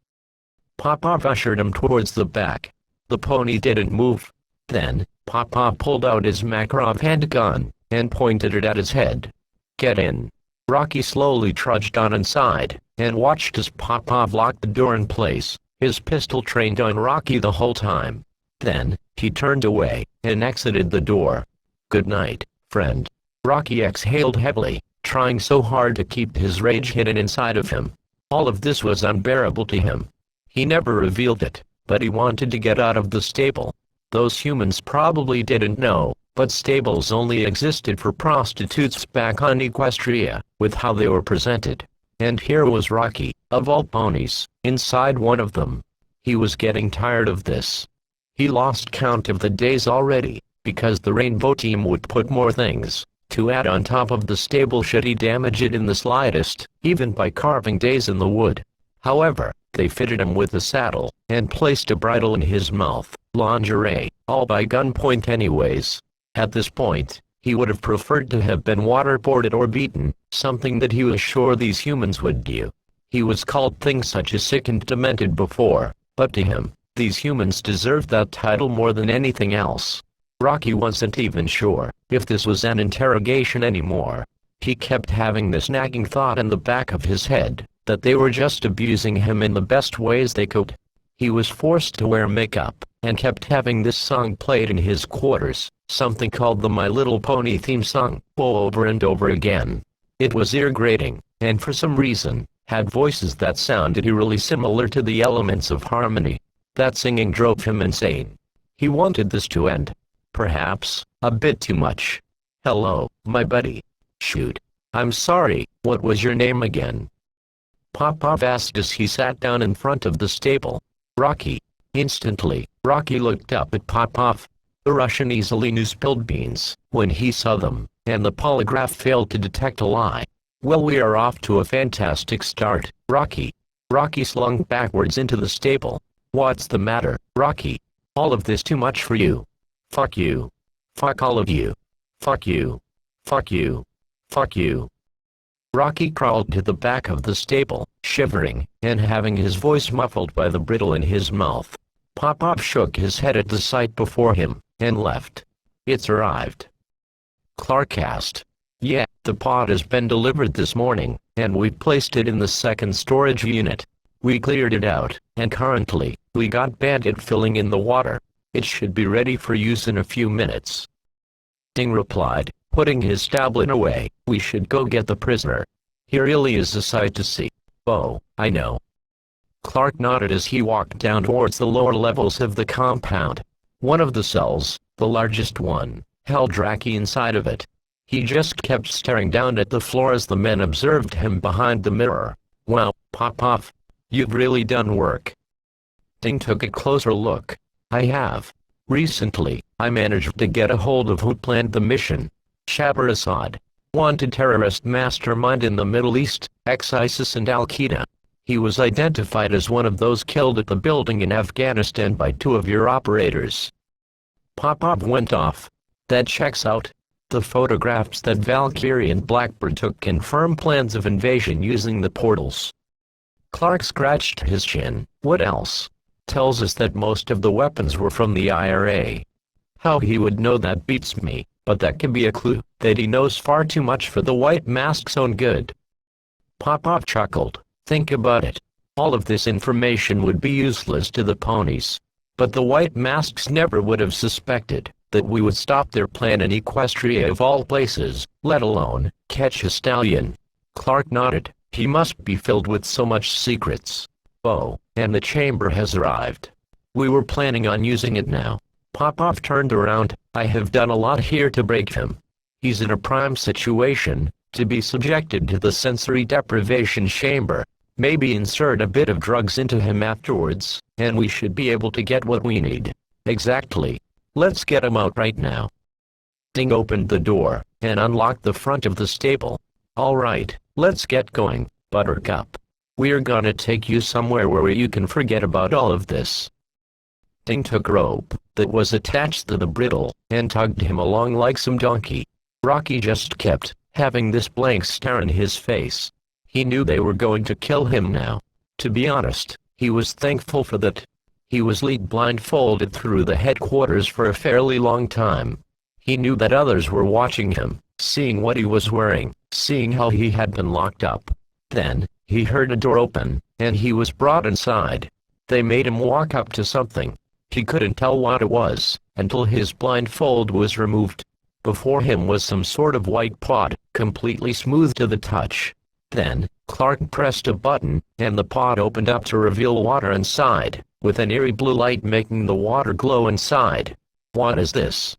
Popov ushered him towards the back. The pony didn't move. Then, Popov pulled out his Makarov handgun, and pointed it at his head. Get in. Rocky slowly trudged on inside, and watched as Popov locked the door in place, his pistol trained on Rocky the whole time. Then, he turned away, and exited the door. Good night, friend. Rocky exhaled heavily, trying so hard to keep his rage hidden inside of him. All of this was unbearable to him. He never revealed it, but he wanted to get out of the stable. Those humans probably didn't know, but stables only existed for prostitutes back on Equestria, with how they were presented. And here was Rocky, of all ponies, inside one of them. He was getting tired of this. He lost count of the days already, because the Rainbow team would put more things to add on top of the stable should he damage it in the slightest, even by carving days in the wood. However, they fitted him with a saddle, and placed a bridle in his mouth, lingerie, all by gunpoint anyways. At this point, he would have preferred to have been waterboarded or beaten, something that he was sure these humans would do. He was called things such as sick and demented before, but to him, these humans deserved that title more than anything else. Rocky wasn't even sure if this was an interrogation anymore. He kept having this nagging thought in the back of his head, that they were just abusing him in the best ways they could. He was forced to wear makeup, and kept having this song played in his quarters, something called the My Little Pony theme song, over and over again. It was ear-grating, and for some reason, had voices that sounded eerily similar to the elements of harmony. That singing drove him insane. He wanted this to end. Perhaps a bit too much. Hello, my buddy. Shoot. I'm sorry, what was your name again? Popov asked as he sat down in front of the stable. Rocky. Instantly, Rocky looked up at Popov. The Russian easily knew spilled beans when he saw them, and the polygraph failed to detect a lie. Well, we are off to a fantastic start, Rocky. Rocky slunk backwards into the stable. What's the matter, Rocky? All of this too much for you. Fuck you. Fuck all of you. Fuck you. Fuck you. Fuck you. Rocky crawled to the back of the stable, shivering, and having his voice muffled by the bridle in his mouth. Popov shook his head at the sight before him, and left. It's arrived. Clark asked. Yeah, the pod has been delivered this morning, and we placed it in the second storage unit. We cleared it out, and currently, we got Bandit filling in the water. It should be ready for use in a few minutes. Ding replied, putting his tablet away. We should go get the prisoner. He really is a sight to see. Oh, I know. Clark nodded as he walked down towards the lower levels of the compound. One of the cells, the largest one, held Rocky inside of it. He just kept staring down at the floor as the men observed him behind the mirror. Wow, Popov. You've really done work. Ding took a closer look. I have. Recently, I managed to get a hold of who planned the mission. Shabir Assad. Wanted terrorist mastermind in the Middle East, ex-ISIS and Al-Qaeda. He was identified as one of those killed at the building in Afghanistan by two of your operators. Popov went off. That checks out. The photographs that Valkyrie and Blackbird took confirm plans of invasion using the portals. Clark scratched his chin. What else? Tells us that most of the weapons were from the IRA. How he would know that beats me, but that can be a clue that he knows far too much for the White Mask's own good. Popov chuckled. Think about it. All of this information would be useless to the ponies. But the White Masks never would have suspected that we would stop their plan in Equestria of all places, let alone catch a stallion. Clark nodded. He must be filled with so much secrets. Oh, and the chamber has arrived. We were planning on using it now. Popov turned around. I have done a lot here to break him. He's in a prime situation to be subjected to the sensory deprivation chamber. Maybe insert a bit of drugs into him afterwards, and we should be able to get what we need. Exactly. Let's get him out right now. Ding opened the door and unlocked the front of the stable. All right, let's get going, Buttercup. We're gonna take you somewhere where you can forget about all of this. Ding took rope that was attached to the bridle and tugged him along like some donkey. Rocky just kept having this blank stare in his face. He knew they were going to kill him now. To be honest, he was thankful for that. He was led blindfolded through the headquarters for a fairly long time. He knew that others were watching him, seeing what he was wearing, seeing how he had been locked up. Then, he heard a door open, and he was brought inside. They made him walk up to something. He couldn't tell what it was, until his blindfold was removed. Before him was some sort of white pod, completely smooth to the touch. Then, Clark pressed a button, and the pod opened up to reveal water inside, with an eerie blue light making the water glow inside. "What is this?"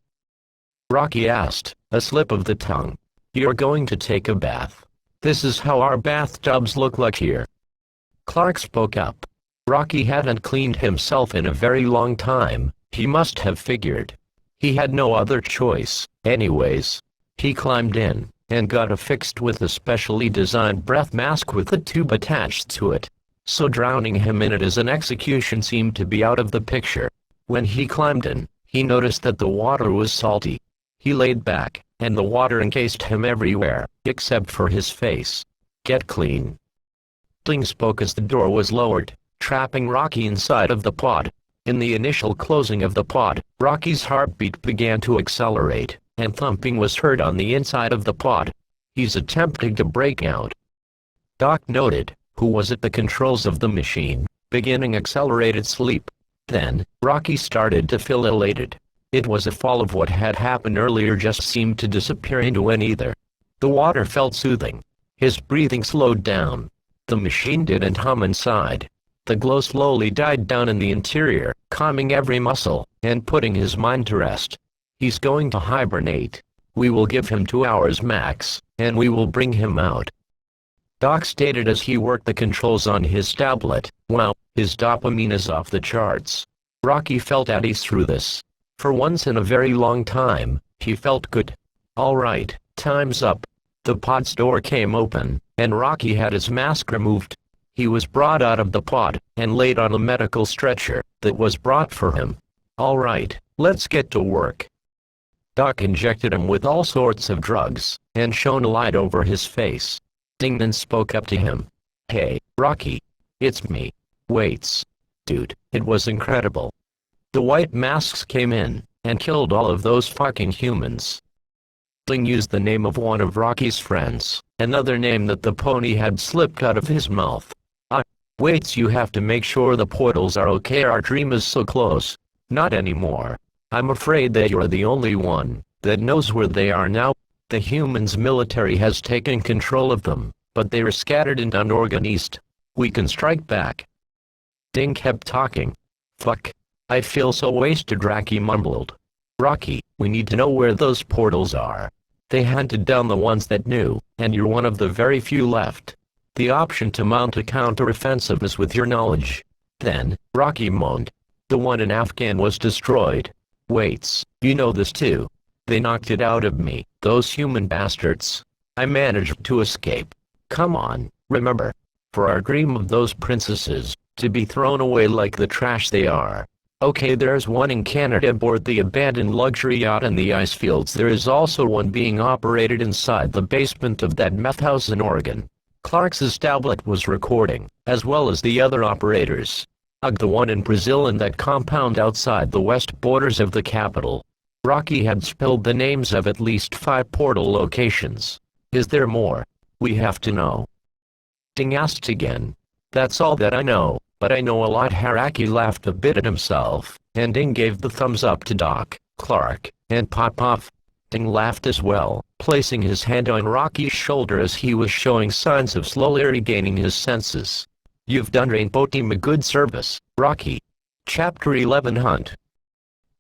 Rocky asked, a slip of the tongue. "You're going to take a bath. This is how our bathtubs look like here." Clark spoke up. Rocky hadn't cleaned himself in a very long time, he must have figured. He had no other choice, anyways. He climbed in, and got affixed with a specially designed breath mask with a tube attached to it. So drowning him in it as an execution seemed to be out of the picture. When he climbed in, he noticed that the water was salty. He laid back, and the water encased him everywhere, except for his face. "Get clean." Ding spoke as the door was lowered, trapping Rocky inside of the pod. In the initial closing of the pod, Rocky's heartbeat began to accelerate, and thumping was heard on the inside of the pod. "He's attempting to break out," Doc noted, who was at the controls of the machine, beginning accelerated sleep. Then, Rocky started to feel elated. It was a fall of what had happened earlier just seemed to disappear into an ether. The water felt soothing. His breathing slowed down. The machine didn't hum inside. The glow slowly died down in the interior, calming every muscle, and putting his mind to rest. "He's going to hibernate. We will give him 2 hours max, and we will bring him out," Doc stated as he worked the controls on his tablet. "Wow, his dopamine is off the charts." Rocky felt at ease through this. For once in a very long time, he felt good. "All right, time's up." The pod's door came open, and Rocky had his mask removed. He was brought out of the pod, and laid on a medical stretcher that was brought for him. "All right, let's get to work." Doc injected him with all sorts of drugs, and shone a light over his face. Ding then spoke up to him. "Hey, Rocky. It's me. Waits. Dude, it was incredible. The white masks came in, and killed all of those fucking humans." Ding used the name of one of Rocky's friends, another name that the pony had slipped out of his mouth. "Waits, you have to make sure the portals are okay. Our dream is so close." "Not anymore. I'm afraid that you're the only one that knows where they are now. The humans' military has taken control of them, but they are scattered and unorganized. We can strike back." Ding kept talking. "Fuck. I feel so wasted," Rocky mumbled. "Rocky, we need to know where those portals are. They hunted down the ones that knew, and you're one of the very few left. The option to mount a counteroffensive is with your knowledge." Then, Rocky moaned. "The one in Afghan was destroyed. Waits, you know this too. They knocked it out of me, those human bastards. I managed to escape. Come on, remember. For our dream of those princesses, to be thrown away like the trash they are. Okay, there's one in Canada aboard the abandoned luxury yacht in the ice fields. There is also one being operated inside the basement of that meth house in Oregon." Clark's tablet was recording, as well as the other operators. The one in Brazil and that compound outside the west borders of the capital. Rocky had spelled the names of at least 5 portal locations. "Is there more? We have to know." Ding asked again. "That's all that I know, but I know a lot." Haraki laughed a bit at himself, and Ding gave the thumbs up to Doc, Clark, and Popov. Ding laughed as well, placing his hand on Rocky's shoulder as he was showing signs of slowly regaining his senses. "You've done Rainbow Team a good service, Rocky." Chapter 11 Hunt.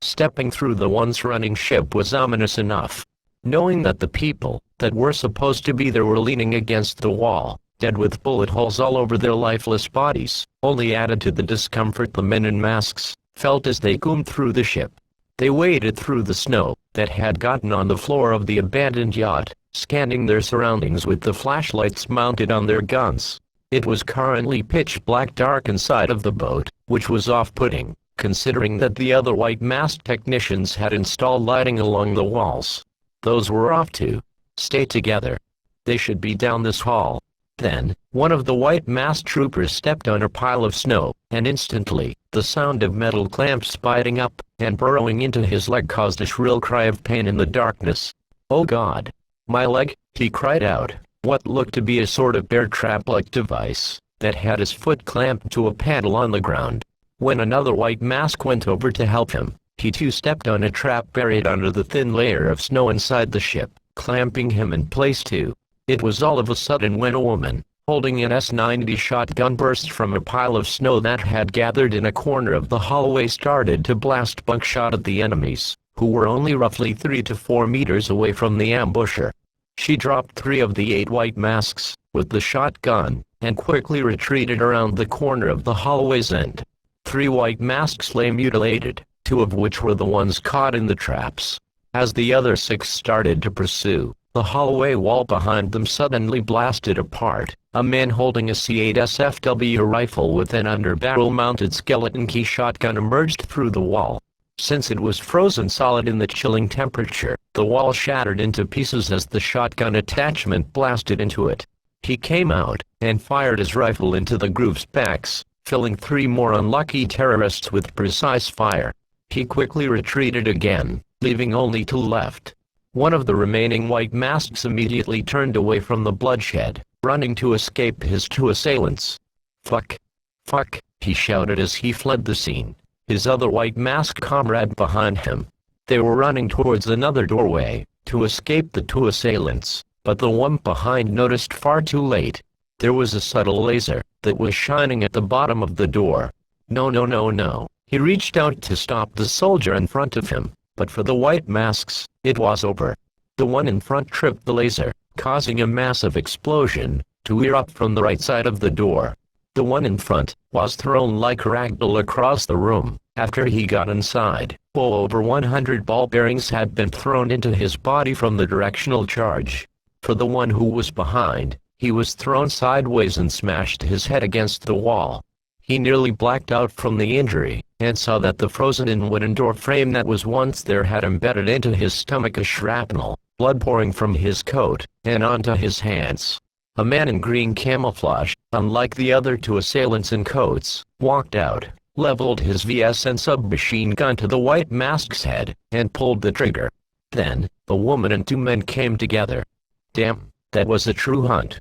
Stepping through the once running ship was ominous enough. Knowing that the people that were supposed to be there were leaning against the wall, dead with bullet holes all over their lifeless bodies, only added to the discomfort the men in masks felt as they combed through the ship. They waded through the snow that had gotten on the floor of the abandoned yacht, scanning their surroundings with the flashlights mounted on their guns. It was currently pitch black dark inside of the boat, which was off-putting, considering that the other white-masked technicians had installed lighting along the walls. Those were off to stay together. They should be down this hall. Then, one of the white-masked troopers stepped on a pile of snow, and instantly, the sound of metal clamps biting up and burrowing into his leg caused a shrill cry of pain in the darkness. "Oh God! My leg!" he cried out. What looked to be a sort of bear trap-like device that had his foot clamped to a panel on the ground. When another white mask went over to help him, he too stepped on a trap buried under the thin layer of snow inside the ship, clamping him in place too. It was all of a sudden when a woman, holding an S-90 shotgun, burst from a pile of snow that had gathered in a corner of the hallway, started to blast buckshot at the enemies, who were only roughly 3 to 4 meters away from the ambusher. She dropped 3 of the 8 white masks with the shotgun, and quickly retreated around the corner of the hallway's end. 3 white masks lay mutilated, 2 of which were the ones caught in the traps. As the other 6 started to pursue, the hallway wall behind them suddenly blasted apart. A man holding a C8 SFW rifle with an underbarrel-mounted skeleton key shotgun emerged through the wall. Since it was frozen solid in the chilling temperature, the wall shattered into pieces as the shotgun attachment blasted into it. He came out and fired his rifle into the group's backs, filling 3 more unlucky terrorists with precise fire. He quickly retreated again, leaving only 2 left. One of the remaining white masks immediately turned away from the bloodshed, running to escape his 2 assailants. "Fuck! Fuck!" he shouted as he fled the scene, his other white mask comrade behind him. They were running towards another doorway to escape the 2 assailants, but the one behind noticed far too late. There was a subtle laser that was shining at the bottom of the door. No, no, no, no. He reached out to stop the soldier in front of him, but for the white masks, it was over. The one in front tripped the laser, causing a massive explosion to erupt from the right side of the door. The one in front was thrown like a ragdoll across the room. After he got inside, over 100 ball bearings had been thrown into his body from the directional charge. For the one who was behind, he was thrown sideways and smashed his head against the wall. He nearly blacked out from the injury, and saw that the frozen-in wooden door frame that was once there had embedded into his stomach a shrapnel, blood pouring from his coat and onto his hands. A man in green camouflage, unlike the other 2 assailants in coats, walked out, leveled his VSN submachine gun to the white mask's head, and pulled the trigger. Then, the woman and 2 men came together. Damn, that was a true hunt.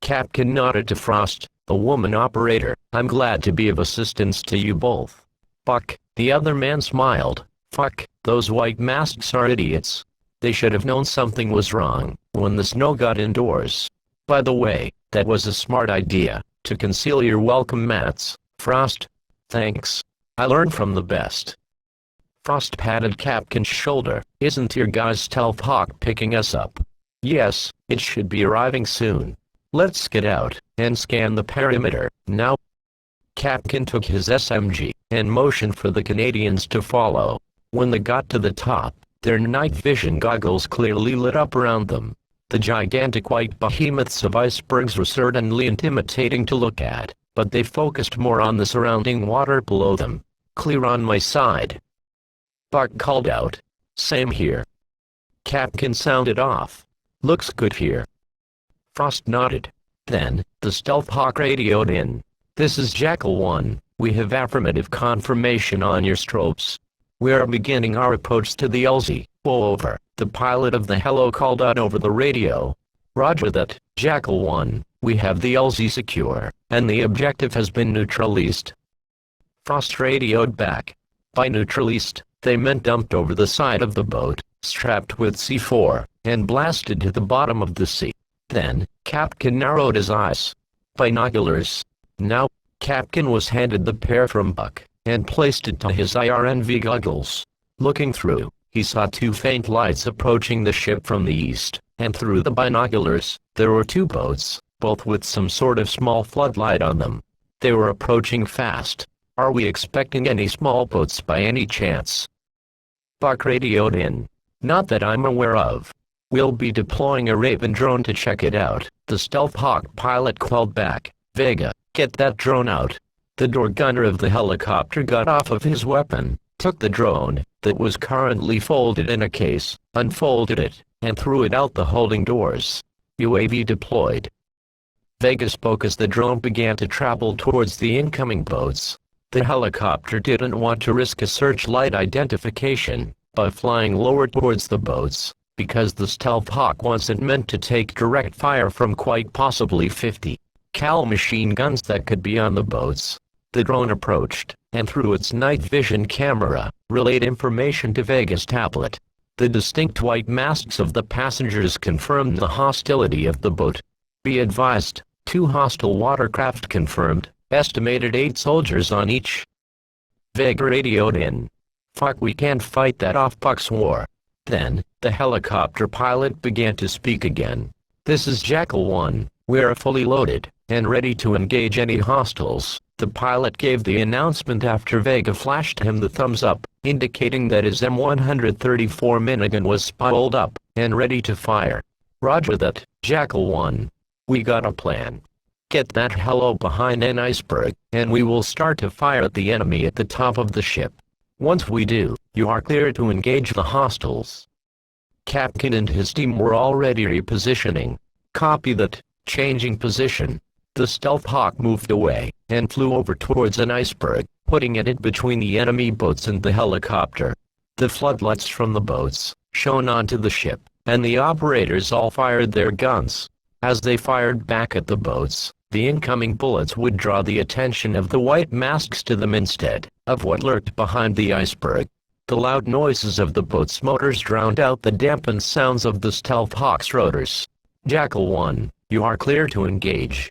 Capkin nodded to Frost, the woman operator. "I'm glad to be of assistance to you both." "Fuck," the other man smiled. "Fuck, those white masks are idiots. They should have known something was wrong when the snow got indoors. By the way, that was a smart idea, to conceal your welcome mats, Frost. Thanks. I learned from the best." Frost patted Capkin's shoulder. "Isn't your guy's stealth hawk picking us up?" "Yes, it should be arriving soon. Let's get out and scan the perimeter now." Capkin took his SMG and motioned for the Canadians to follow. When they got to the top, their night vision goggles clearly lit up around them. The gigantic white behemoths of icebergs were certainly intimidating to look at, but they focused more on the surrounding water below them. "Clear on my side," Buck called out. "Same here." Capkin sounded off. "Looks good here." Frost nodded. Then, the stealth hawk radioed in. "This is Jackal 1, we have affirmative confirmation on your strobes. We are beginning our approach to the LZ. Over," the pilot of the helo called out over the radio. "Roger that, Jackal 1, we have the LZ secure, and the objective has been neutralized." Frost radioed back. By neutralized, they meant dumped over the side of the boat, strapped with C4, and blasted to the bottom of the sea. Then, Capkin narrowed his eyes. "Binoculars." Now, Capkin was handed the pair from Buck, and placed it to his IRNV goggles. Looking through, he saw 2 faint lights approaching the ship from the east, and through the binoculars, there were 2 boats, both with some sort of small floodlight on them. They were approaching fast. "Are we expecting any small boats by any chance?" Buck radioed in. "Not that I'm aware of. We'll be deploying a Raven drone to check it out," the stealth hawk pilot called back. "Vega, get that drone out." The door gunner of the helicopter got off of his weapon, took the drone, that was currently folded in a case, unfolded it, and threw it out the holding doors. "UAV deployed." Vega spoke as the drone began to travel towards the incoming boats. The helicopter didn't want to risk a searchlight identification by flying lower towards the boats, because the stealth hawk wasn't meant to take direct fire from quite possibly 50 cal machine guns that could be on the boats. The drone approached, and through its night vision camera, relayed information to Vega's tablet. The distinct white masks of the passengers confirmed the hostility of the boat. Be advised, 2 hostile watercraft confirmed, estimated 8 soldiers on each. Vega radioed in. Fuck, we can't fight that off, Puck swore. Then, the helicopter pilot began to speak again. This is Jackal 1, we're fully loaded, and ready to engage any hostiles. The pilot gave the announcement after Vega flashed him the thumbs up, indicating that his M134 minigun was spooled up, and ready to fire. Roger that, Jackal 1. We got a plan. Get that helo behind an iceberg, and we will start to fire at the enemy at the top of the ship. Once we do, you are clear to engage the hostiles. Capkin and his team were already repositioning. Copy that. Changing position. The Stealth Hawk moved away, and flew over towards an iceberg, putting it in between the enemy boats and the helicopter. The floodlights from the boats shone onto the ship, and the operators all fired their guns. As they fired back at the boats, the incoming bullets would draw the attention of the white masks to them instead of what lurked behind the iceberg. The loud noises of the boat's motors drowned out the dampened sounds of the Stealth Hawk's rotors. Jackal 1, you are clear to engage.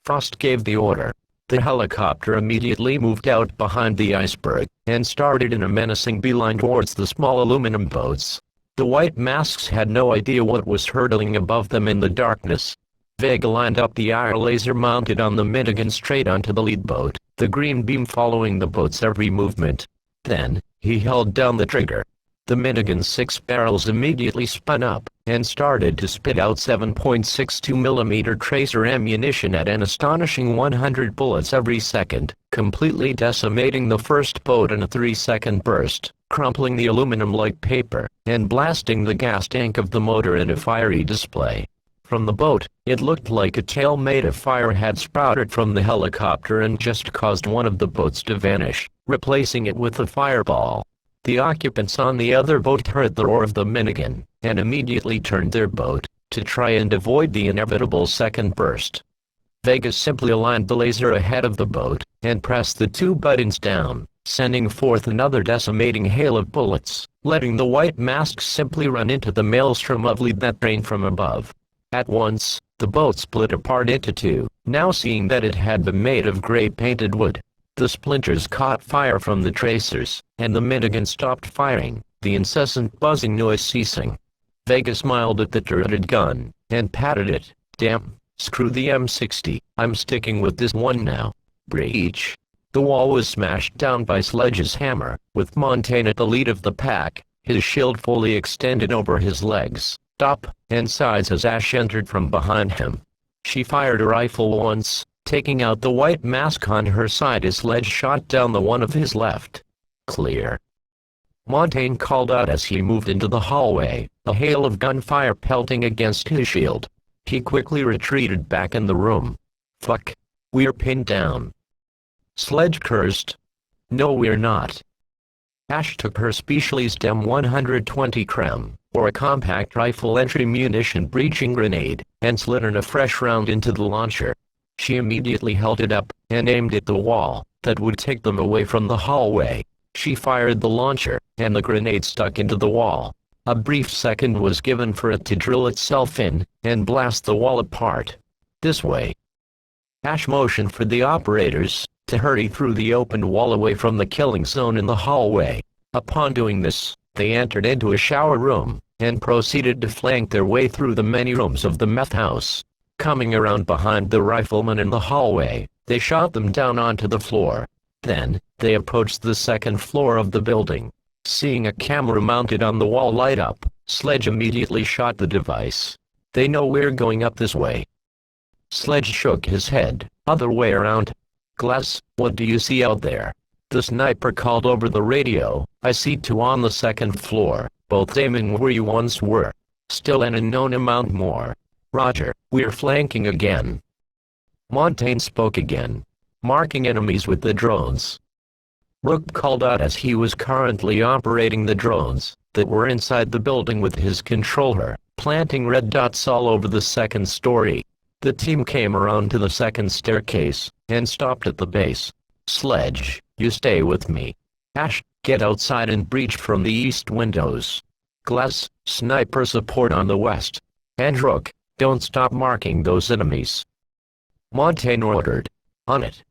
Frost gave the order. The helicopter immediately moved out behind the iceberg, and started in a menacing beeline towards the small aluminum boats. The white masks had no idea what was hurtling above them in the darkness. Vega lined up the IR laser mounted on the minigun straight onto the lead boat, the green beam following the boat's every movement. Then, he held down the trigger. The minigun's 6 barrels immediately spun up, and started to spit out 7.62mm tracer ammunition at an astonishing 100 bullets every second, completely decimating the first boat in a 3-second burst, crumpling the aluminum like paper, and blasting the gas tank of the motor in a fiery display. From the boat, it looked like a tail made of fire had sprouted from the helicopter and just caused one of the boats to vanish, replacing it with a fireball. The occupants on the other boat heard the roar of the minigun, and immediately turned their boat, to try and avoid the inevitable second burst. Vega simply aligned the laser ahead of the boat, and pressed the 2 buttons down, sending forth another decimating hail of bullets, letting the white masks simply run into the maelstrom of lead that rained from above. At once, the boat split apart into 2, now seeing that it had been made of gray painted wood. The splinters caught fire from the tracers, and the minigun stopped firing, the incessant buzzing noise ceasing. Vega smiled at the turreted gun, and patted it. Damn, screw the M60, I'm sticking with this one now. Breach. The wall was smashed down by Sledge's hammer, with Montaigne at the lead of the pack, his shield fully extended over his legs, top, and sides as Ash entered from behind him. She fired a rifle once, taking out the white mask on her side as Sledge shot down the one of his left. Clear. Montaigne called out as he moved into the hallway, a hail of gunfire pelting against his shield. He quickly retreated back in the room. Fuck. We're pinned down. Sledge cursed. No, we're not. Ash took her Specialist M120 Crem, or a compact rifle entry munition breaching grenade, and slid in a fresh round into the launcher. She immediately held it up, and aimed at the wall, that would take them away from the hallway. She fired the launcher, and the grenade stuck into the wall. A brief second was given for it to drill itself in, and blast the wall apart. This way. Ash motioned for the operators to hurry through the opened wall away from the killing zone in the hallway. Upon doing this, they entered into a shower room, and proceeded to flank their way through the many rooms of the meth house. Coming around behind the riflemen in the hallway, they shot them down onto the floor. Then, they approached the second floor of the building. Seeing a camera mounted on the wall light up, Sledge immediately shot the device. They know we're going up this way. Sledge shook his head. Other way around. Glass, what do you see out there? The sniper called over the radio. I see 2 on the second floor, both aiming where you once were. Still an unknown amount more. Roger, we're flanking again. Montaigne spoke again. Marking enemies with the drones. Rook called out as he was currently operating the drones that were inside the building with his controller, planting red dots all over the second story. The team came around to the second staircase, and stopped at the base. Sledge, you stay with me. Ash, get outside and breach from the east windows. Glass, sniper support on the west. And Rook, don't stop marking those enemies. Montaigne ordered. On it.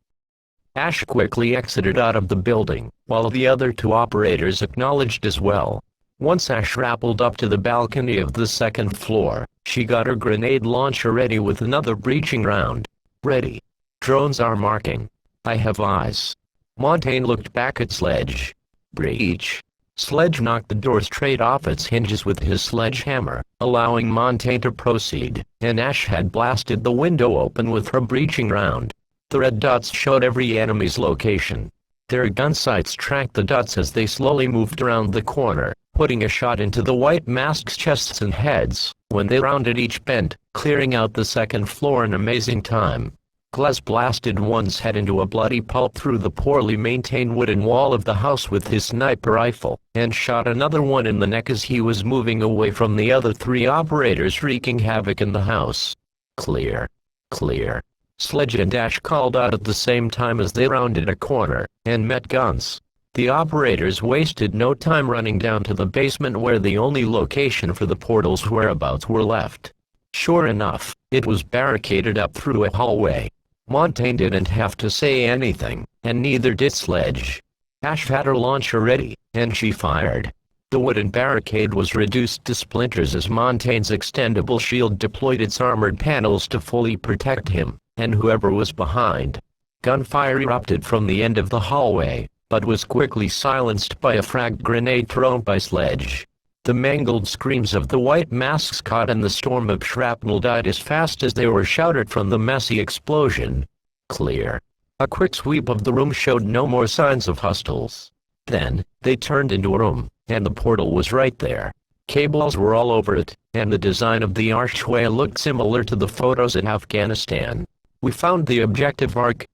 Ash quickly exited out of the building, while the other two operators acknowledged as well. Once Ash rappelled up to the balcony of the second floor, she got her grenade launcher ready with another breaching round. Ready. Drones are marking. I have eyes. Montaigne looked back at Sledge. Breach. Sledge knocked the door straight off its hinges with his sledgehammer, allowing Montaigne to proceed, and Ash had blasted the window open with her breaching round. The red dots showed every enemy's location. Their gun sights tracked the dots as they slowly moved around the corner, putting a shot into the white masks' chests and heads, when they rounded each bend, clearing out the second floor in amazing time. Glass blasted one's head into a bloody pulp through the poorly maintained wooden wall of the house with his sniper rifle, and shot another one in the neck as he was moving away from the other three operators wreaking havoc in the house. Clear. Clear. Sledge and Ash called out at the same time as they rounded a corner, and met guns. The operators wasted no time running down to the basement where the only location for the portal's whereabouts were left. Sure enough, it was barricaded up through a hallway. Montaigne didn't have to say anything, and neither did Sledge. Ash had her launcher ready, and she fired. The wooden barricade was reduced to splinters as Montaigne's extendable shield deployed its armored panels to fully protect him, and whoever was behind. Gunfire erupted from the end of the hallway, but was quickly silenced by a frag grenade thrown by Sledge. The mangled screams of the white masks caught in the storm of shrapnel died as fast as they were shouted from the messy explosion. Clear. A quick sweep of the room showed no more signs of hostiles. Then, they turned into a room, and the portal was right there. Cables were all over it, and the design of the archway looked similar to the photos in Afghanistan. We found the objective arc.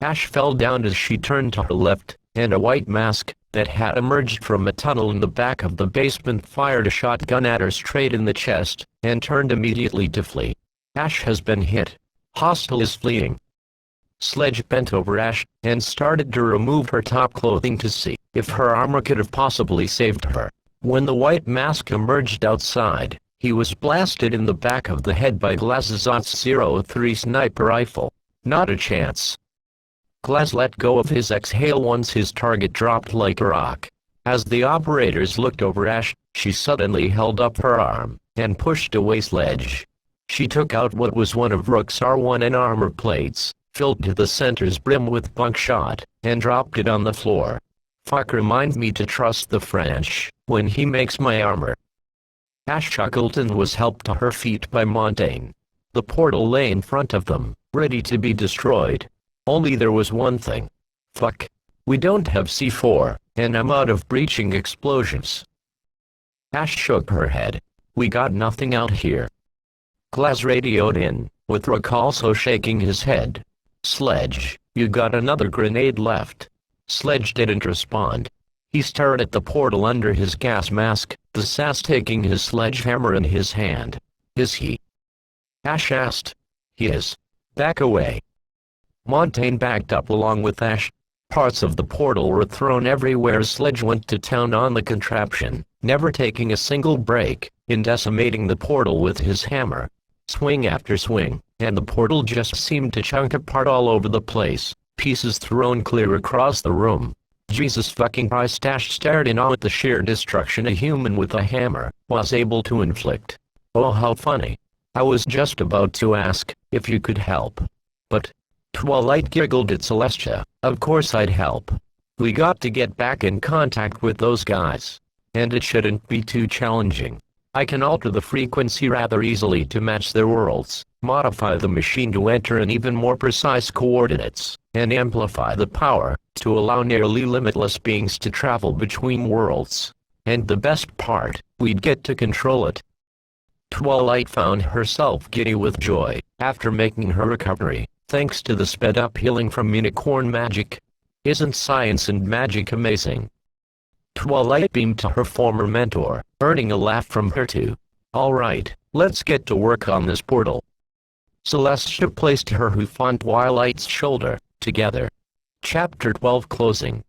Ash fell down as she turned to her left, and a white mask that had emerged from a tunnel in the back of the basement fired a shotgun at her straight in the chest, and turned immediately to flee. Ash has been hit. Hostile is fleeing. Sledge bent over Ash, and started to remove her top clothing to see if her armor could have possibly saved her. When the white mask emerged outside, he was blasted in the back of the head by Glass's .03 sniper rifle. Not a chance. Glass let go of his exhale once his target dropped like a rock. As the operators looked over Ash, she suddenly held up her arm, and pushed away Sledge. She took out what was one of Rook's R1N armor plates, filled to the center's brim with buckshot, and dropped it on the floor. Fuck, remind me to trust the French, when he makes my armor. Ash chuckled and was helped to her feet by Montaigne. The portal lay in front of them, ready to be destroyed. Only there was one thing. Fuck. We don't have C4, and I'm out of breaching explosives. Ash shook her head. We got nothing out here. Glass radioed in, with Rook also shaking his head. Sledge, you got another grenade left. Sledge didn't respond. He stared at the portal under his gas mask, the sass taking his sledgehammer in his hand. Is he? Ash asked. He is. Back away. Montaigne backed up along with Ash. Parts of the portal were thrown everywhere as Sledge went to town on the contraption, never taking a single break, in decimating the portal with his hammer. Swing after swing, and the portal just seemed to chunk apart all over the place, pieces thrown clear across the room. Jesus fucking Christ! Ash stared in awe at the sheer destruction a human with a hammer was able to inflict. Oh, how funny. I was just about to ask if you could help. But Twilight giggled at Celestia. Of course I'd help. We got to get back in contact with those guys. And it shouldn't be too challenging. I can alter the frequency rather easily to match their worlds, modify the machine to enter in even more precise coordinates, and amplify the power to allow nearly limitless beings to travel between worlds. And the best part, we'd get to control it. Twilight found herself giddy with joy after making her recovery, thanks to the sped-up healing from unicorn magic. Isn't science and magic amazing? Twilight beamed to her former mentor, earning a laugh from her too. All right, let's get to work on this portal. Celestia placed her hoof on Twilight's shoulder. Together. Chapter 12 Closing.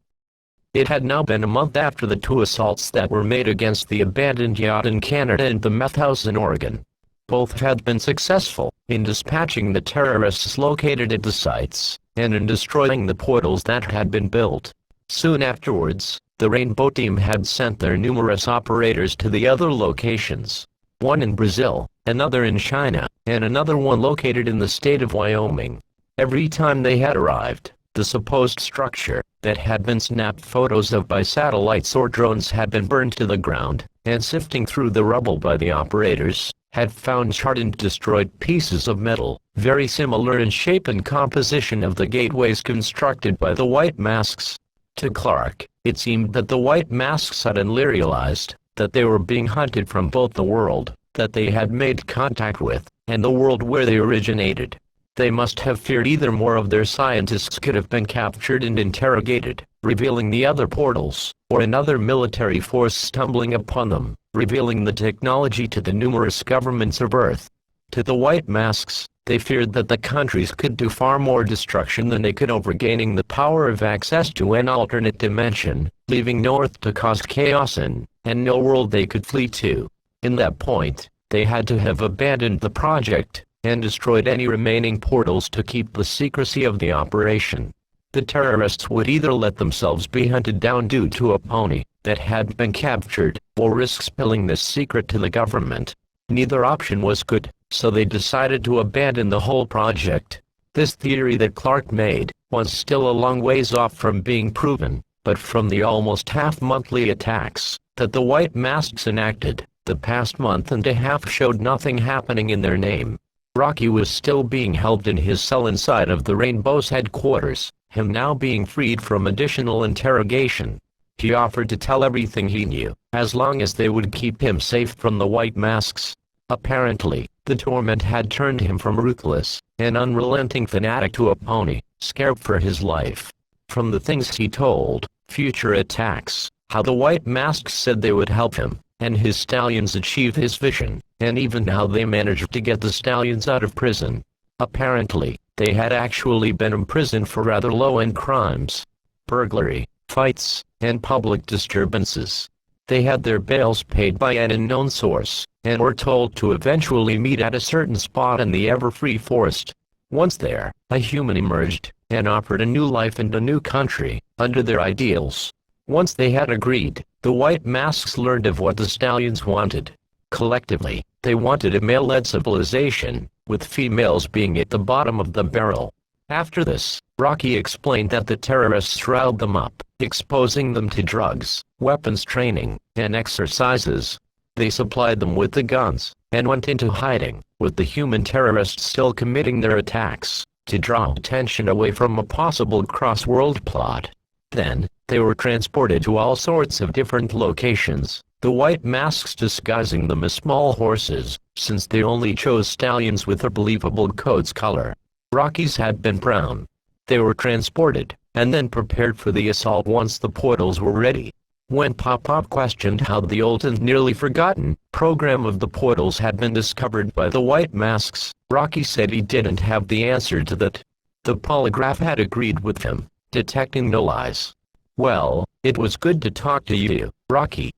It had now been a month after the two assaults that were made against the abandoned yacht in Canada and the meth house in Oregon. Both had been successful in dispatching the terrorists located at the sites, and in destroying the portals that had been built. Soon afterwards, the Rainbow team had sent their numerous operators to the other locations. One in Brazil, another in China, and another one located in the state of Wyoming. Every time they had arrived, the supposed structure that had been snapped photos of by satellites or drones had been burned to the ground, and sifting through the rubble by the operators, had found charred and destroyed pieces of metal, very similar in shape and composition of the gateways constructed by the White Masks. To Clark, it seemed that the White Masks suddenly realized that they were being hunted from both the world that they had made contact with, and the world where they originated. They must have feared either more of their scientists could have been captured and interrogated, revealing the other portals, or another military force stumbling upon them, revealing the technology to the numerous governments of Earth. To the White Masks, they feared that the countries could do far more destruction than they could over gaining the power of access to an alternate dimension, leaving no Earth to cause chaos in, and no world they could flee to. In that point, they had to have abandoned the project, and destroyed any remaining portals to keep the secrecy of the operation. The terrorists would either let themselves be hunted down due to a pony that had been captured, or risk spilling this secret to the government. Neither option was good, so they decided to abandon the whole project. This theory that Clark made was still a long ways off from being proven, but from the almost half-monthly attacks that the White Masks enacted, the past month and a half showed nothing happening in their name. Rocky was still being held in his cell inside of the Rainbow's headquarters, him now being freed from additional interrogation. He offered to tell everything he knew, as long as they would keep him safe from the White Masks. Apparently, the torment had turned him from ruthless and unrelenting fanatic to a pony, scared for his life. From the things he told, future attacks, how the White Masks said they would help him, and his stallions achieve his vision, and even how they managed to get the stallions out of prison. Apparently, they had actually been imprisoned for rather low-end crimes. Burglary, fights, and public disturbances. They had their bails paid by an unknown source, and were told to eventually meet at a certain spot in the ever-free forest. Once there, a human emerged, and offered a new life and a new country, under their ideals. Once they had agreed, the White Masks learned of what the stallions wanted. Collectively, they wanted a male-led civilization, with females being at the bottom of the barrel. After this, Rocky explained that the terrorists riled them up, exposing them to drugs, weapons training, and exercises. They supplied them with the guns, and went into hiding, with the human terrorists still committing their attacks, to draw attention away from a possible cross-world plot. Then, they were transported to all sorts of different locations, the White Masks disguising them as small horses, since they only chose stallions with a believable coat's color. Rocky's had been brown. They were transported, and then prepared for the assault once the portals were ready. When Pop-Pop questioned how the old and nearly forgotten program of the portals had been discovered by the White Masks, Rocky said he didn't have the answer to that. The polygraph had agreed with him, detecting no lies. Well, it was good to talk to you, Rocky.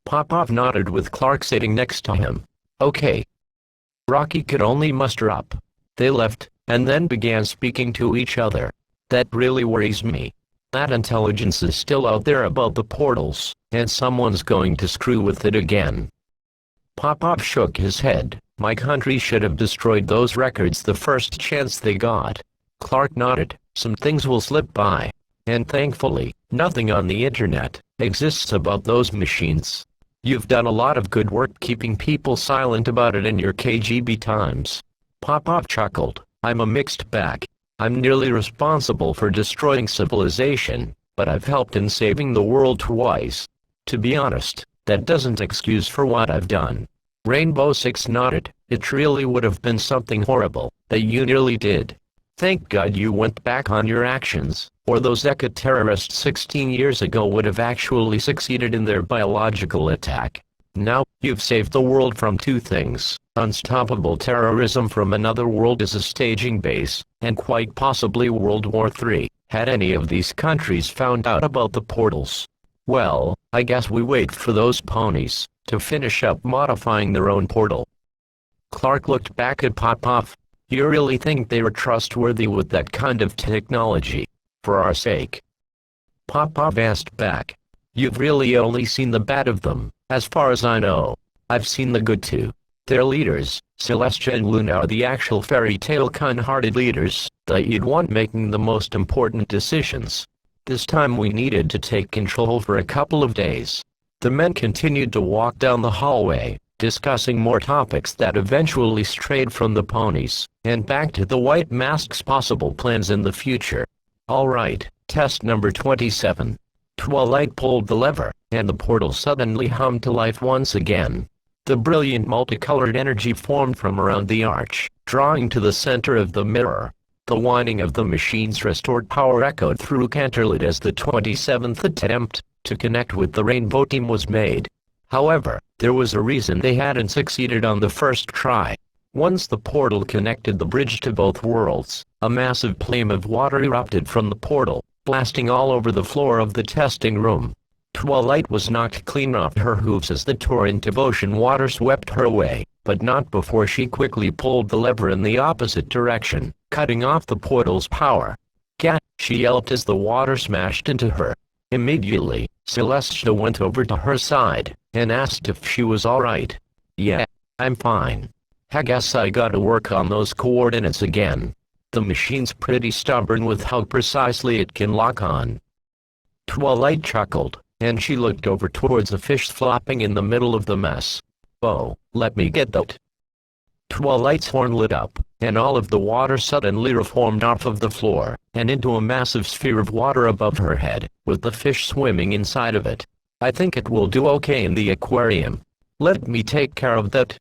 Pop-Pop nodded with Clark sitting next to him. Okay. Rocky could only muster up. They left, and then began speaking to each other. That really worries me. That intelligence is still out there about the portals, and someone's going to screw with it again. Pop-Pop shook his head. My country should have destroyed those records the first chance they got. Clark nodded. Some things will slip by. And thankfully, nothing on the internet exists about those machines. You've done a lot of good work keeping people silent about it in your KGB times. Pop-Pop chuckled. I'm a mixed bag. I'm nearly responsible for destroying civilization, but I've helped in saving the world twice. To be honest, that doesn't excuse for what I've done. Rainbow Six nodded. It really would have been something horrible that you nearly did. Thank God you went back on your actions, or those eco-terrorists 16 years ago would have actually succeeded in their biological attack. Now, you've saved the world from two things: unstoppable terrorism from another world as a staging base, and quite possibly World War III. Had any of these countries found out about the portals? Well, I guess we wait for those ponies to finish up modifying their own portal. Clark looked back at Popov. You really think they were trustworthy with that kind of technology? For our sake? Popov asked back. You've really only seen the bad of them. As far as I know, I've seen the good too. Their leaders, Celestia and Luna, are the actual fairy tale kind-hearted leaders that you'd want making the most important decisions. This time we needed to take control for a couple of days. The men continued to walk down the hallway, discussing more topics that eventually strayed from the ponies and back to the White Mask's possible plans in the future. All right, test number 27. Twilight pulled the lever, and the portal suddenly hummed to life once again. The brilliant multicolored energy formed from around the arch, drawing to the center of the mirror. The whining of the machine's restored power echoed through Canterlot as the 27th attempt to connect with the Rainbow Team was made. However, there was a reason they hadn't succeeded on the first try. Once the portal connected the bridge to both worlds, a massive plume of water erupted from the portal, blasting all over the floor of the testing room. Twilight was knocked clean off her hooves as the torrent of ocean water swept her away, but not before she quickly pulled the lever in the opposite direction, cutting off the portal's power. "Cat!" she yelped as the water smashed into her. Immediately, Celestia went over to her side and asked if she was alright. "Yeah, I'm fine. I guess I gotta work on those coordinates again. The machine's pretty stubborn with how precisely it can lock on." Twilight chuckled, and she looked over towards a fish flopping in the middle of the mess. "Oh, let me get that." Twilight's horn lit up, and all of the water suddenly reformed off of the floor, and into a massive sphere of water above her head, with the fish swimming inside of it. "I think it will do okay in the aquarium. Let me take care of that."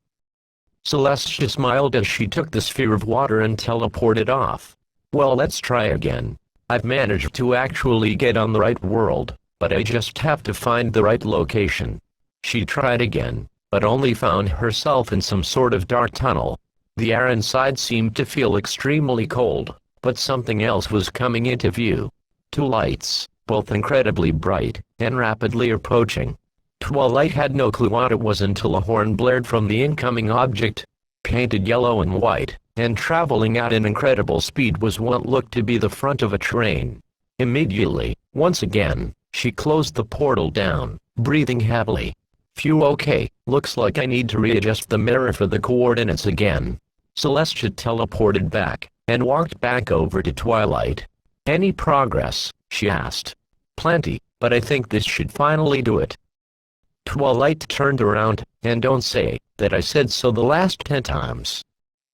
Celestia smiled as she took the sphere of water and teleported off. "Well, let's try again. I've managed to actually get on the right world, but I just have to find the right location." She tried again, but only found herself in some sort of dark tunnel. The air inside seemed to feel extremely cold, but something else was coming into view. Two lights, both incredibly bright, and rapidly approaching. Twilight had no clue what it was until a horn blared from the incoming object. Painted yellow and white, and traveling at an incredible speed was what looked to be the front of a train. Immediately, once again, she closed the portal down, breathing heavily. "Phew, okay, looks like I need to readjust the mirror for the coordinates again." Celestia teleported back, and walked back over to Twilight. "Any progress?" she asked. "Plenty, but I think this should finally do it." Twilight turned around, "And don't say that I said so the last 10 times."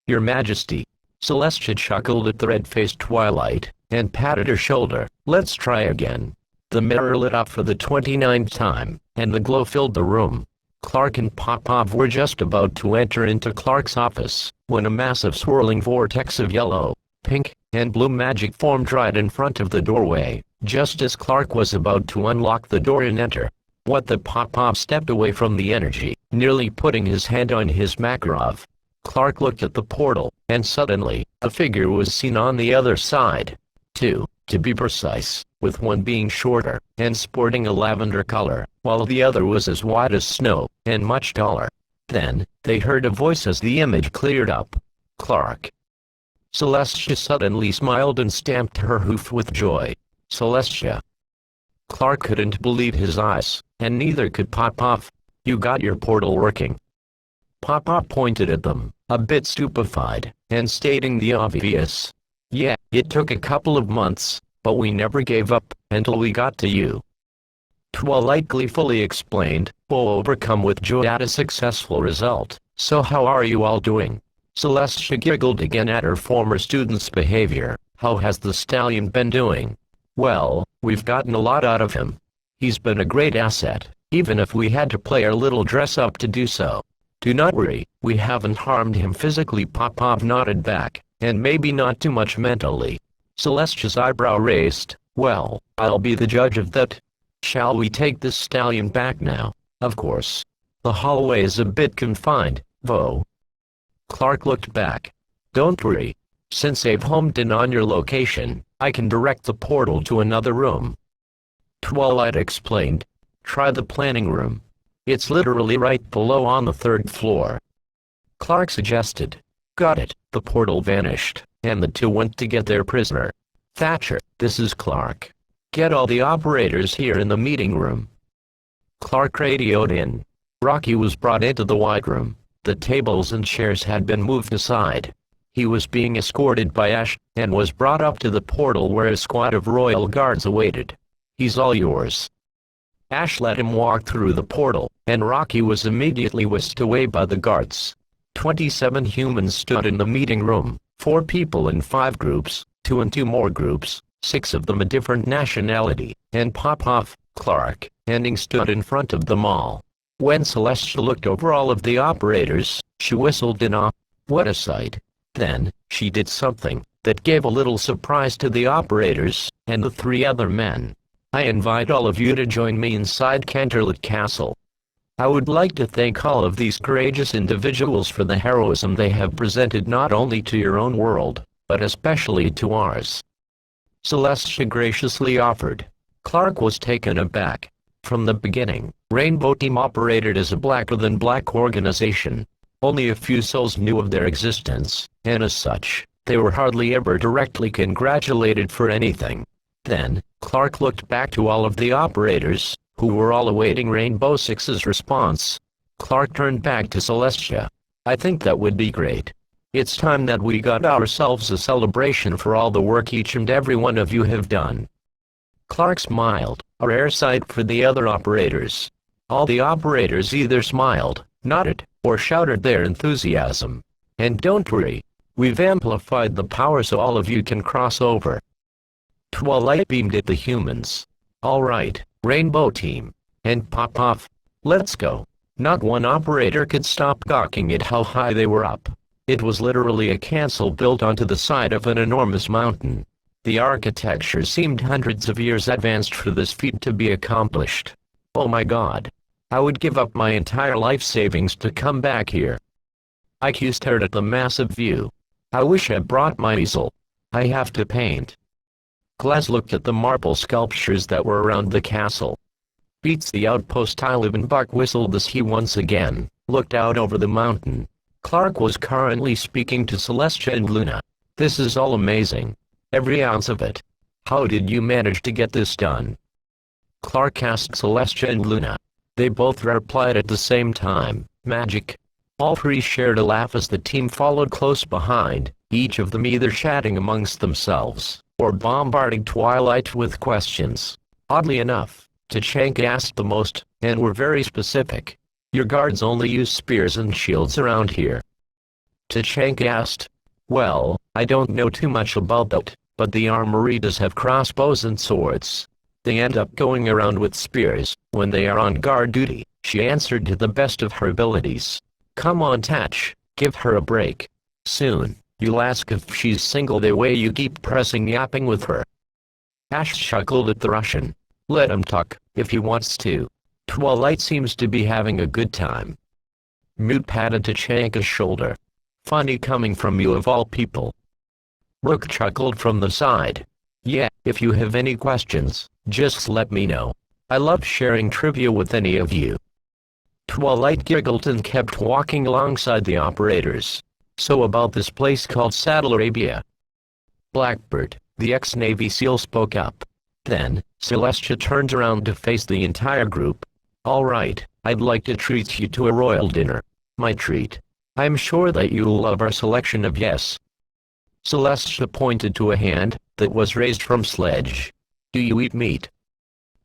"Your Majesty." Celestia chuckled at the red-faced Twilight, and patted her shoulder. "Let's try again." The mirror lit up for the 29th time, and the glow filled the room. Clark and Popov were just about to enter into Clark's office, when a massive swirling vortex of yellow, pink, and blue magic formed right in front of the doorway, just as Clark was about to unlock the door and enter. What the Popov stepped away from the energy, nearly putting his hand on his Makarov. Clark looked at the portal, and suddenly, a figure was seen on the other side. Two, to be precise, with one being shorter, and sporting a lavender color, while the other was as white as snow, and much taller. Then, they heard a voice as the image cleared up. "Clark." Celestia suddenly smiled and stamped her hoof with joy. "Celestia." Clark couldn't believe his eyes, and neither could Popov. "You got your portal working?" Popov pointed at them, a bit stupefied, and stating the obvious. "Yeah, it took a couple of months, but we never gave up until we got to you." Twilight gleefully explained, overcome with joy at a successful result. "So how are you all doing?" Celestia giggled again at her former student's behavior. "How has the stallion been doing?" "Well, we've gotten a lot out of him. He's been a great asset, even if we had to play our little dress-up to do so. Do not worry, we haven't harmed him physically." Popov nodded back, "and maybe not too much mentally." Celestia's eyebrow raised. "Well, I'll be the judge of that. Shall we take this stallion back now?" "Of course. The hallway is a bit confined, though." Clark looked back. "Don't worry. Since I've homed in on your location, I can direct the portal to another room. Twilight explained. Try the planning room. It's literally right below on the 3rd floor. Clark suggested. Got it. The portal vanished, and the two went to get their prisoner. Thatcher, this is Clark. Get all the operators here in the meeting room. Clark radioed in. Rocky was brought into the wide room. The tables and chairs had been moved aside. He was being escorted by Ash, and was brought up to the portal where a squad of royal guards awaited. He's all yours. Ash let him walk through the portal, and Rocky was immediately whisked away by the guards. 27 humans stood in the meeting room, 4 people in 5 groups, 2 and 2 more groups, 6 of them a different nationality, and Popoff, Clark, Ending stood in front of them all. When Celestia looked over all of the operators, she whistled in awe. What a sight. Then, she did something that gave a little surprise to the operators, and the 3 other men. I invite all of you to join me inside Canterlot Castle. I would like to thank all of these courageous individuals for the heroism they have presented not only to your own world, but especially to ours. Celestia graciously offered. Clark was taken aback. From the beginning, Rainbow Team operated as a blacker-than-black organization. Only a few souls knew of their existence, and as such, they were hardly ever directly congratulated for anything. Then, Clark looked back to all of the operators, who were all awaiting Rainbow Six's response. Clark turned back to Celestia. I think that would be great. It's time that we got ourselves a celebration for all the work each and every one of you have done. Clark smiled, a rare sight for the other operators. All the operators either smiled, nodded, or shouted their enthusiasm. And don't worry, we've amplified the power so all of you can cross over. Twilight beamed at the humans. All right, Rainbow Team. And Popoff. Let's go. Not one operator could stop gawking at how high they were up. It was literally a castle built onto the side of an enormous mountain. The architecture seemed hundreds of years advanced for this feat to be accomplished. Oh my god. I would give up my entire life savings to come back here. IQ stared at the massive view. I wish I brought my easel. I have to paint. Glaz looked at the marble sculptures that were around the castle. Beats the outpost. Ivanbach whistled as he once again looked out over the mountain. Clark was currently speaking to Celestia and Luna. This is all amazing. Every ounce of it. How did you manage to get this done? Clark asked Celestia and Luna. They both replied at the same time, magic. All 3 shared a laugh as the team followed close behind, each of them either chatting amongst themselves, or bombarding Twilight with questions. Oddly enough, Tachanka asked the most, and were very specific. Your guards only use spears and shields around here. Tachanka asked. Well, I don't know too much about that, but the armory does have crossbows and swords. They end up going around with spears when they are on guard duty, she answered to the best of her abilities. Come on Tatch, give her a break. Soon, you'll ask if she's single the way you keep pressing yapping with her. Ash chuckled at the Russian. Let him talk, if he wants to. Twilight seems to be having a good time. Mute patted Tachanka's shoulder. Funny coming from you of all people. Rook chuckled from the side. Yeah, if you have any questions, just let me know. I love sharing trivia with any of you. Twilight giggled and kept walking alongside the operators. So about this place called Saddle Arabia. Blackbird, the ex-Navy SEAL, spoke up. Then, Celestia turned around to face the entire group. All right, I'd like to treat you to a royal dinner. My treat. I'm sure that you'll love our selection of yes. Celestia pointed to a hand that was raised from Sledge. Do you eat meat?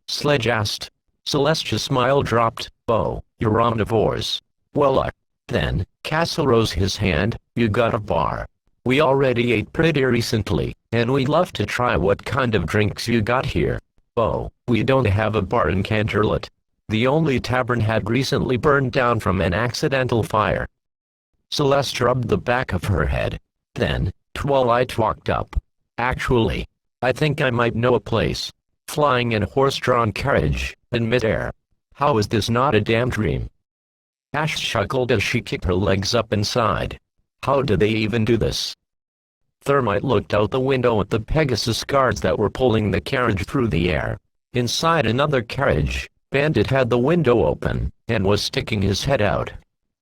Sledge asked. Celestia's smile dropped. Oh, you're omnivores. Well, then, Castle rose his hand. You got a bar. We already ate pretty recently, and we'd love to try what kind of drinks you got here. Oh, we don't have a bar in Canterlot. The only tavern had recently burned down from an accidental fire. Celeste rubbed the back of her head. Then, Twilight walked up. Actually, I think I might know a place. Flying in a horse-drawn carriage, in midair. How is this not a damn dream? Ash chuckled as she kicked her legs up inside. How do they even do this? Thermite looked out the window at the Pegasus guards that were pulling the carriage through the air. Inside another carriage, Bandit had the window open, and was sticking his head out.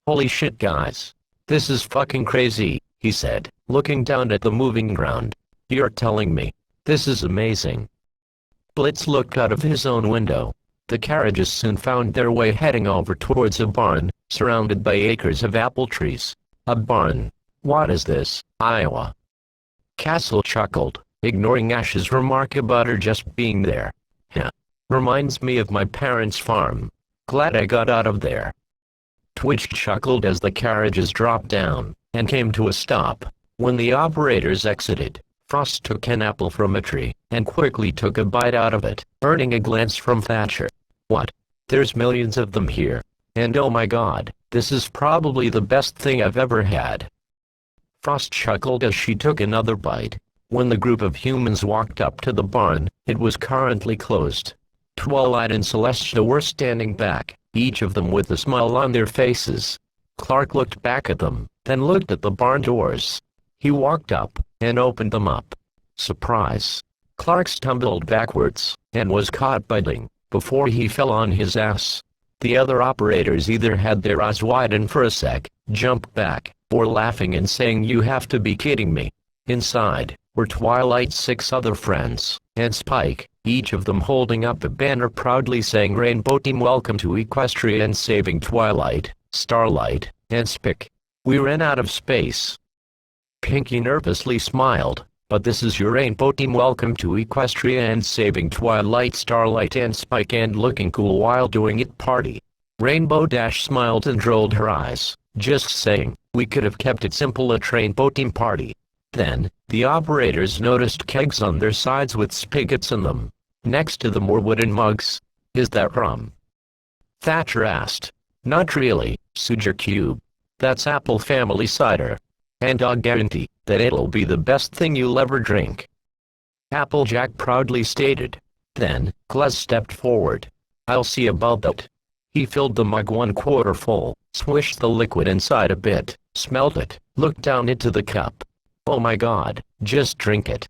"Holy shit guys. This is fucking crazy," he said, looking down at the moving ground. "You're telling me. This is amazing." Blitz looked out of his own window. The carriages soon found their way heading over towards a barn, surrounded by acres of apple trees. "A barn? What is this, Iowa?" Castle chuckled, ignoring Ash's remark about her just being there. "Huh. Reminds me of my parents' farm. Glad I got out of there." Twitch chuckled as the carriages dropped down, and came to a stop. When the operators exited, Frost took an apple from a tree, and quickly took a bite out of it, earning a glance from Thatcher. "What? There's millions of them here. And oh my god, this is probably the best thing I've ever had." Frost chuckled as she took another bite. When the group of humans walked up to the barn, it was currently closed. Twilight and Celestia were standing back, each of them with a smile on their faces. Clark looked back at them, then looked at the barn doors. He walked up, and opened them up. Surprise! Clark stumbled backwards, and was caught biting, before he fell on his ass. The other operators either had their eyes widened for a sec, jumped back, or laughing and saying, "You have to be kidding me." Inside were Twilight's 6 other friends, and Spike, each of them holding up a banner proudly saying, "Rainbow Team welcome to Equestria and saving Twilight, Starlight, and Spick. We ran out of space." Pinky nervously smiled, "But this is your Rainbow Team welcome to Equestria and saving Twilight, Starlight, and Spike and looking cool while doing it party." Rainbow Dash smiled and rolled her eyes, "Just saying, we could have kept it simple at Rainbow Team party." Then, the operators noticed kegs on their sides with spigots in them. Next to them were wooden mugs. "Is that rum?" Thatcher asked. "Not really, Sugar Cube. That's apple family cider. And I'll guarantee that it'll be the best thing you'll ever drink," Applejack proudly stated. Then, Glaz stepped forward. "I'll see about that." He filled the mug 1/4 full, swished the liquid inside a bit, smelled it, looked down into the cup. "Oh my god, just drink it."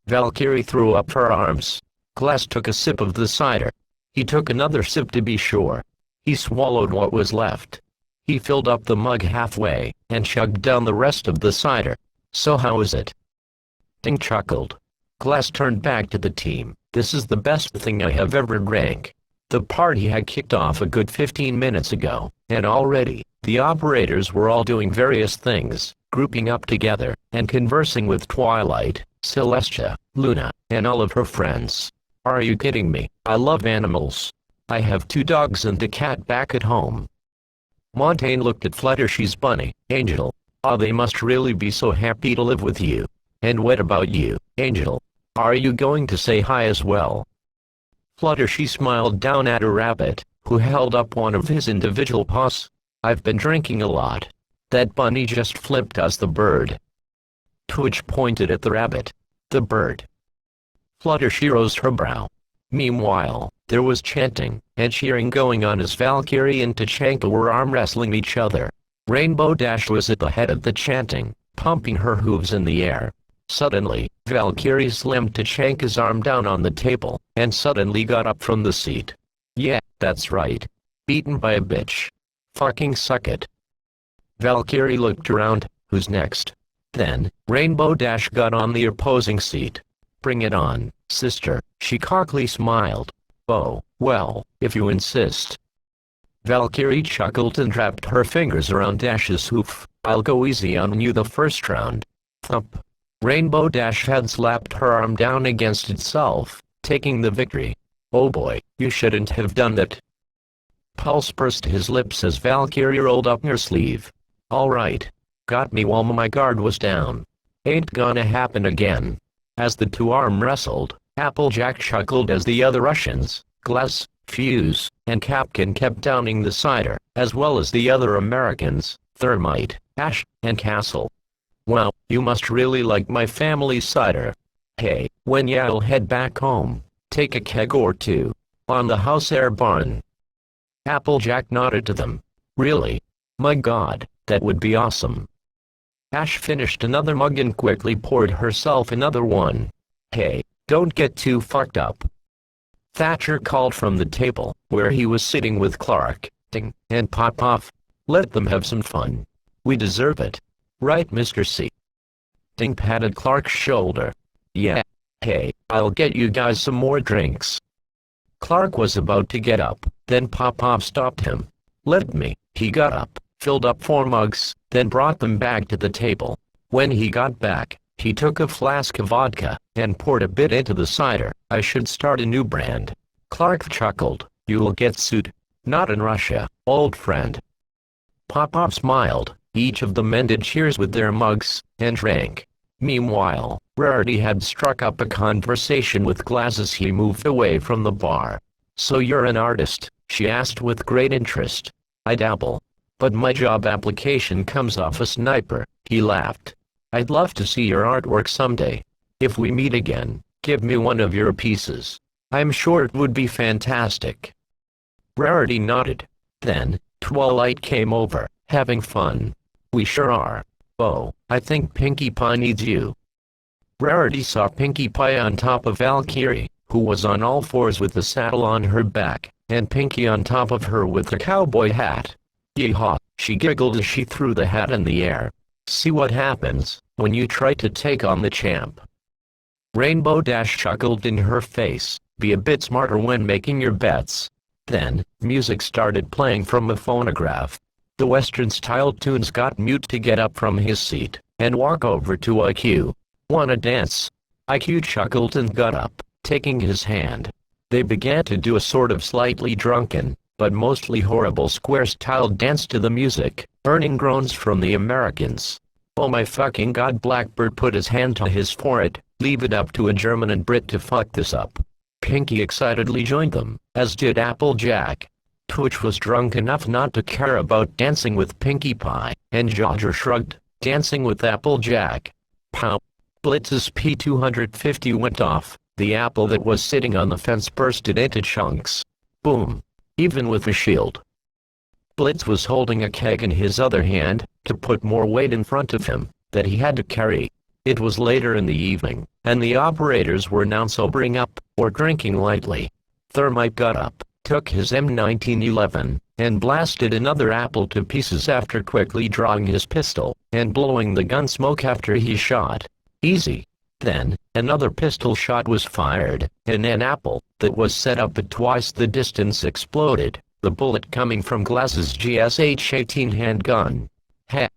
Valkyrie threw up her arms. Glaz took a sip of the cider. He took another sip to be sure. He swallowed what was left. He filled up the mug halfway, and chugged down the rest of the cider. "So how is it?" Ding chuckled. Glaz turned back to the team. "This is the best thing I have ever drank." The party had kicked off a good 15 minutes ago, and already, the operators were all doing various things, grouping up together, and conversing with Twilight, Celestia, Luna, and all of her friends. "Are you kidding me? I love animals. I have 2 dogs and a cat back at home." Montaigne looked at Fluttershy's bunny, Angel. "Oh, they must really be so happy to live with you. And what about you, Angel? Are you going to say hi as well?" Fluttershy smiled down at a rabbit, who held up one of his individual paws. "I've been drinking a lot. That bunny just flipped us the bird." Twitch pointed at the rabbit. "The bird." Fluttershy rose her brow. Meanwhile, there was chanting and cheering going on as Valkyrie and Tachanka were arm wrestling each other. Rainbow Dash was at the head of the chanting, pumping her hooves in the air. Suddenly, Valkyrie slammed Tachanka's arm down on the table, and suddenly got up from the seat. "Yeah, that's right. Beaten by a bitch. Fucking suck it." Valkyrie looked around. "Who's next?" Then, Rainbow Dash got on the opposing seat. "Bring it on, sister," she cockily smiled. "Oh, well, if you insist." Valkyrie chuckled and wrapped her fingers around Dash's hoof. "I'll go easy on you the first round." Thump. Rainbow Dash had slapped her arm down against itself, taking the victory. "Oh boy, you shouldn't have done that." Pulse pursed his lips as Valkyrie rolled up her sleeve. "All right. Got me while my guard was down. Ain't gonna happen again." As the 2 arm wrestled, Applejack chuckled as the other Russians, Glaz, Fuse, and Capkin kept downing the cider, as well as the other Americans, Thermite, Ash, and Castle. "Wow, you must really like my family's cider. Hey, when y'all head back home, take a keg or 2. On the house air barn." Applejack nodded to them. "Really? My god, that would be awesome." Ash finished another mug and quickly poured herself another one. Hey, don't get too fucked up. Thatcher called from the table, where he was sitting with Clark, Ting, and Popoff. Let them have some fun. We deserve it. Right, Mr. C? Ting patted Clark's shoulder. Yeah. Hey, I'll get you guys some more drinks. Clark was about to get up, then Popoff stopped him. Let me. He got up, filled up 4 mugs, then brought them back to the table. When he got back, he took a flask of vodka, and poured a bit into the cider. I should start a new brand. Clark chuckled. You'll get sued. Not in Russia, old friend. Popoff smiled. Each of them ended cheers with their mugs, and drank. Meanwhile, Rarity had struck up a conversation with Glass as he moved away from the bar. So you're an artist? She asked with great interest. I dabble. But my job application comes off a sniper, he laughed. I'd love to see your artwork someday. If we meet again, give me one of your pieces. I'm sure it would be fantastic. Rarity nodded. Then, Twilight came over, having fun. We sure are. Oh, I think Pinkie Pie needs you. Rarity saw Pinkie Pie on top of Valkyrie, who was on all fours with the saddle on her back, and Pinkie on top of her with the cowboy hat. Yeehaw, she giggled as she threw the hat in the air. See what happens when you try to take on the champ. Rainbow Dash chuckled in her face. Be a bit smarter when making your bets. Then, music started playing from a phonograph. The Western-style tunes got Mute to get up from his seat and walk over to IQ. Wanna dance? IQ chuckled and got up, taking his hand. They began to do a sort of slightly drunken, but mostly horrible square-style dance to the music, earning groans from the Americans. Oh my fucking god, Blackbird put his hand to his forehead. Leave it up to a German and Brit to fuck this up. Pinkie excitedly joined them, as did Applejack. Twitch was drunk enough not to care about dancing with Pinkie Pie, and Jodger shrugged, dancing with Applejack. Pow! Blitz's P-250 went off. The apple that was sitting on the fence bursted into chunks. Boom! Even with a shield. Blitz was holding a keg in his other hand, to put more weight in front of him, that he had to carry. It was later in the evening, and the operators were now sobering up, or drinking lightly. Thermite got up, took his M1911, and blasted another apple to pieces after quickly drawing his pistol, and blowing the gun smoke after he shot. Easy. Then, another pistol shot was fired, and an apple, that was set up at twice the distance exploded, the bullet coming from Glass's GSH-18 handgun.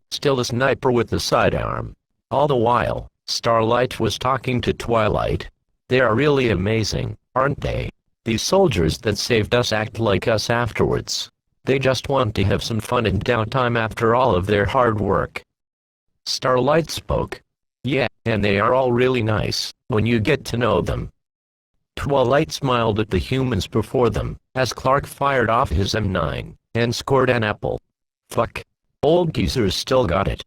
Still a sniper with the sidearm. All the while, Starlight was talking to Twilight. They are really amazing, aren't they? These soldiers that saved us act like us afterwards. They just want to have some fun and downtime after all of their hard work. Starlight spoke. Yeah, and they are all really nice, when you get to know them. Twilight smiled at the humans before them, as Clark fired off his M9, and scored an apple. Fuck. Old geezer's still got it.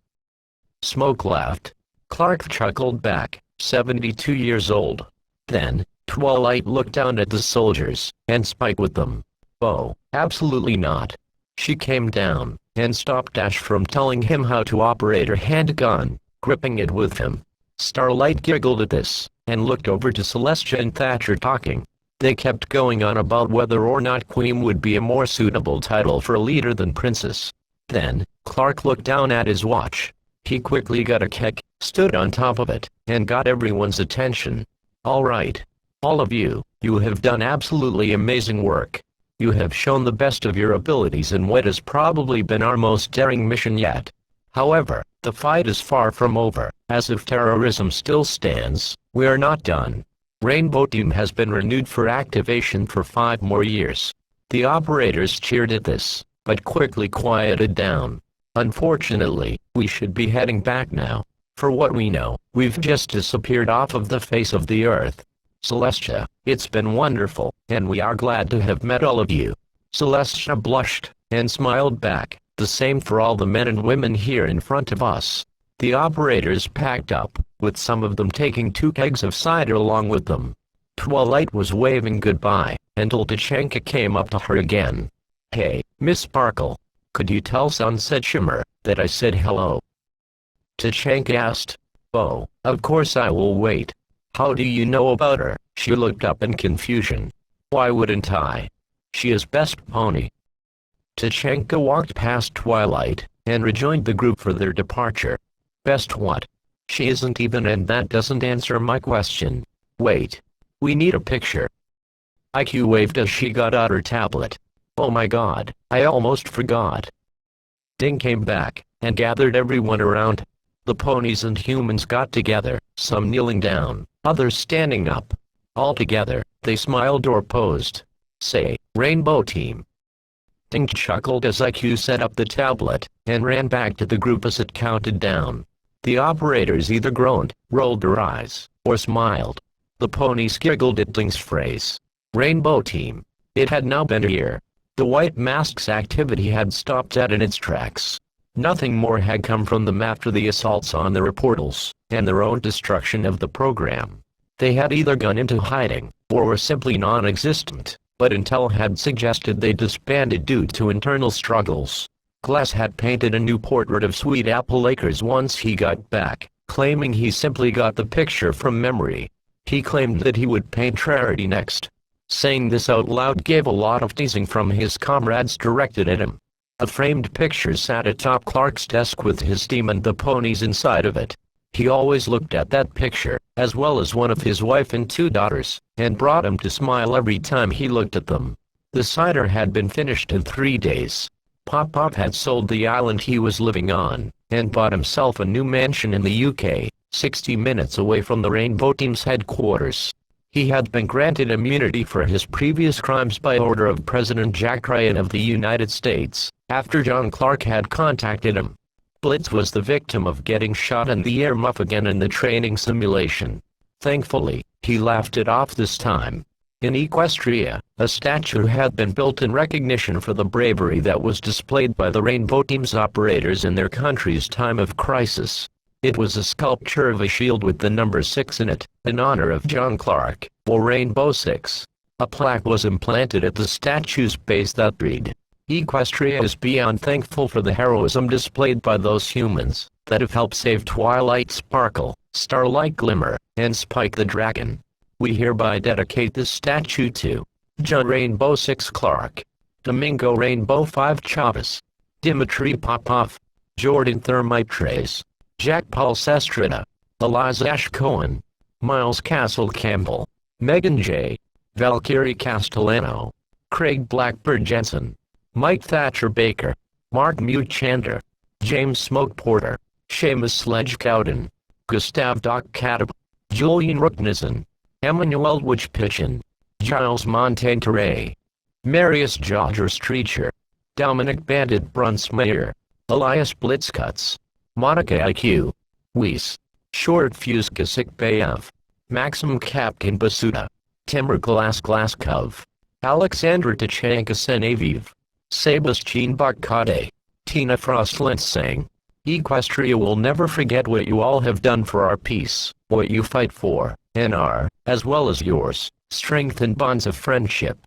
Smoke laughed. Clark chuckled back, 72 years old. Then, Twilight looked down at the soldiers, and spiked with them. Oh, absolutely not. She came down, and stopped Ash from telling him how to operate her handgun, gripping it with him. Starlight giggled at this, and looked over to Celestia and Thatcher talking. They kept going on about whether or not Queen would be a more suitable title for a leader than Princess. Then, Clark looked down at his watch. He quickly got a keg, stood on top of it, and got everyone's attention. All right. All of you, you have done absolutely amazing work. You have shown the best of your abilities in what has probably been our most daring mission yet. However, the fight is far from over, as if terrorism still stands, we are not done. Rainbow Team has been renewed for activation for 5 more years. The operators cheered at this, but quickly quieted down. Unfortunately, we should be heading back now. For what we know, we've just disappeared off of the face of the earth. Celestia, it's been wonderful, and we are glad to have met all of you. Celestia blushed, and smiled back, the same for all the men and women here in front of us. The operators packed up, with some of them taking 2 kegs of cider along with them. Twilight was waving goodbye, until Tachanka came up to her again. Hey, Miss Sparkle. Could you tell Sunset Shimmer that I said hello? Tachanka asked. Oh, of course I will wait. How do you know about her? She looked up in confusion. Why wouldn't I? She is best pony. Tachanka walked past Twilight, and rejoined the group for their departure. Best what? She isn't even, and that doesn't answer my question. Wait. We need a picture. IQ waved as she got out her tablet. Oh my god, I almost forgot. Ding came back, and gathered everyone around. The ponies and humans got together, some kneeling down, others standing up. All together, they smiled or posed. Say, Rainbow Team. Ding chuckled as IQ set up the tablet, and ran back to the group as it counted down. The operators either groaned, rolled their eyes, or smiled. The ponies giggled at Ding's phrase. Rainbow Team. It had now been a year. The White Mask's activity had stopped dead in its tracks. Nothing more had come from them after the assaults on the reportals, and their own destruction of the program. They had either gone into hiding, or were simply non-existent, but intel had suggested they disbanded due to internal struggles. Glass had painted a new portrait of Sweet Apple Acres once he got back, claiming he simply got the picture from memory. He claimed that he would paint Rarity next. Saying this out loud gave a lot of teasing from his comrades directed at him. A framed picture sat atop Clark's desk with his team and the ponies inside of it. He always looked at that picture, as well as one of his wife and 2 daughters, and brought him to smile every time he looked at them. The cider had been finished in 3 days. Pop had sold the island he was living on, and bought himself a new mansion in the UK, 60 minutes away from the Rainbow Team's headquarters. He had been granted immunity for his previous crimes by order of President Jack Ryan of the United States, after John Clark had contacted him. Blitz was the victim of getting shot in the air muff again in the training simulation. Thankfully, he laughed it off this time. In Equestria, a statue had been built in recognition for the bravery that was displayed by the Rainbow Team's operators in their country's time of crisis. It was a sculpture of a shield with the number 6 in it, in honor of John Clark, or Rainbow 6. A plaque was implanted at the statue's base that read, Equestria is beyond thankful for the heroism displayed by those humans that have helped save Twilight Sparkle, Starlight Glimmer, and Spike the Dragon. We hereby dedicate this statue to John Rainbow 6 Clark, Domingo Rainbow 5 Chavez, Dimitri Popov, Jordan Thermite Trace, Jack Paul Sestrada, Eliza Ash Cohen, Miles Castle Campbell, Megan J., Valkyrie Castellano, Craig Blackbird Jensen, Mike Thatcher Baker, Mark Muchander, James Smoke Porter, Seamus Sledge Cowden, Gustav Doc Catab, Julian Rooknissen, Emmanuel Witch-Pitchin, Giles Montaigne, Marius Jodger Streecher, Dominic Bandit Brunsmeyer, Elias Blitzkutz, Monica IQ, Weiss, Short Fuse Kasik Bayev, Maxim Kapkin Basuda, Timur Glaskov, Alexandra Tachanka Senaviv, Sebastian Bakkade, Tina Frostland sang, Equestria will never forget what you all have done for our peace, what you fight for, and our, as well as yours, strengthened bonds of friendship.